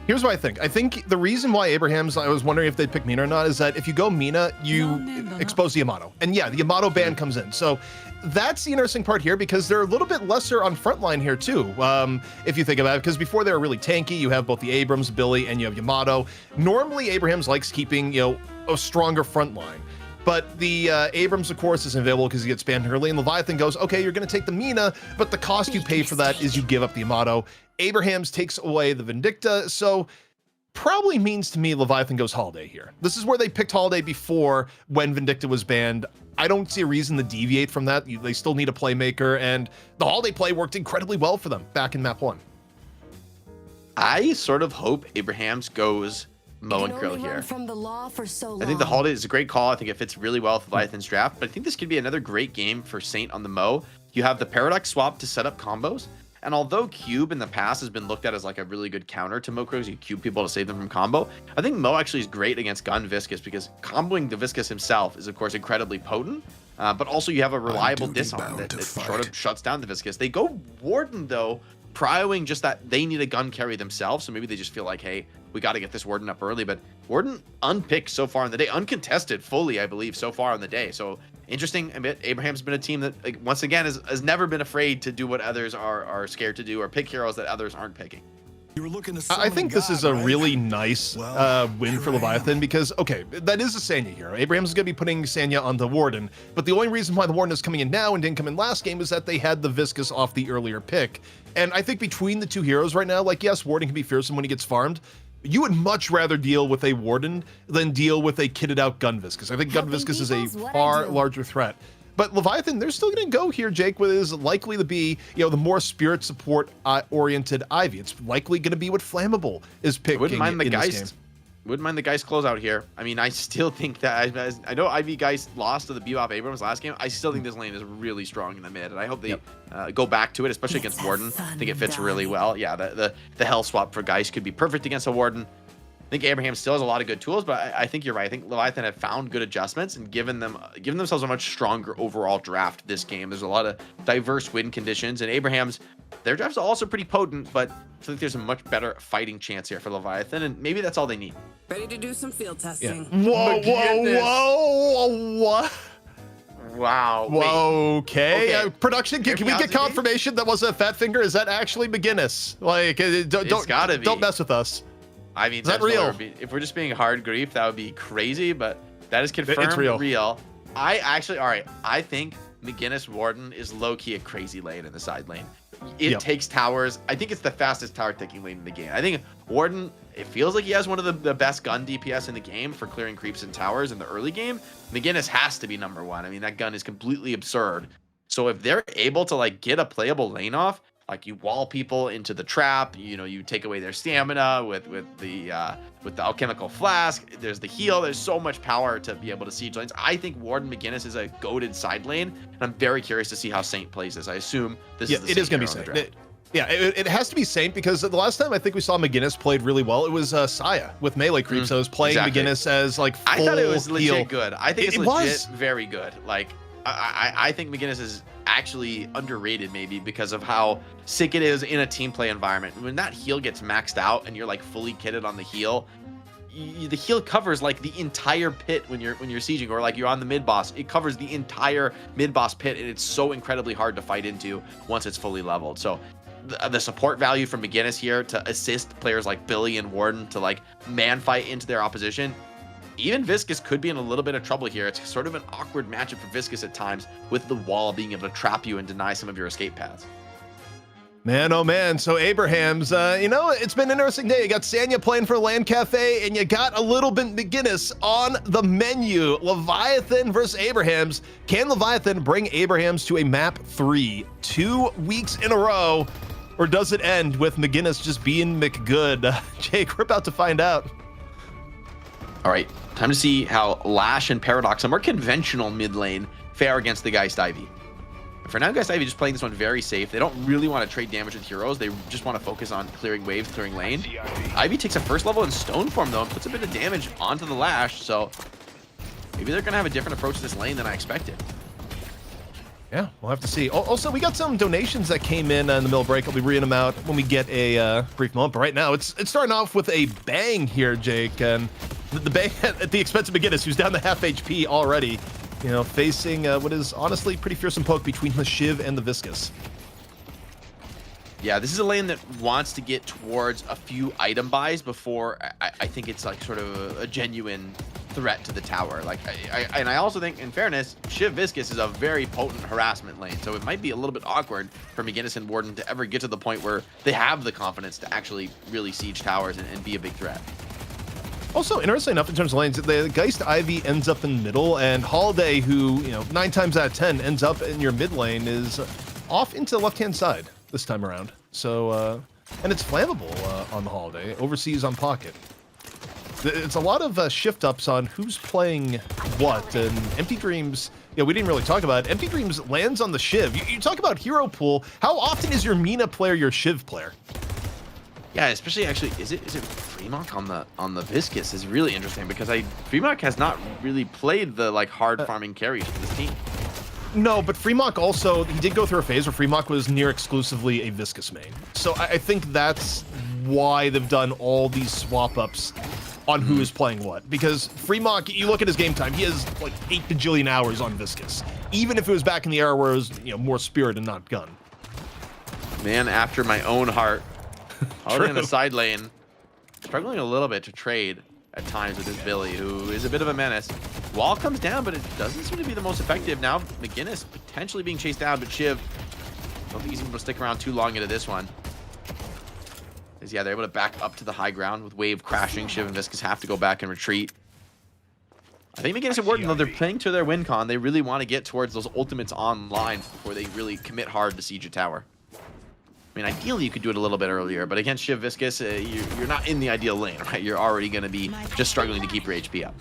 Here's what I think. I think the reason why Abraham's, I was wondering if they'd pick Mina or not, is that if you go Mina, you expose the Yamato. And yeah, the Yamato ban comes in. So that's the interesting part here because they're a little bit lesser on frontline here too, if you think about it. Because before they were really tanky, you have both the Abrams, Billy, and you have Yamato. Normally, Abrahams likes keeping, a stronger front line. But the Abrams, of course, isn't available because he gets banned early, and Leviathan goes, okay, you're going to take the Mina, but the cost you pay for that is you give up the Amato. Abrahams takes away the Vindicta, so probably means to me Leviathan goes Holiday here. This is where they picked Holiday before when Vindicta was banned. I don't see a reason to deviate from that. They still need a playmaker, and the Holiday play worked incredibly well for them back in map 1. I sort of hope Abrahams goes Mo and Krill here. From the law for so long. I think the Holiday is a great call. I think it fits really well with Leviathan's draft, but I think this could be another great game for Saint on the Mo. You have the Paradox swap to set up combos, and although Cube in the past has been looked at as like a really good counter to Mo Krill, you cube people to save them from combo, I think Mo actually is great against Gun Viscous because comboing the Viscous himself is of course incredibly potent, but also you have a reliable disarm that sort of shuts down the Viscous. They go Warden though, prioing just that they need a gun carry themselves, so maybe they just feel like, hey, we got to get this Warden up early. But Warden unpicked so far in the day, uncontested fully, I believe, so far in the day. So interesting a bit. Abraham's been a team that, like, once again, has never been afraid to do what others are scared to do or pick heroes that others aren't picking. You were looking to I think this is a really nice win for here I Leviathan because, okay, that is a Sanya hero. Abrahams is going to be putting Sanya on the Warden, but the only reason why the Warden is coming in now and didn't come in last game is that they had the Viscous off the earlier pick. And I think between the two heroes right now, like, yes, Warden can be fearsome when he gets farmed. You would much rather deal with a Warden than deal with a kitted out Gun Viscous. I think Gun Viscous is a far larger threat. But Leviathan, they're still going to go here, Jake, with is likely to be, the more spirit support oriented Ivy. It's likely going to be what Flammable is picking. Wouldn't mind the in this Geist. game. Wouldn't mind the Geist closeout here. I mean, I still think that I know Ivy Geist lost to the Bebop Abrams last game. I still think this lane is really strong in the mid, and I hope they go back to it, especially against Warden. I think it fits really well. Yeah, the Hell swap for Geist could be perfect against a Warden. I think Abraham still has a lot of good tools, but I think you're right. I think Leviathan have found good adjustments and given themselves a much stronger overall draft this game. There's a lot of diverse win conditions, and Abraham's their draft's also pretty potent, but I think there's a much better fighting chance here for Leviathan, and maybe that's all they need. Ready to do some field testing. Whoa, what? Wow. Whoa, okay. Production, can we get Curiosity? confirmation that wasn't a fat finger? Is that actually McGinnis? Like, gotta be. Don't mess with us. I mean, Is that real? If we're just being hard grief, that would be crazy, but that is confirmed It's real. I actually, all right, I think McGinnis Warden is low-key a crazy lane in the side lane. It takes towers. I think it's the fastest tower taking lane in the game. I think Warden, it feels like he has one of the best gun DPS in the game for clearing creeps and towers in the early game. McGinnis has to be number one. I mean, that gun is completely absurd. So if they're able to like get a playable lane off, like you wall people into the trap, you take away their stamina with the alchemical flask. There's the heal. There's so much power to be able to siege lanes. I think Warden McGinnis is a goated side lane, and I'm very curious to see how Saint plays this. I assume this is the it is going to be Saint. It has to be Saint because the last time I think we saw McGinnis played really well, it was Saya with melee creep. So I was playing McGinnis as like full I thought it was legit heal. good. I think it's It legit was. very good. Like I think McGinnis is actually underrated maybe because of how sick it is in a team play environment. When that heal gets maxed out and you're like fully kitted on the heal, the heal covers like the entire pit when you're sieging, or like you're on the mid boss. It covers the entire mid boss pit, and it's so incredibly hard to fight into once it's fully leveled. So the support value from McGinnis here to assist players like Billy and Warden to like man fight into their opposition. Even Viscous could be in a little bit of trouble here. It's sort of an awkward matchup for Viscous at times, with the wall being able to trap you and deny some of your escape paths. Man, oh man. So Abraham's, it's been an interesting day. You got Sanya playing for Land Cafe, and you got a little bit McGinnis on the menu. Leviathan versus Abraham's. Can Leviathan bring Abraham's to a map 3 2 weeks in a row? Or does it end with McGinnis just being McGood? Jake, we're about to find out. All right, time to see how Lash and Paradox, a more conventional mid lane, fare against the Geist Ivy. For now, Geist Ivy just playing this one very safe. They don't really want to trade damage with heroes. They just want to focus on clearing waves, clearing lane. Ivy takes a first level in Stone Form, though, and puts a bit of damage onto the Lash, so maybe they're going to have a different approach to this lane than I expected. Yeah, we'll have to see. Also, we got some donations that came in the middle break. I'll be reading them out when we get a brief moment. But right now, it's starting off with a bang here, Jake. And the bang at the expense of McGinnis, who's down to half HP already. Facing what is honestly pretty fearsome poke between the Shiv and the Viscous. Yeah, this is a lane that wants to get towards a few item buys before I think it's like sort of a genuine threat to the tower. Like, and I also think, in fairness, Shiv Viscus is a very potent harassment lane, so it might be a little bit awkward for McGinnis and Warden to ever get to the point where they have the confidence to actually really siege towers and be a big threat. Also, interesting enough in terms of lanes, the Geist Ivy ends up in middle, and Holiday, who, 9 times out of 10 ends up in your mid lane, is off into the left-hand side this time around. So, and it's flammable on the Holiday, overseas on Pocket. It's a lot of shift ups on who's playing what, and Empty Dreams, we didn't really talk about it. Empty Dreams lands on the Shiv. You talk about hero pool. How often is your Mina player your Shiv player? Yeah, especially actually, is it Fremont on the Viscus is really interesting because Fremont has not really played the like hard farming carries for this team. No, but Fremont also, he did go through a phase where Fremont was near exclusively a Viscus main. So I think that's why they've done all these swap ups on who is playing what. Because Fremont, you look at his game time, he has like 8 bajillion hours on Viscus. Even if it was back in the era where it was, more spirit and not gun. Man after my own heart. Holiday in the side lane, struggling a little bit to trade at times with this Billy, who is a bit of a menace. Wall comes down, but it doesn't seem to be the most effective. Now McGinnis potentially being chased down, but Shiv, don't think he's able to stick around too long into this one. Yeah, they're able to back up to the high ground with wave crashing. Shiv and Viscus have to go back and retreat. I think McGinnis and Warden, though they're playing to their win con, they really want to get towards those ultimates online before they really commit hard to siege a tower. I mean, ideally you could do it a little bit earlier, but against Shiv Viscus, you're not in the ideal lane, right? You're already going to be just struggling to keep your HP up.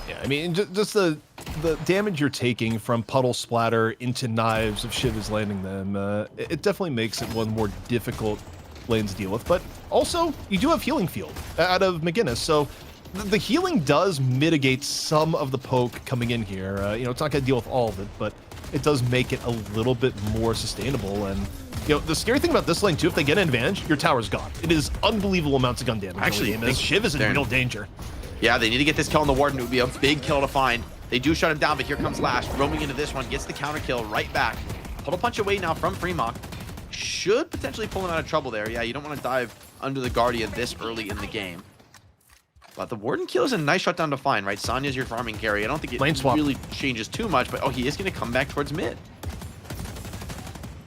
Yeah, I mean, just the damage you're taking from puddle splatter into knives if Shiv is landing them, it definitely makes it one more difficult lane to deal with. But also, you do have Healing Field out of McGinnis, so the healing does mitigate some of the poke coming in here. It's not going to deal with all of it, but it does make it a little bit more sustainable. And the scary thing about this lane too, if they get an advantage, your tower's gone. It is unbelievable amounts of gun damage. Actually, as Shiv is in real danger. Yeah, they need to get this kill on the Warden. It would be a big kill to find. They do shut him down, but here comes Lash roaming into this one, gets the counter kill right back. Puddle punch away now from Fremont. Should potentially pull him out of trouble there. Yeah, you don't want to dive under the Guardian this early in the game. But the Warden kill is a nice shutdown to find, right? Sonya's your farming carry. I don't think it really changes too much, but he is going to come back towards mid.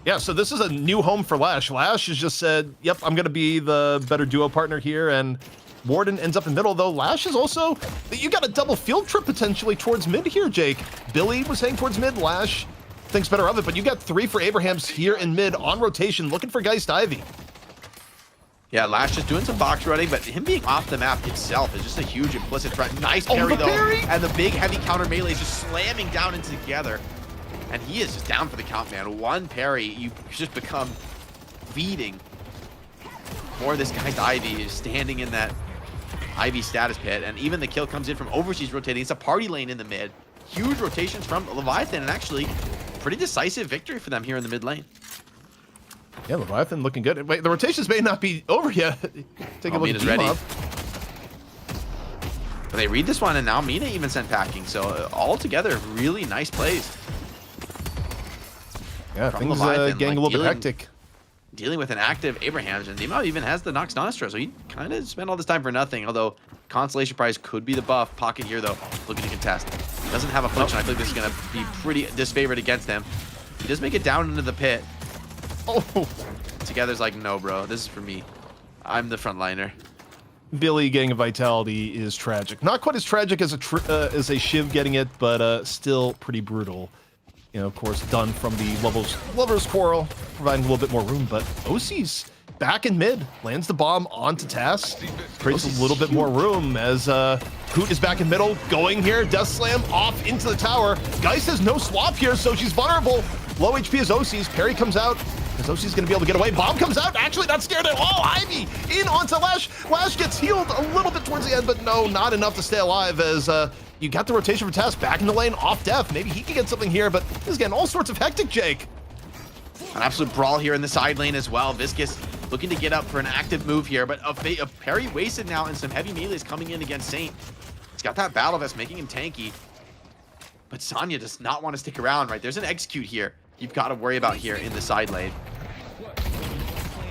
Yeah, so this is a new home for Lash. Lash has just said, yep, I'm going to be the better duo partner here, and Warden ends up in middle, though Lash is also, you got a double field trip potentially towards mid here, Jake. Billy was heading towards mid, Lash thinks better of it, but you got 3 for Abrahams here in mid on rotation, looking for Geist Ivy. Yeah, Lash is doing some box running, but him being off the map itself is just a huge implicit threat. Nice parry, though, and the big heavy counter melee is just slamming down into together. And he is just down for the count, man. One parry, you just become feeding. Or this guy's Ivy is standing in that Ivy status pit, and even the kill comes in from overseas rotating. It's a party lane in the mid. Huge rotations from Leviathan, and actually pretty decisive victory for them here in the mid lane. Yeah, Leviathan looking good. Wait, the rotations may not be over yet. Take a look at Mina's ready. But they read this one, and now Mina even sent packing. So all together, really nice plays. Yeah, from things Leviathan, getting a little bit hectic. Dealing with an active Abrahams, and Nemo even has the Nox Nostra, so he kind of spent all this time for nothing. Although Consolation Prize could be the buff. Pocket here, though, looking to contest. Doesn't have affliction. I think this is going to be pretty disfavored against him. He does make it down into the pit. Oh, Together's like, no, bro, this is for me. I'm the frontliner. Billy getting a vitality is tragic. Not quite as tragic as a Shiv getting it, but still pretty brutal. Of course, done from the Lover's Quarrel, providing a little bit more room, but OC's back in mid, lands the bomb onto Tass, creates a little bit more room as Hoot is back in middle, going here, Death Slam off into the tower. Geist has no swap here, so she's vulnerable. Low HP as OC's, parry comes out, as OC's gonna be able to get away. Bomb comes out, actually not scared at all. Ivy in onto Lash. Lash gets healed a little bit towards the end, but no, not enough to stay alive as you got the rotation for Tass back in the lane, off Def. Maybe he can get something here, but this is getting all sorts of hectic, Jake. An absolute brawl here in the side lane as well. Viscus looking to get up for an active move here, but a parry wasted now and some heavy melees coming in against Saint. He's got that Battle Vest making him tanky, but Sonya does not want to stick around, right? There's an execute here you've got to worry about here in the side lane.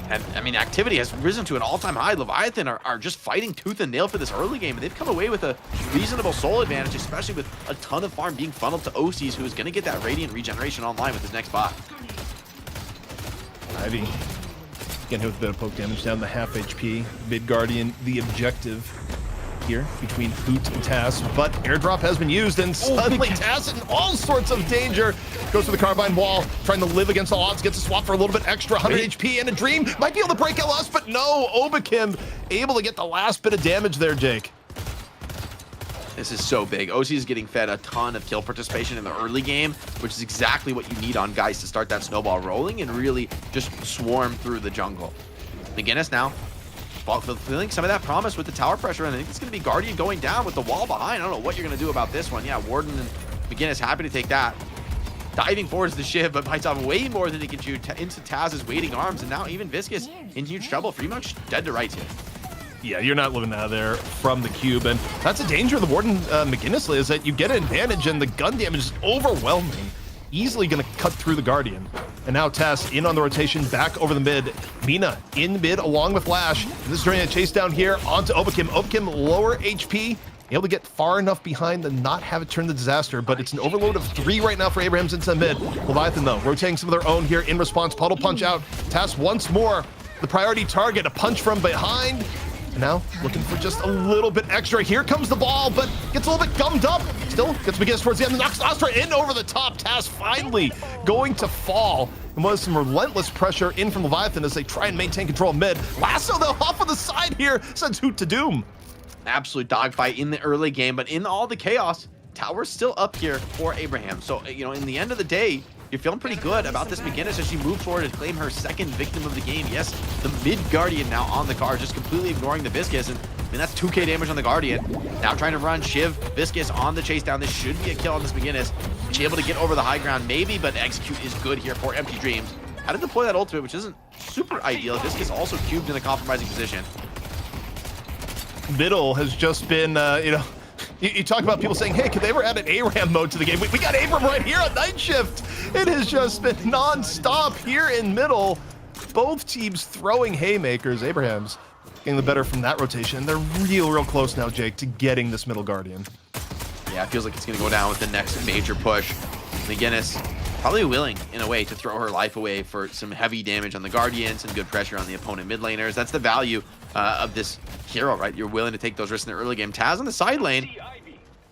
And I mean, activity has risen to an all-time high. Leviathan are just fighting tooth and nail for this early game, and they've come away with a reasonable soul advantage, especially with a ton of farm being funneled to OCs, who is going to get that Radiant regeneration online with his next bot. Ivy getting hit with a bit of poke damage, down to half HP. Mid Guardian, the objective here between Hoot and Tass, but airdrop has been used, and suddenly Tass in all sorts of danger. Goes for the carbine wall, trying to live against the odds, gets a swap for a little bit extra, 100 HP, and a dream. Might be able to break LS, but no, Obakim able to get the last bit of damage there, Jake. This is so big. OC is getting fed a ton of kill participation in the early game, which is exactly what you need on guys to start that snowball rolling and really just swarm through the jungle. McGinnis now fulfilling some of that promise with the tower pressure, and I think it's going to be Guardian going down with the wall behind. I don't know what you're going to do about this one. Yeah, Warden and McGinnis happy to take that. Diving forwards the Shiv, but bites off way more than he can shoot into Taz's waiting arms, and now even Viscous in huge trouble, pretty much dead to rights here. Yeah, you're not living out of there from the cube, and that's a danger of the Warden McGinnis is that you get an advantage, and the gun damage is overwhelming. Easily going to cut through the Guardian. And now Tass in on the rotation, back over the mid. Mina in mid along with Lash. And this is during a chase down here onto Obakim. Obakim lower HP, able to get far enough behind and not have it turn to disaster, but it's an overload of 3 right now for Abrahams into mid. Leviathan though, rotating some of their own here in response. Puddle punch out. Tass once more, the priority target, a punch from behind. And now looking for just a little bit extra. Here comes the ball, but gets a little bit gummed up. Still gets McGinnis towards the end. Knocks Astra in over the top. Tass finally going to fall. And was some relentless pressure in from Leviathan as they try and maintain control of mid. Lasso though off on the side here sends Hoot to doom. Absolute dogfight in the early game, but in all the chaos, tower's still up here for Abraham. So, you know, in the end of the day, you're feeling pretty good about this McGinnis as she moves forward and claim her second victim of the game. Yes, the mid Guardian now on the card, just completely ignoring the Viscous, and I mean, that's 2k damage on the Guardian. Now trying to run Shiv, Viscous on the chase down. This should be a kill on this McGinnis. She's able to get over the high ground, maybe, but execute is good here for Empty Dreams. How to deploy that ultimate, which isn't super ideal. Viscous also cubed in a compromising position. Middle has just been, you know, you talk about people saying, hey, could they ever add an ARAM mode to the game? We got Abram right here on Night Shift. It has just been non-stop here in middle. Both teams throwing haymakers. Abraham's getting the better from that rotation. They're real close now, Jake, to getting this middle Guardian. Yeah, it feels like it's going to go down with the next major push. McGinnis probably willing, in a way, to throw her life away for some heavy damage on the Guardian, some good pressure on the opponent mid laners. That's the value of this hero, right? You're willing to take those risks in the early game. Taz on the side lane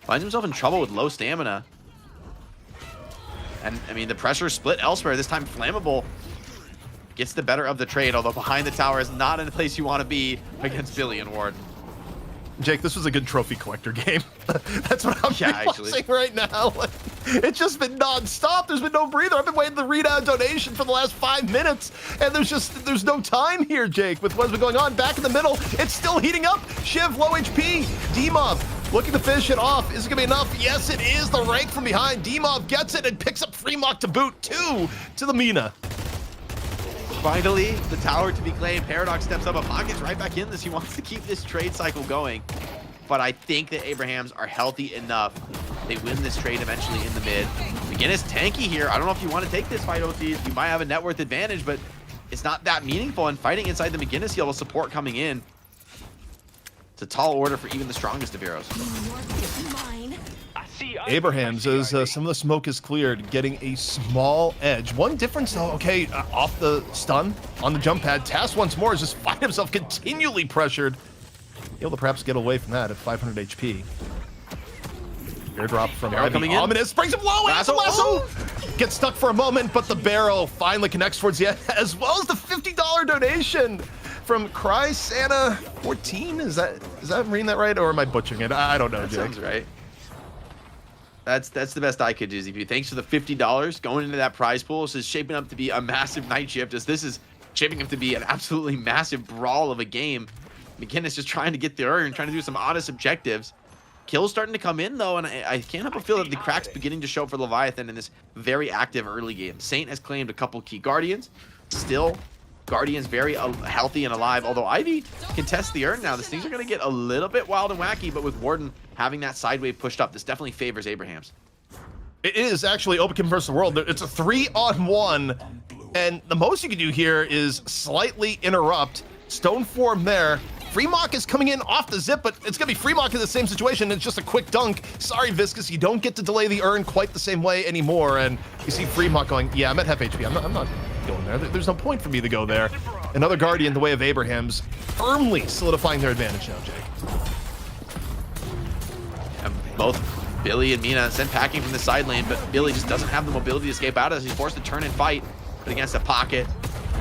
finds himself in trouble with low stamina. And, I mean, the pressure split elsewhere. This time, Flammable gets the better of the trade, although behind the tower is not in the place you want to be against Billy and Ward. Jake, this was a good trophy collector game. That's what I'm realizing right now. Like, it's just been non-stop. There's been no breather. I've been waiting to read out a donation for the last 5 minutes, and there's no time here, Jake, with what's been going on. Back in the middle, it's still heating up. Shiv, low HP. Demov looking to finish it off. Is it gonna be enough? Yes, it is. The rank from behind. Demov gets it and picks up Freemock to boot. 2 to the Mina. Finally, the tower to be claimed. Paradox steps up. A Pocket's right back in this. He wants to keep this trade cycle going. But I think that Abrahams are healthy enough. They win this trade eventually in the mid. McGinnis tanky here. I don't know if you want to take this fight, OCs. You might have a net worth advantage, but it's not that meaningful. And fighting inside the McGinnis heal with support coming in. It's a tall order for even the strongest of heroes. Abrahams, as some of the smoke is cleared, getting a small edge. One difference though, okay, off the stun on the jump pad. Tass once more is just finding himself continually pressured. Able to perhaps get away from that at 500 HP. Airdrop from coming in. Ominous brings him low. Lasso gets stuck for a moment, but the barrel finally connects towards the end, as well as the $50 donation from Cry Santa 14. Is that reading that right, or am I butchering it? I don't know, That Jake. sounds right. That's the best I could do, ZP. Thanks for the $50 going into that prize pool. This is shaping up to be a massive night shift, as this is shaping up to be an absolutely massive brawl of a game. McGinnis just trying to get the urn, trying to do some honest objectives. Kills starting to come in, though, and I can't help but feel that the cracks beginning to show for Leviathan in this very active early game. Saint has claimed a couple key Guardians. Still, Guardians very healthy and alive, although Ivy can test the urn now. These things are going to get a little bit wild and wacky, but with Warden having that side wave pushed up, this definitely favors Abrahams. It is actually Obakim versus the world. It's a 3-on-1. And the most you can do here is slightly interrupt. Stone form there. Freemock is coming in off the zip, but it's going to be Freemock in the same situation. It's just a quick dunk. Sorry, Viscous, you don't get to delay the urn quite the same way anymore. And you see Freemock going, yeah, I'm at half HP. I'm not going there. There's no point for me to go there. Another Guardian, the way of Abraham's, firmly solidifying their advantage now, Jake. And both Billy and Mina sent packing from the side lane, but Billy just doesn't have the mobility to escape out of this. He's forced to turn and fight, but against a pocket,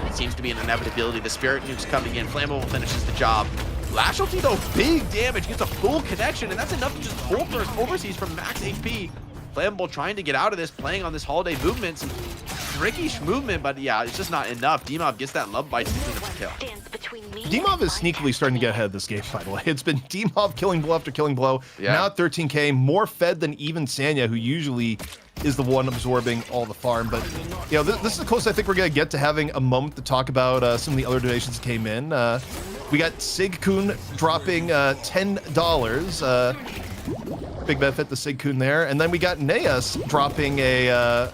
it seems to be an inevitability. The Spirit Nuke's coming in. Flammable finishes the job. Lash ulti, though, big damage. Gets a full connection, and that's enough to just pull first overseas from max HP. Flammable trying to get out of this, playing on this holiday movement. Some tricky movement, but yeah, it's just not enough. Demov gets that love bite to clean up the kill. Demov is sneakily starting to get ahead of this game, by the way. It's been Demov killing blow after killing blow. Yeah. Now at 13K, more fed than even Sanya, who usually is the one absorbing all the farm. But, you know, this is the closest I think we're going to get to having a moment to talk about some of the other donations that came in. We got Sigkun dropping $10. Big benefit to Sigkun there. And then we got Neas dropping a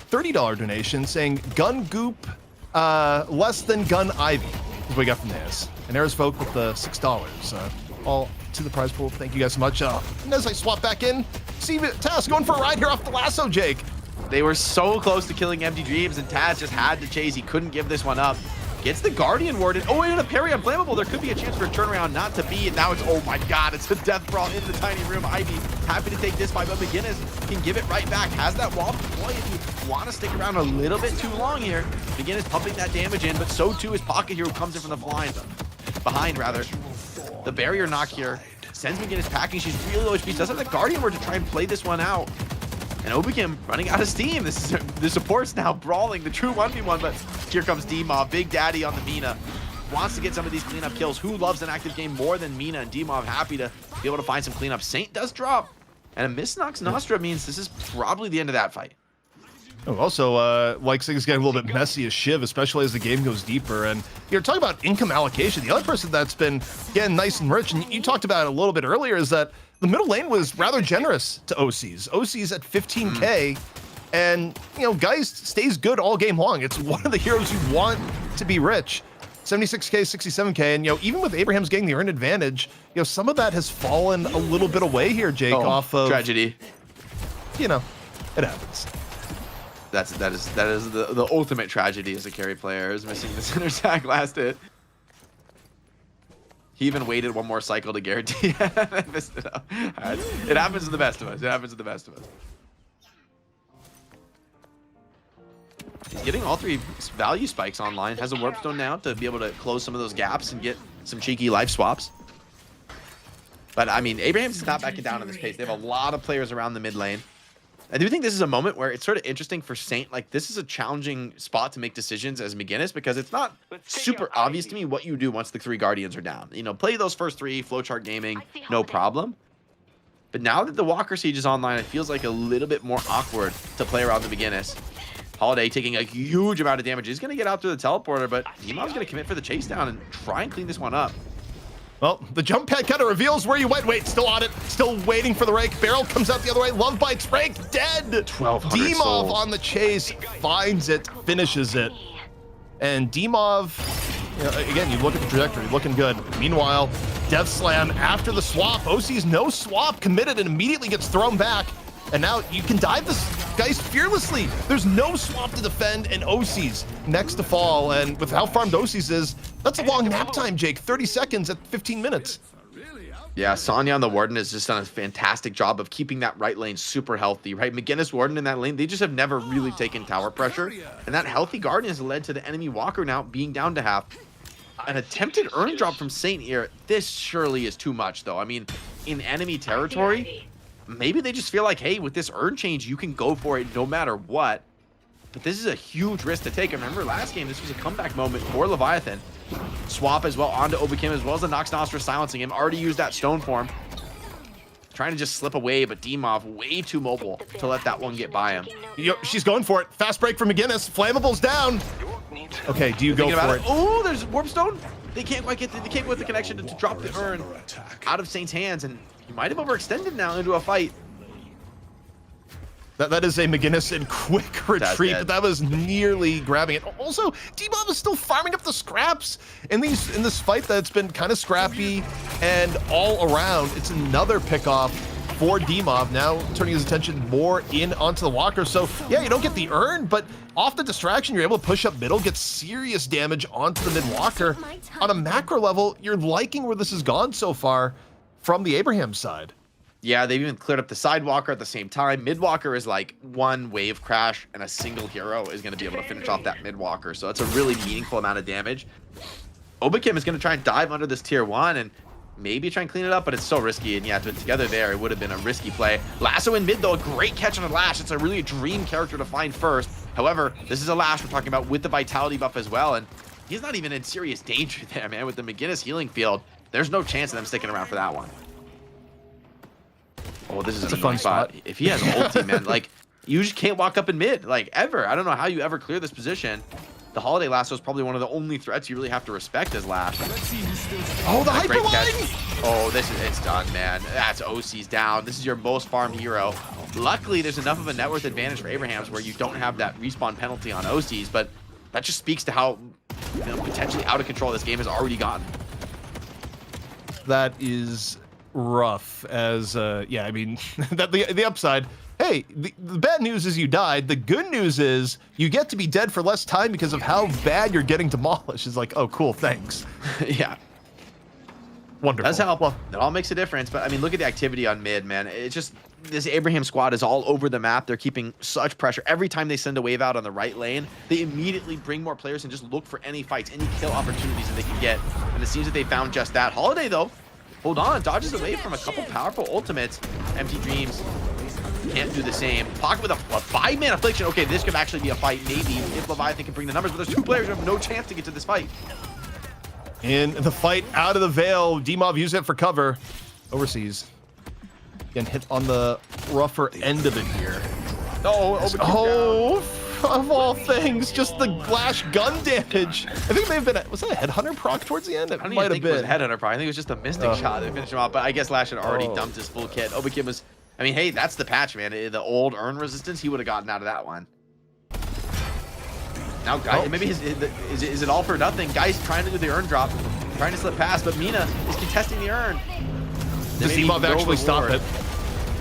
$30 donation saying Gun Goop less than Gun Ivy. Is what we got from Neas. And Eris Folk with the $6. All to the prize pool. Thank you guys so much. And as I swap back in, see Taz going for a ride here off the lasso, Jake. They were so close to killing Empty Dreams, and Taz just had to chase. He couldn't give this one up. Gets the Guardian warded. Oh, and a parry on Flammable. There could be a chance for a turnaround, not to be. And now it's, oh my god, it's a death brawl in the tiny room. Ivy happy to take this fight, but McGinnis can give it right back. Has that wall deploy if you want to stick around a little bit too long here. McGinnis pumping that damage in, but so too is Pocket here, who comes in from the behind rather. The barrier knock here sends McGinnis packing. She's really low HP. Does have the Guardian ward to try and play this one out. And Obikim running out of steam. This is the support's now brawling, the true 1v1, but here comes Demov, Big Daddy on the Mina. Wants to get some of these cleanup kills. Who loves an active game more than Mina? And Demov happy to be able to find some cleanup. Saint does drop. And a miss Nox Nostra means this is probably the end of that fight. Oh, also, like things getting a little bit messy as Shiv, especially as the game goes deeper. And you're talking about income allocation. The other person that's been getting nice and rich, and you talked about it a little bit earlier, is that the middle lane was rather generous to OCs. OCs at 15K, and, you know, Geist stays good all game long. It's one of the heroes you want to be rich. 76K, 67K, and, you know, even with Abraham's getting the earned advantage, you know, some of that has fallen a little bit away here, Jake, off of... Tragedy. You know, it happens. That is the ultimate tragedy as a carry player, is missing the center tag last hit. He even waited one more cycle to guarantee it. Missed it up. Right. It happens to the best of us. It happens to the best of us. He's getting all three value spikes online. Has a warp stone now to be able to close some of those gaps and get some cheeky life swaps. But I mean, Abraham's is not backing down at this pace. They have a lot of players around the mid lane. I do think this is a moment where it's sort of interesting for Saint. Like, this is a challenging spot to make decisions as McGinnis, because it's not super obvious to me what you do once the 3 Guardians are down. You know, play those first 3, Flowchart Gaming, no problem. But now that the Walker Siege is online, it feels like a little bit more awkward to play around the McGinnis. Holiday taking a huge amount of damage. He's going to get out through the teleporter, but Demov's going to commit for the chase down and try and clean this one up. Well, the jump pad kind of reveals where you went. Wait, still on it. Still waiting for the rake. Barrel comes out the other way. Love bites. Rake dead. 1200 Demov souls. on the chase. Finds it. Finishes it. And Demov, you know, again, you look at the trajectory. Looking good. Meanwhile, Death Slam after the swap. OC's no swap committed and immediately gets thrown back. And now you can dive this Geist fearlessly. There's no swap to defend, and OC's next to fall. And with how farmed OC's is, that's a long nap time, Jake. 30 seconds at 15 minutes. Yeah, Sonya on the Warden has just done a fantastic job of keeping that right lane super healthy, right? McGinnis, Warden in that lane, they just have never really taken tower pressure. And that healthy Guardian has led to the enemy Walker now being down to half. An attempted earn drop from Saint here. This surely is too much, though. I mean, in enemy territory, maybe they just feel like, hey, with this earn change, you can go for it no matter what. But this is a huge risk to take. I remember last game, this was a comeback moment for Leviathan. Swap as well onto Obikim, as well as the Nox Nostra silencing him. Already used that stone form. Trying to just slip away, but Demov way too mobile to let that one get by him. Yo, she's going for it. Fast break from McGinnis. Flammable's down. Okay, do you go for it? Oh, there's Warp Stone. They can't quite get the connection to drop the urn out of Saint's hands, and he might have overextended now into a fight. That is a McGinnis in quick retreat, but that was nearly grabbing it. Also, D-Mob is still farming up the scraps in this fight that's been kind of scrappy, and all around, it's another pickoff for D-Mob, now turning his attention more in onto the walker. So yeah, you don't get the earn, but off the distraction, you're able to push up middle, get serious damage onto the mid walker. On a macro level, you're liking where this has gone so far from the Abraham side. Yeah, they've even cleared up the sidewalker at the same time. Midwalker is like one wave crash, and a single hero is going to be able to finish off that midwalker. So it's a really meaningful amount of damage. Obakim is going to try and dive under this tier 1 and maybe try and clean it up, but it's so risky. And yeah, together there, it would have been a risky play. Lasso in mid, though, a great catch on a Lash. It's a really dream character to find first. However, this is a Lash we're talking about with the Vitality buff as well, and he's not even in serious danger there, man. With the McGinnis healing field, there's no chance of them sticking around for that one. Oh, this is a fun spot. If he has ulti, man, like, you just can't walk up in mid, like, ever. I don't know how you ever clear this position. The Holiday Lasso is probably one of the only threats you really have to respect as Lash. Oh, the hyper line! Oh, it's done, man. That's OC's down. This is your most farmed hero. Luckily, there's enough of a net worth advantage for Abrahams where you don't have that respawn penalty on OCs, but that just speaks to how, you know, potentially out of control this game has already gotten. That is rough, as yeah, I mean, that the upside, hey, the bad news is you died. The good news is you get to be dead for less time because of how bad you're getting demolished. It's like, oh, cool, thanks. Yeah. Wonderful. That's how it all makes a difference. But I mean, look at the activity on mid, man. It's just, this Abraham squad is all over the map. They're keeping such pressure. Every time they send a wave out on the right lane, they immediately bring more players and just look for any fights, any kill opportunities that they can get. And it seems that they found just that. Holiday, though, hold on, dodges away from a couple powerful ultimates. Empty Dreams can't do the same. Pocket with a 5-man affliction. Okay, this could actually be a fight, maybe, if Leviathan can bring the numbers, but there's 2 players who have no chance to get to this fight. In the fight out of the Veil, D-Mob used it for cover. Overseas. Again, hit on the rougher end of it here. Oh, of all things, just the Glash gun damage. I think it may have been, was that a Headhunter proc towards the end? It I don't might even have think it was been. a Headhunter proc. I think it was just a Mystic shot that finished him off, but I guess Lash had already dumped his full kit. Obakim was, I mean, hey, that's the patch, man. The old Earn resistance, he would have gotten out of that one. Now, guy, maybe is it all for nothing? Guy's trying to do the Earn drop, trying to slip past, but Mina is contesting the Earn. Does D-Mob actually stop it?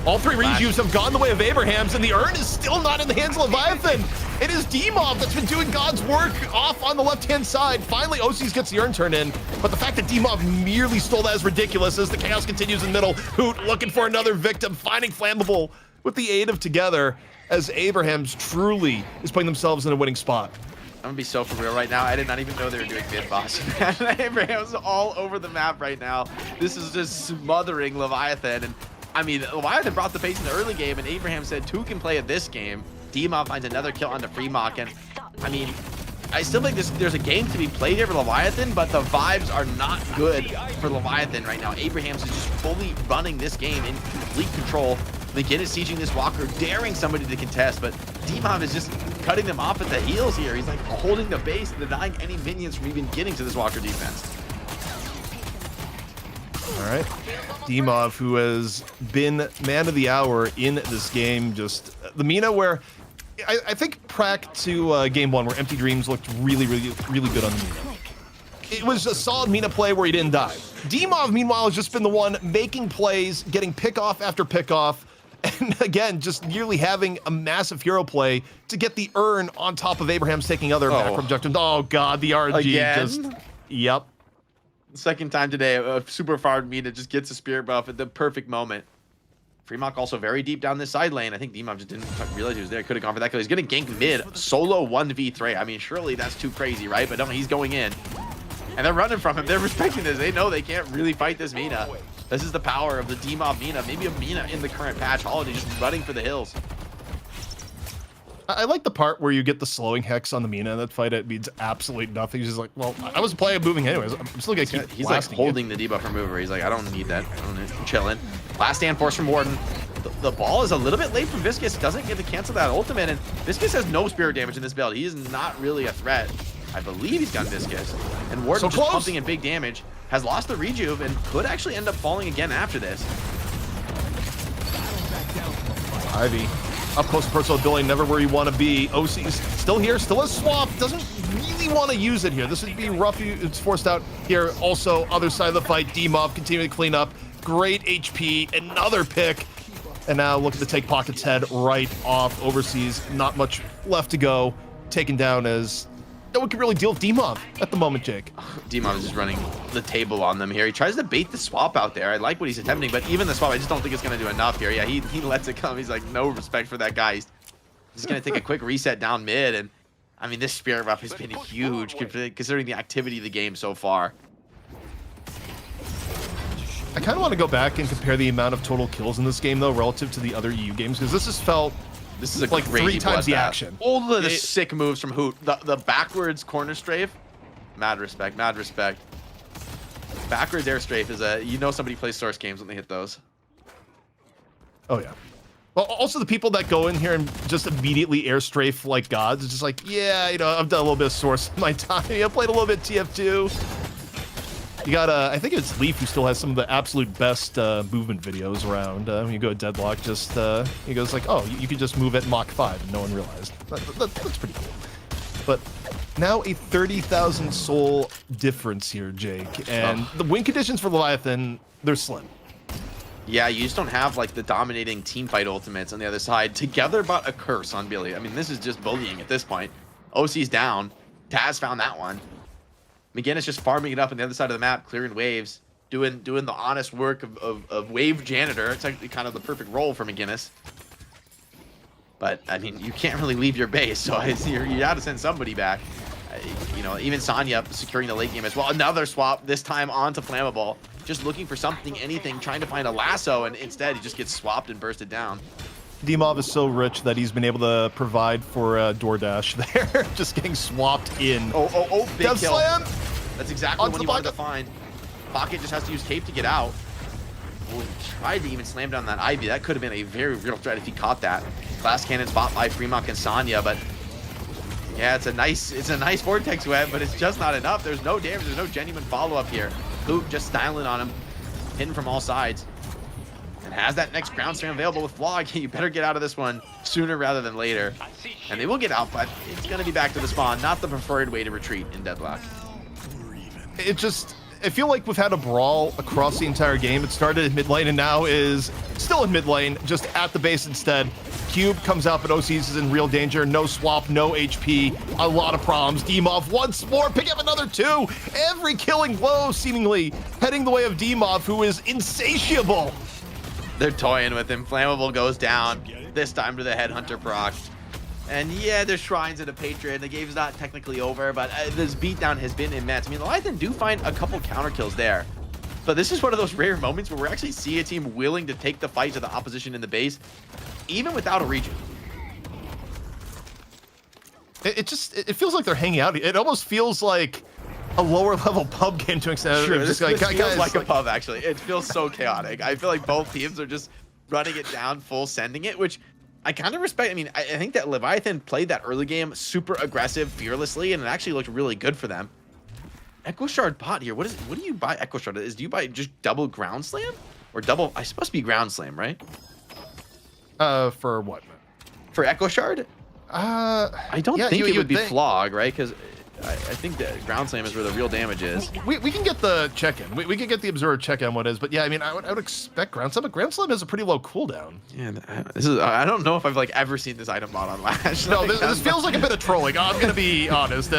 All 3 rejuves have gone the way of Abrahams, and the Earn is still not in the hands of Leviathan. It is D-Mob that's been doing God's work off on the left-hand side. Finally, OCs gets the Earn turned in, but the fact that D-Mob merely stole that is ridiculous as the chaos continues in middle. Hoot looking for another victim, finding Flammable with the aid of Together, as Abrahams truly is putting themselves in a winning spot. I'm gonna be so for real right now. I did not even know they were doing mid boss. Abraham's all over the map right now. This is just smothering Leviathan. And I mean, Leviathan brought the pace in the early game, and Abraham said 2 can play at this game. D-Mob finds another kill onto Freemock, and I mean, I still think there's a game to be played here for Leviathan, but the vibes are not good for Leviathan right now. Abrahams is just fully running this game in complete control. McGinnis sieging this walker, daring somebody to contest, but D-Mob is just cutting them off at the heels here. He's like holding the base, denying any minions from even getting to this walker defense. All right, D-Mob, who has been man of the hour in this game, just the Mina where I think prac to game 1 where Empty Dreams looked really good on the Mina. It was a solid Mina play where he didn't die. D-Mob, meanwhile, has just been the one making plays, getting pick-off after pick-off, and again, just nearly having a massive hero play to get the Earn on top of Abraham's taking other macro objectives. Oh god, the RG just, yep. Second time today, a super farmed Mina just gets a spirit buff at the perfect moment. Freemock also very deep down this side lane. I think D-Mob just didn't realize he was there. Could have gone for that kill. He's going to gank mid, solo 1v3. I mean, surely that's too crazy, right? But no, he's going in. And they're running from him. They're respecting this. They know they can't really fight this Mina. This is the power of the D-Mob Mina. Maybe a Mina in the current patch. Holiday just running for the hills. I like the part where you get the slowing hex on the Mina in that fight. It means absolutely nothing. He's just like, well, I was playing moving anyways. I'm still gonna keep He's like holding the debuff remover. He's like, I don't need that. I'm chilling. Last stand force from Warden. The ball is a little bit late from Viscous. Doesn't get to cancel that ultimate, and Viscous has no spirit damage in this build. He is not really a threat. I believe he's got Viscous. And Warden just pumping in big damage. Has lost the rejuve and could actually end up falling again after this. Ivy Up close personal ability, never where you want to be. OC's still here, still a swap. Doesn't really want to use it here. This would be rough. It's forced out here. Also, other side of the fight, D-Mob continuing to clean up. Great HP, another pick. And now looking to take Pocket's head right off. Overseas, not much left to go. Taken down as no one can really deal with D-Mob at the moment, Jake. D-Mob is just running the table on them here. He tries to bait the swap out there. I like what he's attempting, but even the swap, I just don't think it's going to do enough here. Yeah, he lets it come. He's like, no respect for that guy. He's just going to take a quick reset down mid. And, I mean, this Spirit buff has been huge considering the activity of the game so far. I kind of want to go back and compare the amount of total kills in this game, though, relative to the other EU games, because this has felt This is a like crazy 3 times the bloodbath. action. All of the sick moves from Hoot. The backwards corner strafe. Mad respect, mad respect. Backwards air strafe is somebody plays Source games when they hit those. Oh, yeah. Well, also the people that go in here and just immediately air strafe like gods, it's just like, yeah, I've done a little bit of Source in my time. I played a little bit TF2. You got, I think it's Leaf who still has some of the absolute best movement videos around. When you go to Deadlock, just, he goes like, oh, you could just move at Mach 5 and no one realized. That's pretty cool. But now a 30,000 soul difference here, Jake. And the win conditions for Leviathan, they're slim. Yeah, you just don't have like the dominating team fight ultimates on the other side. Together but a curse on Billy. I mean, this is just bullying at this point. OC's down. Taz found that one. McGinnis just farming it up on the other side of the map, clearing waves, doing the honest work of wave janitor. It's actually kind of the perfect role for McGinnis. But, I mean, you can't really leave your base, so you got to send somebody back. Even Sonya securing the late game as well. Another swap, this time onto Flammable. Just looking for something, anything, trying to find a lasso, and instead he just gets swapped and bursted down. D-Mob is so rich that he's been able to provide for DoorDash there. Just getting swapped in. Oh, big Death kill. Slam! That's exactly what he wanted to find. Pocket just has to use cape to get out. Oh, he tried to even slam down that Ivy. That could have been a very real threat if he caught that. Glass cannon spot by Fremont and Sonya, but yeah, it's a nice vortex web, but it's just not enough. There's no damage. There's no genuine follow-up here. Hoot just styling on him, hitting from all sides. And has that next ground stream available with Vlog. You better get out of this one sooner rather than later. And they will get out, but it's going to be back to the spawn. Not the preferred way to retreat in Deadlock. I feel like we've had a brawl across the entire game. It started in mid lane and now is still in mid lane, just at the base instead. Cube comes out, but OCs is in real danger. No swap, no HP, a lot of problems. D-Mob once more, pick up another 2. Every killing blow seemingly heading the way of D-Mob, who is insatiable. They're toying with him. Flammable goes down, this time to the Headhunter proc. And yeah, there's shrines of the Patriot. The game's not technically over, but this beatdown has been immense. I mean, the Leviathan do find a couple counter kills there. But this is one of those rare moments where we actually see a team willing to take the fight to the opposition in the base, even without a region. It feels like they're hanging out. It almost feels like a lower level pub game to an extent. Sure, Just this guys, feels like a pub, actually. It feels so chaotic. I feel like both teams are just running it down, full sending it, which I kind of respect. I mean, I think that Leviathan played that early game super aggressive, fearlessly, and it actually looked really good for them. Echo Shard bot here. What do you buy Echo Shard? Do you buy just double ground slam? Or double, I supposed to be ground slam, right? For what? For Echo Shard? I don't think it would be Flog, right? Because I think that ground slam is where the real damage is. We can get the check-in. We can get the observer check-in what it is, but yeah, I mean, I would expect ground slam, but ground slam has a pretty low cooldown. Yeah, I don't know if I've like ever seen this item bot on Lash. No, this feels like a bit of trolling. I'm gonna be honest.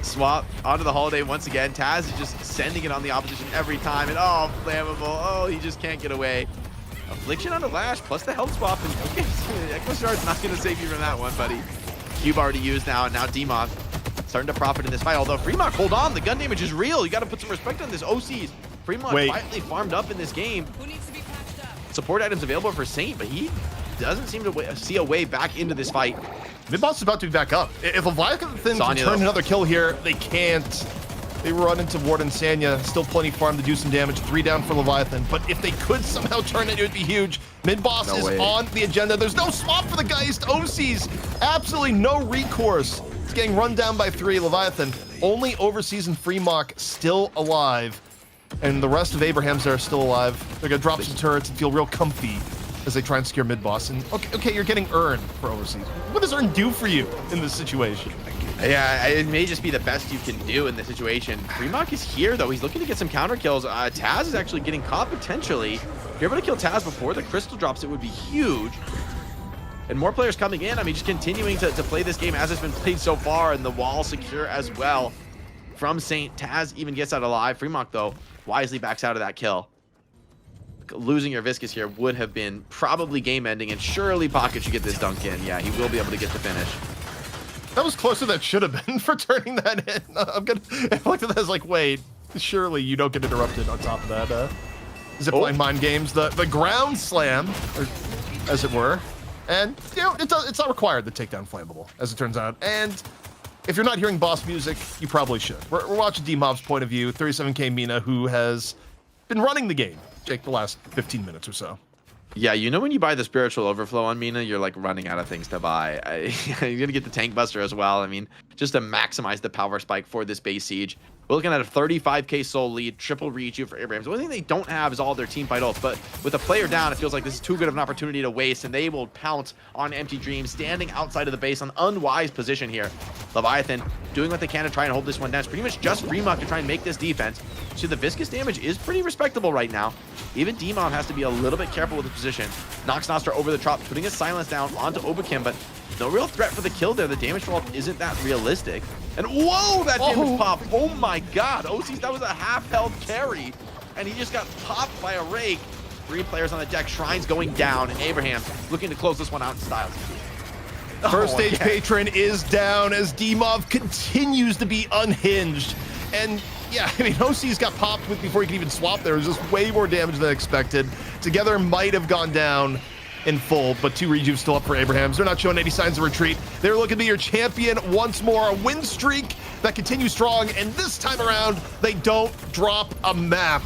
Swap onto the Holiday once again. Taz is just sending it on the opposition every time, and oh, Flammable. Oh, he just can't get away. Affliction on the Lash plus the health swap, and okay, Echo Shard's not gonna save you from that one, buddy. Cube already used now, and now D-Mob starting to profit in this fight. Although Fremont, hold on, the gun damage is real. You got to put some respect on this. OCs. Fremont quietly farmed up in this game. Who needs to be patched up? Support items available for Saint, but he doesn't seem to see a way back into this fight. Mid-boss is about to be back up. If Leviathan can turn another kill here, they can't. They run into Ward and Sanya. Still plenty farm to do some damage. 3 down for Leviathan. But if they could somehow turn it, it would be huge. Mid-boss is on the agenda. There's no swap for the Geist. OCs, absolutely no recourse. It's getting run down by 3. Leviathan, only Overseas and Fremont still alive. And the rest of Abrahams are still alive. They're going to drop some turrets and feel real comfy as they try and secure mid boss. And okay, you're getting Urn for overseas. What does Urn do for you in this situation? Yeah, it may just be the best you can do in this situation. Fremont is here, though. He's looking to get some counter kills. Taz is actually getting caught potentially. If you're able to kill Taz before the crystal drops, it would be huge. And more players coming in. I mean, just continuing to play this game as it's been played so far, and the wall secure as well from Saint. Taz even gets out alive. Fremont, though, wisely backs out of that kill. Losing your Viscus here would have been probably game-ending, and surely Pocket should get this dunk in. Yeah, he will be able to get the finish. That was closer than it should have been for turning that in. I'm gonna. I looked at that as like, wait, surely you don't get interrupted on top of that. Zipline mind games, the ground slam, or, as it were, and you know it's not required to take down flammable, as it turns out. And if you're not hearing boss music, you probably should. We're watching D-Mob's point of view, 37K Mina, who has been running the game, Jake, the last 15 minutes or so. Yeah, you know when you buy the spiritual overflow on Mina, you're like running out of things to buy. You're gonna get the tank buster as well. I mean, just to maximize the power spike for this base siege. We're looking at a 35k soul lead, triple reach for Abrams. The only thing they don't have is all their team fight ults, but with a player down, it feels like this is too good of an opportunity to waste, and they will pounce on Empty Dream, standing outside of the base on unwise position here. Leviathan doing what they can to try and hold this one down. It's pretty much just Fremont to try and make this defense. So the Viscous damage is pretty respectable right now. Even Demon has to be a little bit careful with the position. Knocks Nostra over the top, putting his silence down onto Obakim, but no real threat for the kill there. The damage roll isn't that realistic. And whoa, that damage pop. Oh my god. OC's, that was a half health carry. And he just got popped by a rake. 3 players on the deck. Shrines going down. And Abraham looking to close this one out in style. First stage patron is down as Demov continues to be unhinged. And yeah, I mean, OC's got popped with before he could even swap there. It was just way more damage than expected. Together might have gone down in full, but 2 rejuves still up for Abrahams. They're not showing any signs of retreat. They're looking to be your champion once more. A win streak that continues strong, and this time around, they don't drop a map.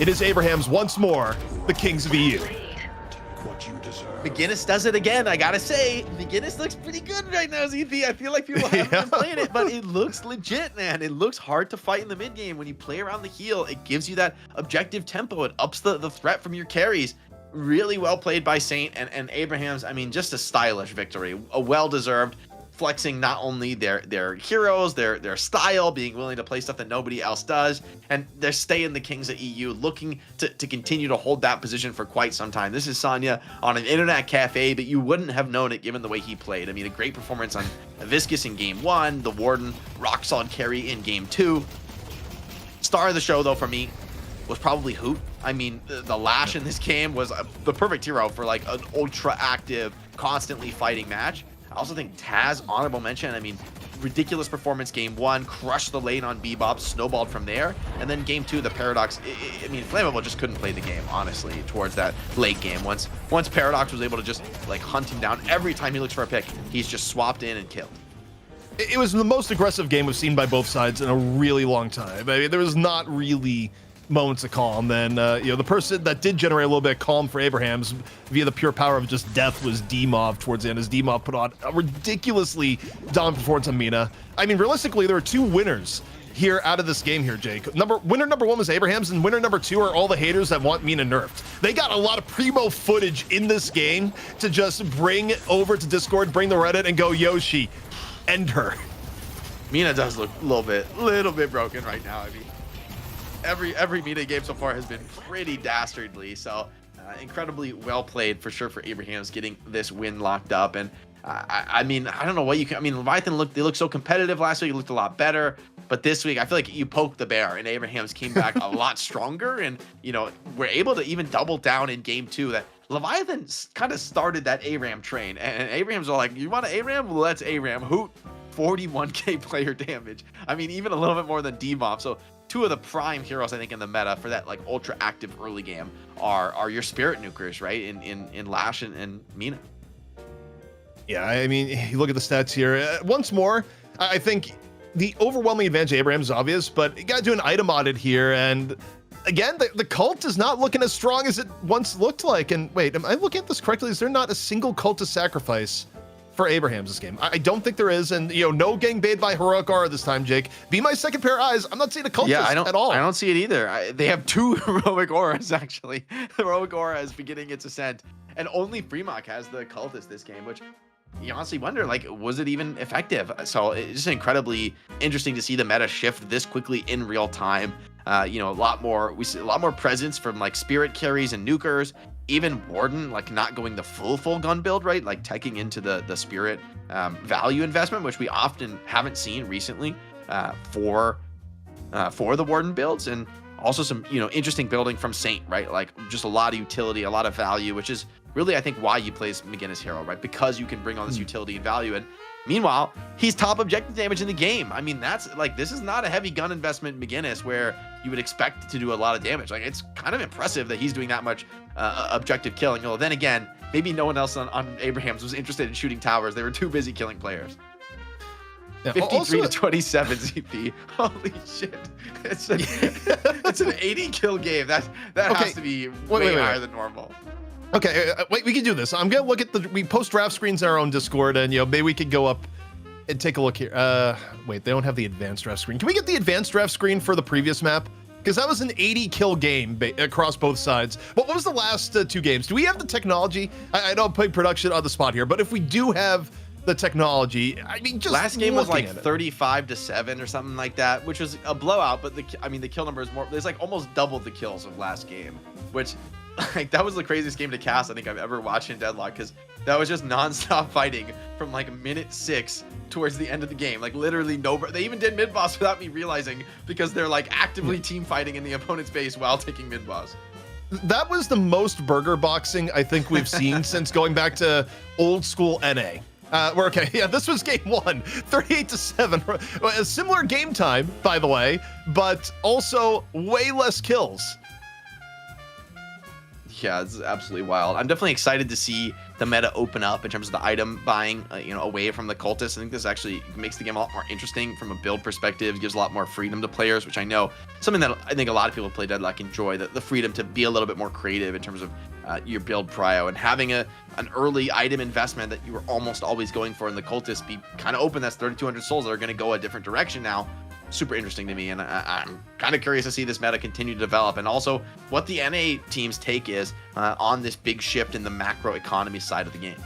It is Abrahams once more, the Kings of EU. What you deserve. McGinnis does it again. I gotta say, McGinnis looks pretty good right now, ZP. I feel like people haven't been playing it, but it looks legit, man. It looks hard to fight in the mid game. When you play around the heal, it gives you that objective tempo. It ups the threat from your carries. Really well played by Saint and Abrahams. I mean, just a stylish victory, a well-deserved, flexing not only their heroes, their style, being willing to play stuff that nobody else does, and they're staying the Kings of EU, looking to continue to hold that position for quite some time. This is Sonya on an internet cafe, but you wouldn't have known it given the way he played. I mean, a great performance on Viscus in game 1, the Warden, rock solid carry in game 2. Star of the show, though, for me, was probably Hoot. I mean, the Lash in this game was the perfect hero for like an ultra active, constantly fighting match. I also think Taz, honorable mention. I mean, ridiculous performance game 1, crushed the lane on Bebop, snowballed from there. And then game 2, the Paradox, I mean, Flammable just couldn't play the game, honestly, towards that late game. Once Paradox was able to just like hunt him down every time he looks for a pick, he's just swapped in and killed. It was the most aggressive game we've seen by both sides in a really long time. I mean, there was not really moments of calm. Then you know, the person that did generate a little bit of calm for Abrahams via the pure power of just death was Demov towards the end, as Demov put on a ridiculously dominant performance on Mina. I mean, realistically, there are 2 winners here out of this game here, Jake. Winner number 1 was Abrahams, and winner number 2 are all the haters that want Mina nerfed. They got a lot of primo footage in this game to just bring over to Discord, bring the Reddit, and go, Yoshi, end her. Mina does look a little bit broken right now. I mean, every Mina game so far has been pretty dastardly. So incredibly well played for sure for Abrahams getting this win locked up. And I mean, I don't know what you can. I mean, Leviathan looked so competitive last week. It looked a lot better. But this week, I feel like you poked the bear, and Abrahams came back a lot stronger. And, you know, we're able to even double down in game 2 that Leviathan kind of started that ARAM train. And Abrahams are like, you want an ARAM? Well, let's ARAM. Hoot, 41k player damage. I mean, even a little bit more than Demov. So 2 of the prime heroes, I think, in the meta for that like ultra active early game are your spirit nukers, right? In Lash and Mina. Yeah, I mean, you look at the stats here. Once more, I think the overwhelming advantage of Abraham is obvious, but you got to do an item audit here. And again, the cult is not looking as strong as it once looked like. And wait, am I looking at this correctly? Is there not a single cult to sacrifice for Abraham's this game? I don't think there is. And, you know, no getting baited by Heroic Aura this time, Jake. Be my second pair of eyes. I'm not seeing a cultist at all. I don't see it either. They have 2 Heroic Auras, actually. Heroic Aura is beginning its ascent. and only Fremont has the cultist this game, which you honestly wonder, like, was it even effective? So it's just incredibly interesting to see the meta shift this quickly in real time. You know, we see a lot more presence from like spirit carries and nukers, even Warden, like not going the full gun build, right? Like teching into the spirit value investment, which we often haven't seen recently for the Warden builds. And also some, you know, interesting building from Saint, right? Like just a lot of utility, a lot of value, which is really, I think, why you play McGinnis Hero, right? Because you can bring all this utility and value. And meanwhile, he's top objective damage in the game. I mean, that's like, this is not a heavy gun investment McGinnis where you would expect to do a lot of damage. Like, it's kind of impressive that he's doing that much objective killing. Well, then again, maybe no one else on Abrahams was interested in shooting towers. They were too busy killing players. Yeah, 53 to 27 ZP. Holy shit. It's an 80 kill game. That Okay. has to be way higher than normal. Okay, wait, we can do this. I'm gonna look at we post draft screens in our own Discord, and you know, maybe we could go up and take a look here. Wait, they don't have the advanced draft screen. Can we get the advanced draft screen for the previous map? Because that was an 80 kill game across both sides. What was the last 2 games? Do we have the technology? I don't put production on the spot here, but if we do have the technology, I mean, just last game was like looking at it. 35-7 or something like that, which was a blowout. But the kill number is more. There's like almost double the kills of last game, which like that was the craziest game to cast I think I've ever watched in Deadlock, because that was just nonstop fighting from like minute 6 towards the end of the game. Like literally they even did mid boss without me realizing, because they're like actively team fighting in the opponent's base while taking mid boss. That was the most burger boxing I think we've seen since going back to old school NA. This was game 1, 38-7. A similar game time, by the way, but also way less kills. Yeah, it's absolutely wild. I'm definitely excited to see the meta open up in terms of the item buying, away from the cultists. I think this actually makes the game a lot more interesting from a build perspective, gives a lot more freedom to players, which I know something that I think a lot of people who play Deadlock enjoy, the freedom to be a little bit more creative in terms of your build prio, and having an early item investment that you were almost always going for in the cultists be kind of open. That's 3,200 souls that are going to go a different direction now. Super interesting to me, and I'm kind of curious to see this meta continue to develop, and also what the NA team's take is on this big shift in the macro economy side of the game.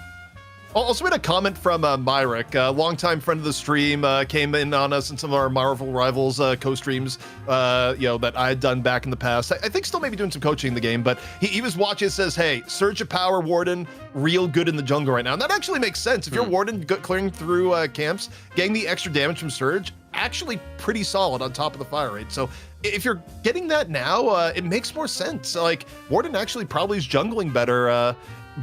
Also, we had a comment from Myrick, a longtime friend of the stream, came in on us in some of our Marvel Rivals co-streams, that I had done back in the past. I think still maybe doing some coaching in the game, but he was watching. It says, "Hey, Surge of Power Warden, real good in the jungle right now." And that actually makes sense. If you're Warden clearing through camps, getting the extra damage from Surge, actually pretty solid on top of the fire rate. So if you're getting that now, it makes more sense. Like Warden actually probably is jungling better.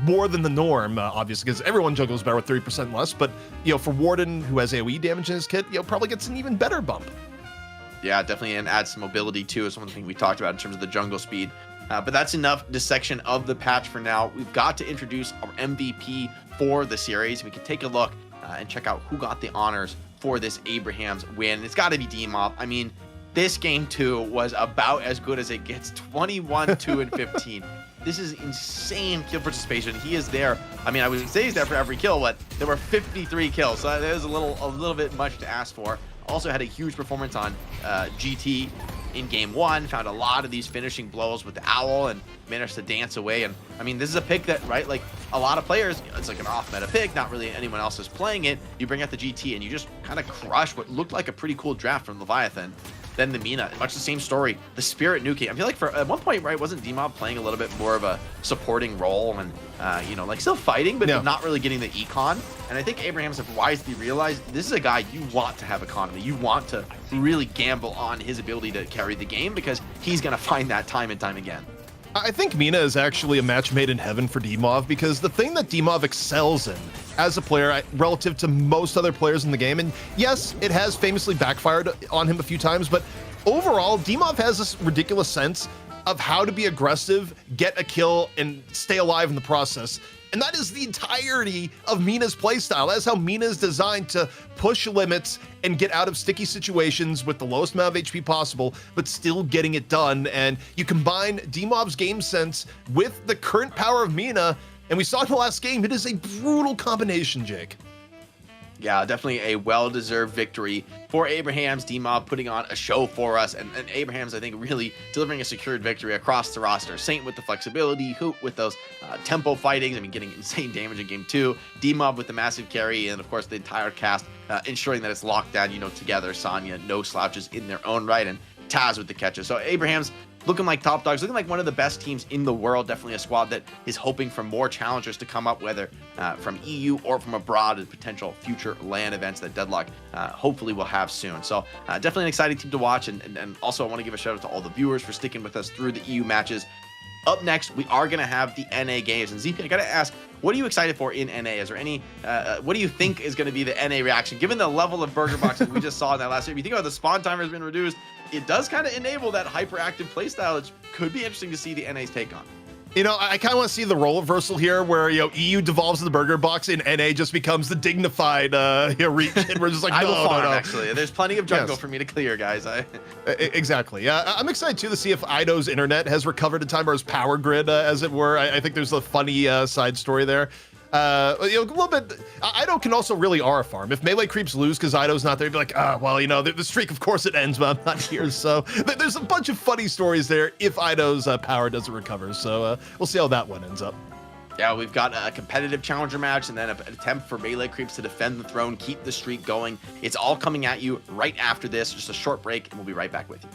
More than the norm, obviously, because everyone juggles better with 30% less. But for Warden, who has AoE damage in his kit, probably gets an even better bump. Yeah, definitely, and adds some mobility too. Is one thing we talked about in terms of the jungle speed. But that's enough dissection of the patch for now. We've got to introduce our MVP for the series. We can take a look and check out who got the honors for this Abraham's win. It's got to be Demov. I mean, this game too was about as good as it gets. 21, 2, and 15. This is insane kill participation. He is there. I mean, I would say he's there for every kill, but there were 53 kills. So that is a little bit much to ask for. Also had a huge performance on GT in game 1. Found a lot of these finishing blows with the owl and managed to dance away. And I mean, this is a pick that, right, like a lot of players, it's like an off-meta pick. Not really anyone else is playing it. You bring out the GT and you just kind of crush what looked like a pretty cool draft from Leviathan. Then the Mina, much the same story. The Spirit nuking. I feel like at one point, right, wasn't Demob playing a little bit more of a supporting role and, like still fighting, but not really getting the econ. And I think Abrahams have wisely realized this is a guy you want to have economy. You want to really gamble on his ability to carry the game, because he's going to find that time and time again. I think Mina is actually a match made in heaven for Demov, because the thing that Demov excels in as a player relative to most other players in the game, and yes, it has famously backfired on him a few times, but overall, Demov has this ridiculous sense of how to be aggressive, get a kill, and stay alive in the process. And that is the entirety of Mina's playstyle. That's how Mina is designed to push limits and get out of sticky situations with the lowest amount of HP possible, but still getting it done. And you combine Demov's game sense with the current power of Mina, and we saw in the last game, it is a brutal combination, Jake. Yeah, definitely a well-deserved victory for Abrahams. D-Mob putting on a show for us, and Abrahams, I think, really delivering a secured victory across the roster. Saint with the flexibility, Hoot with those tempo fightings, I mean, getting insane damage in game 2, D-Mob with the massive carry, and of course the entire cast ensuring that it's locked down, together. Sonya, no slouches in their own right, and Taz with the catches. So Abrahams looking like top dogs, looking like one of the best teams in the world. Definitely a squad that is hoping for more challengers to come up, whether from EU or from abroad, and potential future LAN events that Deadlock hopefully will have soon. So definitely an exciting team to watch. And also I want to give a shout out to all the viewers for sticking with us through the EU matches. Up next, we are going to have the NA games. And ZP, I got to ask, what are you excited for in NA? Is there any, what do you think is going to be the NA reaction? Given the level of burger boxes we just saw in that last game, if you think about the spawn timer has been reduced, it does kind of enable that hyperactive playstyle, which could be interesting to see the NA's take on. I kind of want to see the role reversal here where, EU devolves to the burger box and NA just becomes the dignified reach. And we're just like, I will farm, no. actually. There's plenty of jungle for me to clear, guys. Exactly. Yeah, I'm excited, too, to see if Ido's internet has recovered in time, or his power grid, as it were. I think there's a funny a story there. A little bit. Ido can also really R farm. If melee creeps lose because Ido's not there, you'd be like, the streak, of course it ends, but I'm not here. So there's a bunch of funny stories there if Ido's power doesn't recover. So we'll see how that one ends up. Yeah, we've got a competitive challenger match and then an attempt for melee creeps to defend the throne, keep the streak going. It's all coming at you right after this. Just a short break, and we'll be right back with you.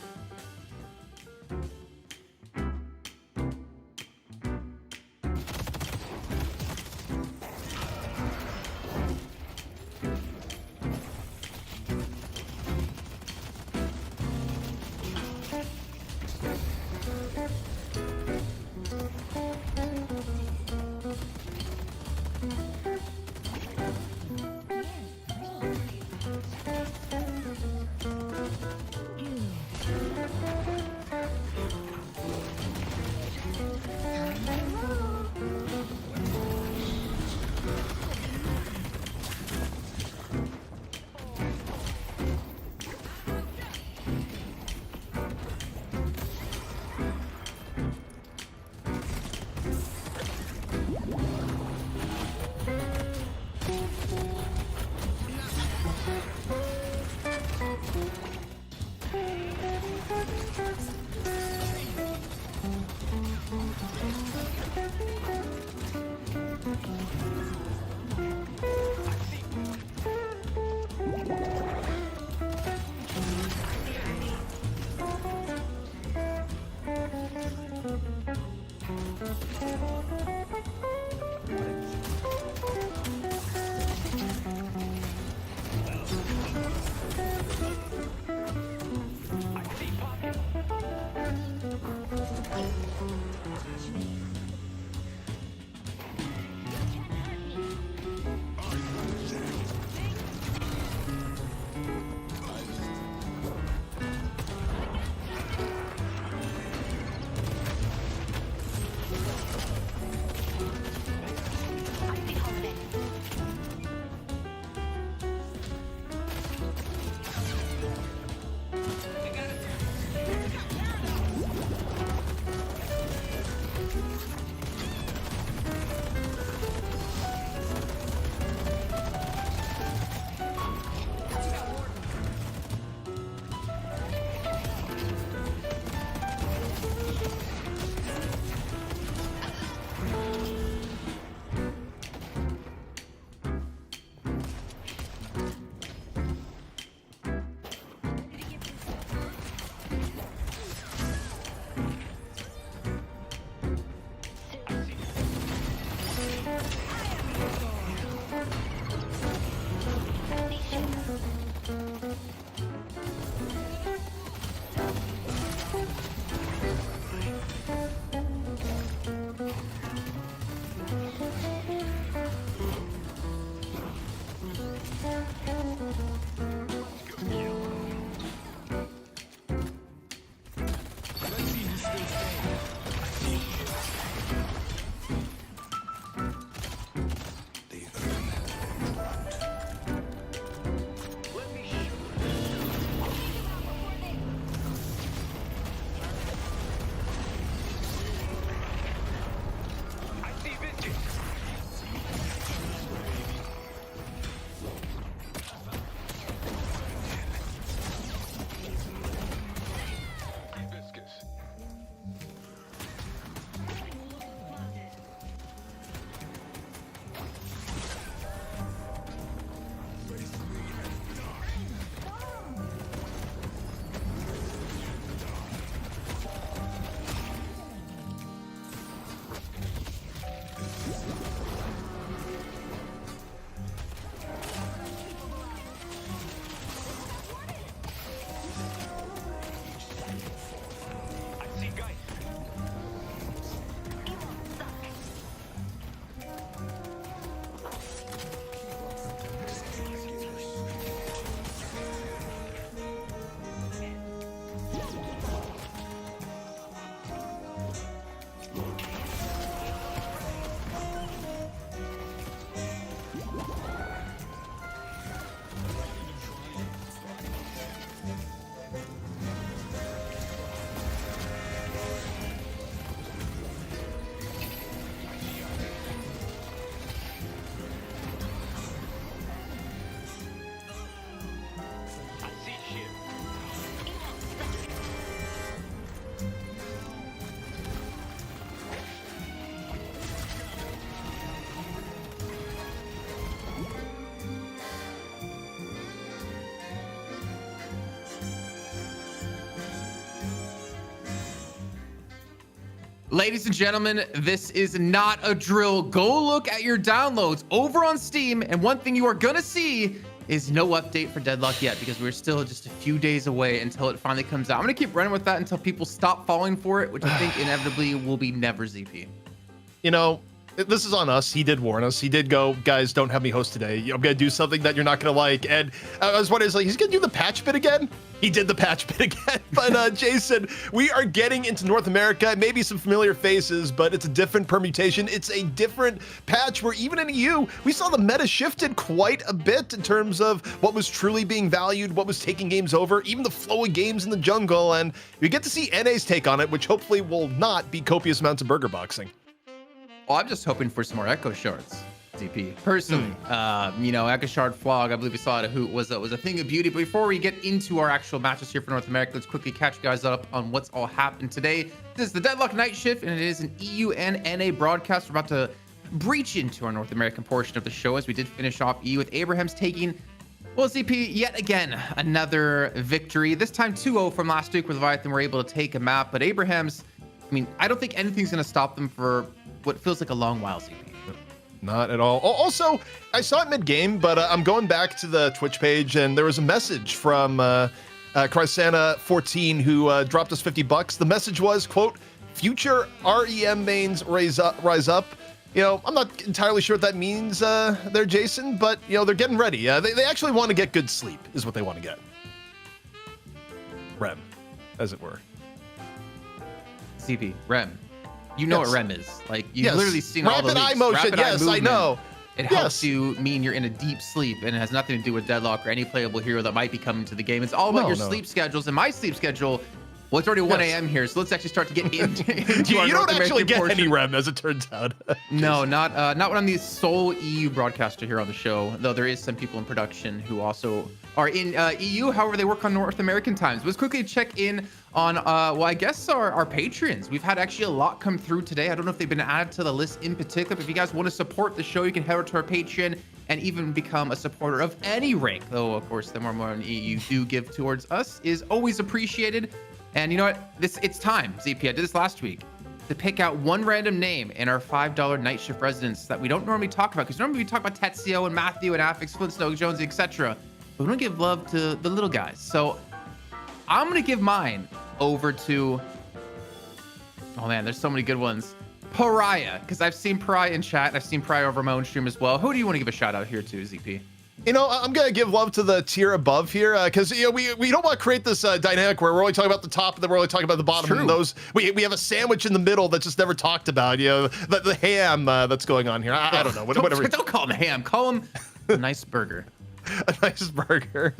Ladies and gentlemen, this is not a drill. Go look at your downloads over on Steam, and one thing you are gonna see is no update for Deadlock yet, because we're still just a few days away until it finally comes out. I'm gonna keep running with that until people stop falling for it, which I think inevitably will be never, ZP. You know, this is on us. He did warn us. He did go, guys, don't have me host today. I'm going to do something that you're not going to like. And I was wondering, like, he's going to do the patch bit again? He did the patch bit again. But Jason, we are getting into North America. Maybe some familiar faces, but it's a different permutation. It's a different patch where even in EU, we saw the meta shifted quite a bit in terms of what was truly being valued, what was taking games over, even the flow of games in the jungle. And we get to see NA's take on it, which hopefully will not be copious amounts of burger boxing. Well, I'm just hoping for some more Echo Shards, DP. Personally, you know, Echo Shard Flog, I believe we saw it at Hoot, was a thing of beauty. But before we get into our actual matches here for North America, let's quickly catch you guys up on what's all happened today. This is the Deadlock Night Shift, and it is an EU and NA broadcast. We're about to breach into our North American portion of the show, as we did finish off EU with Abraham's taking, well, ZP, yet again, another victory. This time 2-0 from last week, where Leviathan were able to take a map. But Abraham's, I mean, I don't think anything's going to stop them for what feels like a long while, ZP. Not at all. Also, I saw it mid-game, but I'm going back to the Twitch page, and there was a message from Crysana14 who dropped us $50. The message was, quote, "Future REM mains rise up." You know, I'm not entirely sure what that means there, Jason, but, you know, they're getting ready. They actually want to get good sleep, is what they want to get. REM, as it were. ZP, REM. You know Yes. what REM is. Like, you've Yes. literally seen all the Rapid eye leaks. motion, Rapid eye yes, I movement. know. It helps you mean you're in a deep sleep, and it has nothing to do with Deadlock or any playable hero that might be coming to the game. It's all about your sleep schedules. And my sleep schedule, well, it's already 1 a.m. here, so let's actually start to get into our You North don't actually American get portion. any REM, as it turns out. No, not when I'm the sole EU broadcaster here on the show, though there is some people in production who also are in EU. However, they work on North American times. Let's quickly check in on, well, I guess our patrons. We've had actually a lot come through today. I don't know if they've been added to the list in particular, but if you guys want to support the show, you can head over to our Patreon and even become a supporter of any rank. Though, of course, the more money you do give towards us is always appreciated. And you know what? It's time, ZP. I did this last week, to pick out one random name in our $5 night shift residents that we don't normally talk about, because normally we talk about Tetsio and Matthew and Affix, Flint, Snow, Jonesy, etc. But we don't give love to the little guys. So I'm gonna give mine over to, oh man, there's so many good ones. Pariah, because I've seen Pariah in chat. I've seen Pariah over my own stream as well. Who do you want to give a shout out here to, ZP? You know, I'm going to give love to the tier above here, because, you know, we don't want to create this dynamic where we're only talking about the top and then we're only talking about the bottom. And those, we have a sandwich in the middle that's just never talked about, you know, the ham that's going on here. I don't know. Whatever. Don't call him ham. Call him a nice burger. A nice burger.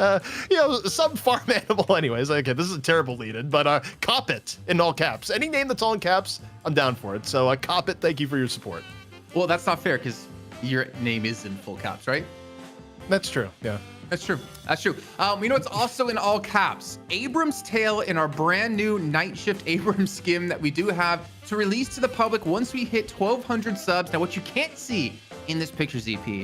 You know, some farm animal anyways. Okay, this is a terrible lead-in, but cop it in all caps. Any name that's all in caps, I'm down for it. So cop it. Thank you for your support. Well, that's not fair, because your name is in full caps, right? That's true. Yeah. That's true. That's true. You know, it's also in all caps. Abram's Tale in our brand new Night Shift Abrams skin that we do have to release to the public once we hit 1,200 subs. Now, what you can't see in this picture, ZP,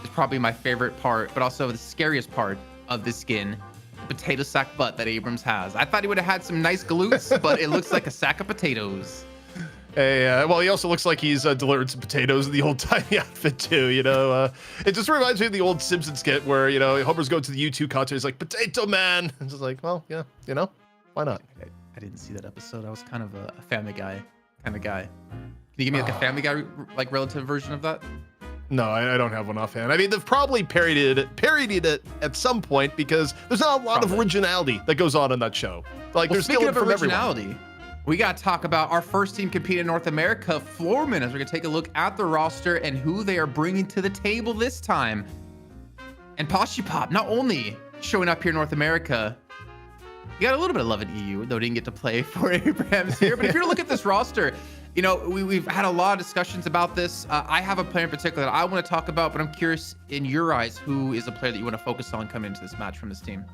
is probably my favorite part, but also the scariest part of the skin, the potato sack butt that Abrams has. I thought he would have had some nice glutes, but it looks like a sack of potatoes. Hey, well, he also looks like he's delivered some potatoes in the old-timey outfit, too, you know? It just reminds me of the old Simpsons skit where, you know, Homer's going to the U2 concert, he's like, "Potato Man!" It's just like, well, yeah, you know? Why not? I didn't see that episode. I was kind of a Family Guy kind of guy. Can you give me like a Family Guy, like, relative version of that? No, I don't have one offhand. I mean, they've probably parodied it at some point, because there's not a lot of originality that goes on in that show. Like, there's speaking still of from originality, everyone. we got to talk about our first team competing in North America, Floormen, as we're going to take a look at the roster and who they are bringing to the table this time. And Pop, not only showing up here in North America, you got a little bit of love in EU, though didn't get to play for Abraham's here. But if you look at this roster, you know, we've had a lot of discussions about this. I have a player in particular that I want to talk about, but I'm curious, in your eyes, who is a player that you want to focus on coming into this match from this team?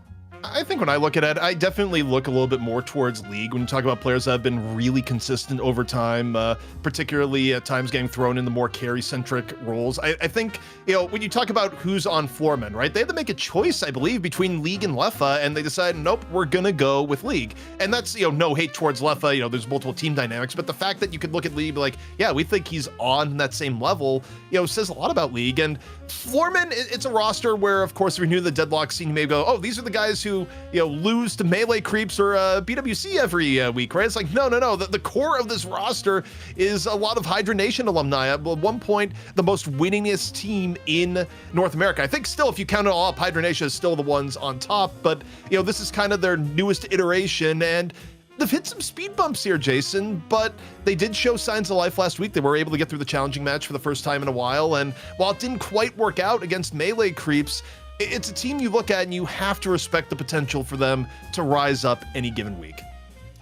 I think when I look at it, I definitely look a little bit more towards League when you talk about players that have been really consistent over time, particularly at times getting thrown in the more carry-centric roles. I think, when you talk about who's on Floormen, right, they had to make a choice, I believe, between League and Leffa, and they decided, nope, we're going to go with League. And that's, no hate towards Leffa, there's multiple team dynamics, but the fact that you could look at League and be like, yeah, we think he's on that same level, says a lot about League. And Floormen, it's a roster where, of course, if you're new to the Deadlock scene, you may go, oh, these are the guys who lose to melee creeps or BWC every week, right? It's like, no. The core of this roster is a lot of Hydra Nation alumni. At one point, the most winningest team in North America. I think still, if you count it all up, Hydra Nation is still the ones on top, but this is kind of their newest iteration, and they've hit some speed bumps here, Jason, but they did show signs of life last week. They were able to get through the challenging match for the first time in a while, and while it didn't quite work out against melee creeps, it's a team you look at and you have to respect the potential for them to rise up any given week.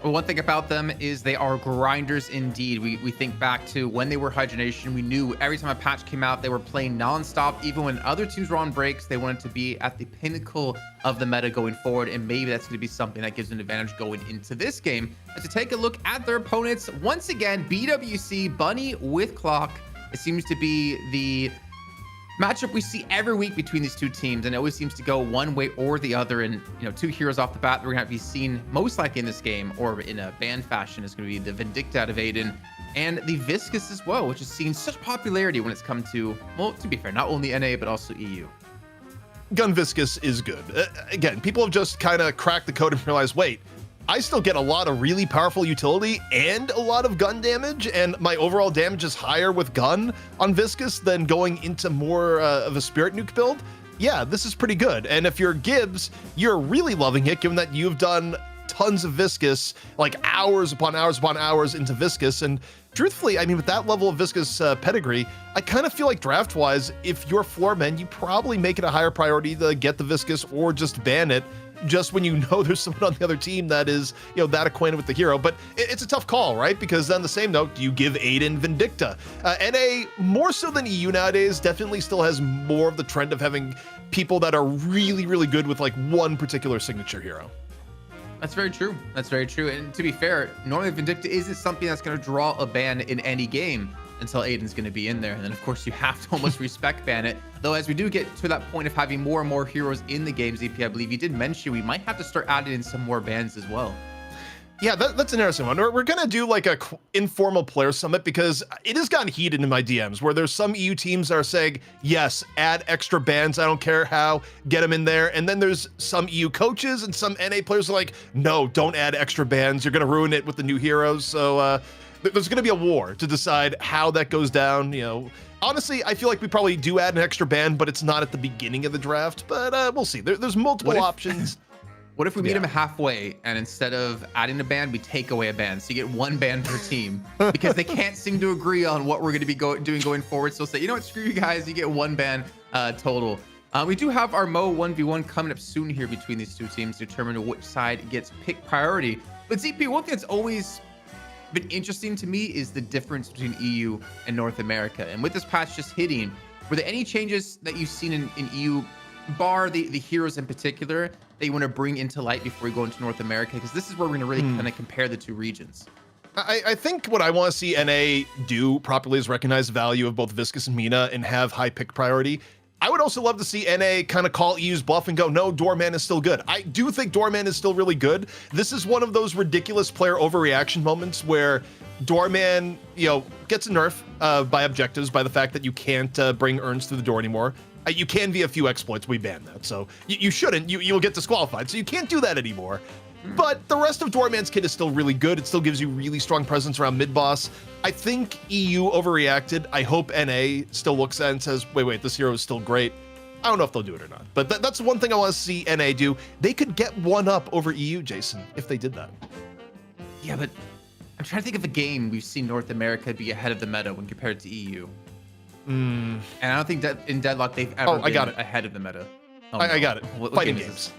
Well, one thing about them is they are grinders indeed. We think back to when they were Hydra Nation. We knew every time a patch came out, they were playing nonstop. Even when other teams were on breaks, they wanted to be at the pinnacle of the meta going forward. And maybe that's going to be something that gives them an advantage going into this game. And to take a look at their opponents, once again, BWC, Bunny with Clock. It seems to be the matchup we see every week between these two teams, and it always seems to go one way or the other. And two heroes off the bat that we're gonna be seen most likely in this game, or in a ban fashion, is going to be the Vindicta out of Aiden and the Viscus as well, which has seen such popularity when it's come to, well, to be fair, not only NA but also EU. Gun Viscus is good. Again, people have just kind of cracked the code and realized, wait, I still get a lot of really powerful utility and a lot of gun damage, and my overall damage is higher with gun on Viscus than going into more of a Spirit Nuke build. Yeah, this is pretty good. And if you're Gibbs, you're really loving it, given that you've done tons of Viscus, like hours upon hours upon hours into Viscus. And truthfully, I mean, with that level of Viscus pedigree, I kind of feel like draft-wise, if you're Floormen, you probably make it a higher priority to get the Viscus or just ban it, just when you know there's someone on the other team that is, that acquainted with the hero. But it's a tough call, right? Because on the same note, do you give Aiden Vindicta? NA, more so than EU nowadays, definitely still has more of the trend of having people that are really, really good with like one particular signature hero. That's very true. That's very true. And to be fair, normally Vindicta isn't something that's going to draw a ban in any game until Aiden's going to be in there. And then, of course, you have to almost respect ban it. Though, as we do get to that point of having more and more heroes in the game, ZP, I believe you did mention we might have to start adding in some more bans as well. Yeah, that's an interesting one. We're going to do like a informal player summit, because it has gotten heated in my DMs where there's some EU teams that are saying, yes, add extra bans. I don't care how, get them in there. And then there's some EU coaches and some NA players are like, no, don't add extra bans. You're going to ruin it with the new heroes. So there's going to be a war to decide how that goes down. Honestly, I feel like we probably do add an extra ban, but it's not at the beginning of the draft. But we'll see. There's multiple options. What if we meet them halfway, and instead of adding a ban, we take away a ban? So you get one ban per team, because they can't seem to agree on what we're going to be doing going forward. So we'll say, you know what, screw you guys, you get one ban total. We do have our Mo 1v1 coming up soon here between these two teams to determine which side gets pick priority. But ZP, one thing that's always been interesting to me is the difference between EU and North America. And with this patch just hitting, were there any changes that you've seen in EU, bar the heroes in particular, that you want to bring into light before we go into North America? Because this is where we're going to really kind of compare the two regions. I think what I want to see NA do properly is recognize the value of both Viscus and Mina and have high pick priority. I would also love to see NA kind of call EU's bluff and go, no, Doorman is still good. I do think Doorman is still really good. This is one of those ridiculous player overreaction moments where Doorman, gets a nerf by objectives, by the fact that you can't bring urns through the door anymore. You can via a few exploits, we banned that. So you shouldn't, you'll get disqualified. So you can't do that anymore. But the rest of Doorman's kit is still really good. It still gives you really strong presence around mid-boss. I think EU overreacted. I hope NA still looks at it and says, wait, this hero is still great. I don't know if they'll do it or not. But that's one thing I want to see NA do. They could get one up over EU, Jason, if they did that. Yeah, but I'm trying to think of a game we've seen North America be ahead of the meta when compared to EU. And I don't think that in Deadlock they've ever been ahead of the meta. I got it. Fighting games.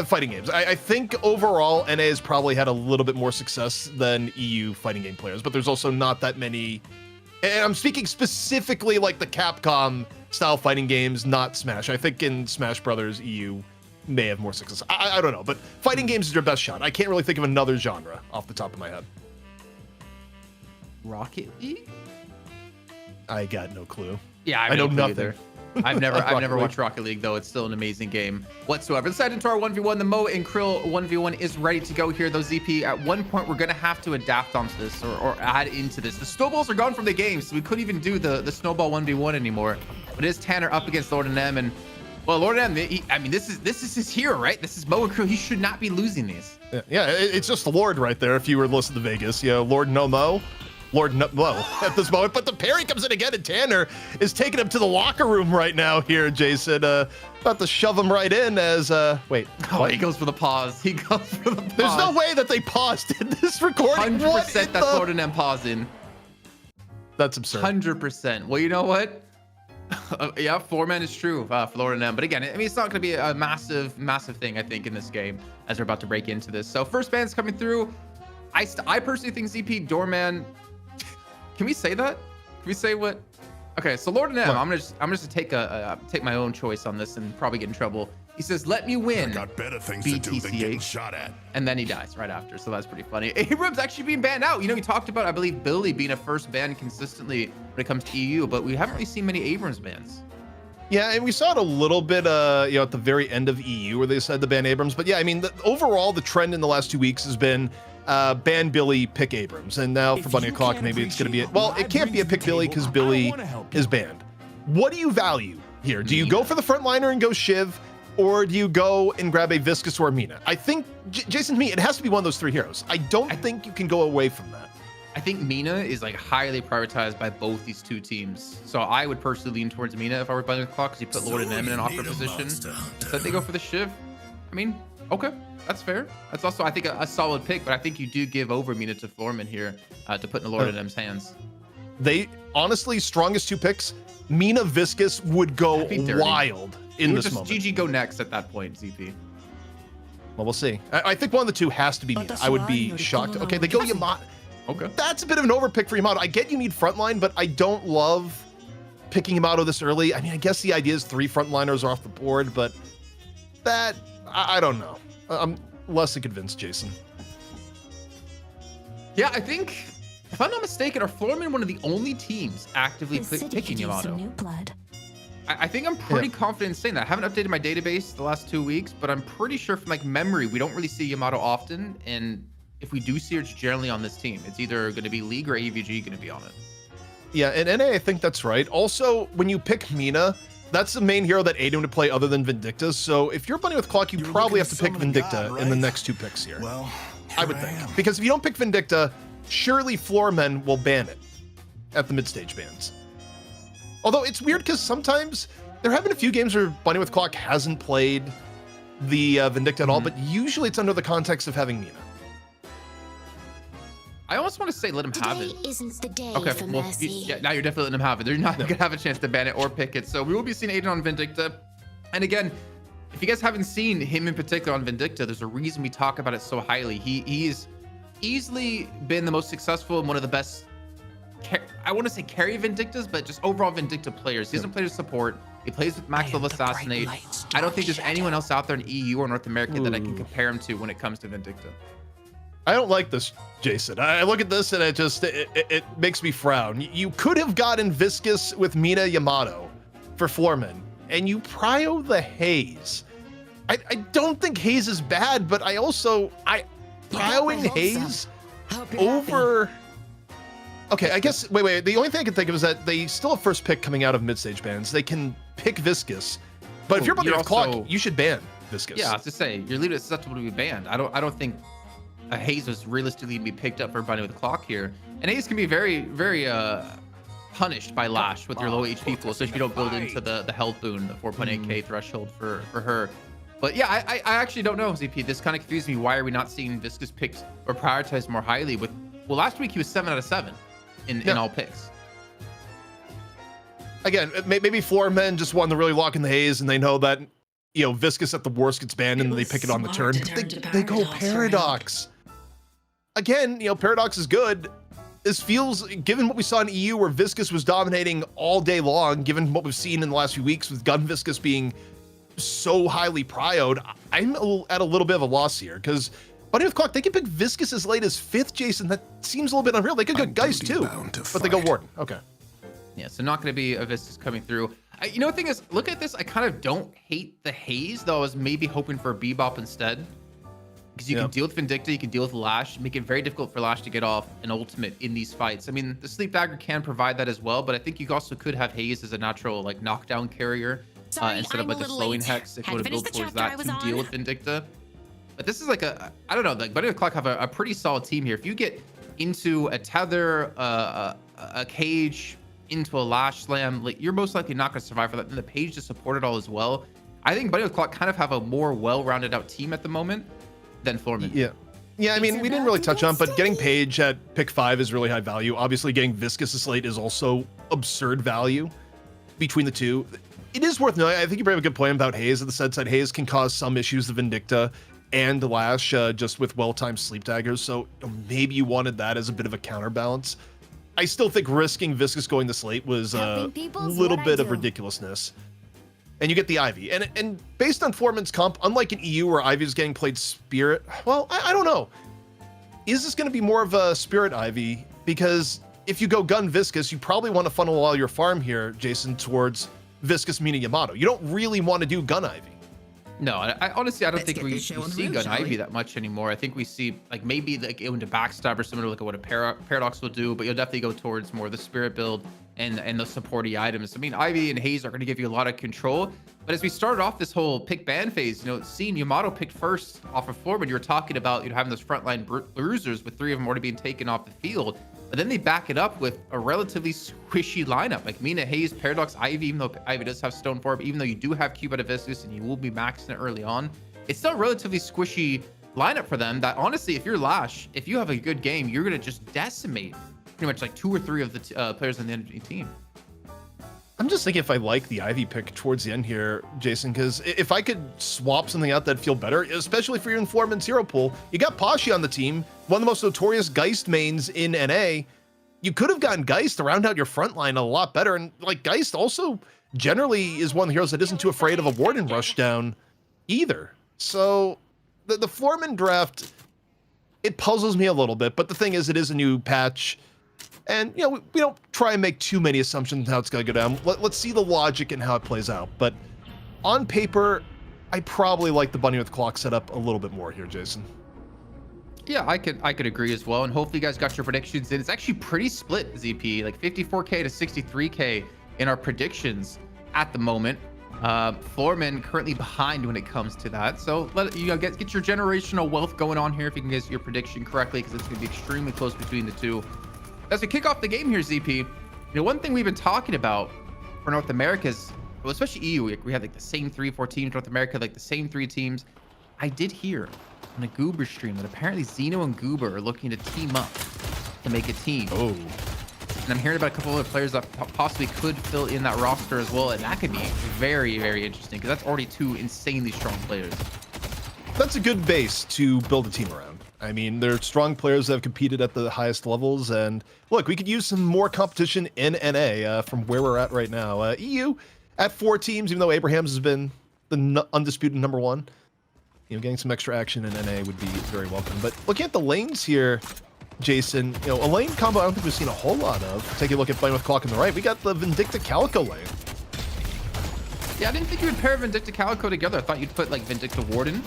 Fighting games. I think overall NA has probably had a little bit more success than EU fighting game players, but there's also not that many. And I'm speaking specifically like the Capcom style fighting games, not Smash. I think in Smash Brothers, EU may have more success. I don't know, but fighting games is their best shot. I can't really think of another genre off the top of my head. Rocket League? I got no clue. Yeah, I know no clue nothing. either. I've never Rocket watched Rocket League, though. It's still an amazing game whatsoever. Let's head into our 1v1. The Mo and Krill 1v1 is ready to go here, though, ZP. At one point, we're going to have to adapt onto this or add into this. The snowballs are gone from the game, so we couldn't even do the snowball 1v1 anymore. But it is Tanner up against Lord and M. And, well, Lord and M, I mean, this is his hero, right? This is Mo and Krill. He should not be losing these. Yeah, it's just Lord right there if you were listening to Vegas. You know, Lord no Mo. Lord no at this moment, but the parry comes in again, and Tanner is taking him to the locker room right now here, Jason. About to shove him right in as, wait. Oh, what? he goes for the pause. He goes for the pause. There's no way that they paused in this recording. 100% that's Lord and M pausing. That's absurd. 100%. Well, you know what? Yeah, Floormen is true for Lord and M. But again, I mean, it's not going to be a massive thing, I think, in this game as we're about to break into this. So first ban's coming through. I personally think ZP Doorman. Can we say that? Can we say what? Okay, so Lord and M, I'm just take my own choice on this and probably get in trouble. He says, "Let me win." I got better things to do than getting shot at. And then he dies right after, so that's pretty funny. Abrams actually being banned out. You know, we talked about, I believe, Billy being a first ban consistently when it comes to EU, but we haven't really seen many Abrams bans. Yeah, and we saw it a little bit, you know, at the very end of EU where they said to ban Abrams. But yeah, I mean, overall, the trend in the last 2 weeks has been ban Billy, pick Abrams. And now for Bunny O'Clock, maybe it's going to be well, it can't be a pick Billy because Billy is banned. What do you value here? Do you go for the frontliner and go Shiv, or do you go and grab a Viscus or a Mina? I think, Jason, to me, it has to be one of those three heroes. I don't think you can go away from that. I think Mina is like highly prioritized by both these two teams. So I would personally lean towards Mina if I were Bunny O'Clock, because you put Lord and M in an awkward position. Instead they go for the Shiv. I mean, okay. That's fair. That's also, I think, a solid pick, but I think you do give over Mina to Floormen here to put in the Lord and M's hands. They, honestly, strongest two picks, Mina Viscus would go wild in this moment. GG go next at that point, ZP. Well, we'll see. I think one of the two has to be Mina. I would be shocked. Okay, they go Yamato. Okay. That's a bit of an overpick for Yamato. I get you need frontline, but I don't love picking Yamato this early. I mean, I guess the idea is 3 frontliners are off the board, but that, I don't know. I'm less than convinced, Jason. Yeah, I think, if I'm not mistaken, are Floormen one of the only teams actively picking Yamato? I think I'm pretty confident in saying that. I haven't updated my database the last 2 weeks, but I'm pretty sure from like memory, we don't really see Yamato often. And if we do see her, it's generally on this team. It's either going to be League or AVG going to be on it. Yeah, and NA, I think that's right. Also, when you pick Mina, that's the main hero that Aiden would play other than Vindicta. So if you're Bunny with Clock, you probably have to pick Vindicta in the next 2 picks here. Well, I would think. Because if you don't pick Vindicta, surely Floormen will ban it at the mid-stage bans. Although it's weird because sometimes there have been a few games where Bunny with Clock hasn't played the Vindicta at all, but usually it's under the context of having Mina. I almost want to say let him have it. Isn't the day Okay, for well, mercy. yeah, now you're definitely letting him have it. They're not going to have a chance to ban it or pick it. So we will be seeing Aiden on Vindicta. And again, if you guys haven't seen him in particular on Vindicta, there's a reason we talk about it so highly. He's easily been the most successful and one of the best, I want to say carry Vindictas, but just overall Vindicta players. He doesn't play with support. He plays with max level Assassinate. I don't think there's anyone else out there in EU or North America that I can compare him to when it comes to Vindicta. I don't like this, Jason. I look at this and it makes me frown. You could have gotten Viscus with Mina Yamato for Floormen, and you prio the Haze. I don't think Haze is bad, but prioing Haze over. Okay, I guess wait. The only thing I can think of is that they still have first pick coming out of mid-stage bans. They can pick Viscus, but if you're Bunny with Clock, you should ban Viscus. Yeah, I was to say you're leaving it susceptible to be banned. I don't think a Haze was realistically to be picked up for Bunny with Clock here. And Haze can be very, very punished by Lash with your low HP pool, so if you don't build into the health boon, the 4.8k threshold for her. But yeah, I actually don't know, ZP. This kind of confused me. Why are we not seeing Viscus picked or prioritized more highly? Well, last week he was 7 out of 7 in all picks. Again, maybe Floormen just wanted to really lock in the Haze, and they know that, you know, Viscus at the worst gets banned, and then they pick it on the turn. But they go Paradox. Again, you know, Paradox is good. This feels, given what we saw in EU where Viscus was dominating all day long, given what we've seen in the last few weeks with Gun Viscus being so highly prioed, I'm at a little bit of a loss here because Bunny with Clock, they can pick Viscus as late as 5th, Jason. That seems a little bit unreal. They could go Geist too, but they go Warden. Okay. Yeah, so not going to be a Viscus coming through. You know, the thing is, look at this. I kind of don't hate the Haze, though I was maybe hoping for a Bebop instead. Because you can deal with Vindicta, you can deal with Lash, make it very difficult for Lash to get off an ultimate in these fights. I mean, the Sleep Dagger can provide that as well, but I think you also could have Haze as a natural like knockdown carrier instead of like the slowing Hex if you want to build towards that to deal with Vindicta. But this is like I don't know, like Bunny of Clock have a pretty solid team here. If you get into a Tether, a Cage, into a Lash Slam, like you're most likely not going to survive for that. And the Page to support it all as well. I think Bunny of Clock kind of have a more well-rounded out team at the moment than Floormen. Yeah, I mean, we didn't really touch on, but getting Page at pick 5 is really high value. Obviously, getting Viscus as late is also absurd value between the two. It is worth noting, I think you bring up a good point about Haze in the sense that Haze can cause some issues to Vindicta and Lash just with well-timed Sleep Daggers, so maybe you wanted that as a bit of a counterbalance. I still think risking Viscus going this late was a little bit of ridiculousness. And you get the Ivy. And based on Floormen's comp, unlike in EU where Ivy is getting played Spirit, well, I don't know. Is this going to be more of a Spirit Ivy? Because if you go Gun Viscus, you probably want to funnel all your farm here, Jason, towards Viscus meaning Yamato. You don't really want to do Gun Ivy. No, I honestly, I don't think we see Gun Ivy that much anymore. I think we see like maybe like into Backstab or similar like what a Paradox will do, but you'll definitely go towards more the Spirit build and the supporty items. I mean, Ivy and Haze are going to give you a lot of control, but as we started off this whole pick ban phase, you know, seeing Yamato picked first off of Floormen, you were talking about, you know, having those frontline bruisers with 3 of them already being taken off the field, but then they back it up with a relatively squishy lineup like Mina, Haze, Paradox, Ivy. Even though Ivy does have Stone Form, even though you do have Cube out of Viscus and you will be maxing it early on, it's still a relatively squishy lineup for them that honestly, if you're Lash, if you have a good game, you're going to just decimate pretty much like 2 or 3 of the players on the enemy team. I'm just thinking if I like the Ivy pick towards the end here, Jason, because if I could swap something out that'd feel better, especially for your in Floormen's hero pool, you got Pashi on the team, one of the most notorious Geist mains in NA. You could have gotten Geist to round out your front line a lot better, and like Geist also generally is one of the heroes that isn't too afraid of a Warden rushdown either. So the Floormen draft, it puzzles me a little bit, but the thing is, it is a new patch. And, you know, we don't try and make too many assumptions on how it's going to go down. Let's see the logic and how it plays out. But on paper, I probably like the Bunny with Clock setup a little bit more here, Jason. Yeah, I could agree as well. And hopefully you guys got your predictions in. It's actually pretty split, ZP, like 54K to 63K in our predictions at the moment. Floormen currently behind when it comes to that. So let you know, get your generational wealth going on here if you can get your prediction correctly, because it's going to be extremely close between the two. As we kick off the game here, ZP, you know, one thing we've been talking about for North America is, well, especially EU, we have like the same 3-4 teams. North America, like the same 3 teams. I did hear on a Goober stream that apparently Xeno and Goober are looking to team up to make a team. Oh. And I'm hearing about a couple other players that possibly could fill in that roster as well. And that could be very, very interesting because that's already 2 insanely strong players. That's a good base to build a team around. I mean, they're strong players that have competed at the highest levels, and look, we could use some more competition in NA from where we're at right now. EU at 4 teams, even though Abrahams has been the undisputed number 1. You know, getting some extra action in NA would be very welcome. But looking at the lanes here, Jason, you know, a lane combo I don't think we've seen a whole lot of. Take a look at Playing with Clock on the right. We got the Vindicta Calico lane. Yeah, I didn't think you would pair Vindicta Calico together. I thought you'd put like Vindicta Warden.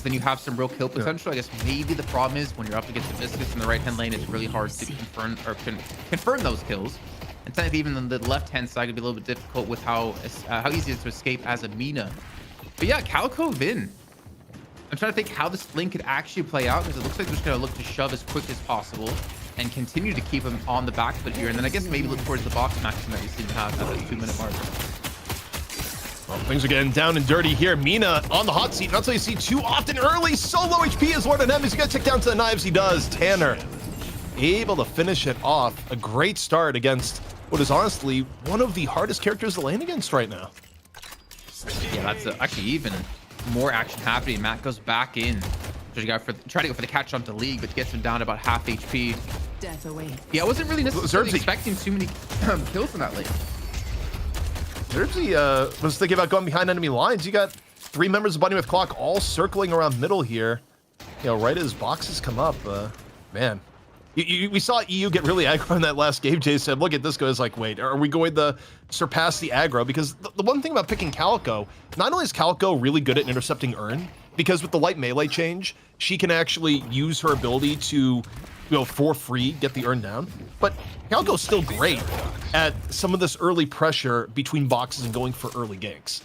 Then you have some real kill potential. Yeah. I guess maybe the problem is when you're up against the Viscus in the right-hand lane, it's really hard to confirm those kills. And technically even on the left-hand side, it'd be a little bit difficult with how easy it is to escape as a Mina. But yeah, Calico Vin. I'm trying to think how this lane could actually play out, because it looks like they're just going to look to shove as quick as possible and continue to keep him on the back foot here. And then I guess maybe look towards the box maximum that you seem to have at the 2-minute mark. Well, things are getting down and dirty here. Mina on the hot seat. Not so you see too often early. So low HP is Lord of M. He's going to take down to the knives. He does. Tanner able to finish it off. A great start against what is honestly one of the hardest characters to lane against right now. Yeah, that's actually even more action happening. Matt goes back in. Try to go for the catch on to League, but gets him down to about half HP. Death away. Yeah, I wasn't really necessarily expecting too many kills in that lane. Jersey was thinking about going behind enemy lines. You got 3 members of Bunny with Clock all circling around middle here. You know, right as boxes come up. Man, we saw EU get really aggro in that last game. Jay said, look at this guy's like, wait, are we going to surpass the aggro? Because the one thing about picking Calico, not only is Calico really good at intercepting Urn, because with the light melee change, she can actually use her ability to, you know, for free get the Urn down. But Calico's still great at some of this early pressure between boxes and going for early ganks.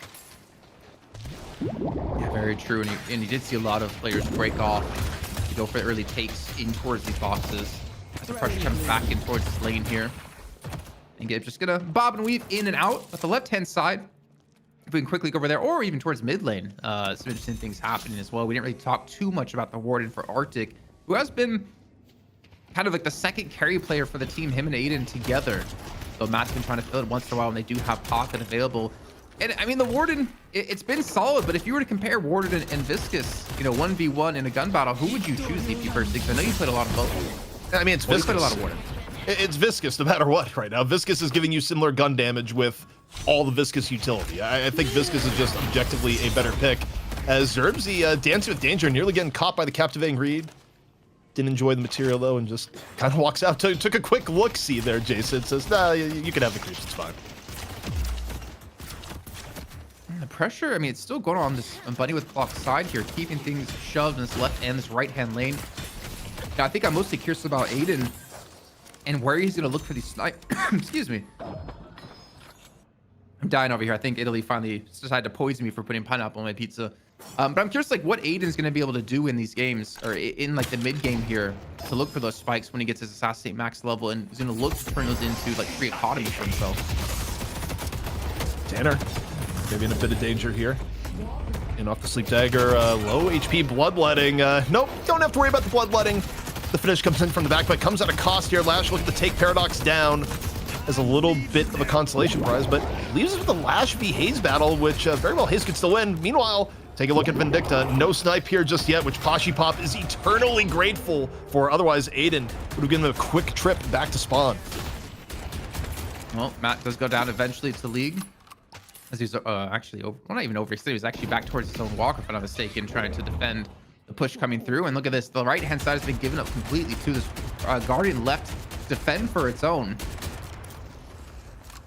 Yeah, very true. And you did see a lot of players break off to go for the early takes in towards these boxes. As the pressure comes back in towards this lane here. And Gabe's just gonna bob and weave in and out. With the left-hand side, if we can quickly go over there, or even towards mid lane, some interesting things happening as well. We didn't really talk too much about the Warden for Arctic, who has been kind of like the second carry player for the team, him and Aiden together. So Matt's been trying to fill it once in a while, and they do have Pocket available. And I mean, the Warden, it's been solid, but if you were to compare Warden and Viscous, you know, 1v1 in a gun battle, who would you choose if you first? Because I know you played a lot of both. I mean, it's Viscous. You played a lot of Warden. It's Viscous no matter what right now. Viscous is giving you similar gun damage with all the Viscous utility. I think Viscous is just objectively a better pick. As Zerbzy dancing with danger, nearly getting caught by the captivating read. Didn't enjoy the material though, and just kind of walks out. Took a quick look-see there, Jason. Says, nah, you can have the creeps, it's fine. The pressure, I mean, it's still going on this Bunny with Clock side here, keeping things shoved in this left and this right-hand lane. Now, I think I'm mostly curious about Aiden and where he's going to look for these snipe. Excuse me. I'm dying over here. I think Italy finally decided to poison me for putting pineapple on my pizza. But I'm curious, like, what Aiden's going to be able to do in these games, or in, like, the mid-game here, to look for those spikes when he gets his Assassinate max level, and he's going to look to turn those into, like, free economy for himself. Tanner, maybe in a bit of danger here. And off the Sleep Dagger, low HP bloodletting. Nope, don't have to worry about the bloodletting. The finish comes in from the back, but comes at a cost here. Lash looking to take Paradox down as a little bit of a consolation prize, but leaves us with the Lash v Haze battle, which very well Haze could still win. Meanwhile, take a look at Vindicta. No snipe here just yet, which Pashi Pop is eternally grateful for. Otherwise, Aiden would have given him a quick trip back to spawn. Well, Matt does go down eventually to League. As he's actually over, well, not even over, he was actually back towards his own walk, if I'm not mistaken, trying to defend the push coming through. And look at this, the right hand side has been given up completely to this Guardian left defend for its own.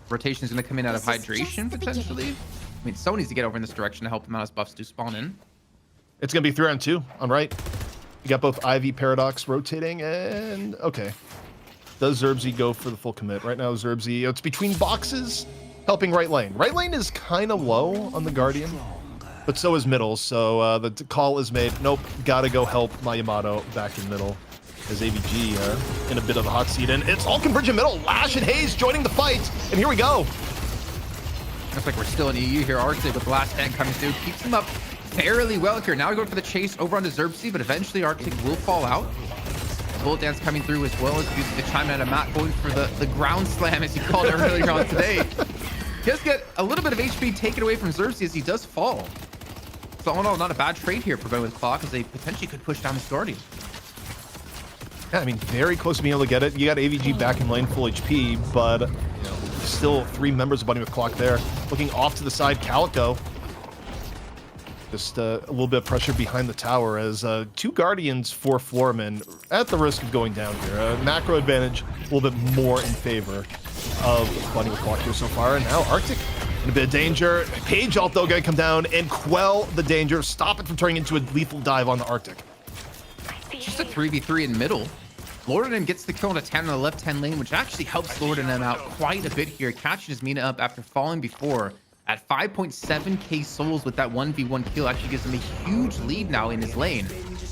Rotation is going to come in out of hydration potentially. I mean, someone needs to get over in this direction to help them out as buffs do spawn in. It's going to be 3-on-2 on right. You got both Ivy, Paradox rotating, and okay. Does Zerbzy go for the full commit? Right now, Zerbzy, it's between boxes, helping right lane. Right lane is kind of low on the Guardian, but so is middle. So the call is made. Nope, gotta go help my Yamato back in middle. As AVG in a bit of a hot seat, and it's all convergent middle. Lash and Haze joining the fight, and here we go. Looks like we're still in EU here. Arctic with the last stand coming through, keeps him up fairly well here. Now we go for the chase over onto Zerbzy, but eventually Arctic will fall out. Bullet dance coming through as well as using the chime out of Matt, going for the ground slam as he called it earlier on today. He does get a little bit of HP taken away from Zerbzy as he does fall. So all in all, not a bad trade here for Bunny with Clock, as they potentially could push down this Guardian. Yeah, I mean, very close to being able to get it. You got AVG back in lane full HP, but you know, still 3 members of Bunny with Clock there. Looking off to the side, Calico. Just a little bit of pressure behind the tower as 2 Guardians for Floormen at the risk of going down here. Macro advantage a little bit more in favor of Bunny with Clock here so far. And now Arctic in a bit of danger. Page ult though going to come down and quell the danger. Stop it from turning into a lethal dive on the Arctic. Just a 3v3 in middle. Lorden gets the kill on a 10 on the left-hand lane, which actually helps Lorden out quite a bit here, catching his Mina up after falling before. At 5.7k souls with that 1v1 kill, actually gives him a huge lead now in his lane.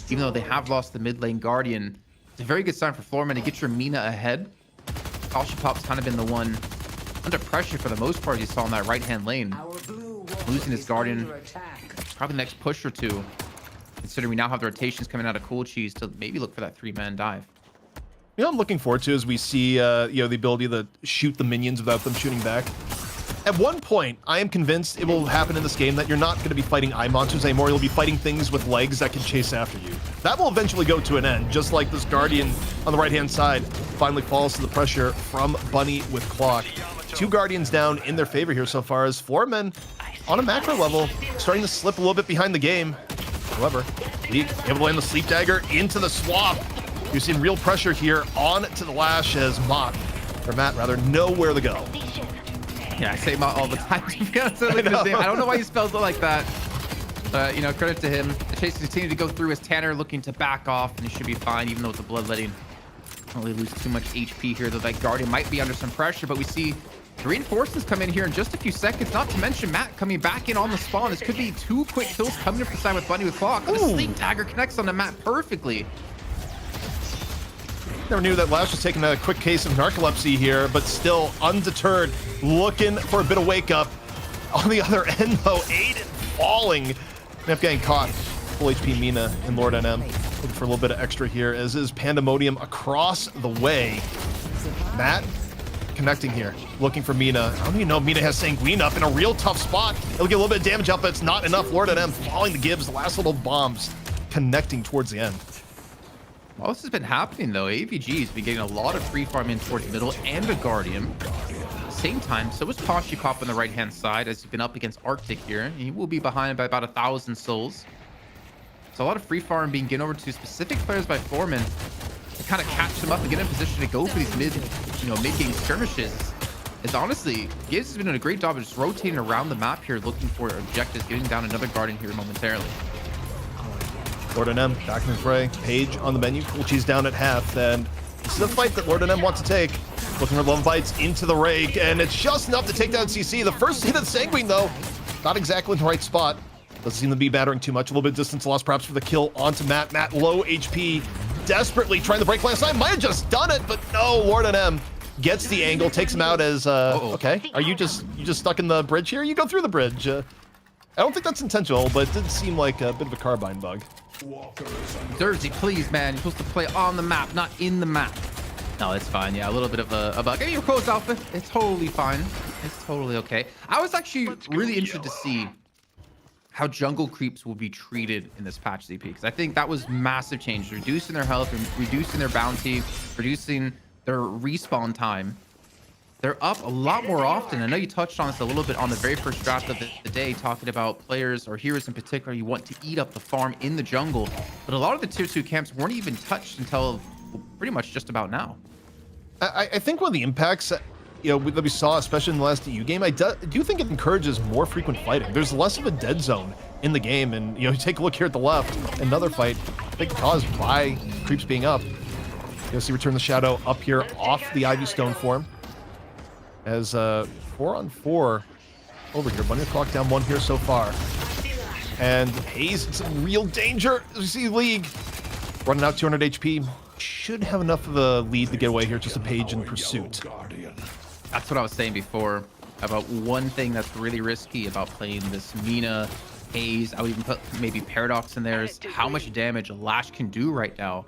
Even though they have lost the mid lane Guardian. It's a very good sign for Floormen to get your Mina ahead. Kashi Pop's kind of been the one under pressure for the most part you saw in that right-hand lane. Losing his Guardian, probably the next push or two. Considering we now have the rotations coming out of Cool Cheese to maybe look for that 3-man dive. You know, I'm looking forward to as we see, you know, the ability to shoot the minions without them shooting back. At one point, I am convinced it will happen in this game that you're not going to be fighting eye monsters anymore. You'll be fighting things with legs that can chase after you. That will eventually go to an end, just like this Guardian on the right-hand side finally falls to the pressure from Bunny with Clock. 2 Guardians down in their favor here so far, as Floormen on a macro level starting to slip a little bit behind the game. However, League able to land the Sleep Dagger into the swamp. You're seeing real pressure here on to the Lash as Matt rather, know where to go. Yeah, I say Mott all the time. To be honest with his name. I don't know why he spells it like that. But, you know, credit to him. The chase continues to go through as Tanner looking to back off, and he should be fine, even though it's a bloodletting. Don't really lose too much HP here, though that Guardian might be under some pressure, but we see the reinforcements come in here in just a few seconds, not to mention Matt coming back in on the spawn. This could be 2 quick kills coming up the side with Bunny with Clock. The Sleep Dagger connects onto Matt perfectly. Never knew that Lash was taking a quick case of narcolepsy here, but still undeterred, looking for a bit of wake up. On the other end, though, Aiden falling. Nef getting caught. Full HP Mina and Lord NM. Looking for a little bit of extra here, as is Pandemonium across the way. Matt connecting here, looking for Mina. I don't even know if Mina has Sanguine up in a real tough spot. It'll get a little bit of damage out, but it's not enough. Lord NM following the Gibbs, the last little bombs connecting towards the end. All this has been happening, though. AVG has been getting a lot of free farm in towards middle and a Guardian. At the same time, so is Poshikop on the right-hand side, as he's been up against Arctic here. He will be behind by about 1,000 souls. So a lot of free farm being given over to specific players by Floormen to kind of catch them up and get in position to go for these mid-game skirmishes. As honestly, Gibbs has been doing a great job of just rotating around the map here, looking for objectives, getting down another Guardian here momentarily. Lord NM back in the fray. Page on the menu. Cool Cheese down at half. And this is a fight that Lord NM wants to take. Looking for 11 bites into the rake. And it's just enough to take down CC. The first hit of the Sanguine, though, not exactly in the right spot. Doesn't seem to be battering too much. A little bit of distance lost, perhaps, for the kill onto Matt. Matt, low HP. Desperately trying to break last time. Might have just done it, but no. Lord NM gets the angle. Takes him out as, okay. Are you just stuck in the bridge here? You go through the bridge. I don't think that's intentional, but it did seem like a bit of a carbine bug. Jersey, please, man. You're supposed to play on the map, not in the map. No, it's fine. Yeah, a little bit of a bug. I mean, your closed alpha. It's totally fine. It's totally okay. I was actually really interested to see how jungle creeps will be treated in this patch ZP, because I think that was massive change. Reducing their health, reducing their bounty, reducing their respawn time. They're up a lot more often. I know you touched on this a little bit on the very first draft of the day, talking about players or heroes in particular you want to eat up the farm in the jungle. But a lot of the tier 2 camps weren't even touched until pretty much just about now. I think one of the impacts that we saw, especially in the last EU game, I do think it encourages more frequent fighting. There's less of a dead zone in the game, and you take a look here at the left, another fight, I think caused by creeps being up. You'll see Return the Shadow up here off the Ivy Stone form. As 4-on-4 over here. Bunny Clock down 1 here so far. And Hayes in some real danger. As we see League running out 200 HP. Should have enough of a lead to get away here. Just a Page in pursuit. That's what I was saying before about one thing that's really risky about playing this Mina, Hayes. I would even put maybe Paradox in there, is how much damage Lash can do right now.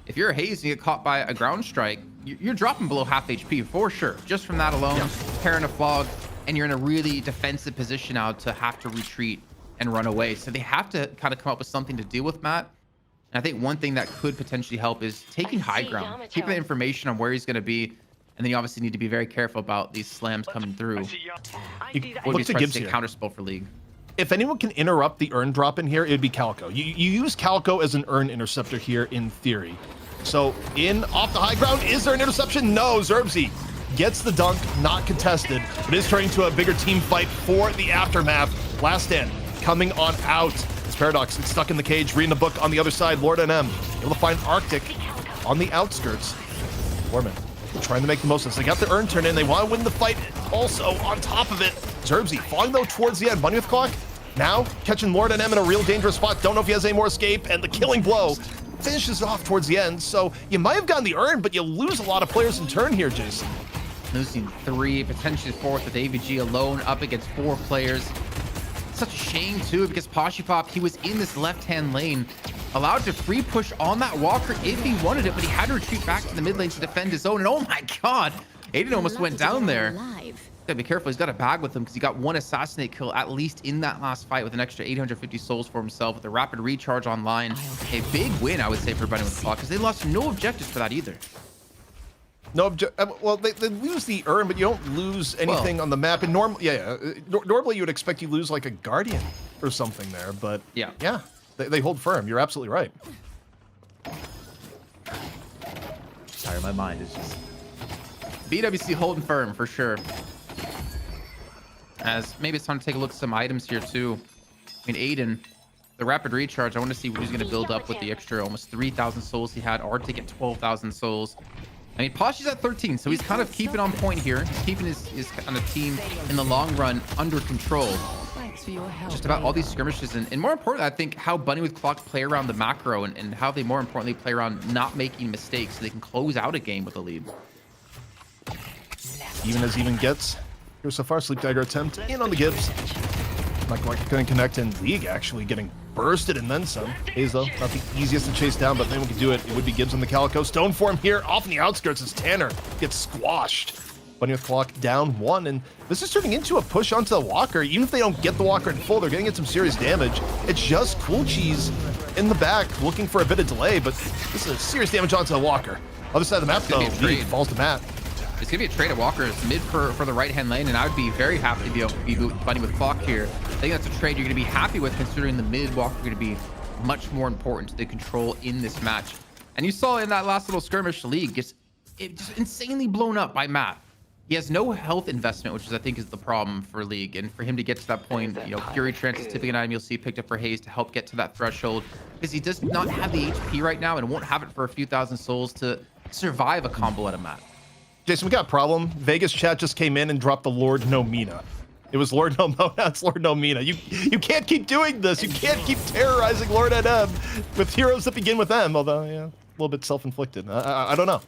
If you're a Hayes and you get caught by a ground strike, you're dropping below half HP for sure. Just from that alone, pairing a fog, and you're in a really defensive position now to have to retreat and run away. So they have to kind of come up with something to deal with Matt. And I think one thing that could potentially help is taking high ground, keeping the information on where he's going to be. And then you obviously need to be very careful about these slams coming through. Look to Gibbs here. Counterspell for League. If anyone can interrupt the urn drop in here, it would be Calico. You use Calico as an urn interceptor here in theory. So off the high ground, is there an interception? No, Zerbzy gets the dunk, not contested, but is turning to a bigger team fight for the aftermath. Last stand coming on out. It's Paradox, it's stuck in the cage, reading a book on the other side. Lord NM able to find Arctic on the outskirts. Floormen trying to make the most of this. They got the urn turn in. They want to win the fight also on top of it. Zerbzy falling though towards the end. Bunny with Clock now catching Lord NM in a real dangerous spot. Don't know if he has any more escape, and the killing blow finishes off towards the end. So you might have gotten the urn, but you lose a lot of players in turn here, Jason. Losing 3, potentially 4th with AVG alone up against 4 players. Such a shame too, because Poshipop, he was in this left-hand lane, allowed to free push on that walker if he wanted it, but he had to retreat back to the mid lane to defend his own. And oh my god, Aiden almost went down there. Gotta be careful, he's got a bag with him because he got 1 assassinate kill at least in that last fight with an extra 850 souls for himself with a rapid recharge online. A big win, I would say, for Bunny with Clock, because they lost no objectives for that either. No, well, they lose the urn, but you don't lose anything on the map. And normally you would expect you lose like a guardian or something there, but yeah, they hold firm. You're absolutely right. Sorry, my mind is just BWC holding firm for sure. As maybe it's time to take a look at some items here too. I mean, Aiden, the rapid recharge, I want to see what he's going to build up with the extra almost 3,000 souls he had, or to get 12,000 souls. I mean, Poshy's at 13, so he's kind of keeping on point here. He's keeping his kind of team in the long run under control. Just about all these skirmishes, and more importantly, I think how Bunny with Clock play around the macro and how they more importantly play around not making mistakes so they can close out a game with a lead. Even as even gets here so far, Sleep Dagger attempt in on the Gibbs. Not quite going to connect, in League actually getting bursted and then some. Hayes though, not the easiest to chase down, but then we can do it. It would be Gibbs on the Calico. Stone form here off in the outskirts as Tanner gets squashed. Bunny with Clock down 1, and this is turning into a push onto the Walker. Even if they don't get the Walker in full, they're getting it some serious damage. It's just Cool Cheese in the back looking for a bit of delay, but this is serious damage onto the Walker. Other side of the map though, League falls to Matt. It's gonna be a trade of Walker's mid for the right-hand lane, and I would be very happy to be able to be Bunny with Clock here. I think that's a trade you're gonna be happy with, considering the mid Walker gonna be much more important to the control in this match. And you saw in that last little skirmish, League gets just insanely blown up by Matt. He has no health investment, which is I think is the problem for League, and for him to get to that point, you know, Fury Trance is typically an item you'll see picked up for Hayes to help get to that threshold, because he does not have the HP right now and won't have it for a few thousand souls to survive a combo at a Matt. Jason, we got a problem. Vegas chat just came in and dropped the Lord No Mina. It was Lord No Mona, it's Lord No Mina. You can't keep doing this. You can't keep terrorizing Lord NM with heroes that begin with M, although, yeah, a little bit self-inflicted. I don't know.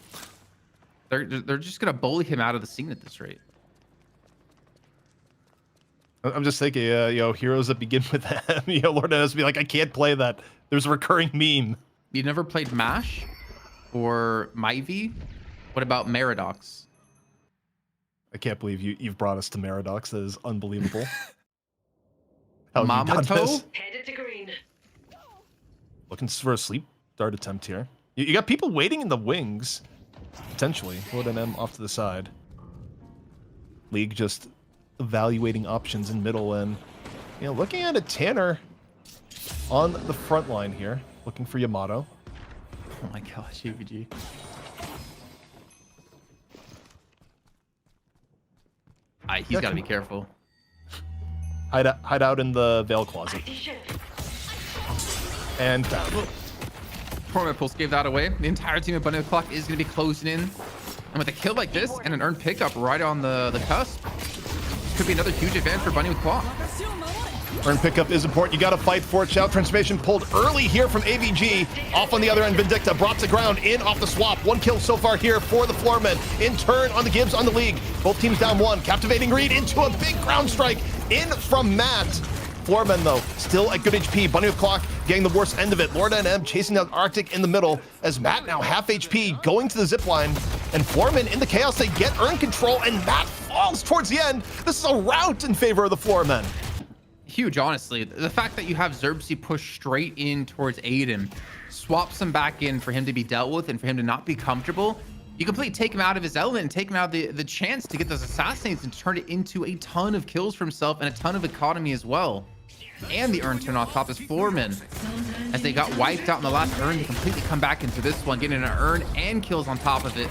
They're just gonna bully him out of the scene at this rate. I'm just thinking, you know, heroes that begin with M. You know, Lord NM's be like, I can't play that. There's a recurring meme. You never played MASH or Myvi? What about Meradox? I can't believe you've brought us to Meradox. That is unbelievable. How have you done Mamato? this? Headed to green. Looking for a sleep dart attempt here. You got people waiting in the wings, potentially. Lord NM off to the side. League just evaluating options in middle, and you know, looking at a Tanner on the front line here, looking for Yamato. Oh my gosh, UVG. He's got to be careful. Hide out in the Veil Closet. And found. Floormen Pulse gave that away. The entire team of Bunny the Clock is going to be closing in. And with a kill like this and an earned pickup right on the cusp, could be another huge advance for Bunny with Clock. Earn pickup is important. You got to fight for it. Shout Transformation pulled early here from AVG. Off on the other end, Vindicta brought to ground in off the swap. 1 kill so far here for the Floormen. In turn on the Gibbs on the League. Both teams down 1. Captivating read into a big ground strike in from Matt. Floormen though, still at good HP. Bunny with Clock getting the worst end of it. Lord NM chasing down Arctic in the middle as Matt now half HP going to the zip line. And Floormen in the chaos, they get earn control, and Matt falls towards the end. This is a rout in favor of the Floormen. Huge, honestly. The fact that you have Xerxes push straight in towards Aiden, swaps him back in for him to be dealt with and for him to not be comfortable. You completely take him out of his element and take him out of the chance to get those assassinates and turn it into a ton of kills for himself and a ton of economy as well. And the earn turn on top is Floormen. As they got wiped out in the last earn, they completely come back into this one, getting an earn and kills on top of it.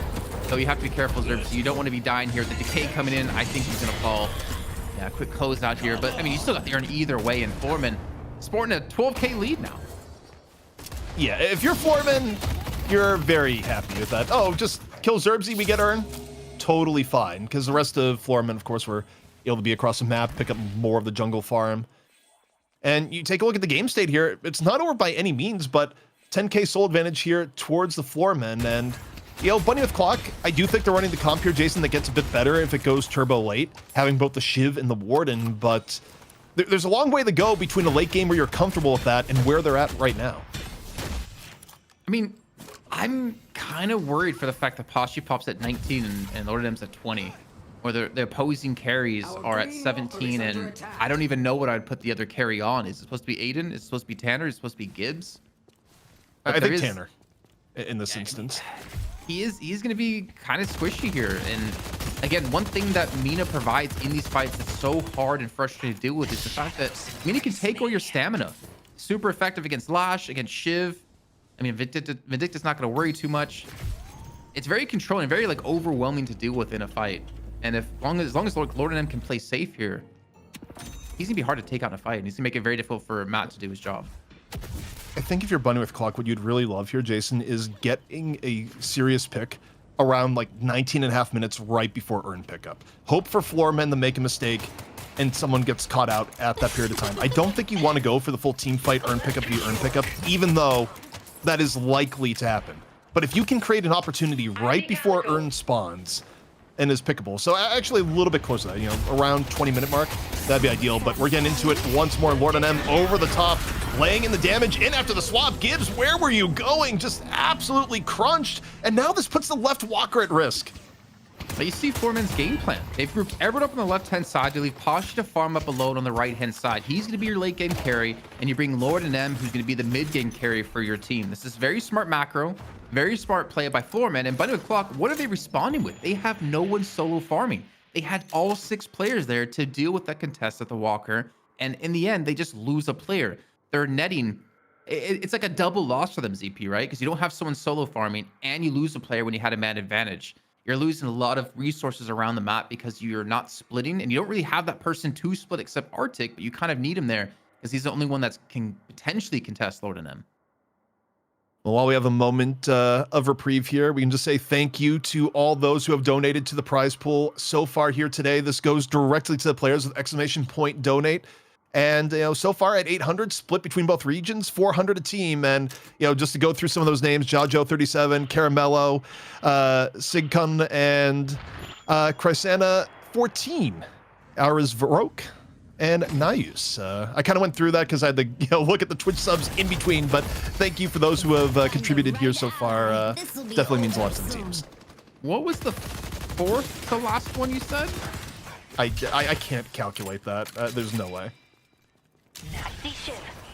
So you have to be careful, Xerxes. You don't want to be dying here. The decay coming in, I think he's going to fall. Yeah, quick close out here. But, I mean, you still got the earn either way, and Floormen sporting a 12K lead now. Yeah, if you're Floormen, you're very happy with that. Oh, just kill Xerxes, we get earn. Totally fine, because the rest of Floormen, of course, were able to be across the map, pick up more of the jungle farm. And you take a look at the game state here. It's not over by any means, but 10K soul advantage here towards the Floormen. And, you know, Bunny with Clock, I do think they're running the comp here, Jason, that gets a bit better if it goes turbo late, having both the Shiv and the Warden. But there's a long way to go between a late game where you're comfortable with that and where they're at right now. I mean, I'm kind of worried for the fact that Poshy pops at 19 and Lord M's at 20. Or the opposing carries are at 17, and I don't even know what I'd put the other carry on. Is it supposed to be Aiden? Is it supposed to be Tanner? Is it supposed to be Gibbs? I think Tanner in this instance. he's going to be kind of squishy here. And again, one thing that Mina provides in these fights that's so hard and frustrating to deal with is the fact that Mina can take all your stamina. Super effective against Lash, against Shiv. I mean, Vindicta's not going to worry too much. It's very controlling, very like overwhelming to deal with in a fight. And as long as Lord and M can play safe here, he's gonna be hard to take out in a fight, and he's gonna make it very difficult for Matt to do his job. I think if you're Bunny with Clock, what you'd really love here, Jason, is getting a serious pick around like 19 and a half minutes right before Urn pickup. Hope for Floormen to make a mistake and someone gets caught out at that period of time. I don't think you want to go for the full team fight Urn pickup v Urn pickup, even though that is likely to happen. But if you can create an opportunity right before Urn spawns and is pickable, so actually a little bit closer to that, you know, around 20-minute mark, that'd be ideal. But we're getting into it once more. Lord and M over the top, laying in the damage in after the swap. Gibbs, where were you going? Just absolutely crunched. And now this puts the left walker at risk. But you see Floormen's game plan. They've grouped everyone up on the left-hand side. They leave Pasha to farm up alone on the right-hand side. He's going to be your late-game carry, and you bring Lord and M, who's going to be the mid-game carry for your team. This is very smart macro, very smart play by Floormen. And Bunny with Clock, what are they responding with? They have no one solo farming. They had all 6 players there to deal with that contest at the Walker, and in the end, they just lose a player. They're netting. It's like a double loss for them, ZP, right? Because you don't have someone solo farming, and you lose a player when you had a man advantage. You're losing a lot of resources around the map because you're not splitting, and you don't really have that person to split except Arctic, but you kind of need him there because he's the only one that can potentially contest Lord and M. Well, while we have a moment of reprieve here, we can just say thank you to all those who have donated to the prize pool so far here today. This goes directly to the players with exclamation point donate. And, you know, so far at 800, split between both regions, 400 a team. And, you know, just to go through some of those names, Jajo37, Caramello, Sigkun, and Chrysana 14, Aras Varok, and Nayus. I kind of went through that because I had to, you know, look at the Twitch subs in between. But thank you for those who have contributed here so far. Definitely means a lot to the teams. What was the 4th to last one you said? I can't calculate that. There's no way.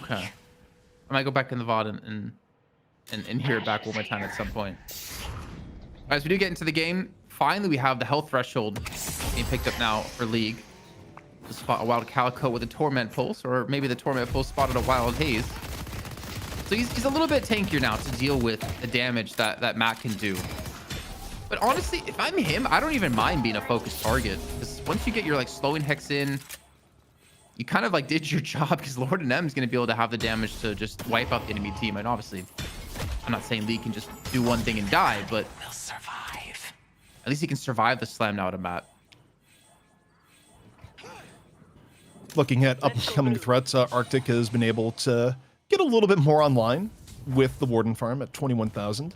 Okay. I might go back in the VOD and hear it back one more time at some point. As we do get into the game, finally we have the health threshold being picked up now for League. To spot a Wild Calico with a Torment Pulse, or maybe the Torment Pulse spotted a Wild Haze. So he's a little bit tankier now to deal with the damage that Matt can do. But honestly, if I'm him, I don't even mind being a focused target. Because once you get your like slowing hex in, you kind of like did your job, because Lord and M is going to be able to have the damage to just wipe out the enemy team. And obviously, I'm not saying Lee can just do one thing and die, but We'll survive. at least he can survive the slam now to Matt. Looking at upcoming threats, Arctic has been able to get a little bit more online with the Warden farm at 21,000.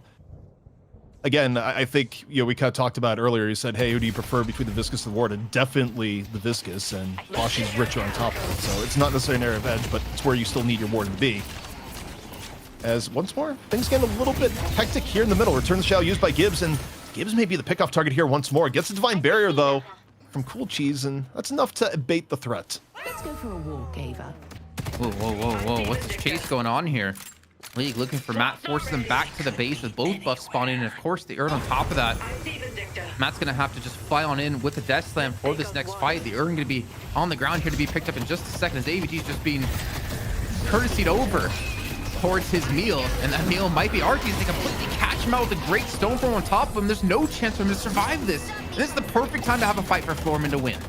Again, I think, you know, we kind of talked about earlier. You said, hey, who do you prefer between the Viscous and the Warden? Definitely the Viscous, and Boshy's richer on top of it. So it's not necessarily an area of edge, but it's where you still need your Warden to be. As once more, things get a little bit hectic here in the middle. Return the shell used by Gibbs, and Gibbs may be the pickoff target here once more. Gets a Divine Barrier, though, from Cool Cheese, and that's enough to abate the threat. Let's go for a walk, Ava. Whoa, whoa, whoa, whoa. What's this chase going on here? League looking for Matt, forces them back to the base with both buffs spawning, and of course the Urn on top of that. Matt's gonna have to just fly on in with the Death Slam for this next fight. The Urn gonna be on the ground here to be picked up in just a second, as AVG's just being courtesied over towards his meal, and that meal might be Archie's. They completely catch him out with a great Stoneform on top of him. There's no chance for him to survive this. And this is the perfect time to have a fight for Floormen to win.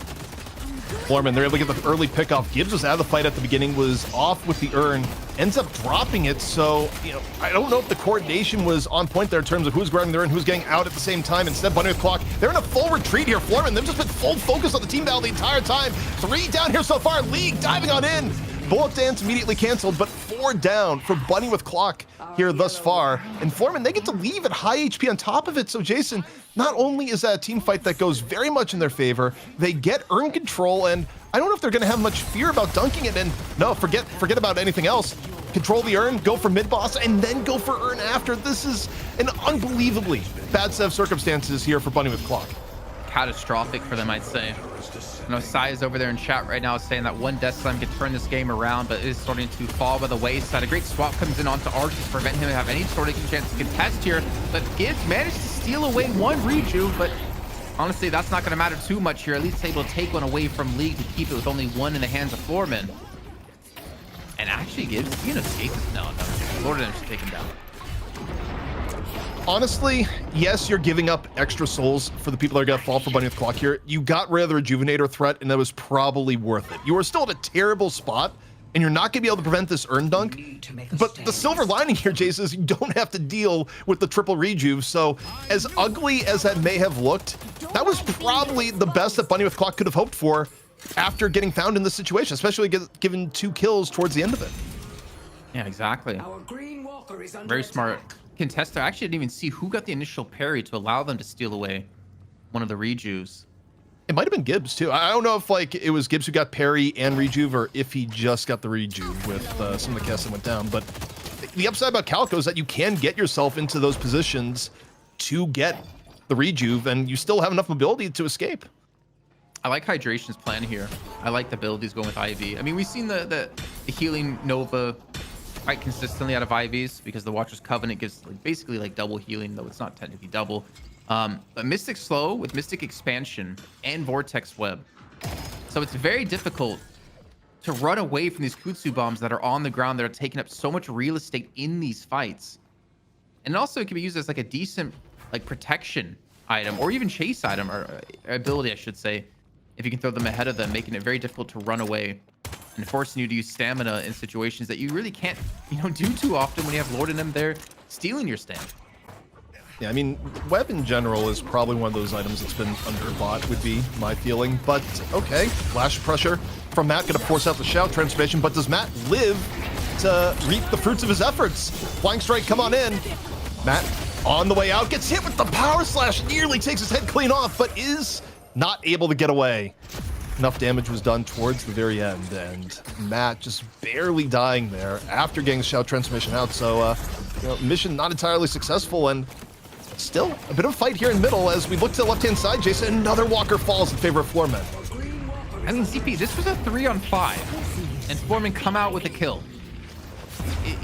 Floormen, they're able to get the early pickoff. Gibbs was out of the fight at the beginning, was off with the Urn, ends up dropping it. So, you know, I don't know if the coordination was on point there in terms of who's grabbing the Urn, who's getting out at the same time. Instead, Bunny with Clock, they're in a full retreat here. Floormen, they've just been full focus on the team battle the entire time. 3 down here so far. League diving on in. Bullet Dance immediately canceled, but 4 down for Bunny with Clock here thus far. And Floormen, they get to leave at high HP on top of it. So, Jason, not only is that a team fight that goes very much in their favor, they get Urn control, and I don't know if they're going to have much fear about dunking it. And no, forget about anything else. Control the Urn, go for mid-boss, and then go for Urn after. This is an unbelievably bad set of circumstances here for Bunny with Clock. Catastrophic for them, I'd say. I know Sai is over there in chat right now saying that one Death Slam could turn this game around, but it is starting to fall by the wayside. A great swap comes in onto Arc to prevent him to have any sort of chance to contest here, but Gibbs managed to steal away one Reju, but honestly, that's not going to matter too much here. At least able to take one away from League to keep it with only one in the hands of Floormen. And actually gives, you know, escape. No, Floormen should take him down. Honestly, yes, you're giving up extra souls for the people that are going to fall for Bunny with Clock here. You got rid of the Rejuvenator threat, and that was probably worth it. You are still at a terrible spot, and you're not going to be able to prevent this Urn Dunk. But the silver lining here, Jace, is you don't have to deal with the triple Rejuve. So as ugly as that may have looked, that was probably the best that Bunny with Clock could have hoped for after getting found in this situation, especially given 2 kills towards the end of it. Yeah, exactly. Very smart contester. I actually didn't even see who got the initial parry to allow them to steal away one of the Rejuves. It might have been Gibbs too. I don't know if like it was Gibbs who got parry and Rejuve, or if he just got the Rejuve with some of the casts that went down. But the upside about Calico is that you can get yourself into those positions to get the Rejuve, and you still have enough mobility to escape. I like Hydration's plan here. I like the build he's going with IV. I mean, we've seen the healing Nova quite consistently out of IVs because the Watcher's Covenant gives like basically like double healing, though it's not technically double. But Mystic Slow with Mystic Expansion and Vortex Web. So it's very difficult to run away from these Kutsu bombs that are on the ground that are taking up so much real estate in these fights. And also it can be used as like a decent like protection item or even chase item or ability, I should say, if you can throw them ahead of them, making it very difficult to run away and forcing you to use stamina in situations that you really can't, you know, do too often when you have Lord in them there stealing your stamina. Yeah, I mean, Web in general is probably one of those items that's been underbought, would be my feeling. But okay, Flash Pressure from Matt, gonna force out the Shout transformation, but does Matt live to reap the fruits of his efforts? Flying Strike, come on in. Matt on the way out, gets hit with the Power Slash, nearly takes his head clean off, but is not able to get away. Enough damage was done towards the very end, and Matt just barely dying there after getting Shout transformation out. So, you know, mission not entirely successful, and still a bit of a fight here in middle as we look to the left-hand side. Jason, another Walker falls in favor of Floormen. I mean, ZP, this was a 3-on-5, and Floormen come out with a kill.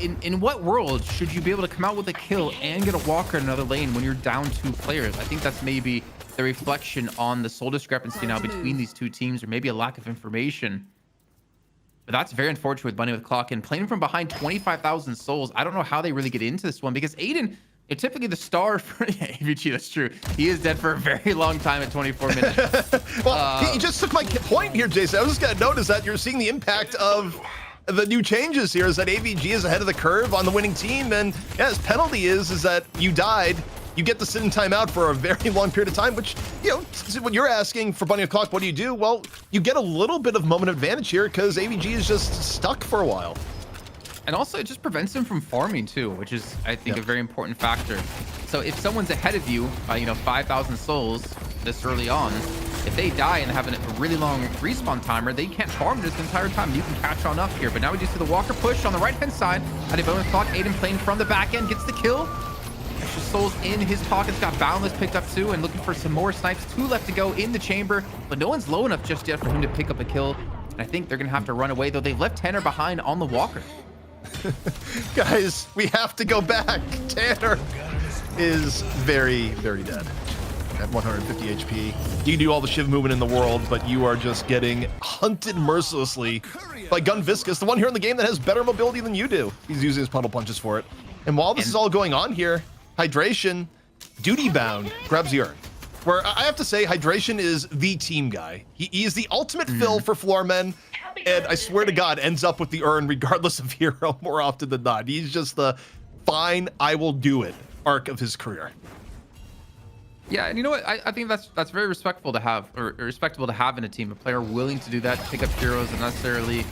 In what world should you be able to come out with a kill and get a Walker in another lane when you're down 2 players? I think that's maybe the reflection on the soul discrepancy now between these 2 teams, or maybe a lack of information. But that's very unfortunate with Bunny with Clock, and playing from behind 25,000 souls. I don't know how they really get into this one, because Aiden, you're typically the star for AVG. That's true. He is dead for a very long time at 24 minutes. Well, he just took my point here, Jason. I was just going to notice that you're seeing the impact of the new changes here, is that AVG is ahead of the curve on the winning team, and yeah, his penalty is that you died. You get to sit in timeout for a very long period of time, which, you know, when you're asking for Bunny O'Clock, what do? Well, you get a little bit of moment advantage here because AVG is just stuck for a while. And also, it just prevents him from farming too, which is, I think, a very important factor. So if someone's ahead of you by, you know, 5,000 souls this early on, if they die and have a really long respawn timer, they can't farm this entire time. You can catch on up here. But now we just see the Walker push on the right-hand side. At a bonus clock, Aiden playing from the back end, gets the kill. Extra souls in his pockets, got Boundless picked up too, and looking for some more snipes. 2 left to go in the chamber, but no one's low enough just yet for him to pick up a kill. And I think they're gonna have to run away, though they've left Tanner behind on the Walker. Guys, we have to go back. Tanner is very, very dead at 150 HP. You can do all the shiv movement in the world, but you are just getting hunted mercilessly by Gun Viscous, the one here in the game that has better mobility than you do. He's using his puddle punches for it. And while this is all going on here, Hydration, duty bound, grabs the urn. Where I have to say, Hydration is the team guy. He is the ultimate fill for Floormen, and I swear to God, ends up with the urn regardless of hero more often than not. He's just the fine, I will do it arc of his career. Yeah, and you know what? I think that's very respectful to have, or respectable to have in a team. A player willing to do that, to pick up heroes, and necessarily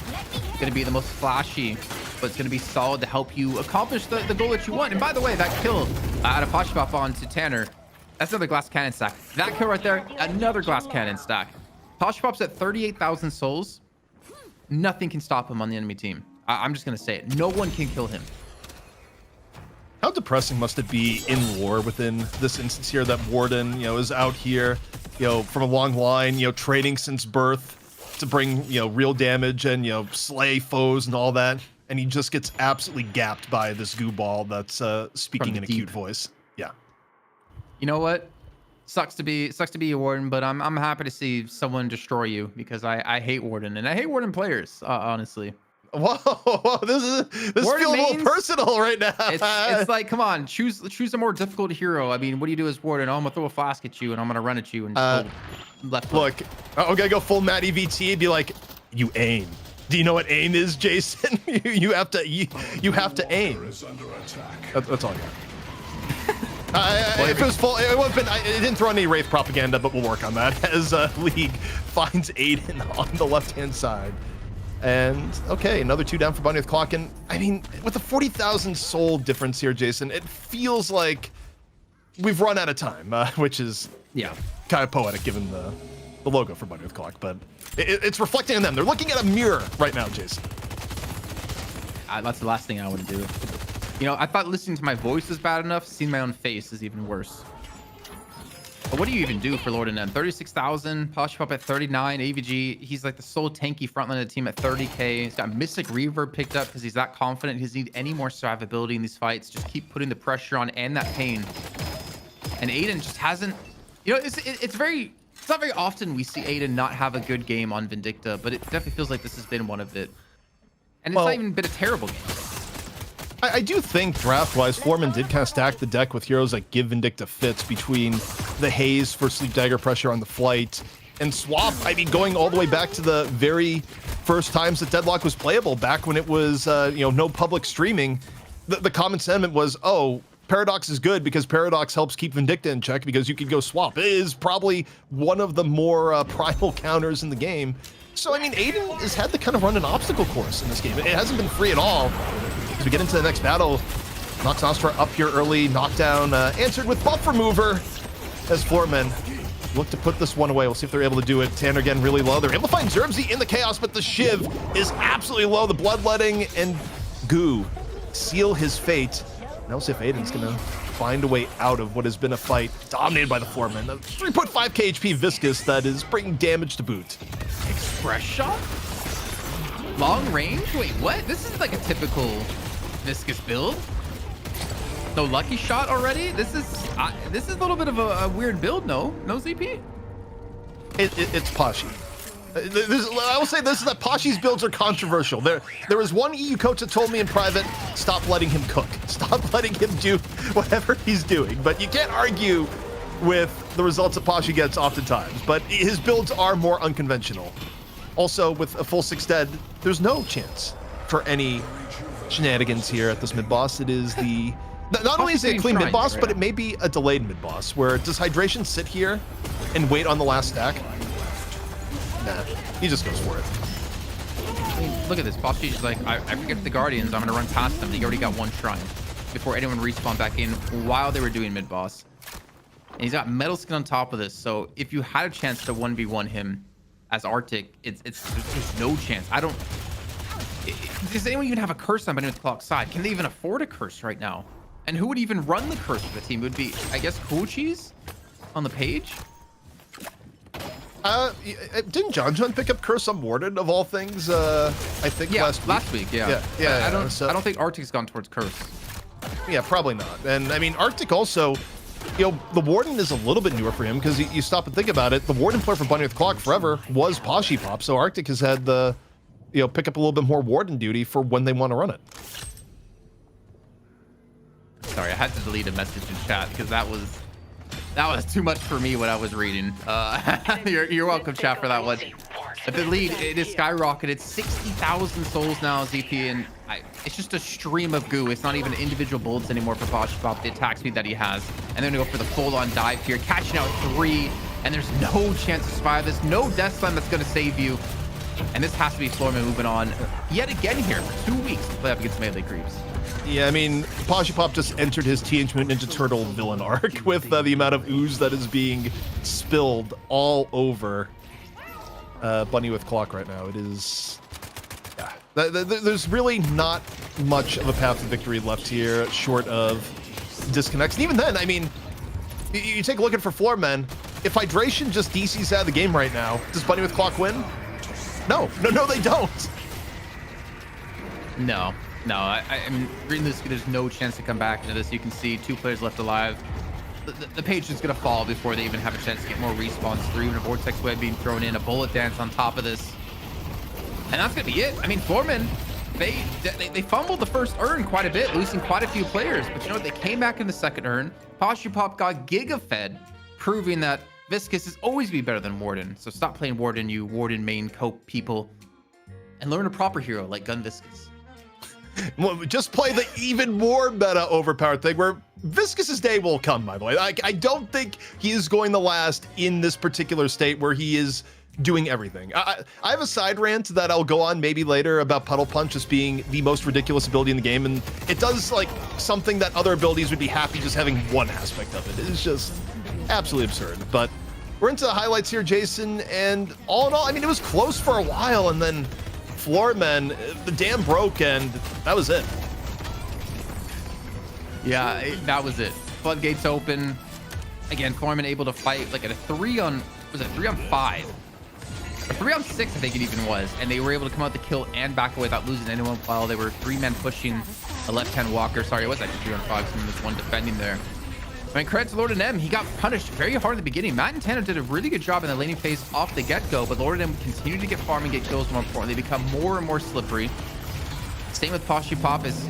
going to be the most flashy, but it's going to be solid to help you accomplish the goal that you want. And by the way, that kill out of Poshpop onto Tanner, that's another glass cannon stack. That kill right there, another glass cannon stack. Poshpop's at 38,000 souls. Nothing can stop him on the enemy team. I'm just going to say it. No one can kill him. How depressing must it be in lore within this instance here that Warden, you know, is out here, you know, from a long line, you know, training since birth to bring, you know, real damage and, you know, slay foes and all that. And he just gets absolutely gapped by this goo ball that's speaking in a cute voice. Yeah. You know what? Sucks to be a Warden, but I'm happy to see someone destroy you because I hate Warden and I hate Warden players, honestly. Whoa, this feels a little personal right now. It's like, come on, choose a more difficult hero. I mean, what do you do as Warden? Oh, I'm gonna throw a flask at you and I'm gonna run at you and just go left. Look, I'm gonna go full Matt EVT and be like, you aim. Do you know what aim is, Jason? you have to aim. That's all I got. If it was full, it didn't throw any Wraith propaganda, but we'll work on that as League finds Aiden on the left-hand side. And okay, another 2 down for Bunny with Clock. And I mean, with the 40,000 soul difference here, Jason, it feels like we've run out of time, which is kind of poetic given the logo for Bunny with Clock. But it's reflecting on them. They're looking at a mirror right now, Jason. That's the last thing I would do. You know, I thought listening to my voice is bad enough. Seeing my own face is even worse. But what do you even do for Lord and M? 36,000, Poshpop at 39, AVG. He's like the sole tanky frontline of the team at 30k. He's got Mystic Reverb picked up because he's that confident. He doesn't need any more survivability in these fights. Just keep putting the pressure on and that pain. And Aiden just hasn't, you know, it's not very often we see Aiden not have a good game on Vindicta, but it definitely feels like this has been one of it. And it's not even been a terrible game. I do think draft-wise, Floormen did kind of stack the deck with heroes that give Vindicta fits between the Haze for Sleep Dagger pressure on the flight and Swap. I mean, going all the way back to the very first times that Deadlock was playable, back when it was, no public streaming, the common sentiment was, oh, Paradox is good because Paradox helps keep Vindicta in check because you could go Swap. It is probably one of the more primal counters in the game. So, I mean, Aiden has had to kind of run an obstacle course in this game. It hasn't been free at all. As we get into the next battle, Nox Nostra up here early, knockdown answered with buff remover as Floormen look to put this one away. We'll see if they're able to do it. Tanner again really low. They're able to find Zerbzi in the chaos, but the Shiv is absolutely low. The bloodletting and Goo seal his fate. Now we'll see if Aiden's gonna find a way out of what has been a fight dominated by the Floormen. 3.5k HP Viscous that is bringing damage to boot. Express shot? Long range? Wait, what? This is like a typical Viscous build. No lucky shot already? This is a little bit of a weird build, no ZP? It's Pashy. I will say this, is that Pashy's builds are controversial. There was one EU coach that told me in private, stop letting him cook. Stop letting him do whatever he's doing. But you can't argue with the results that Pashy gets oftentimes. But his builds are more unconventional. Also, with a full 6 dead, there's no chance for any shenanigans here at this mid-boss. It is the... Not only is it a clean mid-boss, but it may be a delayed mid-boss, where does Hydration sit here and wait on the last stack? Nah, he just goes for it. I mean, look at this. Pashy's like, I forget the Guardians. I'm going to run past them. He already got one shrine before anyone respawned back in while they were doing mid-boss. And he's got Metal Skin on top of this, so if you had a chance to 1v1 him as Arctic, there's no chance. Does anyone even have a curse on Bunny with Clock side? Can they even afford a curse right now? And who would even run the curse for the team? It would be, I guess, Cool Cheese on the page? Didn't John pick up Curse on Warden of all things? I think last week. Yeah. I don't think Arctic's gone towards Curse. Yeah, probably not. And I mean, Arctic also, the Warden is a little bit newer for him because you stop and think about it. The Warden player for Bunny with Clock forever was Pashy Pop, so Arctic has had the, pick up a little bit more Warden duty for when they want to run it. Sorry, I had to delete a message in chat because that was too much for me what I was reading. You're welcome, chat, for that one. But the lead, it is skyrocketed. 60,000 souls now, ZP, and it's just a stream of goo. It's not even individual bullets anymore for Poshpop, the attack speed that he has. And then we go for the full-on dive here, catching out 3, and there's no chance to survive this. No Death Slam that's going to save you. And this has to be Floormen moving on yet again here for 2 weeks to play up against melee creeps. Yeah, I mean, Pashy Pop just entered his Teenage Mutant Ninja Turtle villain arc with the amount of ooze that is being spilled all over Bunny with Clock right now. It is... Yeah. There's really not much of a path to victory left here, short of disconnects. And even then, I mean, you take a look at for Floormen, if Hydration just DCs out of the game right now, does Bunny with Clock win? No, they don't. No, I mean, reading this, there's no chance to come back into this. You can see 2 players left alive. the page is going to fall before they even have a chance to get more respawns through. Even a Vortex Web being thrown in, a Bullet Dance on top of this. And that's going to be it. I mean, Floormen, they fumbled the first urn quite a bit, losing quite a few players. But you know what? They came back in the second urn. Pop got Giga-fed, proving that Viscous is always be better than Warden. So stop playing Warden, you Warden main cope people, and learn a proper hero like Gun Viscous. Well, just play the even more meta overpowered thing where Viscous's day will come, by the way. I don't think he is going to last in this particular state where he is doing everything. I have a side rant that I'll go on maybe later about Puddle Punch just being the most ridiculous ability in the game, and it does like something that other abilities would be happy just having one aspect of it. It's just absolutely absurd. But we're into the highlights here, Jason, and all in all, I mean, it was close for a while, and then Floormen, the dam broke, and that was it. Yeah, that was it. Floodgates open. Again, Floormen able to fight like at a 3-on-5? A 3-on-6, I think it even was. And they were able to come out the kill and back away without losing anyone while they were 3-men pushing a left-hand walker. Sorry, it was actually 3-on-5. Someone was one defending there. I mean, credit to Lord and M. He got punished very hard in the beginning. Matt and Tanner did a really good job in the laning phase off the get-go, but Lord and M continued to get farm and get kills. More importantly, they become more and more slippery. Same with Pop is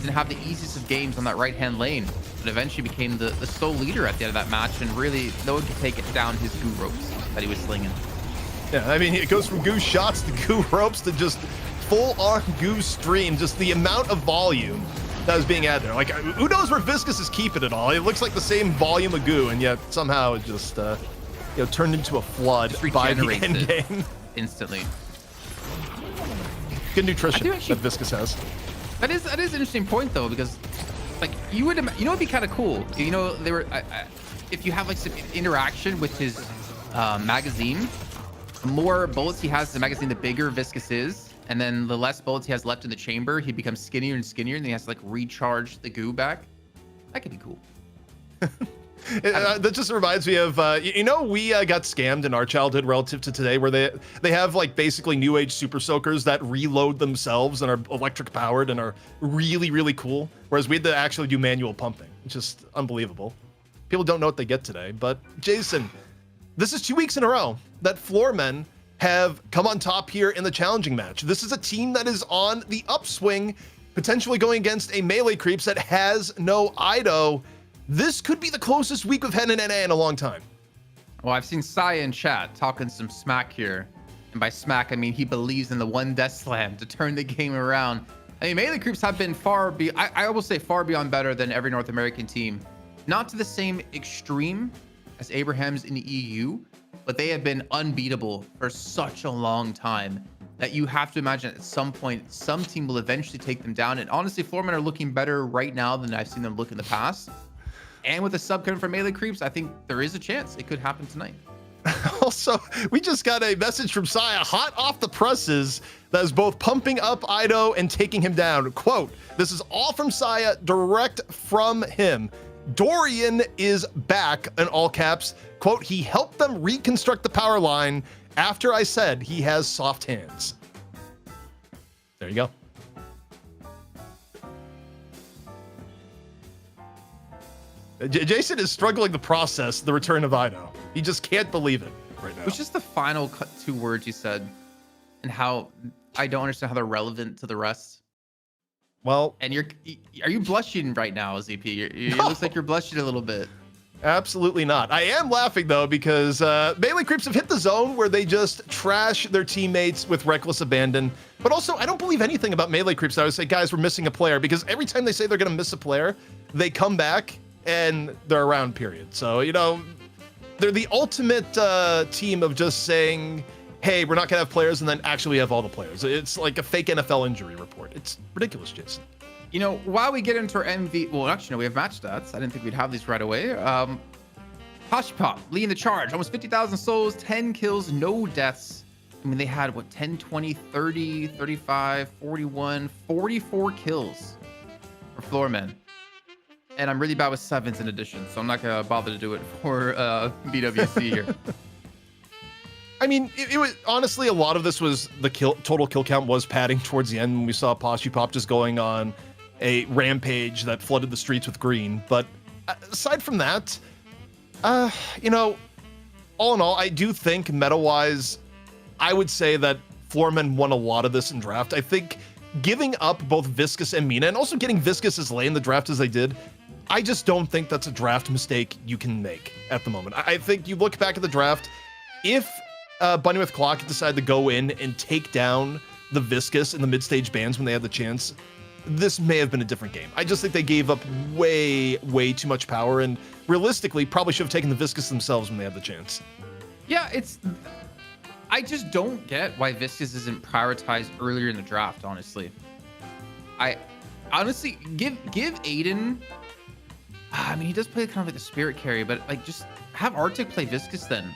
didn't have the easiest of games on that right-hand lane, but eventually became the sole leader at the end of that match, and really no one could take it down his goo ropes that he was slinging. Yeah, I mean, it goes from goo shots to goo ropes to just full-on goo stream. Just the amount of volume that was being added there. Like, who knows where Viscous is keeping it all? It looks like the same volume of goo, and yet somehow it just, turned into a flood by the end game. Instantly. Good nutrition that Viscous has. That is an interesting point though, because like it'd be kind of cool. You know, they were if you have like some interaction with his magazine. The more bullets he has in the magazine, the bigger Viscous is. And then the less bullets he has left in the chamber, he becomes skinnier and skinnier, and then he has to like recharge the goo back. That could be cool. That just reminds me of, we got scammed in our childhood relative to today, where they have like basically new age super soakers that reload themselves and are electric powered and are really, really cool. Whereas we had to actually do manual pumping. It's just unbelievable. People don't know what they get today. But Jason, this is 2 weeks in a row that Floormen have come on top here in the challenging match. This is a team that is on the upswing, potentially going against a melee creeps that has no Ido. This could be the closest week we've had in NA in a long time. Well, I've seen Saya in chat talking some smack here. And by smack, I mean he believes in the one death slam to turn the game around. I mean, melee creeps have been I will say far beyond better than every North American team. Not to the same extreme as Abraham's in the EU, but they have been unbeatable for such a long time that you have to imagine at some point, some team will eventually take them down. And honestly, Floormen are looking better right now than I've seen them look in the past. And with a sub coming from melee creeps, I think there is a chance it could happen tonight. Also, we just got a message from Saya, hot off the presses, that is both pumping up Ido and taking him down. Quote, this is all from Saya, direct from him. Dorian is back, in all caps. Quote, he helped them reconstruct the power line after I said he has soft hands. There you go. Jason is struggling to process the return of Ido. He just can't believe it right now. It was just the final 2 words you said, and how I don't understand how they're relevant to the rest. Well, and are you blushing right now, ZP? It looks like you're blushing a little bit. Absolutely not. I am laughing though, because melee creeps have hit the zone where they just trash their teammates with reckless abandon. But also, I don't believe anything about melee creeps. I would say, guys, we're missing a player, because every time they say they're going to miss a player, they come back and they're around, period. So, they're the ultimate team of just saying, hey, we're not going to have players, and then actually have all the players. It's like a fake NFL injury report. It's ridiculous, Jason. While we get into our MV, well, actually, no, we have match stats. I didn't think we'd have these right away. Pop leading the charge, almost 50,000 souls, 10 kills, no deaths. I mean, they had, 10, 20, 30, 35, 41, 44 kills for Floormen. And I'm really bad with 7s in addition, so I'm not going to bother to do it for BWC here. I mean, it was honestly, a lot of this was the total kill count was padding towards the end when we saw Pop just going on a rampage that flooded the streets with green. But aside from that, You know, all in all, I do think meta-wise, I would say that Floormen won a lot of this in draft. I think giving up both Viscus and Mina, and also getting Viscus as late in the draft as they did, I just don't think that's a draft mistake you can make at the moment. I think you look back at the draft, if Bunny with Clock decided to go in and take down the Viscus in the mid-stage bans when they had the chance, this may have been a different game. I just think they gave up way too much power, and realistically probably should have taken the Viscus themselves when they had the chance. Yeah, I just don't get why Viscus isn't prioritized earlier in the draft, honestly. I honestly give Aiden, I mean, he does play kind of like the spirit carry, but like just have Arctic play Viscus then.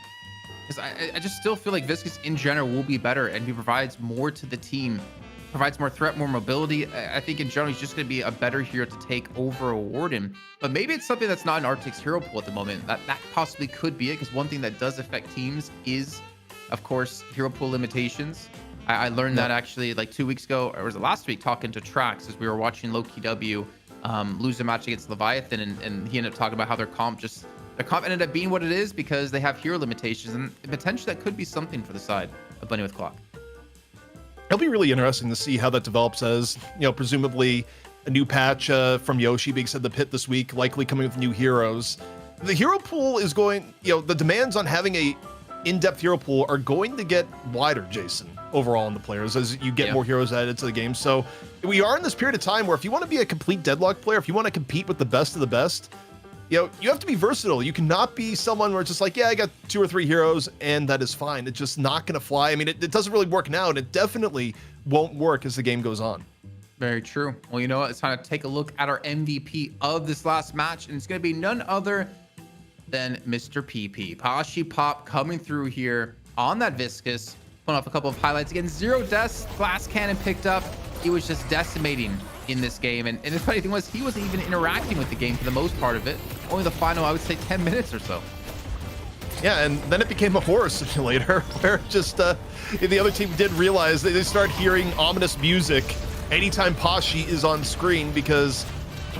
Because I just still feel like Viscus in general will be better, and he provides more to the team, provides more threat, more mobility. I think in general, he's just going to be a better hero to take over a Warden. But maybe it's something that's not in Arctic's hero pool at the moment. That possibly could be it, because one thing that does affect teams is, of course, hero pool limitations. I learned that actually like 2 weeks ago, or was it last week, talking to Trax as we were watching Loki W lose a match against Leviathan, and he ended up talking about how their comp ended up being what it is because they have hero limitations, and potentially that could be something for the side of Bunny with Clock. It'll be really interesting to see how that develops, as, you know, presumably a new patch from Yoshi being sent to the pit this week, likely coming with new heroes. The hero pool is going, you know, the demands on having a in-depth hero pool are going to get wider, Jason, overall in the players as you get more heroes added to the game. So we are in this period of time where if you want to be a complete Deadlock player, if you want to compete with the best of the best, you know, you have to be versatile. You cannot be someone where it's just like, yeah, I got 2 or 3 heroes and that is fine. It's just not going to fly. I mean, it doesn't really work now, and it definitely won't work as the game goes on. Very true. Well, you know what? It's time to take a look at our MVP of this last match, and it's going to be none other than Mr. PP. Pashi Pop coming through here on that Viscus, pulling off a couple of highlights. Again, 0 deaths, blast cannon picked up. He was just decimating in this game. And the funny thing was, he wasn't even interacting with the game for the most part of it. Only the final, I would say, 10 minutes or so. Yeah, and then it became a horror simulator where just the other team did realize they started hearing ominous music anytime Pashi is on screen, because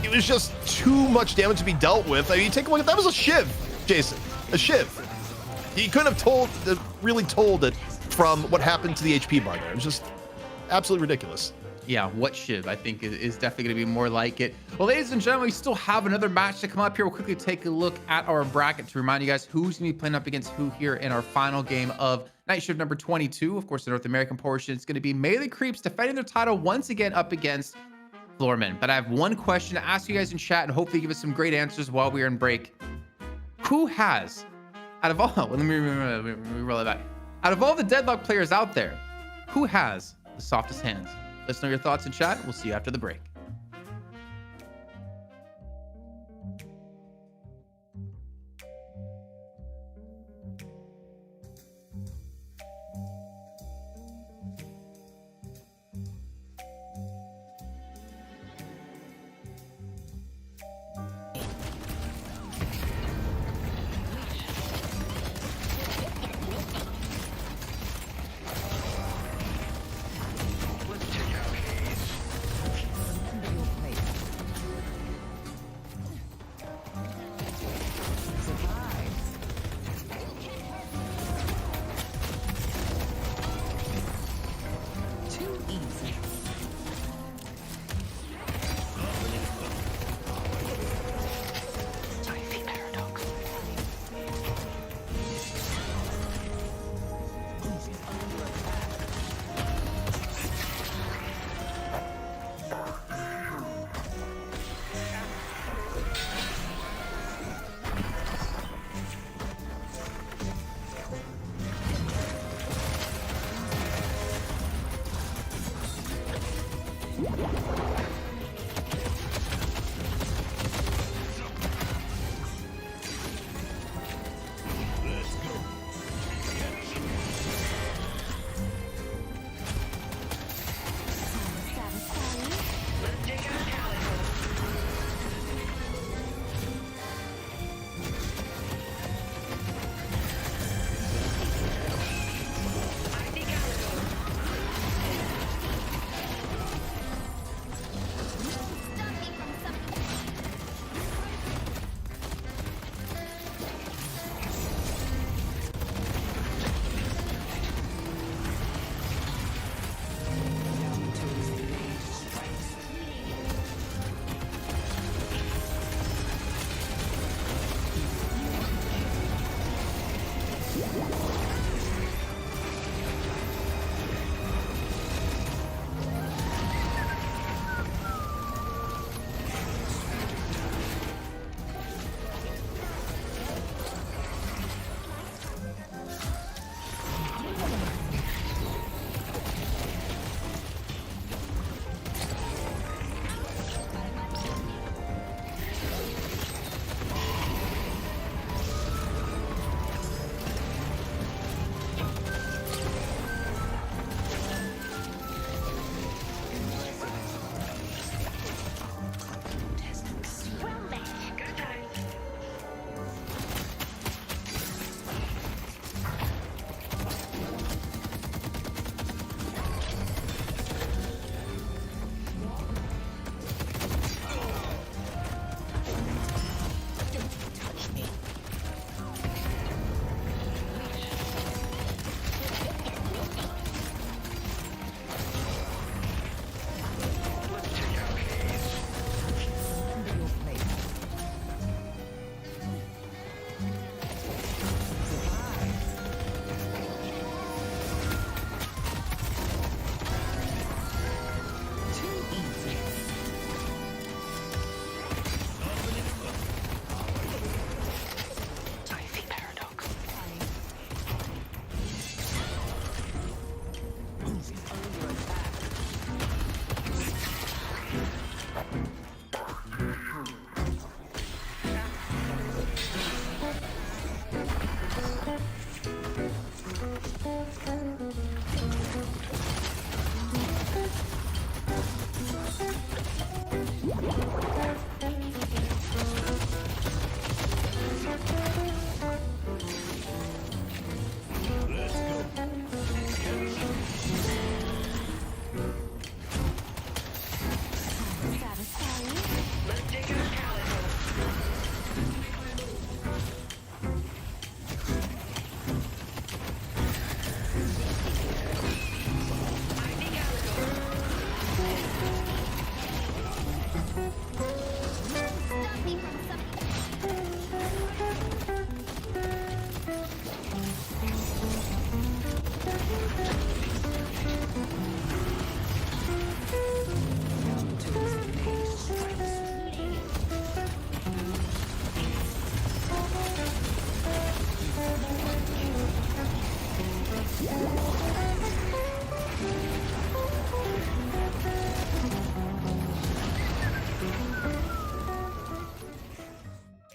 it was just too much damage to be dealt with. I mean, take a look at that. Was a shiv, Jason, a shiv. He couldn't have really told it from what happened to the HP bar there. It was just absolutely ridiculous. Yeah, what shiv, I think, is definitely going to be more like it. Well, ladies and gentlemen, we still have another match to come up here. We'll quickly take a look at our bracket to remind you guys who's going to be playing up against who here in our final game of night shift number 22. Of course, the North American portion. It's going to be Melee Creeps defending their title once again up against Floormen. But I have one question to ask you guys in chat, and hopefully give us some great answers while we are in break. Who has, out of all, let me roll it back. Out of all the Deadlock players out there, who has the softest hands? Let us know your thoughts in chat. We'll see you after the break.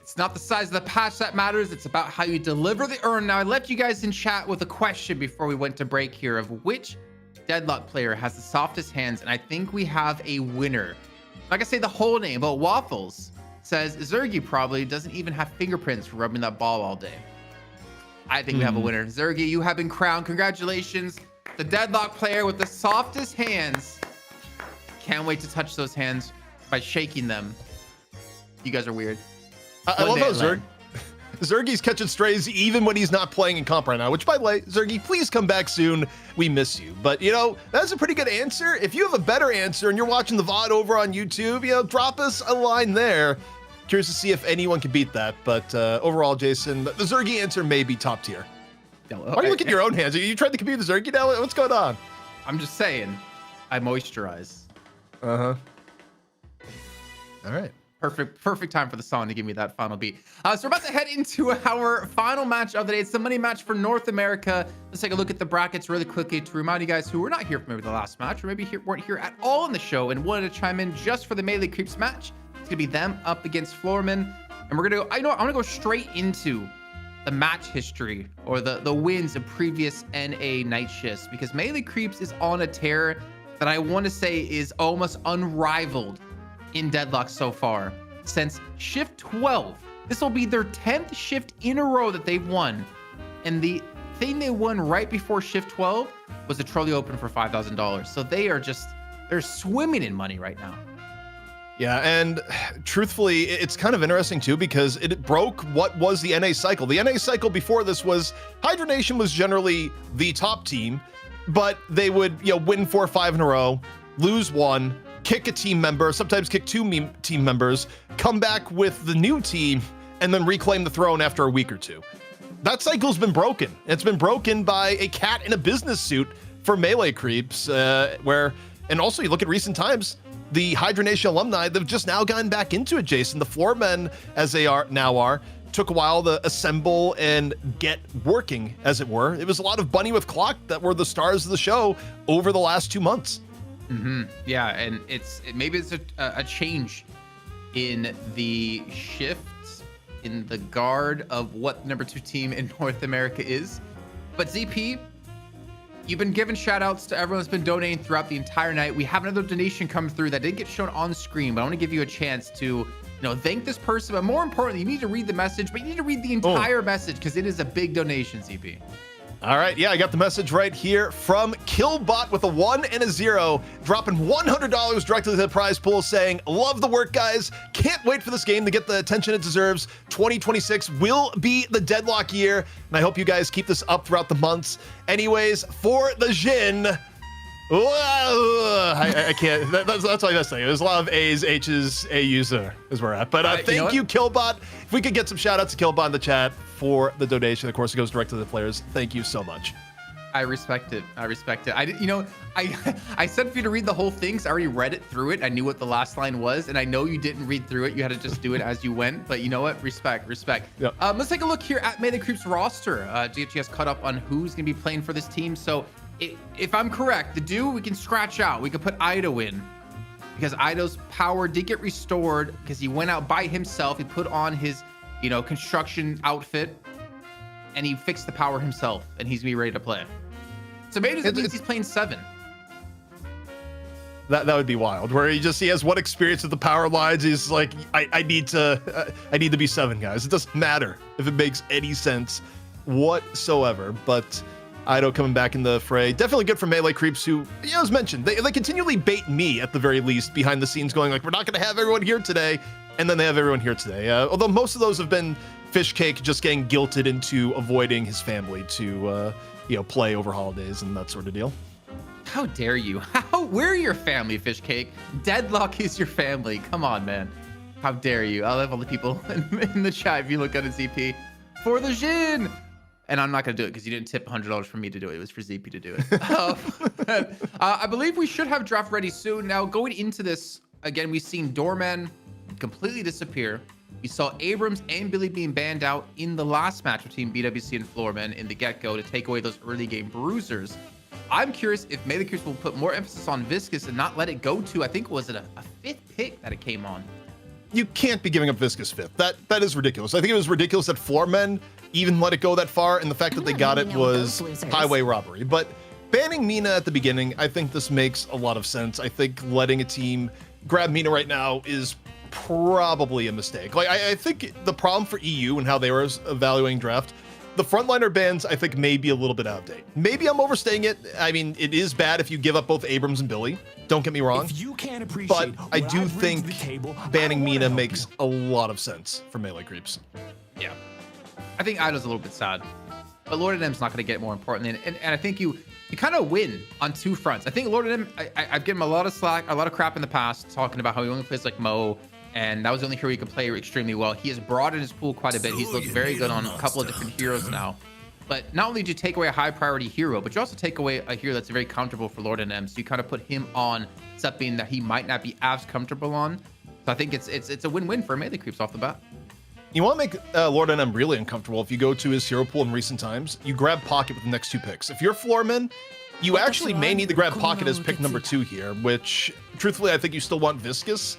It's not the size of the patch that matters. It's about how you deliver the urn. Now, I left you guys in chat with a question before we went to break here of which Deadlock player has the softest hands, and I think we have a winner. I'm not gonna say the whole name, but Waffles says Zergy probably doesn't even have fingerprints for rubbing that ball all day. I think we have a winner. Zergy, you have been crowned. Congratulations. The Deadlock player with the softest hands. Can't wait to touch those hands by shaking them. You guys are weird. I love how Zergy's catching strays even when he's not playing in comp right now, which, by the way, Zergy, please come back soon. We miss you. But, you know, that's a pretty good answer. If you have a better answer and you're watching the VOD over on YouTube, you know, drop us a line there. Curious to see if anyone can beat that. But overall, Jason, the Zergy answer may be top tier. Why do you look at your own hands? Are you trying to compete with Zergy now? What's going on? I'm just saying, I moisturize. Uh-huh. All right. Perfect time for the song to give me that final beat. So we're about to head into our final match of the day. It's the money match for North America. Let's take a look at the brackets really quickly to remind you guys who were not here for maybe the last match, or maybe weren't here at all in the show and wanted to chime in just for the Melee Creeps match. It's gonna be them up against Floormen, and we're gonna go. I'm gonna go straight into the match history or the wins of previous NA night shifts, because Melee Creeps is on a tear that I want to say is almost unrivaled in Deadlock so far since shift 12. This will be their 10th shift in a row that they've won, and the thing they won right before shift 12 was the Trolley Open for $5,000. So they're swimming in money right now. Yeah, and truthfully, it's kind of interesting too, because it broke what was the NA cycle. The NA cycle before this was Hydra Nation was generally the top team, but they would, you know, win 4 or 5 in a row, lose 1, kick a team member, sometimes kick 2 team members, come back with the new team, and then reclaim the throne after a week or 2. That cycle's been broken. It's been broken by a cat in a business suit for Melee Creeps, and also you look at recent times, the Hydra Nation alumni, they've just now gotten back into it, Jason. The Floormen, as they are, took a while to assemble and get working, as it were. It was a lot of Bunny with Clock that were the stars of the show over the last 2 months. Yeah, and maybe it's a change in the shift in the guard of what the number 2 team in North America is. But ZP, you've been giving shout outs to everyone that's been donating throughout the entire night. We have another donation come through that didn't get shown on screen, but I want to give you a chance to, you know, thank this person. But more importantly, you need to read the message, but you need to read the entire message because it is a big donation, ZP. All right, yeah, I got the message right here from Killbot with a 1 and a 0, dropping $100 directly to the prize pool, saying, love the work, guys. Can't wait for this game to get the attention it deserves. 2026 will be the Deadlock year, and I hope you guys keep this up throughout the months. Anyways, for the Jin, I can't, that's all I gotta say. There's a lot of A's, H's, AU's is where we're at. But thank you, Killbot. If we could get some shout outs to Killbot in the chat for the donation. Of course, it goes direct to the players. Thank you so much. I respect it. I said for you to read the whole thing, so I already read it through it. I knew what the last line was, and I know you didn't read through it. You had to just do it as you went. But you know what? Respect. Yep. Let's take a look here at Melee Creeps roster. GFG has caught up on who's going to be playing for this team. So if I'm correct, the dude we can scratch out. We could put Ido in, because Ido's power did get restored because he went out by himself. He put on his, construction outfit, and he fixed the power himself, and he's gonna be ready to play. So maybe that means he's playing 7. That would be wild. Where he has one experience with the power lines. He's like, I need to be 7, guys. It doesn't matter if it makes any sense whatsoever. But Ido coming back in the fray, definitely good for Melee Creeps, who, as mentioned, they continually bait me at the very least behind the scenes, going like, we're not going to have everyone here today, and then they have everyone here today. Although most of those have been Fishcake just getting guilted into avoiding his family to play over holidays and that sort of deal. How dare you? We're your family, Fishcake. Deadlock is your family. Come on, man. How dare you? I'll have all the people in the chat if you look at a ZP for the Jin. And I'm not going to do it because you didn't tip $100 for me to do it. It was for ZP to do it. I believe we should have draft ready soon. Now, going into this, again, we've seen Doorman completely disappear. You saw Abrams and Billy being banned out in the last match between BWC and Floormen in the get-go to take away those early game bruisers. I'm curious if Melee Creeps will put more emphasis on Viscous and not let it go to, I think, was it a fifth pick that it came on? You can't be giving up Viscous fifth. That is ridiculous. I think it was ridiculous that Floormen even let it go that far, and the fact that they got it was highway robbery. But banning Mina at the beginning, I think this makes a lot of sense. I think letting a team grab Mina right now is probably a mistake. Like, I think the problem for EU and how they were evaluating draft, the frontliner bans, I think, may be a little bit out of date. Maybe I'm overstaying it. I mean, it is bad if you give up both Abrams and Billy. Don't get me wrong. If you can't appreciate But I do think banning Mina makes a lot of sense for Melee Creeps. Yeah. I think Ido's a little bit sad. But Lord and M's not going to get more important. And I think you kind of win on two fronts. I think Lord and M, I've given him a lot of slack, a lot of crap in the past, talking about how he only plays like Mo, and that was the only hero he could play extremely well. He has broadened his pool quite a bit. He's looked very good on a couple of different heroes now. But not only did you take away a high priority hero, but you also take away a hero that's very comfortable for Lord and M. So you kind of put him on something that he might not be as comfortable on. So I think it's a win-win for Melee Creeps off the bat. You want to make Lord NM really uncomfortable. If you go to his hero pool in recent times, you grab Pocket with the next two picks. If you're Floorman, you actually may need to grab Pocket as pick number 2 here, which truthfully, I think you still want Viscous.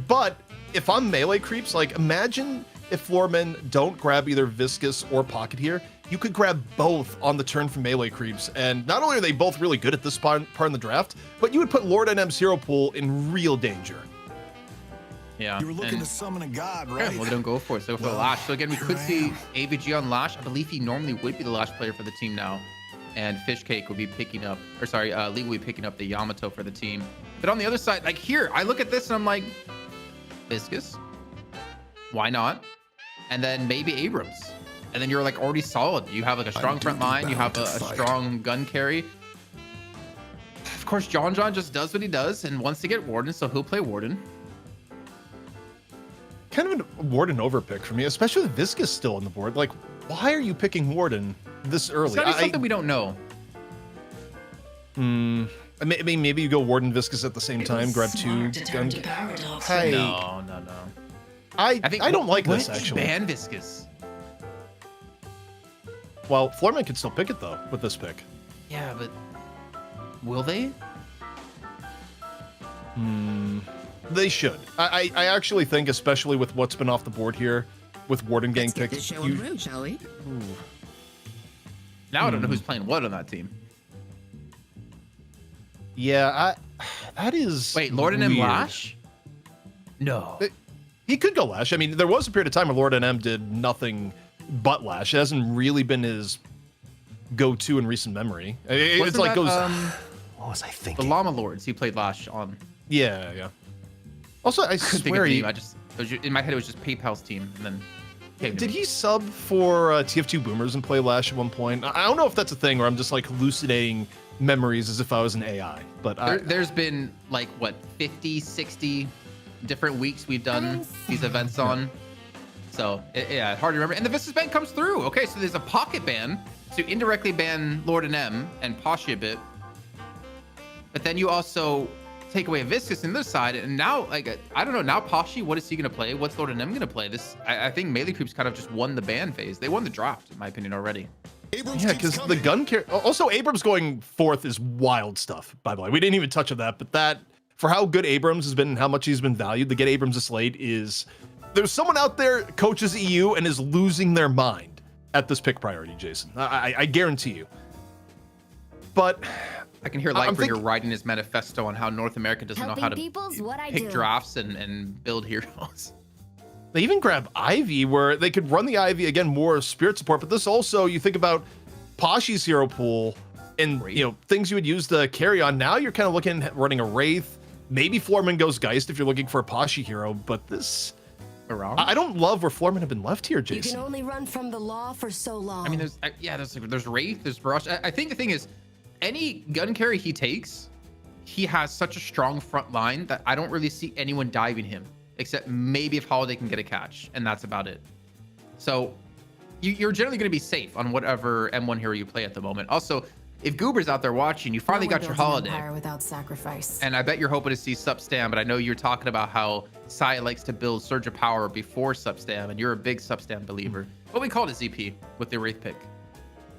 But if I'm Melee Creeps, like imagine if Floormen don't grab either Viscous or Pocket here, you could grab both on the turn from Melee Creeps. And not only are they both really good at this part in the draft, but you would put Lord NM's hero pool in real danger. Yeah. You were looking to summon a god, right? Yeah, well, they don't go for it. So go for the Lash. So again, we could see AVG on Lash. I believe he normally would be the Lash player for the team now. And Fishcake would be picking up, or sorry, Lee will be picking up the Yamato for the team. But on the other side, like here, I look at this and I'm like, Viscous, why not? And then maybe Abrams. And then you're like already solid. You have like a strong front line. You have a strong gun carry. Of course, John just does what he does and wants to get Warden, so he'll play Warden. Kind of a Warden overpick for me, especially with Viscous still on the board. Like, why are you picking Warden this early? It's gotta be something we don't know. I mean, maybe you go Warden Viscous at the same time, grab two gun. Hey, No. I don't like this actually. Ban Viscous. Well, Floorman can still pick it though with this pick. Yeah, but will they? They should. I actually think, especially with what's been off the board here, with Warden getting picked. Shall we? Now I don't know who's playing what on that team. Yeah, that is. Wait, Lord and M weird. Lash? No. He could go Lash. I mean, there was a period of time where Lord NM did nothing but Lash. It hasn't really been his go-to in recent memory. It's like goes. What was I thinking? The Llama Lords. He played Lash on. Yeah. Also, I Couldn't think of swear the he. name. In my head it was just PayPal's team, and then. Did he sub for TF2 Boomers and play Lash at one point? I don't know if that's a thing, or I'm just like hallucinating memories as if I was an AI. But There's been like what 50, 60 different weeks we've done these events on. So yeah, hard to remember. And the Viscous ban comes through. Okay, so there's a Pocket ban, so you indirectly ban Lord and M and Poshy a bit. But then you also take away a Viscous on this side, and now like I don't know, now Poshy, what is he gonna play? What's Lord and M gonna play? This I think Melee Creeps kind of just won the ban phase. They won the draft, in my opinion, already. yeah, because the gun carry. Also, Abrams going fourth is wild stuff. By the way, we didn't even touch on that, but that for how good Abrams has been and how much he's been valued, to get Abrams a slate is. There's someone out there coaches EU and is losing their mind at this pick priority, Jason. I guarantee you. But I can hear Lightbringer writing his manifesto on how North America doesn't know how to pick drafts and build heroes. They even grab Ivy, where they could run the Ivy again, more spirit support. But this also, you think about Poshy's hero pool and things you would use to carry on. Now you're kind of looking at running a Wraith. Maybe Floorman goes Geist if you're looking for a Poshy hero, but this. I don't love where Floormen have been left here, Jason. You can only run from the law for so long. I mean, there's Wraith, there's Barrage. I think the thing is, any gun carry he takes, he has such a strong front line that I don't really see anyone diving him, except maybe if Holiday can get a catch, and that's about it. So you're generally going to be safe on whatever M1 hero you play at the moment. Also, if Goober's out there watching, you finally No one got your builds an holiday. empire without sacrifice. And I bet you're hoping to see Substam, but I know you're talking about how Sai likes to build Surge of Power before Substam, and you're a big Substam believer. What we called it ZP with the Wraith pick.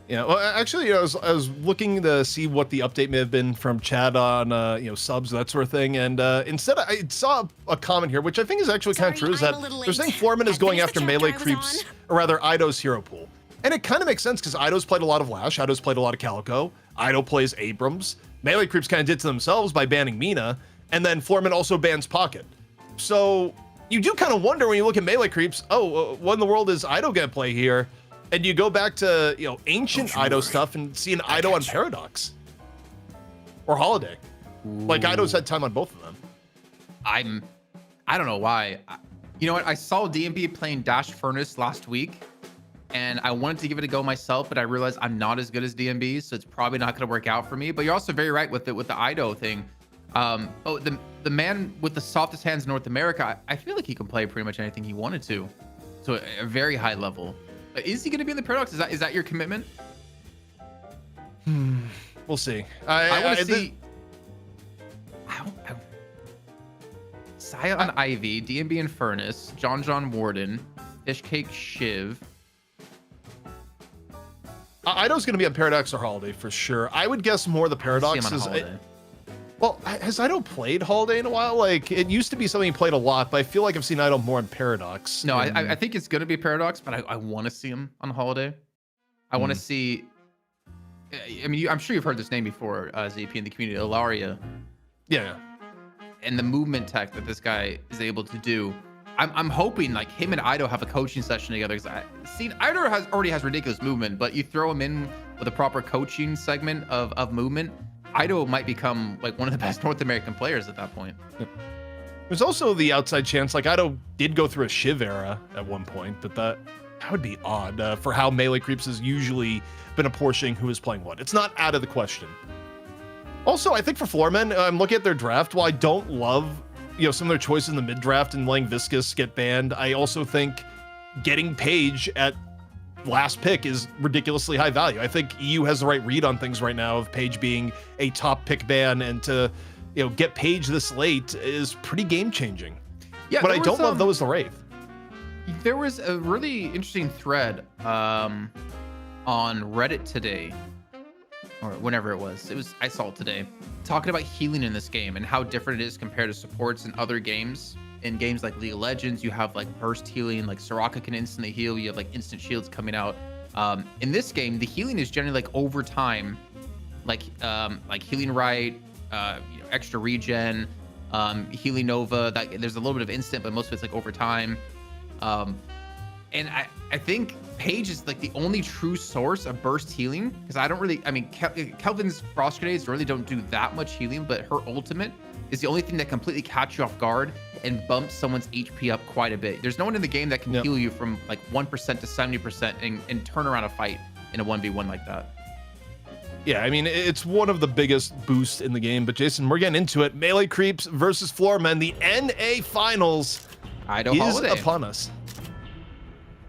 Yeah, well, actually, I was looking to see what the update may have been from Chad on, subs, that sort of thing, and instead I saw a comment here, which I think is actually kind of true, is that they're saying Floormen is going after melee creeps, or rather Ido's hero pool. And it kind of makes sense, because Ido's played a lot of Lash, Ido's played a lot of Calico, Ido plays Abrams, melee creeps kind of did to themselves by banning Mina, and then Floormen also bans Pocket. So you do kind of wonder when you look at melee creeps, what in the world is Ido going to play here? And you go back to, ancient Ido stuff and see an Ido on Paradox. Or Holiday. Like, Ido's had time on both of them. I don't know why. You know what? I saw DMB playing Dash Furnace last week, and I wanted to give it a go myself, but I realized I'm not as good as DMB, so it's probably not going to work out for me. But you're also very right with the Ido thing. The man with the softest hands in North America, I feel like he can play pretty much anything he wanted to a very high level. Is he going to be in the Paradox? Is that your commitment? We'll see. I want to see. Saya on Ivy, DMB and Furnace, John Warden, Fishcake Shiv. Ido's going to be on Paradox or Holiday for sure. I would guess more the Paradox See him on is. Holiday. Well, has Ido played Holiday in a while? Like, it used to be something he played a lot, but I feel like I've seen Ido more in Paradox. No, I think it's going to be Paradox, but I want to see him on Holiday. I want to see. I mean, I'm sure you've heard this name before, ZP in the community, Ilaria. Yeah. And the movement tech that this guy is able to do. I'm hoping like him and Ido have a coaching session together, because Ido already has ridiculous movement, but you throw him in with a proper coaching segment of movement, Ido might become like one of the best North American players at that point. Yep. There's also the outside chance, like Ido did go through a Shiv era at one point, but that would be odd for how melee creeps has usually been apportioning who is playing what. It's not out of the question. Also, I think for Floormen, I'm looking at their draft. While I don't love, some of their choices in the mid draft and letting Viscous get banned, I also think getting Paige at last pick is ridiculously high value. I think EU has the right read on things right now, of Paige being a top pick ban, and to get Paige this late is pretty game changing. Yeah, what I don't love though is the Wraith. There was a really interesting thread on Reddit today, or whenever it was. I saw it today, talking about healing in this game and how different it is compared to supports in other games. In games like League of Legends, you have like burst healing, like Soraka can instantly heal. You have like instant shields coming out. In this game, the healing is generally like over time, like healing right, extra regen, healing Nova. There's a little bit of instant, but most of it's like over time. And I think Paige is like the only true source of burst healing, because Kelvin's Frost Grenades really don't do that much healing, but her ultimate is the only thing that completely catch you off guard and bumps someone's HP up quite a bit. There's no one in the game that can heal you from like 1% to 70% and turn around a fight in a 1v1 like that. Yeah, I mean, it's one of the biggest boosts in the game, but Jason, we're getting into it. Melee Creeps versus Floormen. The NA Finals is upon us.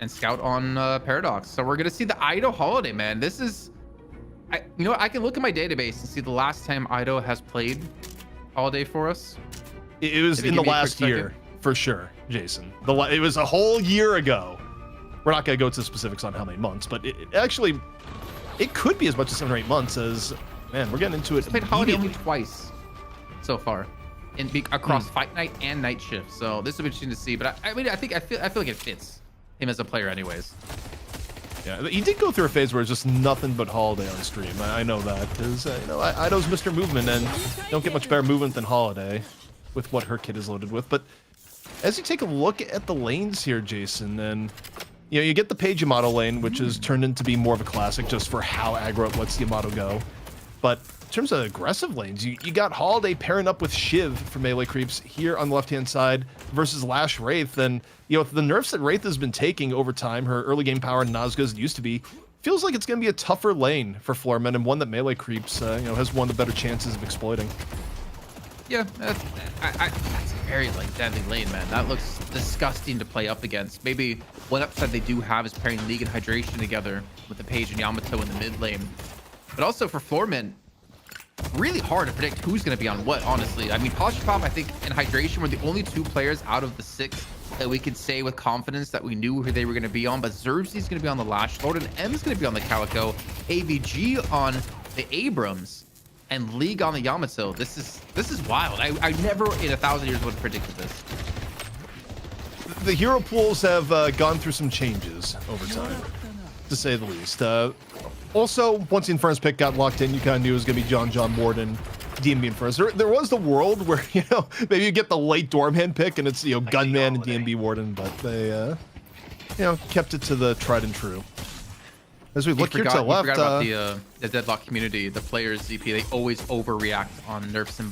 And Scout on Paradox. So we're going to see the Ido Holiday, man. This is... I can look at my database and see the last time Ido has played Holiday for us. It was in the last year, for sure, Jason. It was a whole year ago. We're not going to go into specifics on how many months, but it could be as much as 7 or 8 months. As man, we're getting into it. He's played Holiday only twice so far, across Fight Night and Night Shift. So this will be interesting to see. But I feel like it fits him as a player, anyways. Yeah, he did go through a phase where it's just nothing but Holiday on stream. I know that, because Ido's Mr. Movement, and don't get much better movement than Holiday with what her kit is loaded with. But as you take a look at the lanes here, Jason, and you get the Paige Yamato lane, which has turned into be more of a classic just for how aggro it lets Yamato go. But in terms of aggressive lanes, you got Holiday pairing up with Shiv for melee creeps here on the left-hand side versus Lash Wraith. And, with the nerfs that Wraith has been taking over time, her early game power and not as good as it used to be, feels like it's going to be a tougher lane for Floormen, and one that melee creeps, has one of the better chances of exploiting. Yeah, that's a very deadly lane, man. That looks disgusting to play up against. Maybe one upside they do have is pairing League and Hydration together with the Paige and Yamato in the mid lane. But also for Floormen, really hard to predict who's going to be on what, honestly. I mean, Poshpop, I think, and Hydration were the only 2 players out of the 6 that we could say with confidence that we knew who they were going to be on. But Xerxes going to be on the Lash Lord, and M's going to be on the Calico, AVG on the Abrams, and League on the Yamato. This is wild. I never in 1,000 years would have predicted this. The hero pools have gone through some changes over time, to say the least. Also, once the Inferno's pick got locked in, you kind of knew it was going to be John Morden, DMB Inferno. There was the world where, you know, maybe you get the late Dormhand pick and it's, you know, Gunman and DMB Warden, but they, you know, kept it to the tried and true. As we look here to the left, forgot about the Deadlock community, the players ZP. They always overreact on nerfs and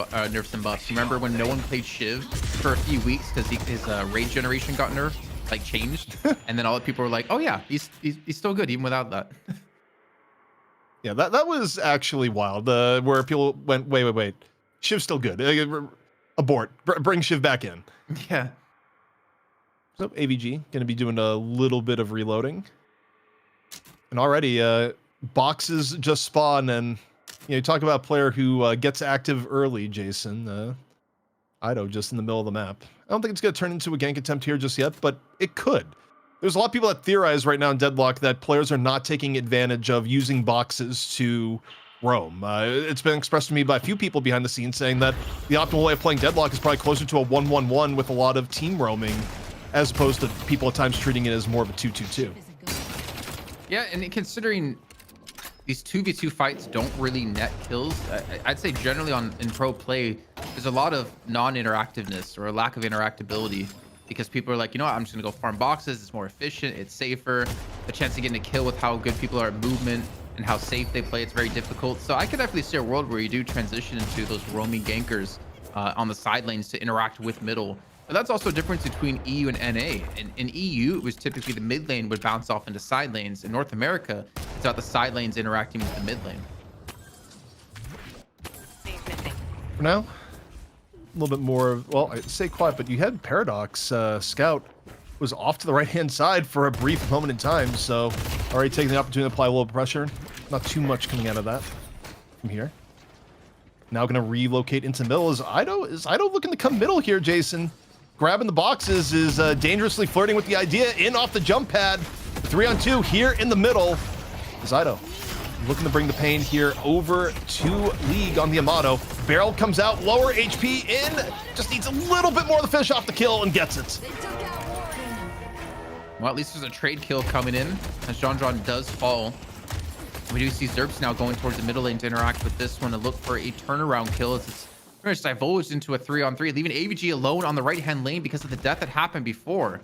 buffs. Remember when no one played Shiv for a few weeks because his raid generation got nerfed, like changed, and then all the people were like, "Oh yeah, he's still good even without that." Yeah, that was actually wild. Where people went, wait, Shiv's still good. Abort. Bring Shiv back in. Yeah. So AVG going to be doing a little bit of reloading. And already, boxes just spawn, and you talk about a player who gets active early, Jason. Ido just in the middle of the map. I don't think it's going to turn into a gank attempt here just yet, but it could. There's a lot of people that theorize right now in Deadlock that players are not taking advantage of using boxes to roam. It's been expressed to me by a few people behind the scenes saying that the optimal way of playing Deadlock is probably closer to a 1-1-1 with a lot of team roaming, as opposed to people at times treating it as more of a 2-2-2. Yeah, and considering these 2v2 fights don't really net kills, I'd say generally in pro play, there's a lot of non-interactiveness or a lack of interactability because people are like, you know what, I'm just going to go farm boxes. It's more efficient. It's safer. The chance of getting a kill with how good people are at movement and how safe they play, it's very difficult. So I could definitely see a world where you do transition into those roaming gankers on the side lanes to interact with middle. But that's also a difference between EU and NA. In EU, it was typically the mid lane would bounce off into side lanes. In North America, it's about the side lanes interacting with the mid lane. For now, a little bit more, well, I say quiet, but you had Paradox. Scout was off to the right-hand side for a brief moment in time, so already taking the opportunity to apply a little pressure. Not too much coming out of that from here. Now going to relocate into middle. Is Ido looking to come middle here, Jason? Grabbing the boxes is dangerously flirting with the idea. In off the jump pad. 3-on-2 here in the middle. Is Ido looking to bring the pain here over to League on the Amato. Barrel comes out, lower HP in. Just needs a little bit more of the finish off the kill and gets it. Well, at least there's a trade kill coming in as John does fall. We do see Zerps now going towards the middle lane to interact with this one and look for a turnaround kill as it's very much divulged into a 3-on-3, leaving AVG alone on the right-hand lane because of the death that happened before.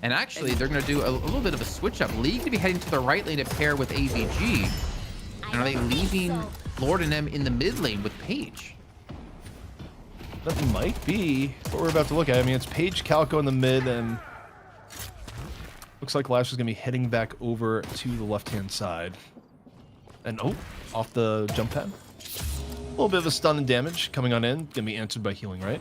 And actually, they're going to do a little bit of a switch up. League to be heading to the right lane to pair with AVG. And are they leaving Lord and M in the mid lane with Paige? That might be what we're about to look at. I mean, it's Paige, Calico in the mid, and looks like Lash is going to be heading back over to the left-hand side. And oh, off the jump pad. A little bit of a stun and damage coming on in. Gonna be answered by healing, right?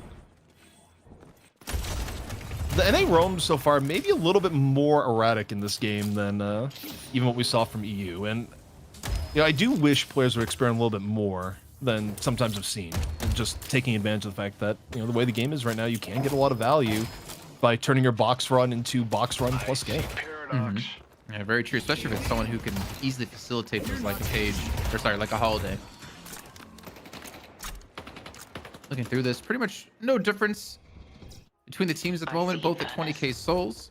The NA roam so far maybe a little bit more erratic in this game than even what we saw from EU. And you know, I do wish players would experiment a little bit more than sometimes I've seen. And just taking advantage of the fact that, you know, the way the game is right now, you can get a lot of value by turning your box run into box run plus game. Mm-hmm. Yeah, very true, especially if it's someone who can easily facilitate things like a Paige, or sorry, like a Holiday. Looking through this, pretty much no difference between the teams at the moment, both at 20k souls.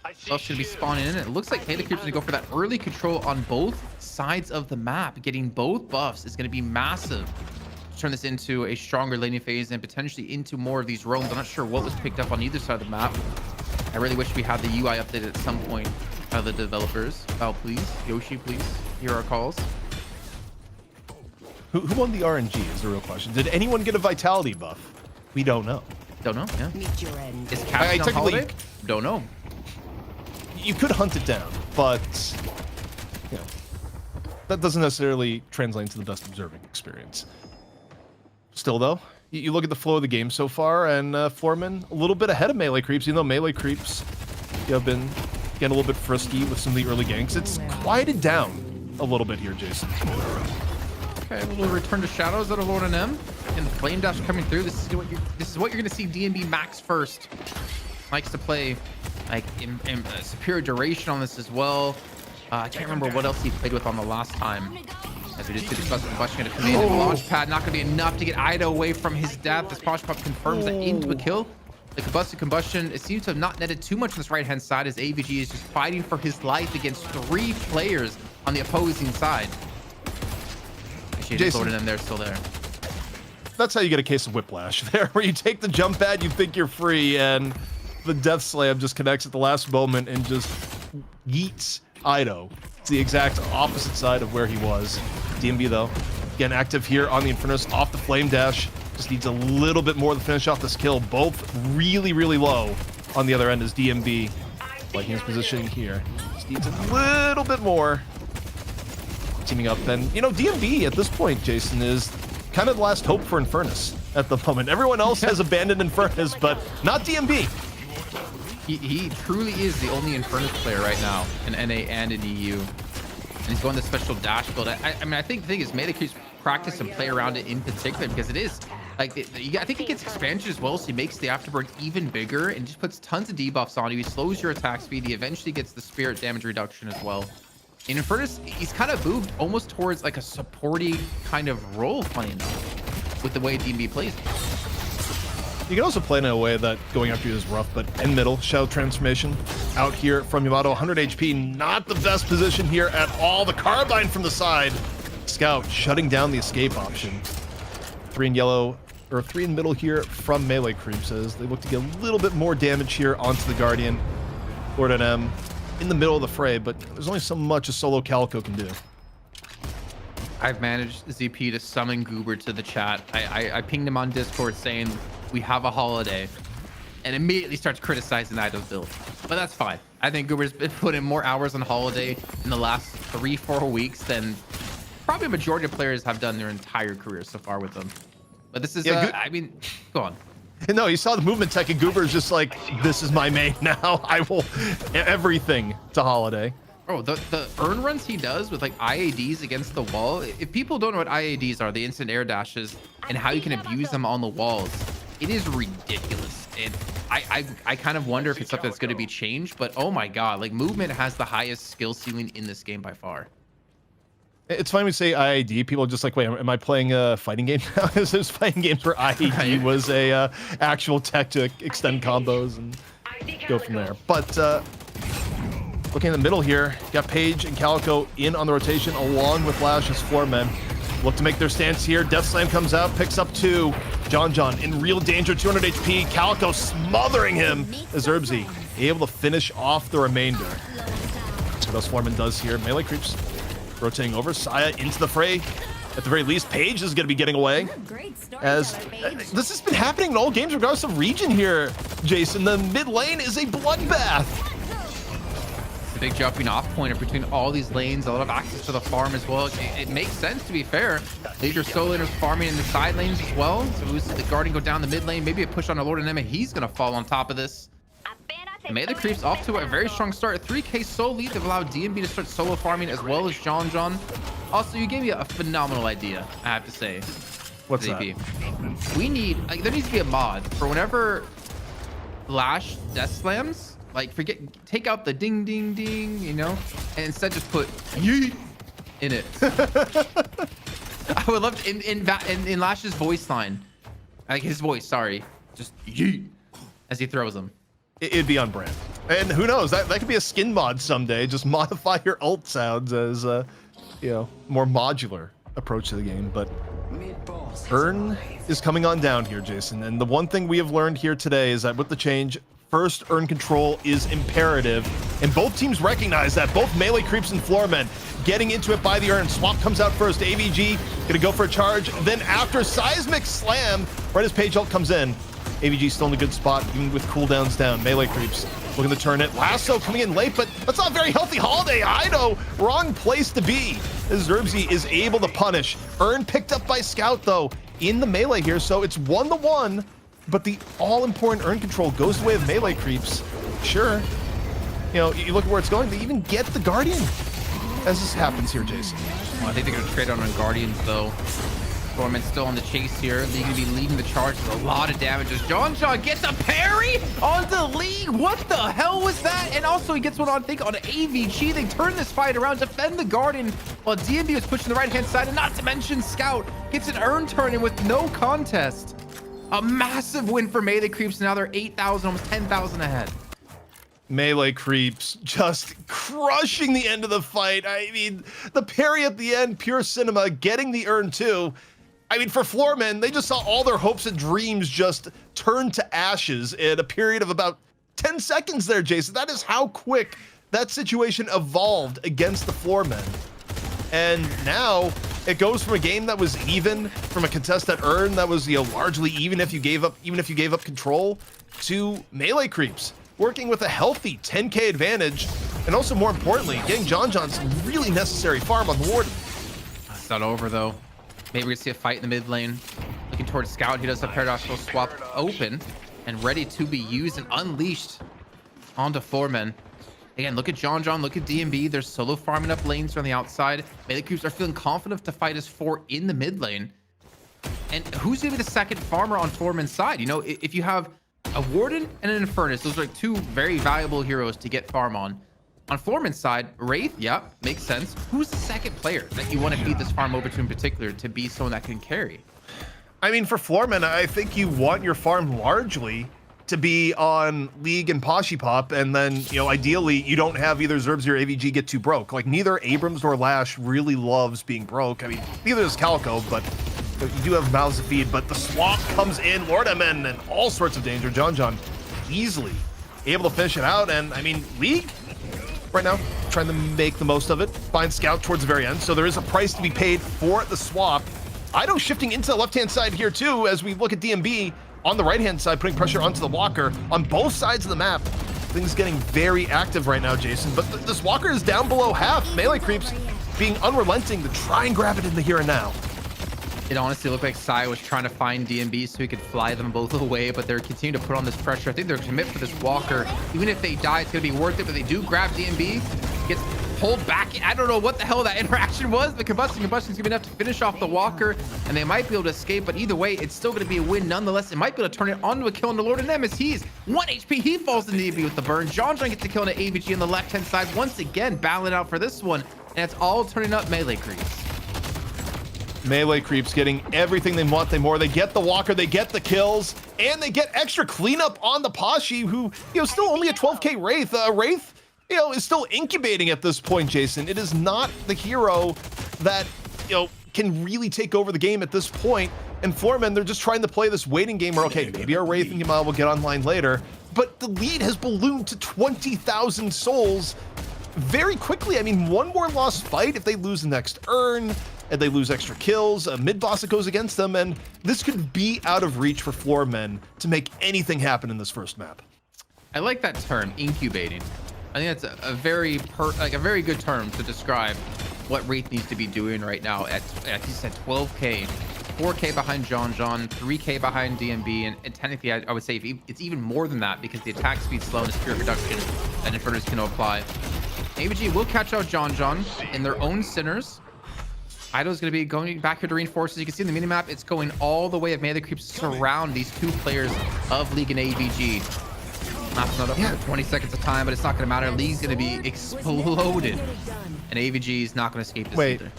Buff's gonna be spawning in. It looks like Halo Creep's gonna go for that early control on both sides of the map. Getting both buffs is gonna be massive. Turn this into a stronger laning phase and potentially into more of these roams. I'm not sure what was picked up on either side of the map. I really wish we had the UI updated at some point. The developers, please, Yoshi, please hear our calls. Who won the RNG is the real question. Did anyone get a vitality buff? We don't know. Don't know. Yeah. Meet your end. Is Captain on Holiday? Don't know. You could hunt it down, but you know, that doesn't necessarily translate into the best observing experience. Still, though, you look at the flow of the game so far, and Floormen a little bit ahead of melee creeps, even though melee creeps have been getting a little bit frisky with some of the early ganks. It's quieted down a little bit here, Jason. Okay, a little return to shadows out of Lord and M. And the flame dash coming through. This is what you're gonna see DMB max first. Likes to play like in superior duration on this as well. I can't remember what else he played with on the last time. As we just see the combustion gonna come in. And launch pad not gonna be enough to get Ida away from his death. This Posh Pop confirms that into a kill. The combustion, it seems to have not netted too much on this right-hand side as AVG is just fighting for his life against 3 players on the opposing side. Jason, Lord and they're still there. That's how you get a case of whiplash there, where you take the jump pad, you think you're free, and the death slam just connects at the last moment and just yeets Ido. It's the exact opposite side of where he was. DMB, though, again, active here on the Infernus, off the flame dash. Just needs a little bit more to finish off this kill. Both really, really low on the other end is DMB. Liking his positioning here. Just needs a little bit more. Teaming up, and you know, DMB at this point, Jason, is kind of the last hope for Infernus at the moment. Everyone else has abandoned Infernus, but not DMB. He truly is the only Infernus player right now in NA and in EU. And he's going the special dash build. I mean, I think the thing is, Melee Creeps practice and play around it in particular because it is like I think he gets expansion as well, so he makes the afterburn even bigger and just puts tons of debuffs on you. He slows your attack speed. He eventually gets the spirit damage reduction as well. In Infernus, he's kind of moved almost towards like a supporty kind of role, funny enough, with the way DMB plays. You can also play in a way that going after you is rough, but in middle, Shadow Transformation out here from Yamato, 100 HP, not the best position here at all. The Carbine from the side. Scout shutting down the escape option. 3 in yellow, or 3 in middle here from Melee Creeps as they look to get a little bit more damage here onto the Guardian. Lord NM in the middle of the fray, but there's only so much a solo Calico can do. I've managed ZP to summon Goober to the chat. I pinged him on Discord saying we have a holiday, and immediately starts criticizing Ido's build. But that's fine. I think Goober's been putting more hours on holiday in the last 3-4 weeks than probably a majority of players have done their entire career so far with them. But this is, I mean, go on. No, you saw the movement tech, and Goober's just like, this is my main now. I will everything to holiday. Oh, the earn runs he does with like IADs against the wall. If people don't know what IADs are, the instant air dashes, and how you can abuse them on the walls, it is ridiculous. And I kind of wonder if it's something that's going to be changed, but oh my God, like movement has the highest skill ceiling in this game by far. It's funny we say IAD. People are just like, wait, am I playing a fighting game now? This fighting game for IAD Right. was a actual tech to extend combos and go from there. But looking in the middle here, got Paige and Calico in on the rotation along with Lash's Floormen. Look to make their stance here. Death Slam comes out, picks up 2. John in real danger, 200 HP. Calico smothering him as Herbsy able to finish off the remainder. That's what else Floormen does here. Melee Creeps rotating over. Saya into the fray. At the very least, Paige is going to be getting away. As this has been happening in all games regardless of region here, Jason. The mid lane is a bloodbath. It's a big jumping off pointer between all these lanes, a lot of access to the farm as well. It makes sense, to be fair. Major solo laners farming in the side lanes as well. So we see the Guardian go down the mid lane, maybe a push on a Lord and Emma. He's going to fall on top of this. Melee Creeps off to a very strong start. 3k solo lead. They've allowed DMB to start solo farming as well as John. Also, you gave me a phenomenal idea, I have to say. What's ZP. that? We need, like, there needs to be a mod for whenever Lash death slams, like, take out the ding, ding, ding, you know, and instead just put yeet in it. I would love to, in Lash's voice line, like his voice, sorry, just yeet as he throws them. It'd be on brand. And who knows, that could be a skin mod someday. Just modify your ult sounds as you know, more modular approach to the game. But Earn is coming on down here, Jason. And the one thing we have learned here today is that with the change, first Earn control is imperative. And both teams recognize that. Both Melee Creeps and Floormen getting into it by the Earn. Swap comes out first. AVG gonna go for a charge. Then after Seismic Slam, right as Page ult comes in, AVG still in a good spot, even with cooldowns down. Melee Creeps looking to turn it. Lasso coming in late, but that's not a very healthy holiday. Ido, wrong place to be. As Zerbsy is able to punish. Earn picked up by Scout, though, in the melee here, so it's 1-1, but the all-important Earn control goes the way of Melee Creeps. Sure, you know, you look at where it's going, they even get the Guardian. as this happens here, Jason. Well, I think they're going to trade on Guardians, though. Floormen's still on the chase here. League going to be leading the charge with a lot of damages. John gets a parry onto the League. What the hell was that? And also he gets one on, I think, on AVG. They turn this fight around, defend the Guardian while DMB was pushing the right-hand side. And not to mention Scout gets an urn turn in with no contest. A massive win for Melee Creeps. Now they're 8,000, almost 10,000 ahead. Melee Creeps just crushing the end of the fight. I mean, the parry at the end, pure cinema, getting the urn too. I mean, for Floormen, they just saw all their hopes and dreams just turn to ashes in a period of about 10 seconds there, Jason. That is how quick that situation evolved against the Floormen. And now it goes from a game that was even, from a contested urn that was, largely even if you gave up control, to Melee Creeps working with a healthy 10K advantage, and also more importantly, getting John some really necessary farm on the Warden. It's not over though. Maybe we're gonna see a fight in the mid lane. Looking towards Scout, he does a paradoxical swap open and ready to be used and unleashed onto Floormen. Again, look at John, look at DMB. They're solo farming up lanes from the outside. Melee Creeps are feeling confident to fight as 4 in the mid lane. And who's gonna be the second farmer on Floormen's side? If you have a Warden and an Infernus, those are like 2 very valuable heroes to get farm on. On Floormen's side, Wraith, yeah, makes sense. Who's the second player that you want to feed this farm over to in particular to be someone that can carry? I mean, for Floormen, I think you want your farm largely to be on League and Poshipop, and then, ideally, you don't have either Zerbs or AVG get too broke. Like, neither Abrams nor Lash really loves being broke. I mean, neither does Calico, but you do have mouths to feed. But the swap comes in, Lordamen, and all sorts of danger. John easily able to finish it out, and, I mean, League right now trying to make the most of it. Find Scout towards the very end, so there is a price to be paid for the swap. Ido shifting into the left-hand side here too, as we look at DMB on the right-hand side, putting pressure onto the Walker on both sides of the map. Things getting very active right now, Jason, but this Walker is down below half. Melee Creeps being unrelenting to try and grab it in the here and now. It honestly looked like Sai was trying to find DMB so he could fly them both away, but they're continuing to put on this pressure. I think they're commit for this Walker. Even if they die, it's going to be worth it, but they do grab DMB. Gets pulled back. I don't know what the hell that interaction was. The combustion's going to be enough to finish off the Walker, and they might be able to escape, but either way, it's still going to be a win nonetheless. It might be able to turn it onto a kill on the Lord of Nemesis. He's 1 HP. He falls into DMB with the burn. John gets the kill on the AVG on the left-hand side. Once again, battling out for this one, and it's all turning up Melee Creeps. Melee Creeps getting everything they want, they more. They get the Walker, they get the kills, and they get extra cleanup on the Pashi, who, still only a 12K Wraith. Wraith, is still incubating at this point, Jason. It is not the hero that, can really take over the game at this point. And Floormen, they're just trying to play this waiting game where, okay, maybe our Wraith and Yamal will get online later, but the lead has ballooned to 20,000 souls very quickly. I mean, one more lost fight if they lose the next urn, and they lose extra kills, a mid-boss that goes against them, and this could be out of reach for Floormen to make anything happen in this first map. I like that term, incubating. I think that's a very good term to describe what Wraith needs to be doing right now at you said 12K, 4K behind John, 3K behind DMB, and technically I would say it's even more than that because the attack speed slow and spirit reduction that Infernus can apply. AVG will catch out John in their own Sinners. Ido's going to be going back here to reinforce. As you can see in the minimap, it's going all the way of Melee Creeps surround these 2 players of League and AVG. Not another 20 seconds of time, but it's not going to matter. League's going to be exploded, and AVG is not going to escape this either.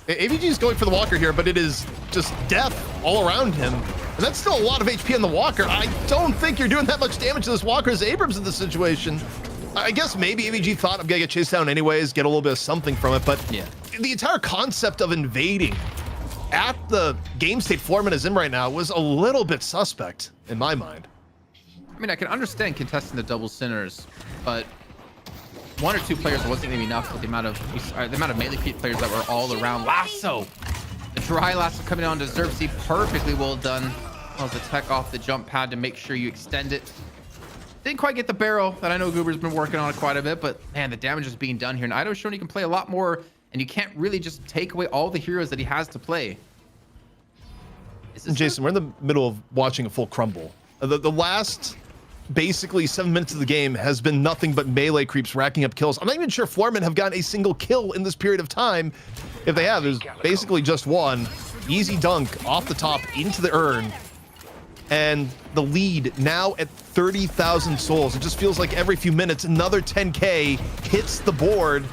AVG is going for the Walker here, but it is just death all around him. And that's still a lot of HP on the Walker. I don't think you're doing that much damage to this Walker as Abrams in this situation. I guess maybe AVG thought I'm going to get chased down anyways, get a little bit of something from it, but yeah, the entire concept of invading at the game state Floormen is in right now was a little bit suspect in my mind. I mean, I can understand contesting the double Sinners, but 1 or 2 players wasn't going to be enough with the amount of Melee Creep players that were all around. Lasso! The dry lasso coming on to Xerxes, perfectly well done. That was the tech off the jump pad to make sure you extend it. Didn't quite get the barrel that I know Goober's been working on it quite a bit, but man, the damage is being done here. And Ido's showing he can play a lot more, and you can't really just take away all the heroes that he has to play. Jason, we're in the middle of watching a full crumble. The last basically 7 minutes of the game has been nothing but melee creeps racking up kills. I'm not even sure Floormen have gotten a single kill in this period of time. If they have, there's basically just one. Easy dunk off the top into the urn. And the lead now at 30,000 souls. It just feels like every few minutes, another 10K hits the board.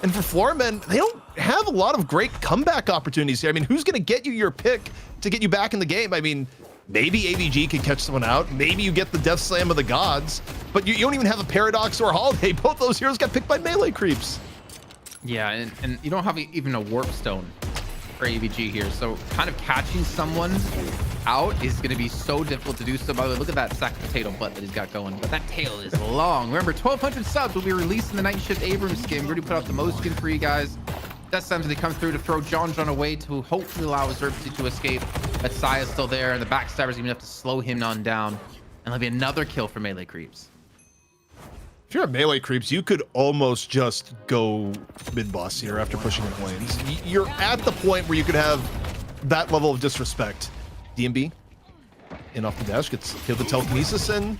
And for Floormen, they don't have a lot of great comeback opportunities here. I mean, who's going to get you your pick to get you back in the game? I mean, maybe AVG can catch someone out. Maybe you get the Death Slam of the gods. But you don't even have a Paradox or a Holiday. Both those heroes got picked by melee creeps. Yeah, and you don't have even a Warp Stone for AVG here. So kind of catching someone out is going to be so difficult to do so. By the way, look at that sack potato butt that he's got going. But that tail is long. Remember, 1,200 subs will be releasing the Night Shift Abrams skin. We already put out the most skin for you guys. Death Slams, they come through to throw John away to hopefully allow Xerxes to escape. But Saya's still there, and the backstabber's even have to slow him on down. And there'll be another kill for melee creeps. If you're a melee creeps, you could almost just go mid-boss here after pushing the lanes. You're at the point where you could have that level of disrespect. DMB in off the dash, gets hit the telekinesis and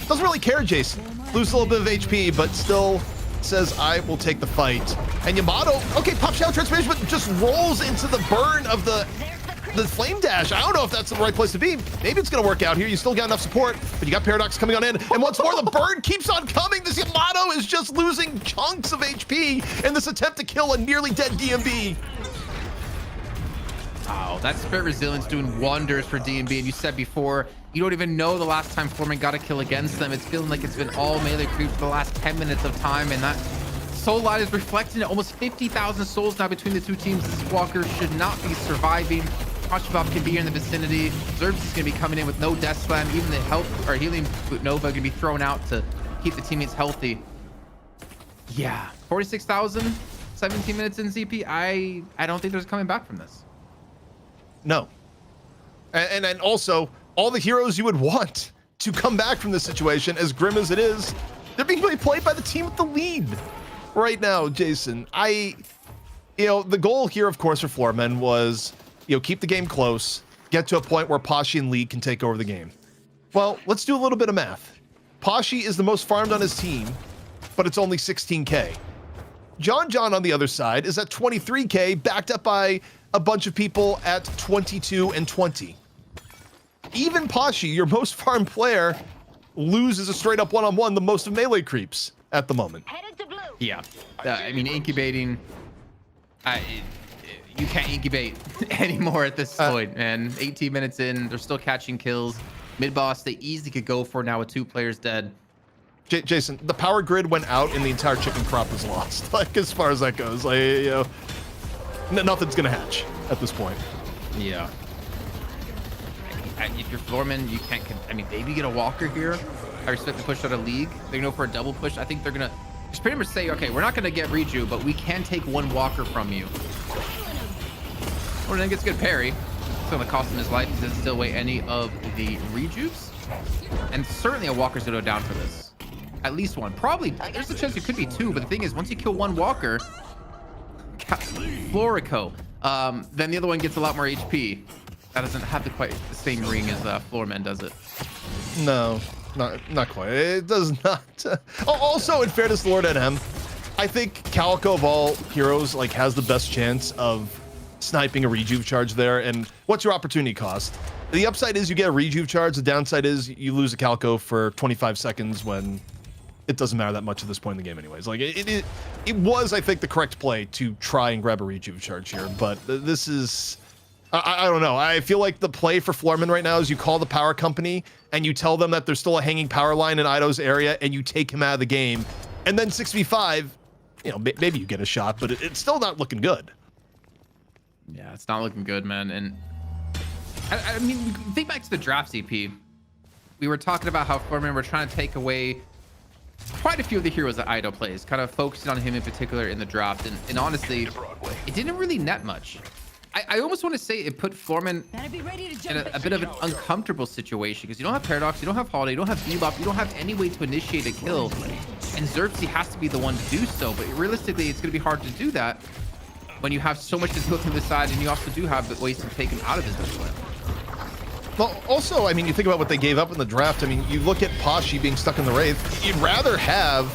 doesn't really care, Jason. Lose a little bit of HP, but still says, I will take the fight. And Yamato, okay, pop shadow transformation, but just rolls into the burn of the flame dash. I don't know if that's the right place to be. Maybe it's gonna work out here. You still got enough support, but you got Paradox coming on in. And once more, the burn keeps on coming. This Yamato is just losing chunks of HP in this attempt to kill a nearly dead DMB. Wow, that Spirit Resilience doing wonders for DMB. And you said before, you don't even know the last time Floormen got a kill against them. It's feeling like it's been all melee creeps for the last 10 minutes of time. And that soul light is reflecting almost 50,000 souls now between the two teams. This Walker should not be surviving. Koshibov can be here in the vicinity. Xerxes is going to be coming in with no Death Slam. Even the health or healing Nova going to be thrown out to keep the teammates healthy. Yeah, 46,000, 17 minutes in ZP. I don't think there's coming back from this. No. And also, all the heroes you would want to come back from this situation, as grim as it is, they're being played by the team with the lead right now, Jason. The goal here, of course, for Floormen was, keep the game close, get to a point where Pashi and League can take over the game. Well, let's do a little bit of math. Pashi is the most farmed on his team, but it's only 16K. John on the other side is at 23K, backed up by a bunch of people at 22 and 20. Even Pashi, your most farmed player, loses a straight up one-on-one the most of melee creeps at the moment. Yeah, I mean, incubating, you can't incubate anymore at this point, man. 18 minutes in, they're still catching kills. Mid-boss, they easily could go for now with 2 players dead. Jason, the power grid went out and the entire chicken crop was lost. Like, as far as that goes, nothing's gonna hatch at this point. Yeah. If you're Floormen, you can't. I mean, maybe get a Walker here. I respect the push out of League. They go for a double push. I think they're gonna just pretty much say, okay, we're not gonna get Reju, but we can take 1 Walker from you. Or then gets good parry. It's gonna cost him his life. He doesn't steal away any of the Rejus. And certainly a Walker's gonna go down for this. At least 1. Probably, there's a chance it could be 2, but the thing is, once you kill 1 Walker, Florico, then the other one gets a lot more HP. That doesn't have quite the same ring as Floormen, does it? No, not quite. It does not. Also, in fairness, Lord NM, I think Calico of all heroes has the best chance of sniping a rejuve charge there. And what's your opportunity cost? The upside is you get a rejuve charge. The downside is you lose a Calico for 25 seconds when it doesn't matter that much at this point in the game anyways. It was, I think, the correct play to try and grab a rejuve charge here, but this is, I don't know. I feel like the play for Floormen right now is you call the power company and you tell them that there's still a hanging power line in Ido's area and you take him out of the game, and then 6v5, maybe you get a shot, but it's still not looking good. Yeah, it's not looking good, man. And I mean, think back to the draft CP. We were talking about how Floormen were trying to take away quite a few of the heroes that Ido plays, kind of focusing on him in particular in the draft. And honestly, it didn't really net much. I almost want to say it put Floormen in a bit of an uncomfortable situation because you don't have Paradox, you don't have Holiday, you don't have Bebop, you don't have any way to initiate a kill. And Xerxes has to be the one to do so. But realistically, it's going to be hard to do that when you have so much visibility to the side and you also do have the ways to take him out of his display. Well, also, I mean, you think about what they gave up in the draft. I mean, you look at Pashi being stuck in the Wraith. You'd rather have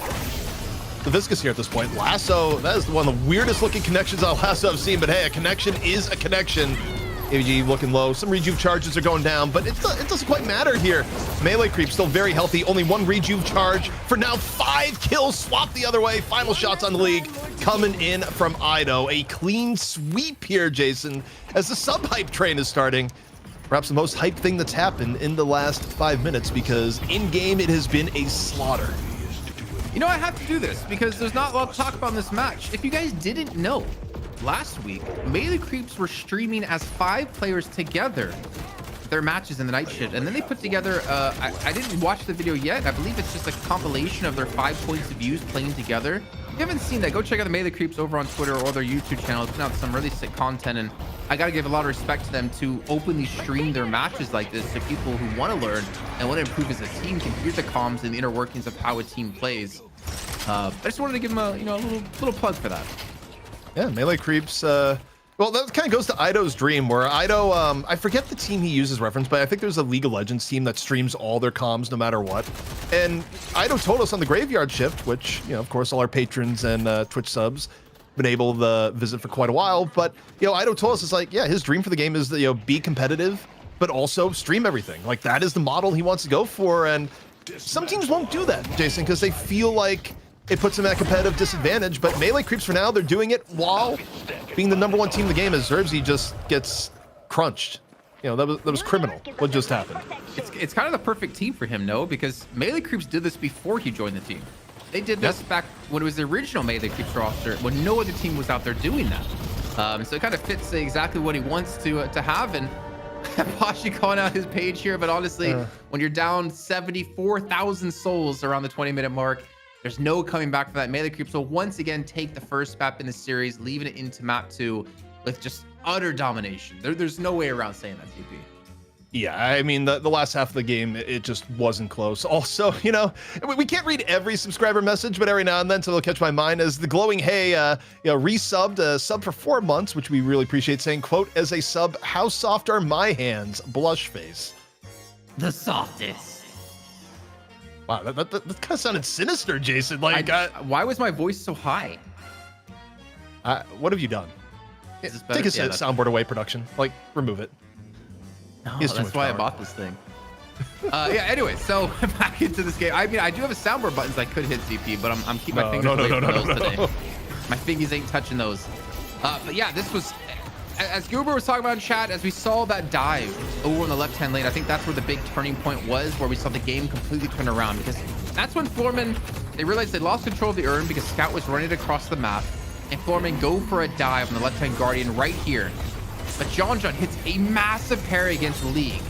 the Viscous here at this point. Lasso, that is one of the weirdest looking connections on Lasso I've seen, but hey, a connection is a connection. AVG looking low. Some rejuve charges are going down, but it doesn't quite matter here. Melee creep still very healthy. Only one rejuve charge for now 5 kills. Swap the other way. Final shots on the league coming in from Ido. A clean sweep here, Jason, as the sub-hype train is starting. Perhaps the most hyped thing that's happened in the last 5 minutes, because in-game it has been a slaughter. You know, I have to do this because there's not a lot to talk about in this match. If you guys didn't know, last week, Melee Creeps were streaming as 5 players together their matches in the night shift, and then they put together, I didn't watch the video yet. I believe it's just a compilation of their 5 points of views playing together. If you haven't seen that, go check out the Melee Creeps over on Twitter or their YouTube channel. It's putting out some really sick content, and I gotta give a lot of respect to them to openly stream their matches like this so people who want to learn and want to improve as a team can hear the comms and the inner workings of how a team plays. I just wanted to give them a a little plug for that. Yeah, Melee Creeps, well, that kind of goes to Ido's dream, where Ido, I forget the team he uses reference, but I think there's a League of Legends team that streams all their comms no matter what. And Ido told us on the Graveyard Shift, which, of course, all our patrons and Twitch subs been able to visit for quite a while. But, Ido told us, it's like, yeah, his dream for the game is to, be competitive, but also stream everything. Like, that is the model he wants to go for. And some teams won't do that, Jason, because they feel like it puts them at a competitive disadvantage. But Melee Creeps, for now, they're doing it while being the #1 team in the game, as Zerbzy just gets crunched. That was criminal what just happened. It's kind of the perfect team for him, no? Because Melee Creeps did this before he joined the team. They did this back when it was the original Melee Creeps roster, when no other team was out there doing that. So it kind of fits exactly what he wants to have. And Pashi calling out his page here, but honestly, when you're down 74,000 souls around the 20-minute mark, there's no coming back for that. Melee Creeps will once again take the first map in the series, leaving it into map 2 with just utter domination. There's no way around saying that, TP. Yeah, I mean, the last half of the game, it just wasn't close. Also, we can't read every subscriber message, but every now and then, so they'll catch my mind, as the Glowing Hay, resubbed a sub for 4 months, which we really appreciate, saying, quote, as a sub, how soft are my hands? Blush face. The softest. Wow, that kind of sounded sinister, Jason. Like, why was my voice so high? what have you done? Is this better? Take a soundboard away, production. Like, remove it. No, that's why I bought this thing. Yeah, anyway, so back into this game. I mean, I do have a soundboard buttons I could hit CP, but I'm keeping my fingers away from those today. My fingies ain't touching those. But yeah, this was, as Goober was talking about in chat, as we saw that dive over in the left-hand lane, I think that's where the big turning point was, where we saw the game completely turn around, because that's when Floormen, they realized they lost control of the urn because Scout was running across the map, and Floormen go for a dive on the left-hand Guardian right here. But John hits a massive parry against League.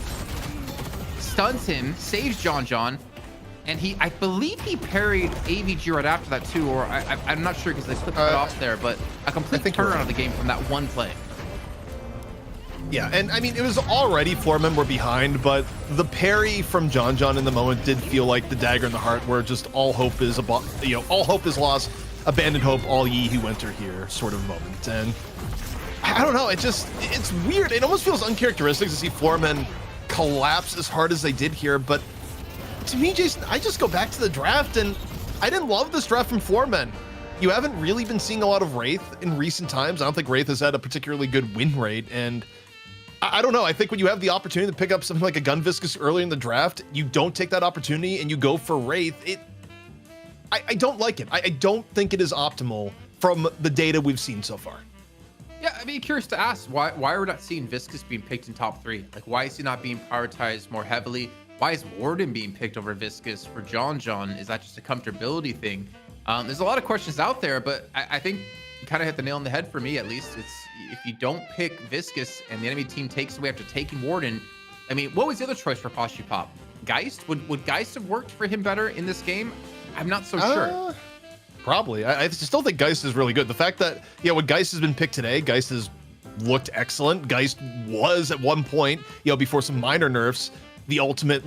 Stuns him, saves John, and I believe he parried AVG right after that too, or I'm not sure because they flipped it off there, but a complete turnaround of the game from that one play. Yeah, and I mean, it was already Floormen were behind, but the parry from John in the moment did feel like the dagger in the heart, where just all hope is all hope is lost, abandon hope, all ye who enter here sort of moment. And I don't know, it's weird. It almost feels uncharacteristic to see Floormen collapse as hard as they did here, but to me, Jason, I just go back to the draft, and I didn't love this draft from Floormen. You haven't really been seeing a lot of Wraith in recent times. I don't think Wraith has had a particularly good win rate, and I don't know. I think when you have the opportunity to pick up something like a Gun Viscous early in the draft, you don't take that opportunity and you go for Wraith. I don't like it. I don't think it is optimal from the data we've seen so far. Yeah, I'd be curious to ask, why are we not seeing Viscous being picked in top 3? Like, why is he not being prioritized more heavily? Why is Warden being picked over Viscous for John? Is that just a comfortability thing? There's a lot of questions out there, but I think you kind of hit the nail on the head for me, at least. It's if you don't pick Viscous and the enemy team takes away after taking Warden. I mean, what was the other choice for Pashi Pop? Geist? Would Geist have worked for him better in this game? I'm not so sure. Probably. I still think Geist is really good. The fact that, when Geist has been picked today, Geist has looked excellent. Geist was at one point, before some minor nerfs, the ultimate,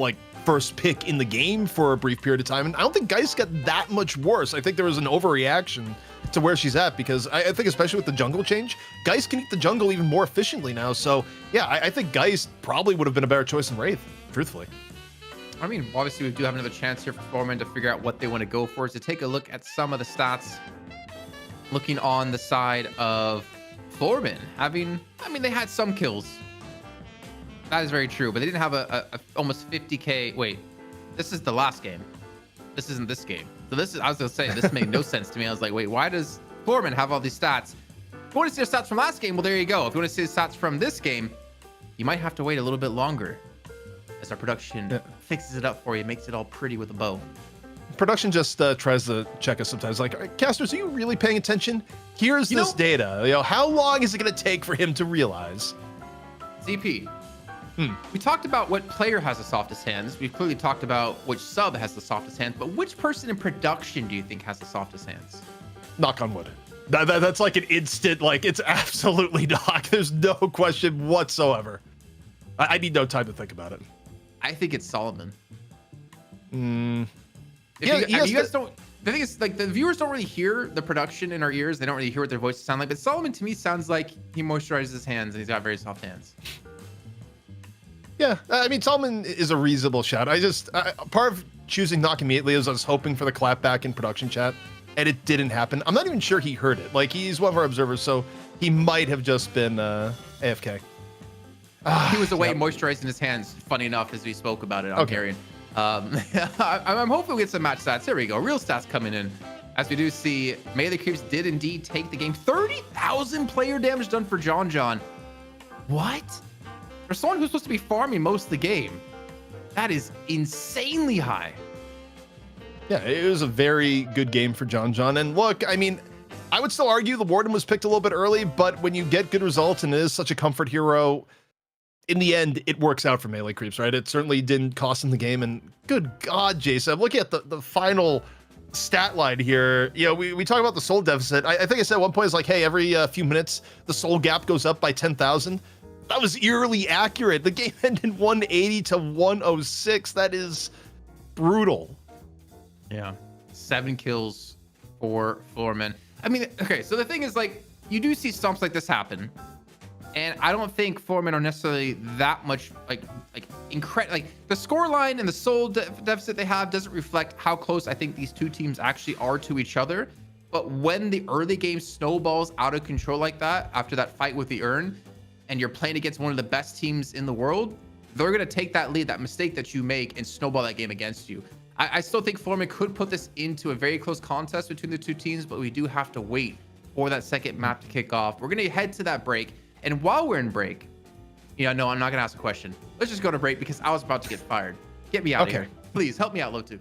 first pick in the game for a brief period of time. And I don't think Geist got that much worse. I think there was an overreaction to where she's at, because I think especially with the jungle change, Geist can eat the jungle even more efficiently now. So yeah, I think Geist probably would have been a better choice than Wraith, truthfully. I mean, obviously we do have another chance here for Floormen to figure out what they want to go for. So take a look at some of the stats. Looking on the side of Floormen, they had some kills. That is very true, but they didn't have a almost 50k. Wait, this is the last game. This isn't this game. So this is, I was gonna say, this made no sense to me. I was like, wait, why does Floormen have all these stats? If you want to see the stats from last game, well, there you go. If you want to see the stats from this game, you might have to wait a little bit longer as our production fixes it up for you, makes it all pretty with a bow. Production just tries to check us sometimes, like, all right, casters, are you really paying attention? Here's this data. How long is it going to take for him to realize? ZP. We talked about what player has the softest hands. We've clearly talked about which sub has the softest hands, but which person in production do you think has the softest hands? Knock on wood. That's like an instant, like, it's absolutely Doc. There's no question whatsoever. I need no time to think about it. I think it's Solomon. Yeah, you guys don't. The thing is, like, the viewers don't really hear the production in our ears. They don't really hear what their voices sound like. But Solomon to me sounds like he moisturizes his hands and he's got very soft hands. Yeah, I mean, Solomon is a reasonable shout. Part of choosing Knock immediately is I was hoping for the clap back in production chat, and it didn't happen. I'm not even sure he heard it. Like, he's one of our observers, so he might have just been AFK. He was away moisturizing his hands, funny enough, as we spoke about it on Carrion. I'm hoping we get some match stats. Here we go. Real stats coming in. As we do see, Melee Creeps did indeed take the game. 30,000 player damage done for John John. What? For someone who's supposed to be farming most of the game, that is insanely high. Yeah, it was a very good game for John John. And look, I mean, I would still argue the Warden was picked a little bit early, but when you get good results and it is such a comfort hero, in the end, it works out for Melee Creeps, right? It certainly didn't cost him the game. And good God, Jason, I'm looking at the final stat line here. We talk about the soul deficit. I think I said at one point, it's like, hey, every few minutes, the soul gap goes up by 10,000. That was eerily accurate. The game ended 180 to 106. That is brutal. Yeah. 7 kills for Floormen. I mean, okay, so the thing is, like, you do see stumps like this happen. And I don't think Floormen are necessarily that much incredible. Like, the scoreline and the soul deficit they have doesn't reflect how close I think these two teams actually are to each other. But when the early game snowballs out of control like that, after that fight with the urn, and you're playing against one of the best teams in the world, they're going to take that lead, that mistake that you make, and snowball that game against you. I still think Floormen could put this into a very close contest between the two teams, but we do have to wait for that second map to kick off. We're going to head to that break. And while we're in break, no, I'm not going to ask a question. Let's just go to break because I was about to get fired. Get me out of here. Please help me out, Lotu.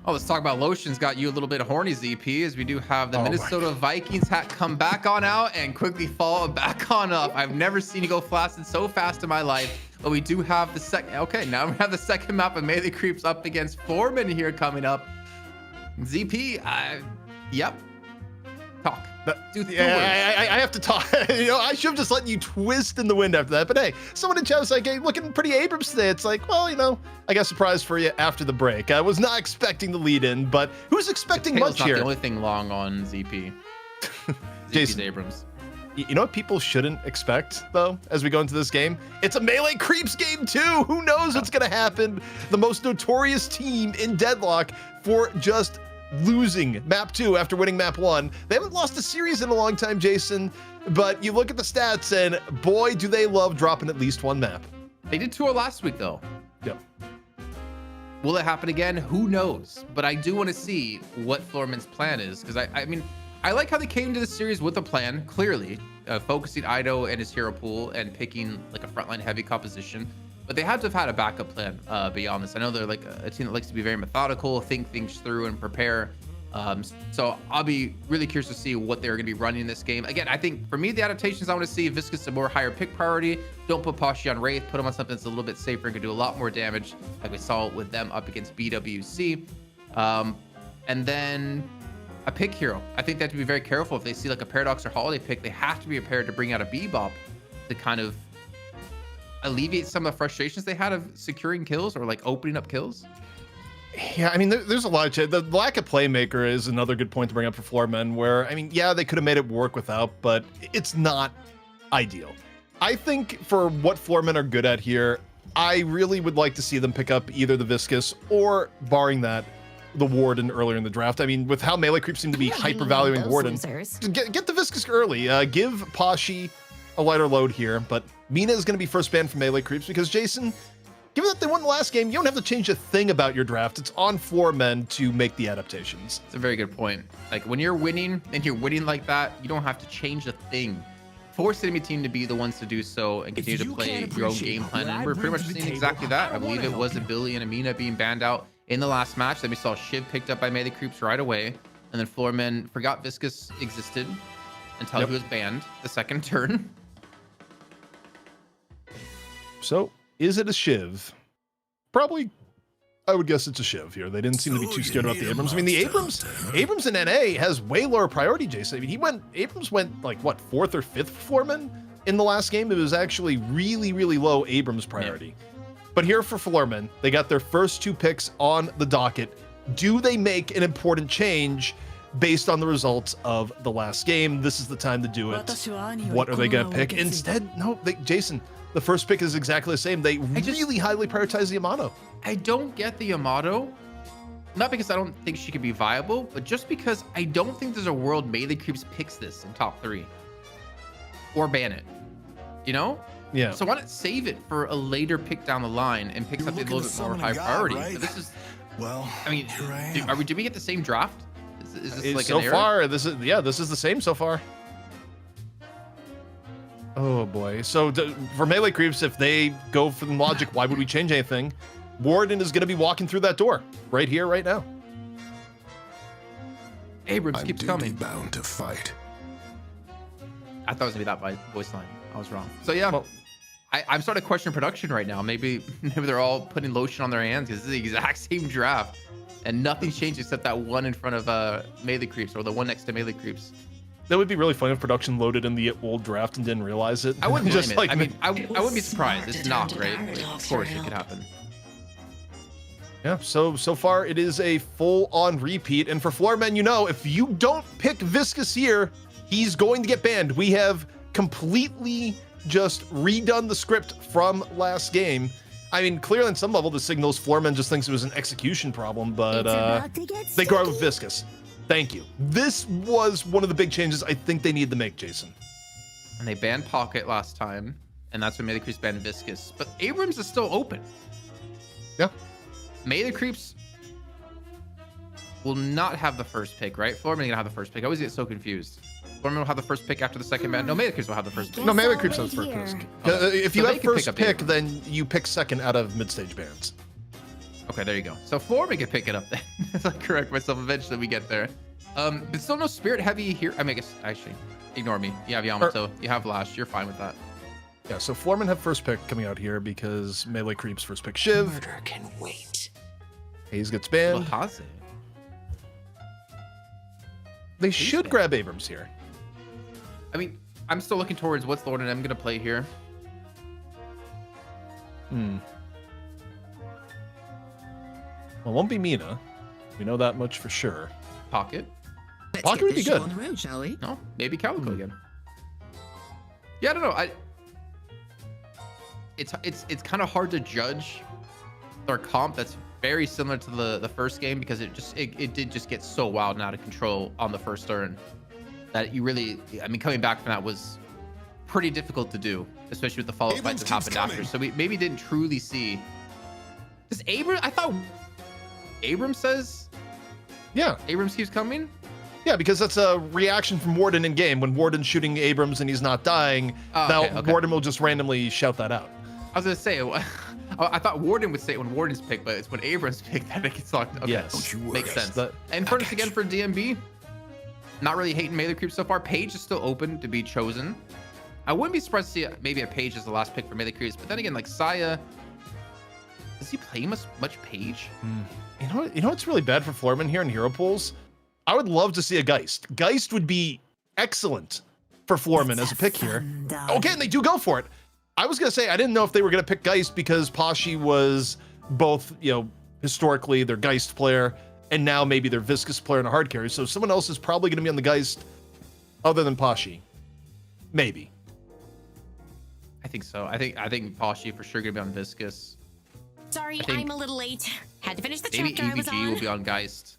Oh, let's talk about lotions. Got you a little bit horny, ZP, as we do have the Oh my Minnesota Vikings hat come back on out and quickly fall back on up. I've never seen you go flaccid so fast in my life. But we do have the second. Okay, now we have the second map of Melee Creeps up against Floormen here coming up. ZP, yep. Talk. I have to talk. I should have just let you twist in the wind after that. But hey, someone in chat was like, hey, looking pretty Abrams today. It's like, well, I got a surprise for you after the break. I was not expecting the lead in, but who's expecting much not here? The only thing long on ZP. Jason, Abrams. You know what people shouldn't expect, though, as we go into this game? It's a Melee Creeps game, too. Who knows what's going to happen? The most notorious team in Deadlock for just losing map 2 after winning map 1. They haven't lost a series in a long time, Jason, but you look at the stats and boy, do they love dropping at least one map. They did 2-0 last week, though. Yep. Will it happen again? Who knows? But I do want to see what Floormen's plan is, because I mean, I like how they came to the series with a plan, clearly, focusing Ido and his hero pool and picking like a frontline heavy composition. But they had to have had a backup plan beyond this. I know they're like a team that likes to be very methodical, think things through and prepare. So I'll be really curious to see what they're going to be running in this game. Again, I think for me, the adaptations I want to see, Viscous a more higher pick priority. Don't put Pashi on Wraith, put him on something that's a little bit safer and can do a lot more damage, like we saw with them up against BWC. And then a pick hero. I think they have to be very careful. If they see like a Paradox or Holiday pick, they have to be prepared to bring out a Bebop to kind of alleviate some of the frustrations they had of securing kills or like opening up kills. Yeah, I mean, there's a lot of the lack of playmaker is another good point to bring up for Floormen, where, I mean, yeah, they could have made it work without, but it's not ideal. I think for what Floormen are good at here, I really would like to see them pick up either the Viscous or, barring that, the Warden earlier in the draft. I mean, with how Melee Creeps seem to be hyper-valuing Warden, get the Viscous early. Give Pashi a lighter load here, but Mina is going to be first banned from Melee Creeps because, Jason, given that they won the last game, you don't have to change a thing about your draft. It's on Floormen to make the adaptations. It's a very good point. Like when you're winning and you're winning like that, you don't have to change a thing. Force enemy team to be the ones to do so and continue to play your own game plan. And we're pretty much seeing exactly that. I believe it was a Billy and Amina being banned out in the last match. Then we saw Shiv picked up by Melee Creeps right away. And then Floormen forgot Viscous existed until he was banned the second turn. So, is it a Shiv? Probably, I would guess it's a Shiv here. They didn't seem to be too scared about the Abrams. I mean, the Abrams in NA has way lower priority, Jason. I mean, Abrams went like, what, 4th or 5th Floormen in the last game? It was actually really, really low Abrams priority. Yeah. But here for Floormen, they got their first 2 picks on the docket. Do they make an important change based on the results of the last game? This is the time to do it. What are they going to pick? Instead, no, Jason, the first pick is exactly the same. They really highly prioritize the Yamato. I don't get the Yamato. Not because I don't think she could be viable, but just because I don't think there's a world Melee Creeps picks this in top 3. Or ban it. You know? Yeah. So why not save it for a later pick down the line and pick something a little bit more high priority? Right? This is, well, I mean, did we get the same draft? Is this like so an far, this is the same so far. Oh boy. So for Melee Creeps, if they go for the logic, why would we change anything? Warden is going to be walking through that door right here, right now. Abrams keeps coming. Bound to fight. I thought it was gonna be that voice line. I was wrong. So yeah, well, I'm starting to question production right now. Maybe they're all putting lotion on their hands because this is the exact same draft, and nothing's changed except that one in front of Melee Creeps or the one next to Melee Creeps. That would be really funny if production loaded in the old draft and didn't realize it. I wouldn't just blame it. like I mean, I wouldn't be surprised. It's not, right? Like, of course it could happen. Yeah, so far it is a full-on repeat. And for Floormen, if you don't pick Viscous here, he's going to get banned. We have completely just redone the script from last game. I mean, clearly on some level, the signals Floormen just thinks it was an execution problem, but they go out with Viscous. Thank you. This was one of the big changes I think they need to make, Jason. And they banned Pocket last time, and that's when Melee Creeps banned Viscous. But Abrams is still open. Yeah. Melee Creeps will not have the first pick, right? Floormen gonna have the first pick. I always get so confused. Floormen will have the first pick after the second ban. No, Melee Creeps will have the first pick. No, Melee Creeps has the first pick. If you have first pick, Abrams. then you pick second out of mid-stage bans. Okay, there you go. So Floormen can pick it up then. If I correct myself, eventually we get there. But still no spirit heavy here. I mean, I guess, actually, ignore me. You have Yamato, you have Lash, you're fine with that. Yeah, so Floormen have first pick coming out here because melee creeps first pick Shiv. Murder can wait. Hayes gets banned. Haze. They should banned. grab Abrams here. I mean, I'm still looking towards what's Lord and M gonna play here. Well, it won't be Mina. We know that much for sure. Pocket. Let's Pocket get would be this show good. on the road, shall we? No, maybe Calico again. Yeah, I don't know. It's kind of hard to judge their comp that's very similar to the first game because it did just get so wild and out of control on the first turn that you really, I mean, coming back from that was pretty difficult to do, especially with the follow-up fights that happened after. So we maybe didn't truly see. Does Abrams? I thought Abrams says. Yeah. Abrams keeps coming. Yeah, because that's a reaction from Warden in game. When Warden's shooting Abrams and he's not dying, Okay. Warden will just randomly shout that out. I was gonna say, I thought Warden would say it when Warden's picked, but it's when Abrams picked that it gets locked. Okay. Yes. Don't you Makes worry. sense. And furnace again for DMB. Not really hating melee creep so far. Page is still open to be chosen. I wouldn't be surprised to see maybe a Page as the last pick for melee creeps, but then again, like Saya, does he play much Page? You know what's really bad for Floormen here in hero pools? I would love to see a Geist. Geist would be excellent for Floormen as a pick here. Okay, and they do go for it. I was gonna say I didn't know if they were gonna pick Geist because Pashi was both, historically their Geist player, and now maybe their Viscous player and a hard carry. So someone else is probably gonna be on the Geist other than Pashi. Maybe. I think so. I think Pashi for sure gonna be on Viscous. Sorry, I think- I'm a little late. Had to finish the Maybe chapter I was EVG will on. be on Geist.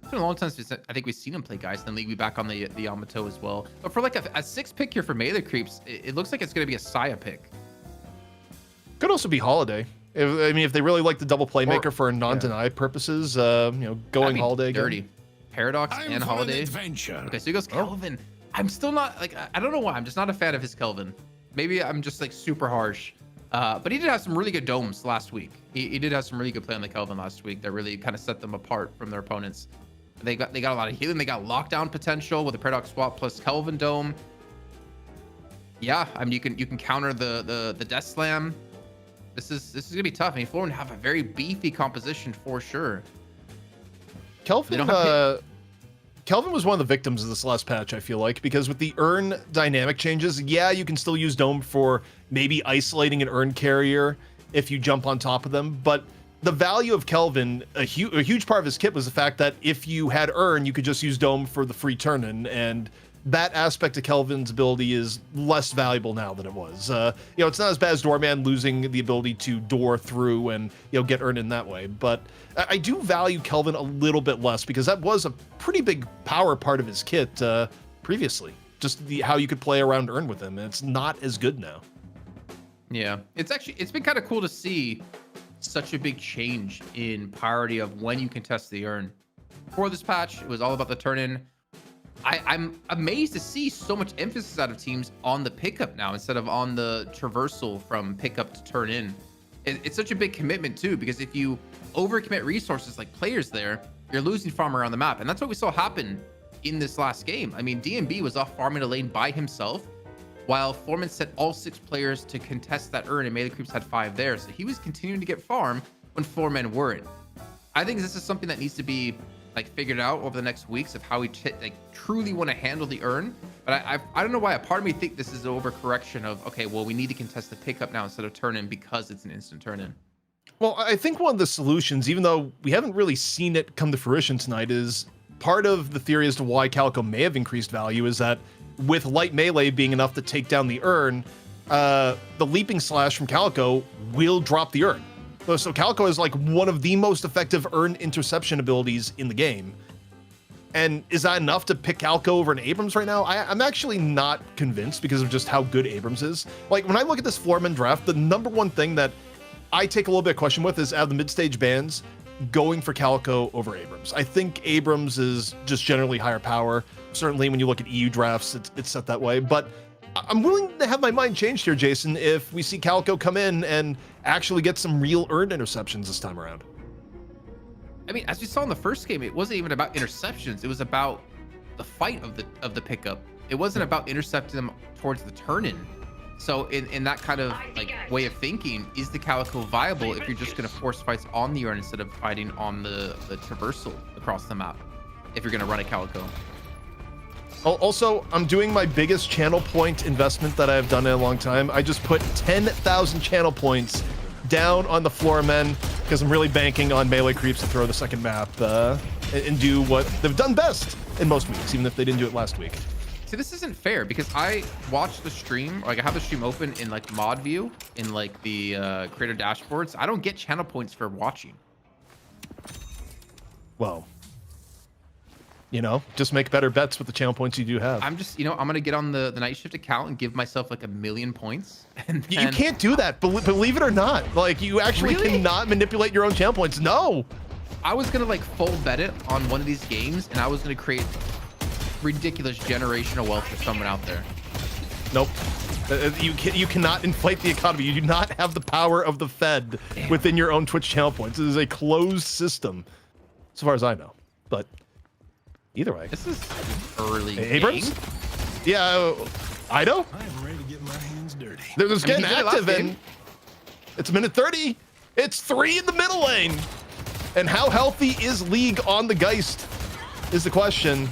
It's been a long time since I think we've seen him play Geist, and League be back on the Yamato as well. But for like a 6 pick here for melee creeps, it looks like it's gonna be a Saya pick. Could also be Holiday. If they really like the double playmaker for non-deny purposes, going That'd be Holiday again. dirty. Paradox Time and for an Holiday. adventure. Okay, so he goes Kelvin. I'm still not like, I don't know why. I'm just not a fan of his Kelvin. Maybe I'm just like super harsh. But he did have some really good domes last week. He did have some really good play on the Kelvin last week that really kind of set them apart from their opponents. They got a lot of healing. They got lockdown potential with the Paradox swap plus Kelvin dome. Yeah, I mean you can counter the Death Slam. This is gonna be tough. I mean, Floormen have a very beefy composition for sure. Kelvin, Kelvin was one of the victims of this last patch, I feel like, because with the urn dynamic changes, yeah, you can still use Dome for maybe isolating an urn carrier if you jump on top of them, but the value of Kelvin, a huge part of his kit was the fact that if you had urn, you could just use Dome for the free turn-in, and that aspect of Kelvin's ability is less valuable now than it was. It's not as bad as Doorman losing the ability to door through and get earned in that way, but I do value Kelvin a little bit less because that was a pretty big power part of his kit previously. Just how you could play around earn with him, and it's not as good now. Yeah, it's been kind of cool to see such a big change in priority of when you can test the urn. Before this patch, it was all about the turn-in. I'm amazed to see so much emphasis out of teams on the pickup now instead of on the traversal from pickup to turn in. It's such a big commitment too, because if you overcommit resources like players there, you're losing farm around the map. And that's what we saw happen in this last game. I mean, DMB was off farming a lane by himself, while Floormen set all 6 players to contest that urn and melee creeps had 5 there. So he was continuing to get farm when Floormen weren't. I think this is something that needs to be figured out over the next weeks of how we truly want to handle the urn. But I don't know why a part of me think this is an overcorrection of, okay, well, we need to contest the pickup now instead of turn in because it's an instant turn in. Well, I think one of the solutions, even though we haven't really seen it come to fruition tonight, is part of the theory as to why Calico may have increased value is that with light melee being enough to take down the urn, the leaping slash from Calico will drop the urn. So Calico is one of the most effective urn interception abilities in the game. And is that enough to pick Calico over an Abrams right now? I'm actually not convinced because of just how good Abrams is. When I look at this Floormen draft, the number one thing that I take a little bit of question with is out of the mid-stage bans, going for Calico over Abrams. I think Abrams is just generally higher power. Certainly when you look at EU drafts, it's set that way. But I'm willing to have my mind changed here, Jason, if we see Calico come in and actually get some real earned interceptions this time around. I mean, as we saw in the first game, it wasn't even about interceptions. It was about the fight of the pickup. It wasn't about intercepting them towards the turn-in. So in that kind of like way of thinking, is the Calico viable if you're just going to force fights on the earn instead of fighting on the traversal across the map? If you're going to run a Calico. Also, I'm doing my biggest channel point investment that I've done in a long time. I just put 10,000 channel points down on the Floormen because I'm really banking on melee creeps to throw the second map and do what they've done best in most weeks, even if they didn't do it last week. See, this isn't fair because I watched the stream, like I have the stream open in like mod view in like the creator dashboards. I don't get channel points for watching. Well, you know, just make better bets with the channel points you do have. I'm just, I'm gonna get on the night shift account and give myself like 1,000,000 points. And You can't do that, believe it or not. Like, you actually Really? cannot manipulate your own channel points. No. I was gonna like full bet it on one of these games, and I was gonna create ridiculous generational wealth for someone out there. Nope. You cannot inflate the economy. You do not have the power of the Fed within your own Twitch channel points. It is a closed system, as far as I know. But either way. This is early Abrams? game. Yeah, Ido? I'm ready to get my hands dirty. They're just I mean, getting he did it last active, and game. it's minute 30. It's 3 in the middle lane. And how healthy is League on the Geist is the question.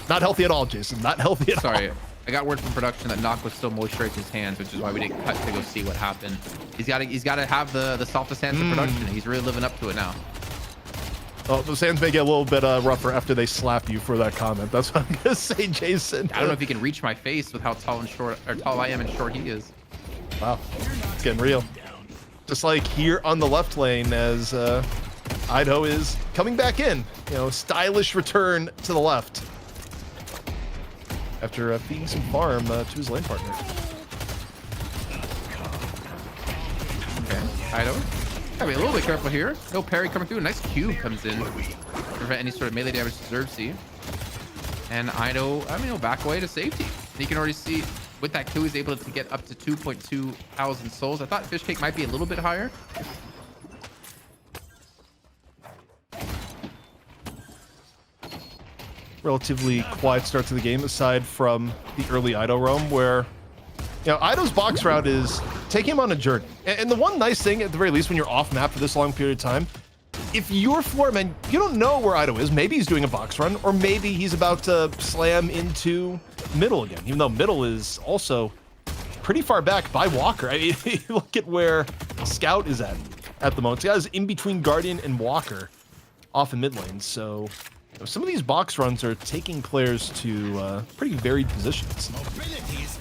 Not healthy at all, Jason. Not healthy at all. Sorry, I got word from production that Knock was still moisturizing his hands, which is why we didn't cut to go see what happened. He's got to have the softest hands in production. He's really living up to it now. Well, the sands may get a little bit rougher after they slap you for that comment. That's what I'm gonna say, Jason. I don't know if he can reach my face with how tall and short, or tall I am and short he is. Wow, it's getting real. Just like here on the left lane, as Ido is coming back in. Stylish return to the left after feeding some farm to his lane partner. Okay, Ido. Gotta be a little bit careful here. No parry coming through. A nice cube comes in to prevent any sort of melee damage to Xerxes. And Ido, he'll back away to safety. And you can already see with that Q, he's able to get up to 2.2 thousand souls. I thought Fishcake might be a little bit higher. Relatively quiet start to the game, aside from the early Ido roam, where Ido's box route is taking him on a journey. And the one nice thing, at the very least, when you're off map for this long period of time, if you're Floormen, you don't know where Ido is. Maybe he's doing a box run, or maybe he's about to slam into middle again, even though middle is also pretty far back by Walker. I mean, look at where Scout is at the moment. Scout is in between Guardian and Walker off in mid lane, so some of these box runs are taking players to pretty varied positions.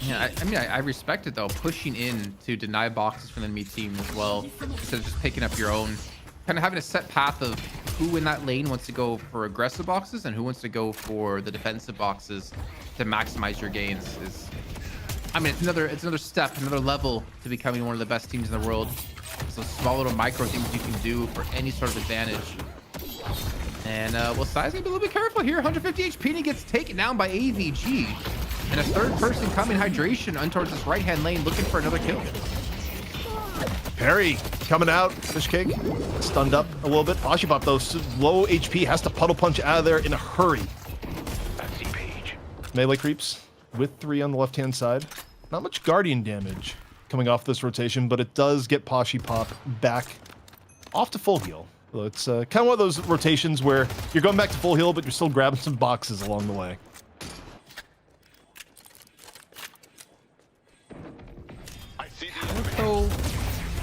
Yeah, I respect it though, pushing in to deny boxes from the enemy team as well, instead of just picking up your own, kind of having a set path of who in that lane wants to go for aggressive boxes and who wants to go for the defensive boxes to maximize your gains. It's another step, another level to becoming one of the best teams in the world. So small little micro things you can do for any sort of advantage. And Size gonna be a little bit careful here. 150 HP and he gets taken down by AVG. And a third person coming hydration on towards this right-hand lane looking for another kill. Parry coming out. Fishcake stunned up a little bit. Pashipop, though, low HP, has to puddle punch out of there in a hurry. Melee creeps with 3 on the left-hand side. Not much Guardian damage coming off this rotation, but it does get Pashipop back off to full heal. So it's kind of one of those rotations where you're going back to full heal, but you're still grabbing some boxes along the way.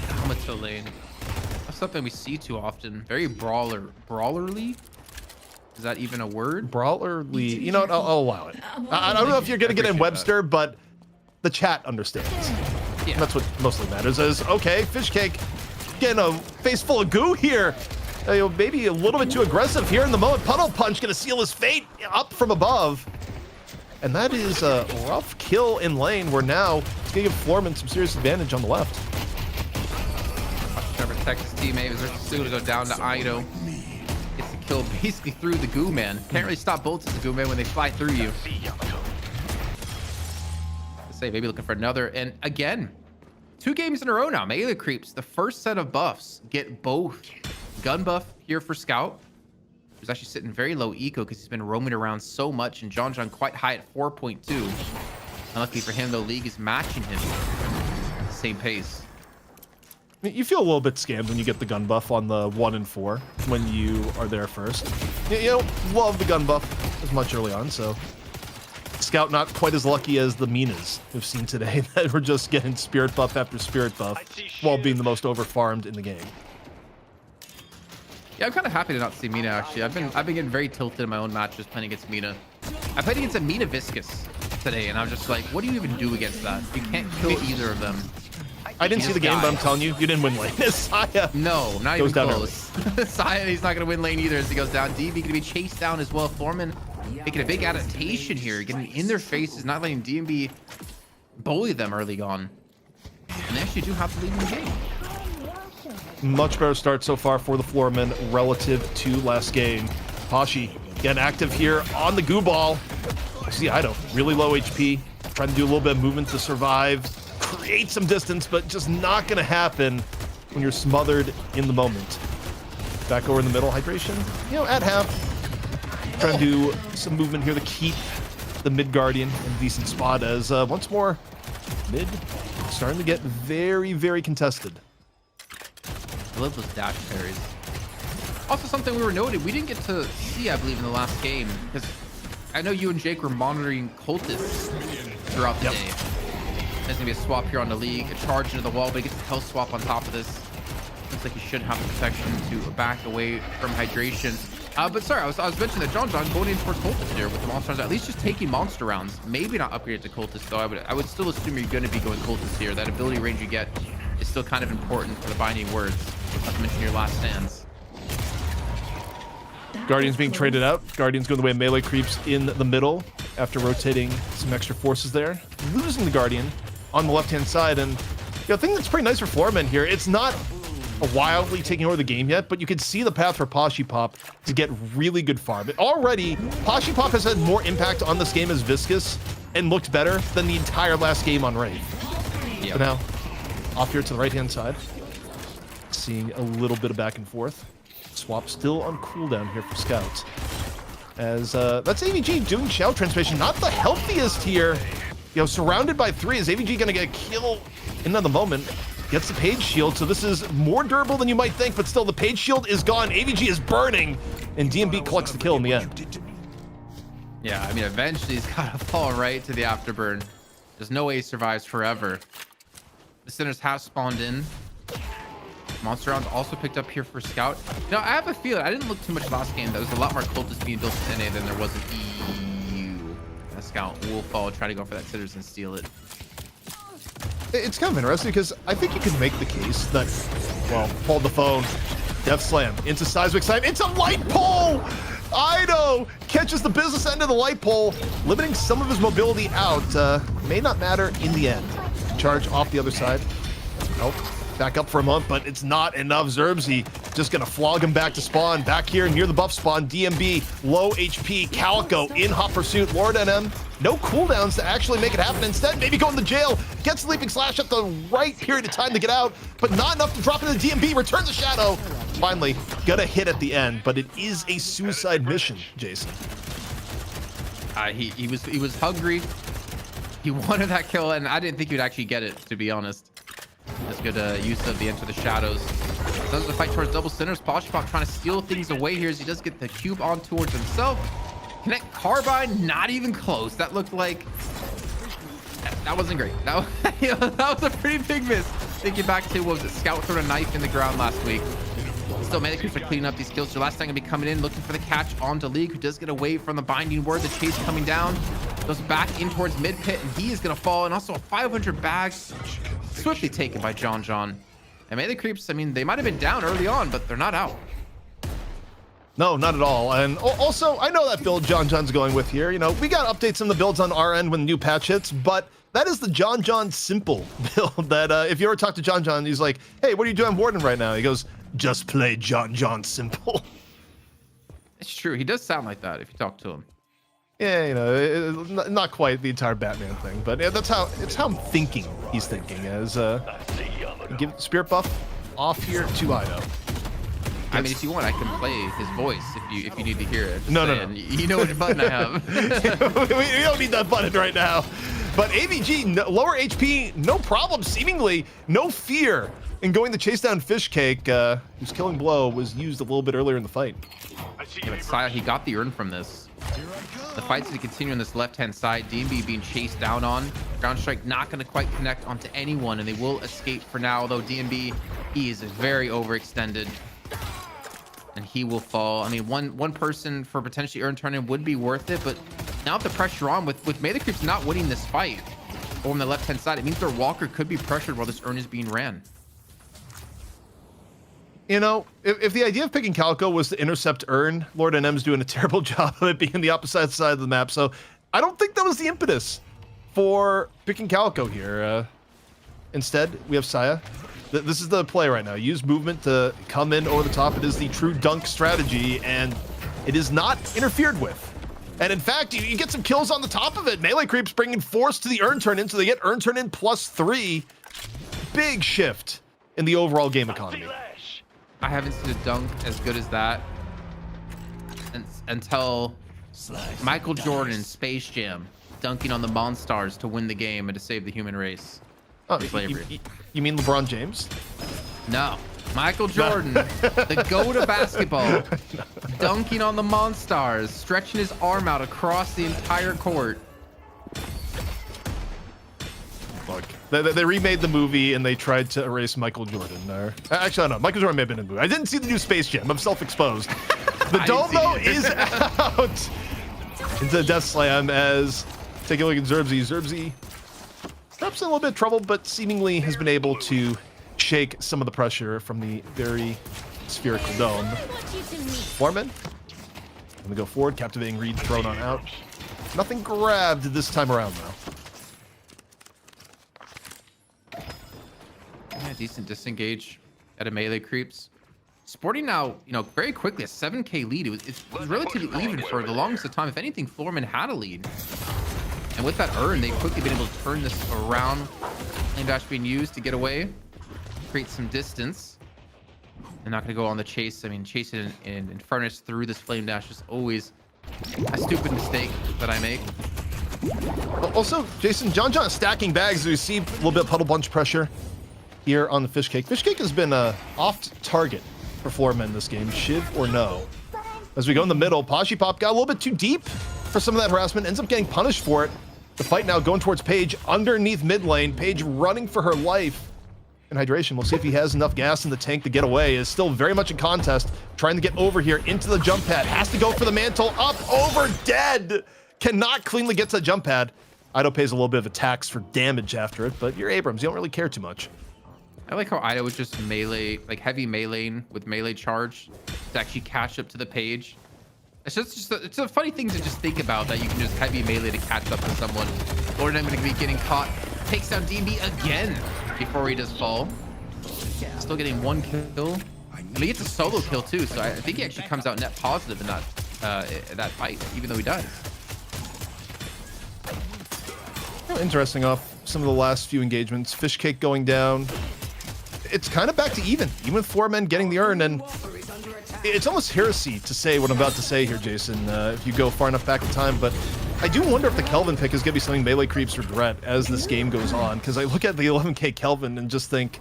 Calico lane. That's something we see too often. Very brawlerly. Is that even a word? Brawlerly. You know what? I'll allow it. I don't know if you're going to get in Webster, but the chat understands. Yeah. That's what mostly matters. Is okay, Fishcake getting a face full of goo here. Maybe a little bit too aggressive here in the moment. Puddle punch going to seal his fate up from above. And that is a rough kill in lane, where now it's going to give Floormen some serious advantage on the left. Trevor Texas teammate is going to go down to Ido. Gets the kill basically through the goo man. Can't really stop bolts as a goo man when they fly through you. This say, maybe looking for another. And again, 2 games in a row now. Melee Creeps, the first set of buffs, get both gun buff here for Scout, who's actually sitting very low eco because he's been roaming around so much, and John quite high at 4.2. Unluckily for him, though, League is matching him at the same pace. You feel a little bit scammed when you get the gun buff on the 1 and 4 when you are there first. You don't love the gun buff as much early on, so Scout not quite as lucky as the Minas we've seen today that we're just getting spirit buff after spirit buff while being the most overfarmed in the game. Yeah, I'm kind of happy to not see Mina, actually. I've been getting very tilted in my own matches playing against Mina. I played against a Mina Viscus today, and I was just like, what do you even do against that? You can't kill either of them. I didn't see the game, but I'm telling you, you didn't win lane. Saya No, not goes even down close. Saya, he's not going to win lane either as he goes down. DB going to be chased down as well. Floormen making a big adaptation here, getting in their faces, not letting DMB bully them early on. And they actually do have to lead in the game. Much better start so far for the Floormen relative to last game. Pashi getting active here on the goo ball. See, Ido, really low HP, trying to do a little bit of movement to survive, create some distance, but just not going to happen when you're smothered in the moment. Back over in the middle, hydration, at half. Trying to do some movement here to keep the mid guardian in a decent spot as once more mid starting to get very, very contested. I love those dash parries. Also, something we were noting, we didn't get to see, I believe, in the last game, because I know you and Jake were monitoring cultists throughout the day. There's gonna be a swap here on the League, a charge into the wall, but he gets a health swap on top of this. Looks like he should have the protection to back away from hydration. But sorry, I was mentioning that John going in towards cultist here with the monster rounds, at least just taking monster rounds. Maybe not upgraded to cultist though. I would still assume you're going to be going cultist here. That ability range you get is still kind of important for the binding words. Not to mention your last stands. Guardians being traded out. Guardians going the way of melee creeps in the middle after rotating some extra forces there. Losing the Guardian on the left-hand side. And the thing that's pretty nice for Floormen here, it's not wildly taking over the game yet, but you can see the path for Pashi Pop to get really good farm. Already, Pashi Pop has had more impact on this game as Viscus and looked better than the entire last game on Wraith. Yep. But now, off here to the right-hand side, seeing a little bit of back and forth. Swap still on cooldown here for Scouts. As that's AVG doing shell transmission, not the healthiest here. Surrounded by 3. Is AVG going to get a kill in another moment? Gets the page shield, so this is more durable than you might think, but still the page shield is gone. AVG is burning, and DMB collects the kill in the end. Yeah, I mean, eventually he's got to fall right to the afterburn. There's no way he survives forever. The sinners have spawned in. Monster rounds also picked up here for Scout. Now, I have a feeling, I didn't look too much last game. There was a lot more cultists being built in NA than there was in EU. That Scout will fall, try to go for that Citizen and steal it. It's kind of interesting because I think you can make the case that, well, hold the phone, Death Slam into Seismic Slam, into Light Pole! Ido catches the business end of the Light Pole, limiting some of his mobility out. May not matter in the end. Charge off the other side. Oh, back up for a moment, but it's not enough. Zerbzy just gonna flog him back to spawn. Back here near the buff spawn, DMB, low HP, Calico in hot pursuit. Lord NM, no cooldowns to actually make it happen. Instead, maybe going to jail, gets the Leaping Slash at the right period of time to get out, but not enough to drop into the DMB, returns the Shadow. Finally, gonna hit at the end, but it is a suicide mission, Jason. He was hungry. He wanted that kill, and I didn't think he'd actually get it, to be honest. That's good use of the Enter the Shadows. Does the fight towards double centers. Pashi Pop trying to steal things away here as he does get the cube on towards himself. Connect Carbine, not even close. That looked like... That wasn't great. That was a pretty big miss. Thinking back to, what was it, Scout threw a knife in the ground last week. Still, Manic Creeps are cleaning up these kills. So last time gonna be coming in, looking for the catch onto League, who does get away from the binding word. The chase coming down. Goes back in towards mid pit, and he is gonna fall. And also a 500 bags swiftly taken by John. And Melee Creeps, I mean, they might have been down early on, but they're not out. No, not at all. And also, I know that build John's going with here. We got updates on the builds on our end when the new patch hits, but that is the John simple build that if you ever talk to John, he's like, hey, what are you doing Warden right now? He goes, just play John simple. It's true. He does sound like that if you talk to him. Yeah, you know, not quite the entire Batman thing, but yeah, it's how I'm thinking. He's thinking as give Spirit buff off here to Ido. I mean, if you want, I can play his voice if you need to hear it. Just No. saying. You know which button I have. we don't need that button right now. But AVG, lower HP, no problem, seemingly no fear in going to chase down Fishcake, whose killing blow was used a little bit earlier in the fight. Yeah, but Saya, he got the urn from this. The fight's going to continue on this left-hand side. DMB being chased down on. Ground Strike not going to quite connect onto anyone, and they will escape for now, although DMB, he is very overextended. And he will fall. I mean, one person for potentially urn turn-in would be worth it, but now with the pressure on, with melee creeps not winning this fight over on the left-hand side, it means their walker could be pressured while this urn is being ran. You know, if the idea of picking Calico was to intercept Urn, Lord NM's doing a terrible job of it being the opposite side of the map. So I don't think that was the impetus for picking Calico here. Instead, we have Saya. This is the play right now. Use movement to come in over the top. It is the true dunk strategy, and it is not interfered with. And in fact, you get some kills on the top of it. Melee creeps bringing force to the Urn turn-in, so they get Urn turn-in +3. Big shift in the overall game economy. I haven't seen a dunk as good as that until Michael Jordan in Space Jam dunking on the Monstars to win the game and to save the human race Oh, from slavery. You mean LeBron James? No, Michael Jordan, the GOAT of basketball, dunking on the Monstars, stretching his arm out across the entire court. Look, they remade the movie and they tried to erase Michael Jordan. Actually, I don't know. Michael Jordan may have been in the movie. I didn't see the new Space Jam. I'm self-exposed. The dome, though, is out into the Death Slam as take a look at Zerbzy. Zerbzy perhaps in a little bit of trouble, but seemingly has been able to shake some of the pressure from the very spherical dome. Floormen, let me go forward. Captivating read thrown on out. Nothing grabbed this time around, though. Yeah, decent disengage at a melee creeps. Sporting now, you know, very quickly a 7k lead. It's relatively even for the longest of time. If anything, Floormen had a lead. And with that urn, they've quickly been able to turn this around. Flame dash being used to get away, create some distance. They're not going to go on the chase. I mean, chasing in Furnace through this flame dash is always a stupid mistake that I make. Also, Jason, John stacking bags. We see a little bit of puddle bunch pressure here on the Fishcake. Fishcake has been off target for Floormen this game, Shiv or no. As we go in the middle, Pashi Pop got a little bit too deep for some of that harassment, ends up getting punished for it. The fight now going towards Paige underneath mid lane. Paige running for her life. And Hydration, we'll see if he has enough gas in the tank to get away. Is still very much in contest, trying to get over here into the jump pad. Has to go for the mantle, up, over, dead. Cannot cleanly get to the jump pad. Ido pays a little bit of a tax for damage after it, but you're Abrams, you don't really care too much. I like how Ido was just melee, like heavy meleeing with melee charge to actually catch up to the page. It's a funny thing to just think about, that you can just heavy melee to catch up to someone. Lord, I'm going to be getting caught. Takes down DMB again before he does fall. Still getting one kill. I mean, he gets a solo kill too, so I think he actually comes out net positive in that fight, even though he dies. Interesting off some of the last few engagements. Fishcake going down. It's kind of back to even with 4 men getting the urn, and it's almost heresy to say what I'm about to say here, Jason, if you go far enough back in time, but I do wonder if the Kelvin pick is going to be something melee creeps regret as this game goes on, because I look at the 11k Kelvin and just think,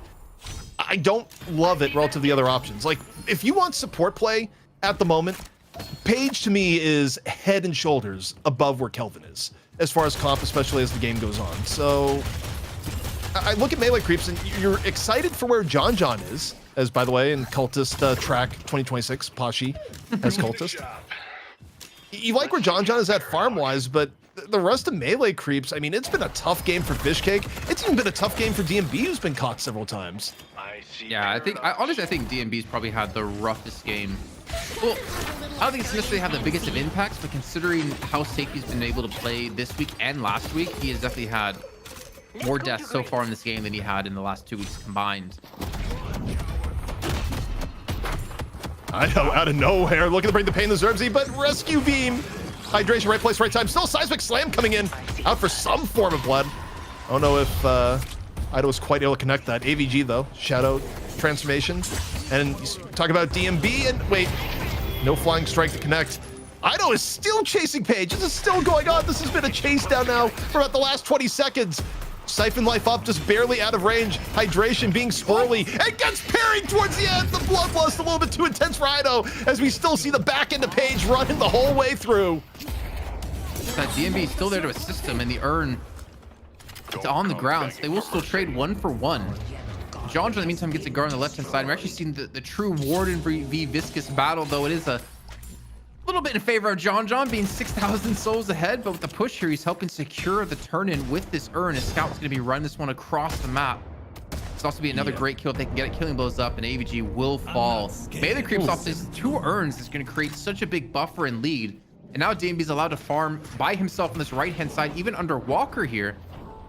I don't love it relative to the other options. Like, if you want support play at the moment, Paige to me is head and shoulders above where Kelvin is, as far as comp, especially as the game goes on. So I look at melee creeps, and you're excited for where John is, as by the way, in Cultist track 2026, Pashi as Cultist. You like where John is at farm-wise, but the rest of melee creeps, I mean, it's been a tough game for Fishcake. It's even been a tough game for DMB, who's been caught several times. Yeah, honestly, I think DMB's probably had the roughest game. Well, I don't think it's necessarily had the biggest of impacts, but considering how safe he's been able to play this week and last week, he has definitely had more deaths so far in this game than he had in the last 2 weeks combined. I know, out of nowhere, looking to bring the pain to Zerbzy, but rescue beam Hydration, right place, right time. Still a seismic slam coming in. Out for some form of blood. I don't know if Ido was quite able to connect that. AVG though, Shadow transformation. And you talk about DMB and wait, no flying strike to connect. Ido is still chasing Paige. This is still going on. This has been a chase down now for about the last 20 seconds. Siphon life up, just barely out of range. Hydration being swirly and gets parried towards the end. The bloodlust a little bit too intense for Ido as we still see the back end of Paige running the whole way through. That DMB is still there to assist him, and the urn, it's on the ground, so they will still trade 1 for 1. John, in the meantime, gets a guard on the left-hand side. We're actually seeing the true Warden v Viscous battle, though it is a little bit in favor of John being 6,000 souls ahead, but with the push here, he's helping secure the turn-in with this urn. His scout's going to be running this one across the map. It's also be another great kill if they can get it. Killing blows up, and AVG will fall. Melee creeps off these 2 urns is going to create such a big buffer and lead. And now DMB's allowed to farm by himself on this right-hand side, even under Walker here,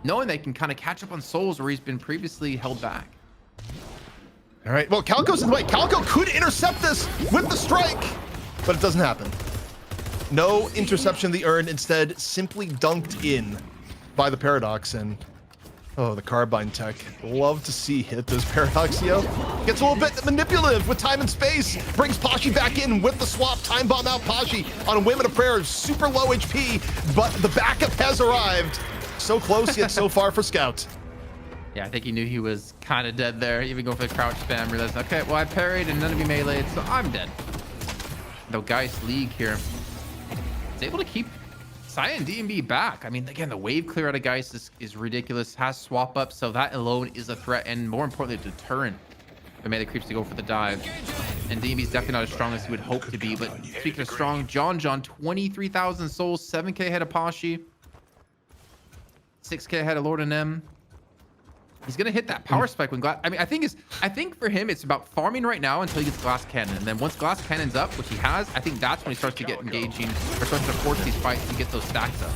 knowing they can kind of catch up on souls where he's been previously held back. All right, well, Calico's in the way. Calico could intercept this with the strike, but it doesn't happen. No interception of the urn, instead simply dunked in by the Paradox. And oh, the Carbine tech. Love to see hit those Paradoxio. Gets a little bit manipulative with time and space. Brings Pashi back in with the swap. Time bomb out Pashi on a whim and a prayer. Super low HP, but the backup has arrived. So close yet so far for Scout. Yeah, I think he knew he was kind of dead there. Even going for the crouch spam, realized, okay, well, I parried and none of you meleeed, so I'm dead. Though Geist League here is able to keep Saya and DMB back. I mean, again, the wave clear out of Geist is ridiculous. Has swap up, so that alone is a threat, and more importantly, a deterrent for melee creeps to go for the dive. And DMB's definitely not as strong as he would hope to be. But speaking of strong, John, 23,000 souls, 7k ahead of Pashi, 6k ahead of Lord and M. He's gonna hit that power spike when glass. I mean, I think for him it's about farming right now until he gets glass cannon, and then once glass cannon's up, which he has, I think that's when he starts to get engaging or starts to force these fights and get those stacks up.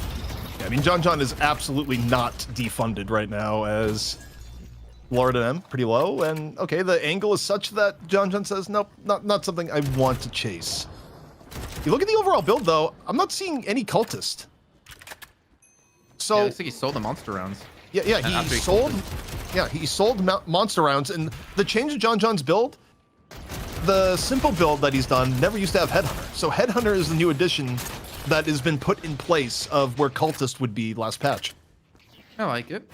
Yeah, I mean, John is absolutely not defunded right now, as Lord and M pretty low, and okay, the angle is such that John says nope, not something I want to chase. You look at the overall build though, I'm not seeing any cultist. So yeah, it looks like he sold the monster rounds. Yeah, he sold monster rounds, and the change of John's build, the simple build that he's done never used to have Headhunter. So Headhunter is the new addition that has been put in place of where Cultist would be last patch. I like it.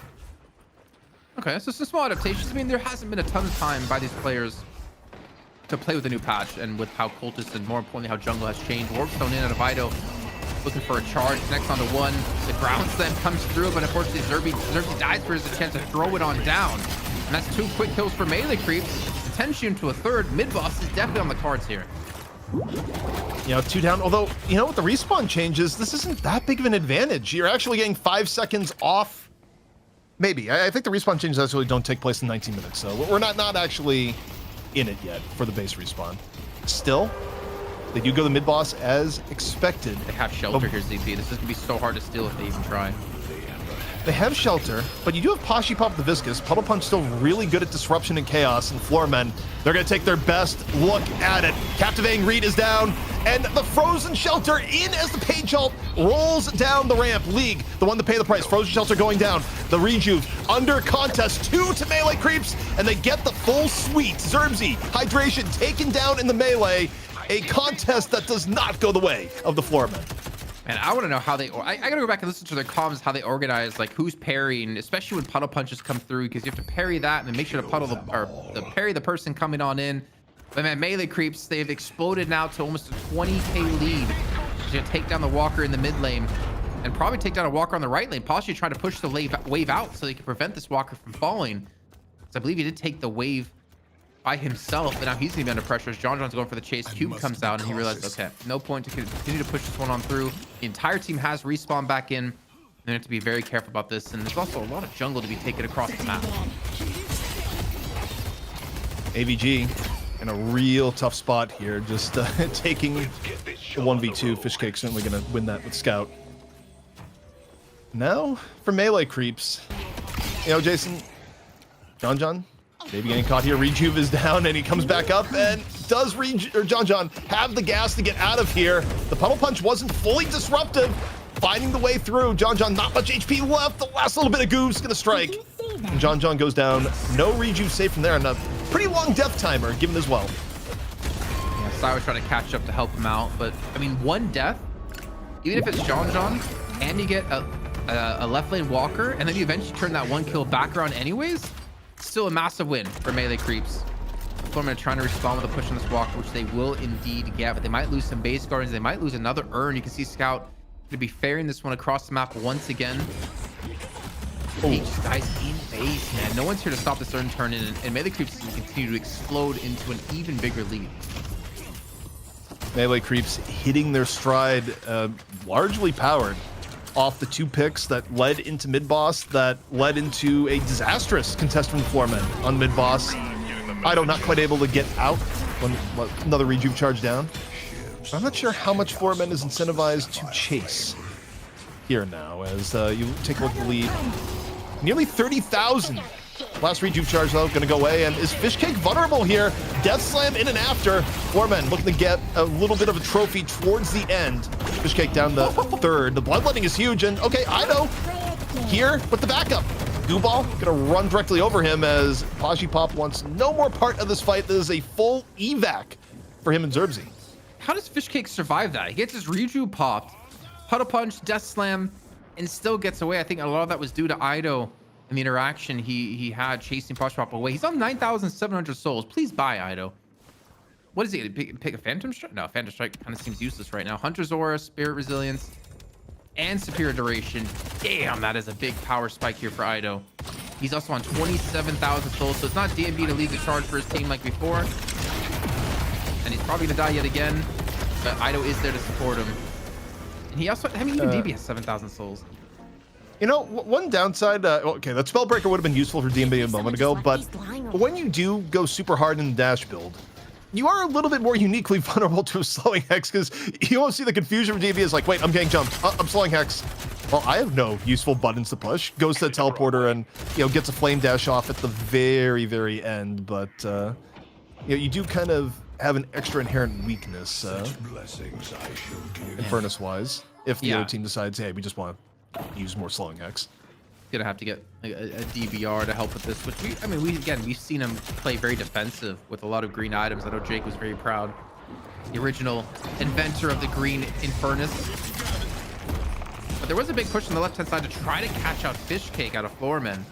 Okay, so some small adaptations. I mean, there hasn't been a ton of time by these players to play with the new patch, and with how Cultist and more importantly how jungle has changed. Warpstone in out of Ido, looking for a charge. Next on to 1. The ground slam comes through, but unfortunately Zerby dies for his chance to throw it on down. And that's 2 quick kills for melee creeps. Attention to a 3rd. Mid boss is definitely on the cards here. You know, 2 down. Although, you know, with the respawn changes, this isn't that big of an advantage. You're actually getting 5 seconds off. Maybe. I think the respawn changes actually don't take place in 19 minutes. So we're not actually in it yet for the base respawn. Still, they do go the mid boss as expected. They have shelter here, ZP. This is gonna be so hard to steal if they even try. They have shelter, but you do have Pashi pop the Viscous. Puddle Punch still really good at disruption and chaos, and Floormen, they're gonna take their best look at it. Captivating Reed is down, and the Frozen Shelter in as the Page Ult rolls down the ramp. League, the one to pay the price. Frozen Shelter going down. The Rejuve under contest, 2 to melee creeps, and they get the full suite. Zerbzy, Hydration taken down in the melee. A contest that does not go the way of the Floormen. And I want to know how they. I gotta go back and listen to their comms, how they organize, like who's parrying, especially when puddle punches come through, because you have to parry that and then make sure to parry the person coming on in. But man, melee creeps, they've exploded now to almost a 20k lead. He's gonna take down the Walker in the mid lane and probably take down a Walker on the right lane. Possibly trying to push the wave out so they can prevent this Walker from falling. So I believe he did take the wave by himself, but now he's gonna be under pressure as John's going for the chase. Cube comes out and he realizes, okay, no point to continue to push this one on through. The entire team has respawn back in. They have to be very careful about this, and there's also a lot of jungle to be taken across the map. AVG in a real tough spot here, just taking a 1v2. Fishcake certainly gonna win that with Scout. Now for melee creeps, you know, Jason, John, Maybe getting caught here. Rejuve is down, and he comes back up. And does John have the gas to get out of here? The pummel punch wasn't fully disruptive. Finding the way through. John, not much HP left. The last little bit of goo's gonna strike. And John goes down. No Rejuve safe from there, and a pretty long death timer given as well. Yeah, Sai was trying to catch up to help him out, but I mean, one death, even if it's John, and you get a left lane walker, and then you eventually turn that one kill back around anyways, still a massive win for melee creeps. Floormen are trying to respond with a push on this walker, which they will indeed get, but they might lose some base guardians. They might lose another urn. You can see Scout to be ferrying this one across the map once again. Guys in base, man. No one's here to stop this urn turn in, and melee creeps can continue to explode into an even bigger lead. Melee creeps hitting their stride, largely powered off the 2 picks that led into mid-boss, that led into a disastrous contest from the Floormen on mid-boss. Ido not quite able to get out when another Rejuve charge down. I'm not sure how much Floormen is incentivized to chase here now, as you take a look at the lead. Nearly 30,000. Last Rejuve charge, though, going to go away. And is Fishcake vulnerable here? Death Slam in and after. Floormen looking to get a little bit of a trophy towards the end. Fishcake down the 3rd. The bloodletting is huge. And, okay, Ido here with the backup. Gooball going to run directly over him as Pop wants no more part of this fight. This is a full evac for him and Zerbzi. How does Fishcake survive that? He gets his Rejuve popped, Puddle Punch, Death Slam, and still gets away. I think a lot of that was due to Ido and the interaction he had chasing Pop away. He's on 9,700 souls. Please buy Ido. What is he? Pick a Phantom Strike? No, Phantom Strike kind of seems useless right now. Hunter's Aura, Spirit Resilience, and Superior Duration. Damn, that is a big power spike here for Ido. He's also on 27,000 souls, so it's not DMB to lead the charge for his team like before. And he's probably gonna die yet again, but Ido is there to support him. And he also, I mean, even DB has 7,000 souls. You know, one downside, okay, that Spellbreaker would have been useful for DMB a moment ago, but when you do go super hard in the dash build, you are a little bit more uniquely vulnerable to a slowing Hex, because you won't see the confusion from DMB is like, wait, I'm getting jumped, I'm slowing Hex. Well, I have no useful buttons to push. Goes to the teleporter and, you know, gets a flame dash off at the very, very end, but, you know, you do kind of have an extra inherent weakness, Infernus-wise, if the other team decides, hey, we just want to use more slowing Hex. Gonna have to get a DBR to help with this, which we've seen him play very defensive with a lot of green items. I know Jake was very proud. The original inventor of the green Infernus. But there was a big push on the left-hand side to try to catch out Fishcake out of Floormen.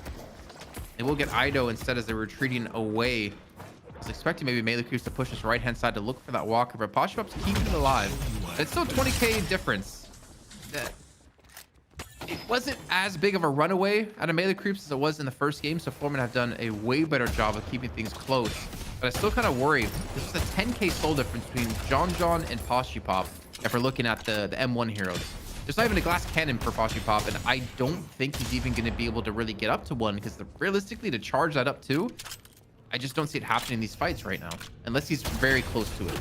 They will get Ido instead as they're retreating away. I was expecting maybe melee creeps to push this right-hand side to look for that walker, but Poshup's keeping it alive. It's still 20k difference. It wasn't as big of a runaway out of melee creeps as it was in the first game, so Floormen have done a way better job of keeping things close. But I'm still kind of worried. This is a 10k soul difference between John and Poshupop if we're looking at the M1 heroes. There's not even a glass cannon for Poshupop, and I don't think he's even going to be able to really get up to one, because realistically, to charge that up too, I just don't see it happening in these fights right now, unless he's very close to it.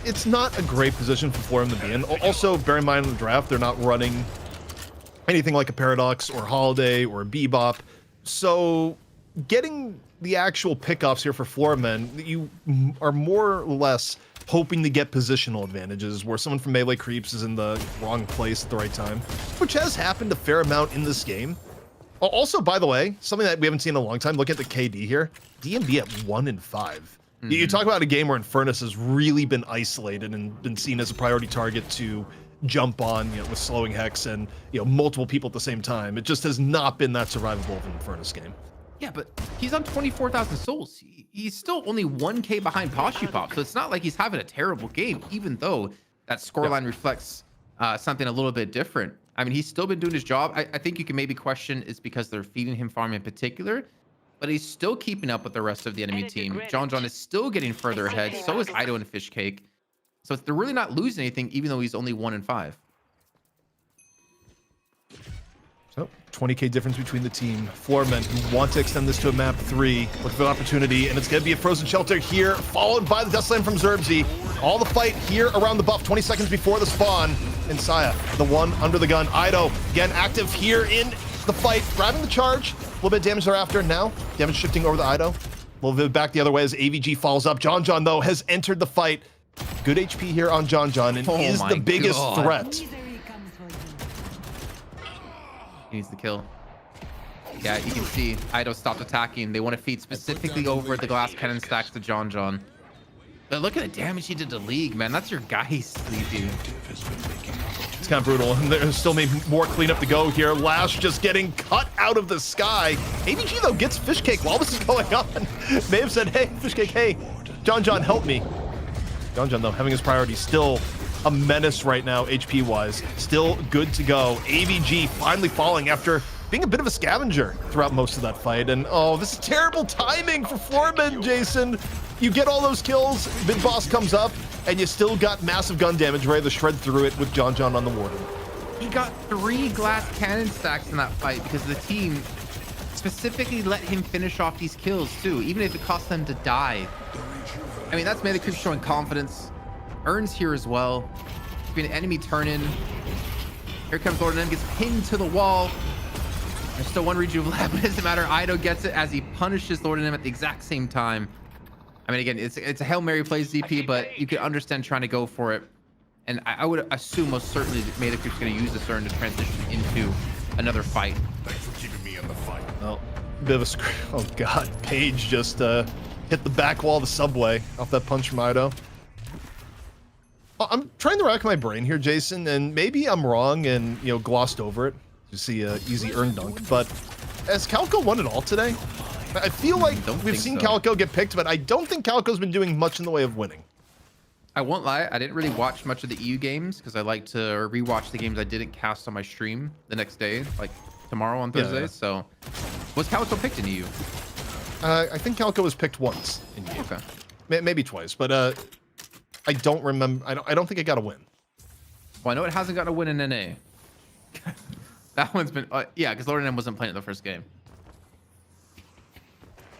It's not a great position for Floormen to be in. Also, bear in mind in the draft, they're not running anything like a Paradox or Holiday or a Bebop. So getting the actual pickoffs here for Floormen, you are more or less hoping to get positional advantages where someone from melee creeps is in the wrong place at the right time, which has happened a fair amount in this game. Also, by the way, something that we haven't seen in a long time, look at the KD here. DMB at 1 in 5. You talk about a game where Infernus has really been isolated and been seen as a priority target to jump on, you know, with slowing Hex and, you know, multiple people at the same time. It just has not been that survivable of an Infernus game. Yeah, but he's on 24,000 souls. He's still only 1k behind Poshupop, so it's not like he's having a terrible game, even though that scoreline reflects something a little bit different. I mean, he's still been doing his job. I think you can maybe question it's because they're feeding him farm in particular, but he's still keeping up with the rest of the enemy team. John is still getting further ahead. So is Ido and Fishcake. So they're really not losing anything, even though he's only 1 in 5. So 20k difference between the team. Floormen who want to extend this to a map 3. Look for an opportunity, and it's going to be a frozen shelter here, followed by the Death Slam from Zerbzi. All the fight here around the buff, 20 seconds before the spawn. And Saya, the one under the gun. Ido, again, active here in the fight, grabbing the charge. little bit of damage thereafter. Now, damage shifting over the Ido. A little bit back the other way as AVG falls up. John, though, has entered the fight. Good HP here on John, and is the biggest threat. He needs the kill. Yeah, you can see Ido stopped attacking. They want to feed specifically over the glass cannon stacks to John. But look at the damage he did to League, man. That's your guy, Sleepy. It's kind of brutal. And there's still maybe more cleanup to go here. Lash just getting cut out of the sky. AVG, though, gets Fish Cake while this is going on. May have said, hey, Fish Cake, hey, John, help me. John, though, having his priority, still a menace right now, HP-wise. Still good to go. AVG finally falling after being a bit of a scavenger throughout most of that fight. And, oh, this is terrible timing for Floormen, Jason. You get all those kills, Big Boss comes up, and you still got massive gun damage ready to shred through it with John on the Warden. He got 3 glass cannon stacks in that fight because the team specifically let him finish off these kills too, even if it cost them to die. I mean, that's Melee Creep showing confidence. Earns here as well. Being an enemy turn in. Here comes Lord and gets pinned to the wall. There's still 1 rejuve left, but it doesn't matter. Ido gets it as he punishes Lord and at the exact same time. I mean, again, it's a Hail Mary play, ZP, but you can understand trying to go for it. And I would assume most certainly that Melee Creep's going to use this turn to transition into another fight. Thanks for keeping me in the fight. Oh, bit of a screw. Oh, God. Page just hit the back wall of the subway off that punch from Ido. I'm trying to rack my brain here, Jason, and maybe I'm wrong and, glossed over it. You see a easy earn dunk, but has Calco won it all today? I feel like we've seen Calco get picked, but I don't think Calco's been doing much in the way of winning. I won't lie, I didn't really watch much of the EU games because I like to rewatch the games I didn't cast on my stream the next day, like tomorrow on Thursday. Yeah. So, was Calco picked in EU? I think Calco was picked once in EU. Okay. Maybe twice, but I don't remember. I don't think it got a win. Well, I know it hasn't got a win in NA. That one's been, yeah, because Lord M wasn't playing it the first game.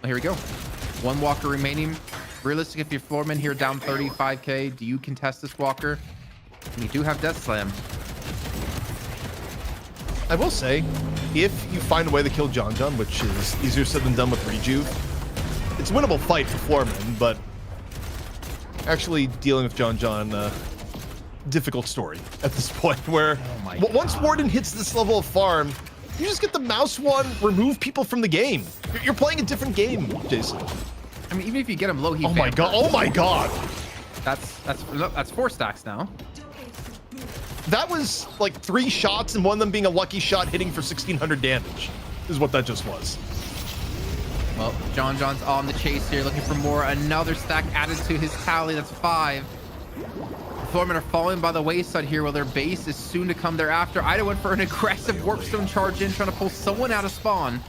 Well, here we go. 1 walker remaining. Realistic, if you're Floormen here down 35k, do you contest this walker? And you do have Death Slam. I will say, if you find a way to kill John, which is easier said than done with Rejuve, it's a winnable fight for Floormen, but actually dealing with John, difficult story at this point where once Warden hits this level of farm, you just get the mouse one, remove people from the game. You're playing a different game, Jason. I mean, even if you get him low, he Oh my god, oh my god. That's 4 stacks now. That was like 3 shots and one of them being a lucky shot hitting for 1600 damage is what that just was. Well, John's on the chase here, looking for more. Another stack added to his tally. That's 5. Floormen are falling by the wayside here while their base is soon to come thereafter. Ido went for an aggressive Warpstone charge in, trying to pull someone out of spawn.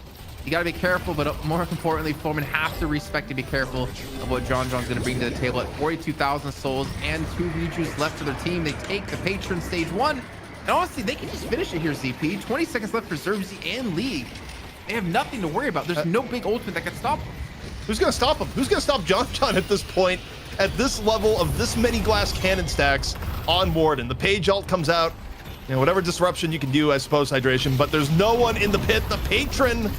You got to be careful, but more importantly, Floormen have to respect and be careful of what John's going to bring to the table. At 42,000 souls and 2 rejuves left for their team, they take the Patron stage 1. And honestly, they can just finish it here, ZP. 20 seconds left for Zerbzy and League. They have nothing to worry about. There's no big ultimate that can stop them. Who's going to stop him? Who's going to stop John at this point? At this level of this many glass cannon stacks on Warden. The Page ult comes out. Whatever disruption you can do, I suppose, hydration. But there's no one in the pit. The Patron...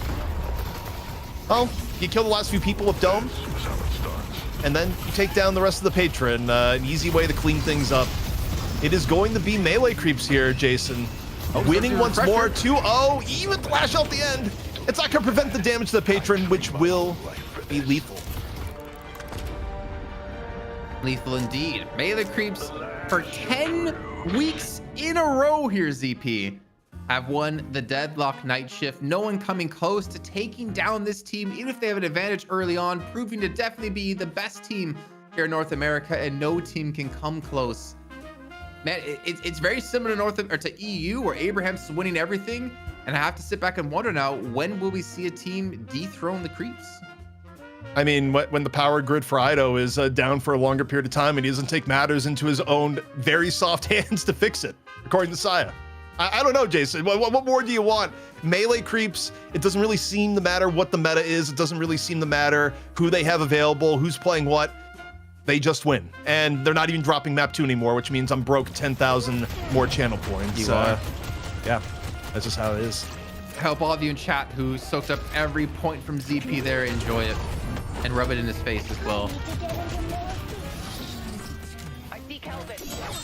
Oh, you kill the last few people with Dome, and then you take down the rest of the Patron. An easy way to clean things up. It is going to be Melee Creeps here, Jason. Winning once more, 2-0, even Flash out the end. It's not going to prevent the damage to the Patron, which will be lethal. Lethal indeed. Melee Creeps for 10 weeks in a row here, ZP. Have won the Deadlock night shift. No one coming close to taking down this team, even if they have an advantage early on, proving to definitely be the best team here in North America, and no team can come close. Man, it's very similar to EU, where Abraham's winning everything, and I have to sit back and wonder now, when will we see a team dethrone the Creeps? I mean, when the power grid for Ido is down for a longer period of time and he doesn't take matters into his own very soft hands to fix it, according to Saya. I don't know, Jason. What more do you want? Melee Creeps, it doesn't really seem to matter what the meta is. It doesn't really seem to matter who they have available, who's playing what. They just win. And they're not even dropping map 2 anymore, which means I'm broke 10,000 more channel points. You are. Yeah, that's just how it is. help all of you in chat who soaked up every point from ZP there enjoy it and rub it in his face as well.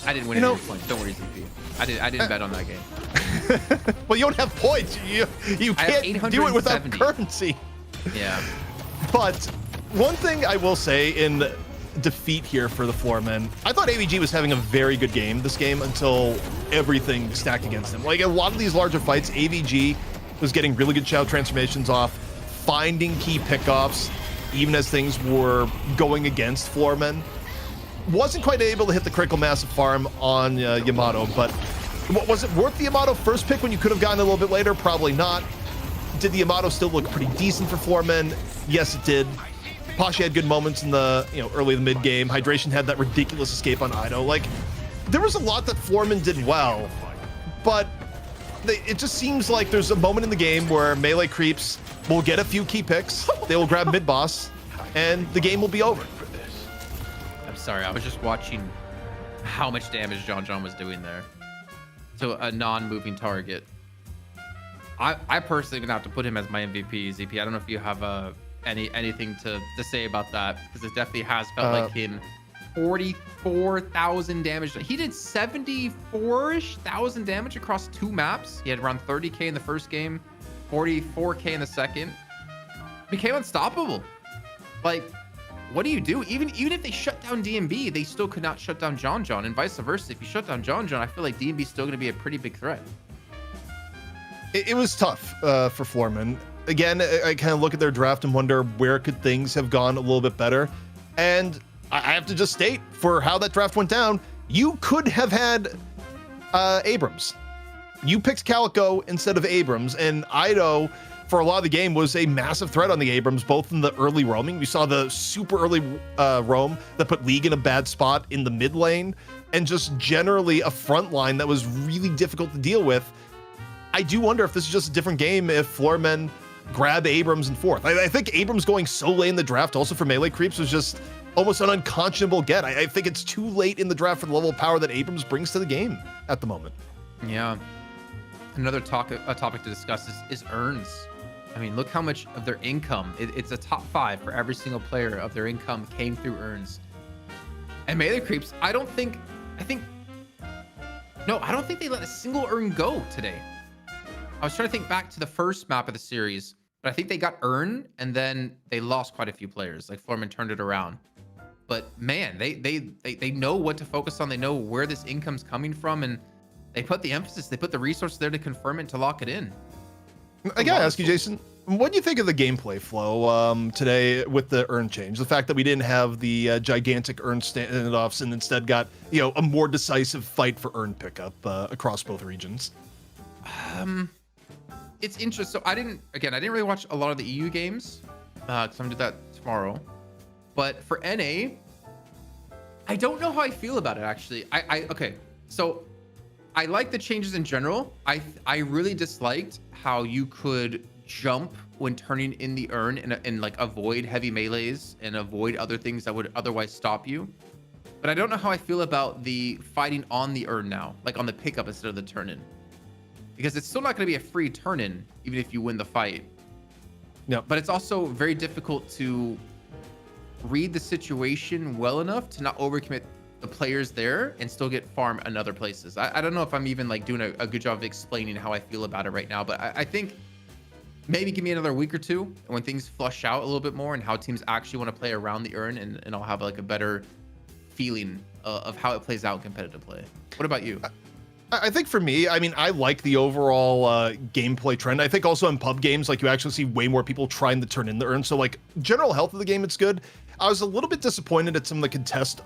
I didn't win any points. Don't worry, ZP. I didn't bet on that game. Well, you don't have points. You can't do it without 870. currency. Yeah. But one thing I will say in defeat here for the Floormen, I thought AVG was having a very good game this game until everything stacked against him. Like a lot of these larger fights, AVG was getting really good shadow transformations off, finding key pickoffs, even as things were going against Floormen. Wasn't quite able to hit the critical mass of farm on Yamato, but was it worth the Yamato first pick when you could have gotten a little bit later? Probably not. Did the Yamato still look pretty decent for Floormen? Yes, it did. Pashi had good moments in the early in the mid game. Hydration had that ridiculous escape on Ido. Like, there was a lot that Floormen did well, but it just seems like there's a moment in the game where melee creeps will get a few key picks, they will grab mid boss, and the game will be over. I'm sorry, I was just watching how much damage John was doing there to a non-moving target. I personally gonna have to put him as my MVP, ZP. I don't know if you have anything to say about that, because it definitely has felt like him. 44,000 damage. He did 74-ish thousand damage across 2 maps. He had around 30k in the first game, 44k in the second. Became unstoppable. Like, what do you do? Even if they shut down DMB, they still could not shut down John, and vice versa. If you shut down John, I feel like DMB is still going to be a pretty big threat. It was tough for Floormen. Again, I kind of look at their draft and wonder where could things have gone a little bit better. And I have to just state, for how that draft went down, you could have had Abrams. You picked Calico instead of Abrams, and Ido, for a lot of the game, was a massive threat on the Abrams, both in the early roaming. We saw the super early roam that put League in a bad spot in the mid lane, and just generally a front line that was really difficult to deal with. I do wonder if this is just a different game if Floormen grab Abrams in 4th. I think Abrams going so late in the draft also for melee creeps was just almost an unconscionable get. I think it's too late in the draft for the level of power that Abrams brings to the game at the moment. Yeah. Another topic to discuss is earns. I mean, look how much of their income, it's a top 5 for every single player of their income came through earns. And melee creeps, I don't think they let a single earn go today. I was trying to think back to the first map of the series, but I think they got earn and then they lost quite a few players. Like Floormen turned it around. But man, they know what to focus on. They know where this income's coming from, and they put the emphasis, they put the resources there to confirm it, to lock it in. I gotta ask you, Jason, what do you think of the gameplay flow today with the earn change? The fact that we didn't have the gigantic earn standoffs and instead got a more decisive fight for earn pickup across both regions. It's interesting. So I didn't really watch a lot of the EU games because I'm gonna do that tomorrow. But for NA, I don't know how I feel about it actually. Okay, so I like the changes in general. I really disliked how you could jump when turning in the urn and like avoid heavy melees and avoid other things that would otherwise stop you. But I don't know how I feel about the fighting on the urn now, like on the pickup instead of the turn in. Because it's still not going to be a free turn in, even if you win the fight. No. But it's also very difficult to read the situation well enough to not overcommit the players there and still get farm in other places. I don't know if I'm even like doing a good job of explaining how I feel about it right now, but I think maybe give me another week or two, and when things flush out a little bit more and how teams actually want to play around the urn, and I'll have like a better feeling of how it plays out in competitive play. What about you? I think for me, I mean, I like the overall gameplay trend. I think also in pub games, like you actually see way more people trying to turn in the urn. So like general health of the game, it's good. I was a little bit disappointed at some of the contest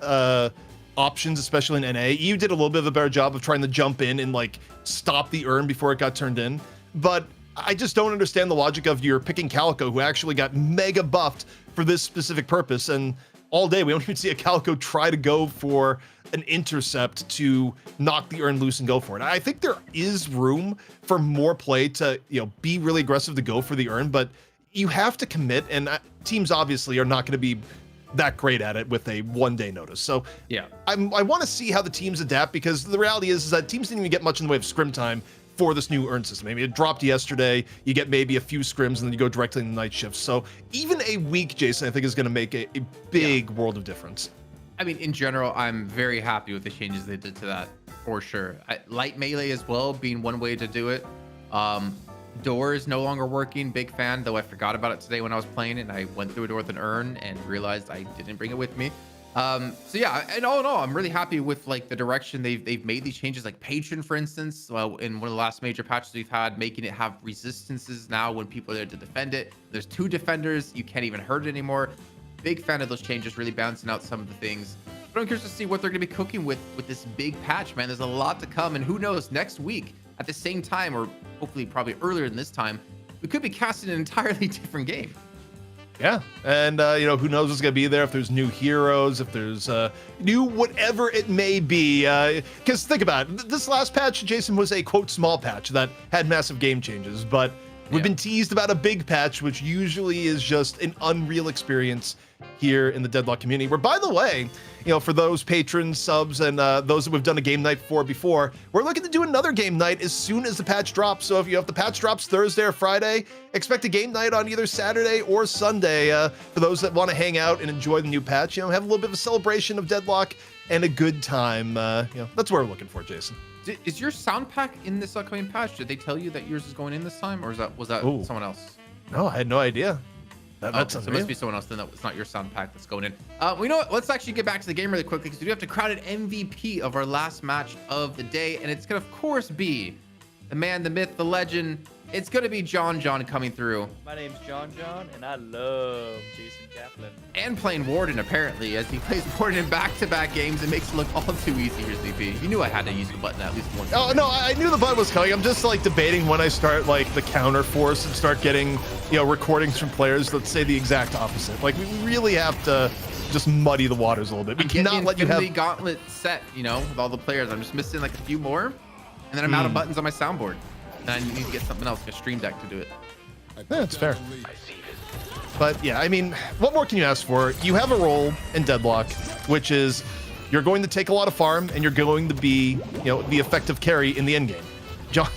options, especially in NA. You did a little bit of a better job of trying to jump in and like stop the urn before it got turned in. But I just don't understand the logic of you're picking Calico, who actually got mega buffed for this specific purpose. And all day, we don't even see a Calico try to go for an intercept to knock the urn loose and go for it. I think there is room for more play to, be really aggressive to go for the urn, but you have to commit, and teams obviously are not going to be that great at it with a one-day notice. So yeah, I want to see how the teams adapt, because the reality is that teams didn't even get much in the way of scrim time for this new earn system. Maybe it dropped yesterday. You get maybe a few scrims and then you go directly into night shifts. So even a week, Jason, I think is going to make a big world of difference. I mean, in general, I'm very happy with the changes they did to that, for sure. Light melee as well being one way to do it. Doors no longer working. Big fan, though I forgot about it today when I was playing, and I went through a door with an urn and realized I didn't bring it with me. So yeah, and all in all, I'm really happy with like the direction they've made these changes. Like Patron, for instance, in one of the last major patches we've had, making it have resistances now when people are there to defend it. There's 2 defenders, you can't even hurt it anymore. Big fan of those changes, really balancing out some of the things. But I'm curious to see what they're going to be cooking with this big patch, man. There's a lot to come, and who knows, next week at the same time, or hopefully probably earlier than this time, we could be casting an entirely different game. Yeah, and you know, who knows what's gonna be there, if there's new heroes, if there's new whatever it may be. Because think about it, this last patch, Jason, was a quote small patch that had massive game changes, but we've been teased about a big patch, which usually is just an unreal experience here in the Deadlock community. Where, by the way, you know, for those patrons, subs, and those that we've done a game night for before, we're looking to do another game night as soon as the patch drops. So if the patch drops Thursday or Friday, expect a game night on either Saturday or Sunday for those that want to hang out and enjoy the new patch. You know, have a little bit of a celebration of Deadlock and a good time. You know, that's what we're looking for, Jason. Is your sound pack in this upcoming patch? Did they tell you that yours is going in this time, or was that Ooh. someone else? No, I had no idea. So it must be someone else then. It's not your sound pack that's going in. We know what? Let's actually get back to the game really quickly, because we do have to crown an MVP of our last match of the day, and it's gonna of course be the man, the myth, the legend. It's gonna be John coming through. My name's John, and I love Jason Kaplan. And playing Warden, apparently, as he plays Warden in back-to-back games. It makes it look all too easy here, ZP. You knew I had to use the button at least once. Oh, no, I knew the button was coming. I'm just like debating when I start like the counter force and start getting, you know, recordings from players that say the exact opposite. Like, we really have to just muddy the waters a little bit. We cannot let you have the gauntlet set, you know, with all the players. I'm just missing like a few more, and then I'm out of buttons on my soundboard. And I need to get something else, like a stream deck, to do it. Yeah, that's fair. But yeah, I mean, what more can you ask for? You have a role in Deadlock, which is you're going to take a lot of farm and you're going to be, you know, the effective carry in the end game. John,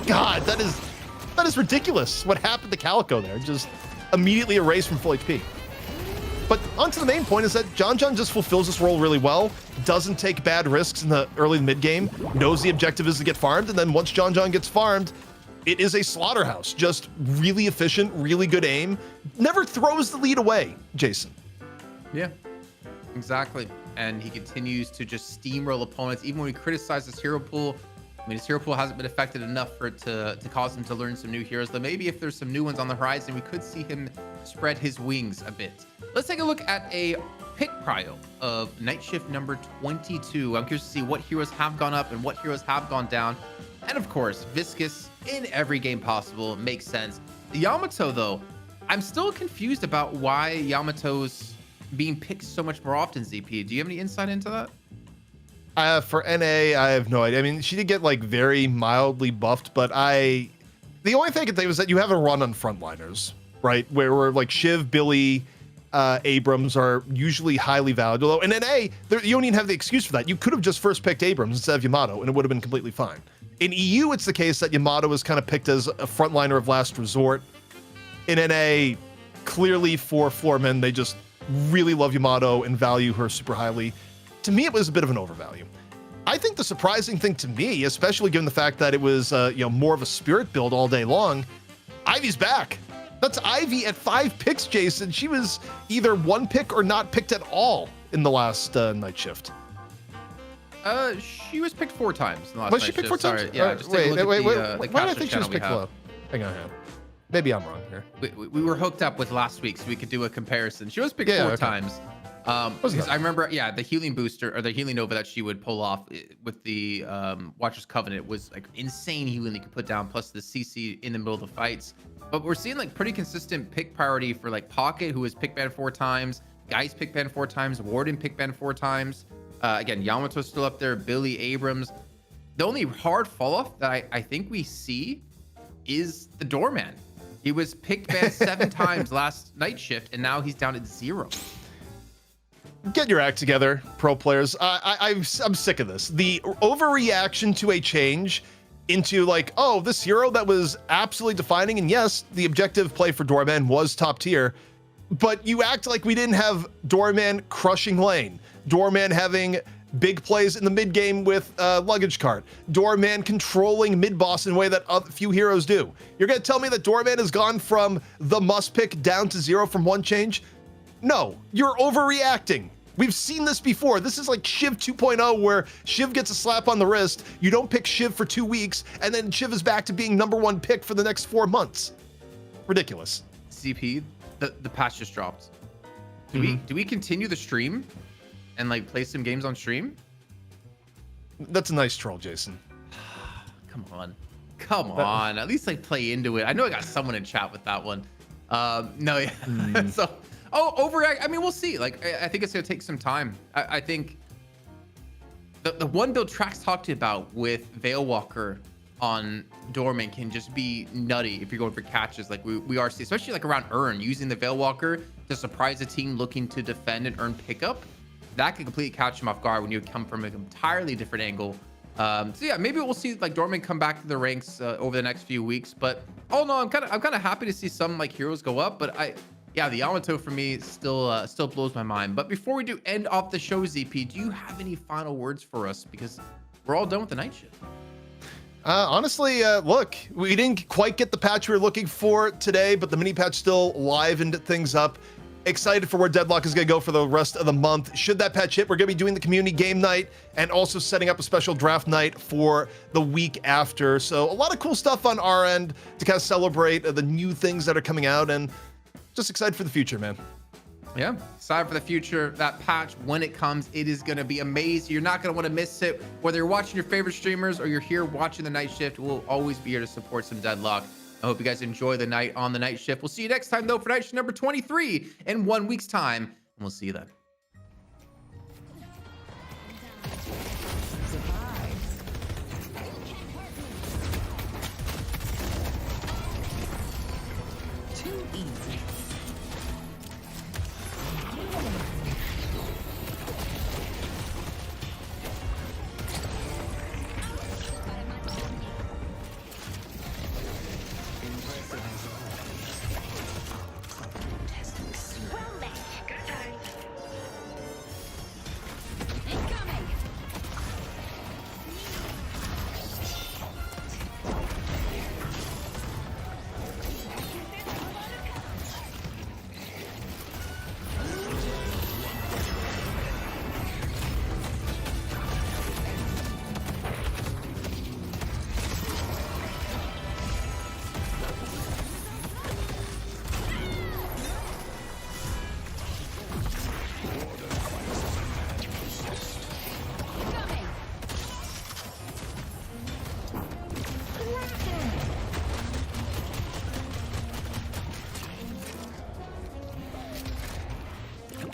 God, that is ridiculous. What happened to Calico there? Just immediately erased from full HP. But onto the main point is that John just fulfills this role really well, doesn't take bad risks in the early mid game, knows the objective is to get farmed, and then once John gets farmed, it is a slaughterhouse. Just really efficient, really good aim, never throws the lead away, Jason. Yeah, exactly. And he continues to just steamroll opponents. Even when we criticize his hero pool, I mean, his hero pool hasn't been affected enough for it to cause him to learn some new heroes. Though maybe if there's some new ones on the horizon, we could see him spread his wings a bit. Let's take a look at a pick prio of night shift number 22. I'm curious to see what heroes have gone up and what heroes have gone down. And of course, Viscous in every game possible. Makes sense. Yamato, though, I'm still confused about why Yamato's being picked so much more often, ZP. Do you have any insight into that? For NA, I have no idea. I mean, she did get like very mildly buffed, but the only thing I can think was that you have a run on frontliners, right? Where like Shiv, Billy, Abrams are usually highly valued. Although in NA, you don't even have the excuse for that. You could have just first picked Abrams instead of Yamato, and it would have been completely fine. In EU, it's the case that Yamato is kind of picked as a frontliner of last resort. In NA, clearly for Floormen, they just really love Yamato and value her super highly. To me, it was a bit of an overvalue. I think the surprising thing to me, especially given the fact that it was more of a spirit build all day long, Ivy's back. That's Ivy at 5 picks, Jason. She was either 1 pick or not picked at all in the last night shift. She was picked 4 times in the last Was night she picked shift. 4 times? Sorry. Yeah, just take a look wait. at the Why did I caster think she was channel we picked have. low? Hang on. Maybe I'm wrong here. We were hooked up with last week, so we could do a comparison. She was picked 4 times. Because I remember, the healing booster or the healing Nova that she would pull off with the Watcher's Covenant was like insane healing you could put down, plus the CC in the middle of the fights. But we're seeing like pretty consistent pick priority for like Pocket, who was pick banned 4 times, Geist pick banned 4 times, Warden pick banned 4 times. Again, Yamato's still up there, Billy, Abrams. The only hard fall off that I think we see is the Doorman. He was pick banned 7 times last night shift, and now he's down at 0. Get your act together, pro players. I'm sick of this. The overreaction to a change into like, oh, this hero that was absolutely defining. And yes, the objective play for Doorman was top tier, but you act like we didn't have Doorman crushing lane, Doorman having big plays in the mid game with luggage cart, Doorman controlling mid boss in a way that few heroes do. You're gonna tell me that Doorman has gone from the must pick down to 0 from one change? No, you're overreacting. We've seen this before. This is like Shiv 2.0, where Shiv gets a slap on the wrist, you don't pick Shiv for 2 weeks, and then Shiv is back to being #1 pick for the next 4 months. Ridiculous. CP, the patch just dropped. Do we continue the stream and like play some games on stream? That's a nice troll, Jason. Come on. At least like play into it. I know I got someone in chat with that one. No, yeah. So, overreact. I mean, we'll see. Like, I think it's gonna take some time. I think the one build Trax talked about with Veil Walker on Doorman can just be nutty if you're going for catches like we are seeing, especially like around Urn, using the Veil Walker to surprise a team looking to defend and earn pickup. That can completely catch him off guard when you come from an entirely different angle. So yeah, maybe we'll see like Doorman come back to the ranks over the next few weeks. But oh no, I'm kind of happy to see some like heroes go up. But the Yamato for me still blows my mind. But before we do end off the show, ZP, do you have any final words for us? Because we're all done with the night shift. Honestly, look, we didn't quite get the patch we were looking for today, but the mini patch still livened things up. Excited for where Deadlock is going to go for the rest of the month. Should that patch hit, we're going to be doing the community game night and also setting up a special draft night for the week after. So a lot of cool stuff on our end to kind of celebrate the new things that are coming out, and just excited for the future, man. Yeah, excited for the future. That patch, when it comes, it is going to be amazing. You're not going to want to miss it. Whether you're watching your favorite streamers or you're here watching the night shift, we'll always be here to support some Deadlock. I hope you guys enjoy the night on the night shift. We'll see you next time, though, for night shift number 23 in 1 week's time. And we'll see you then. Too easy.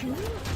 Ooh.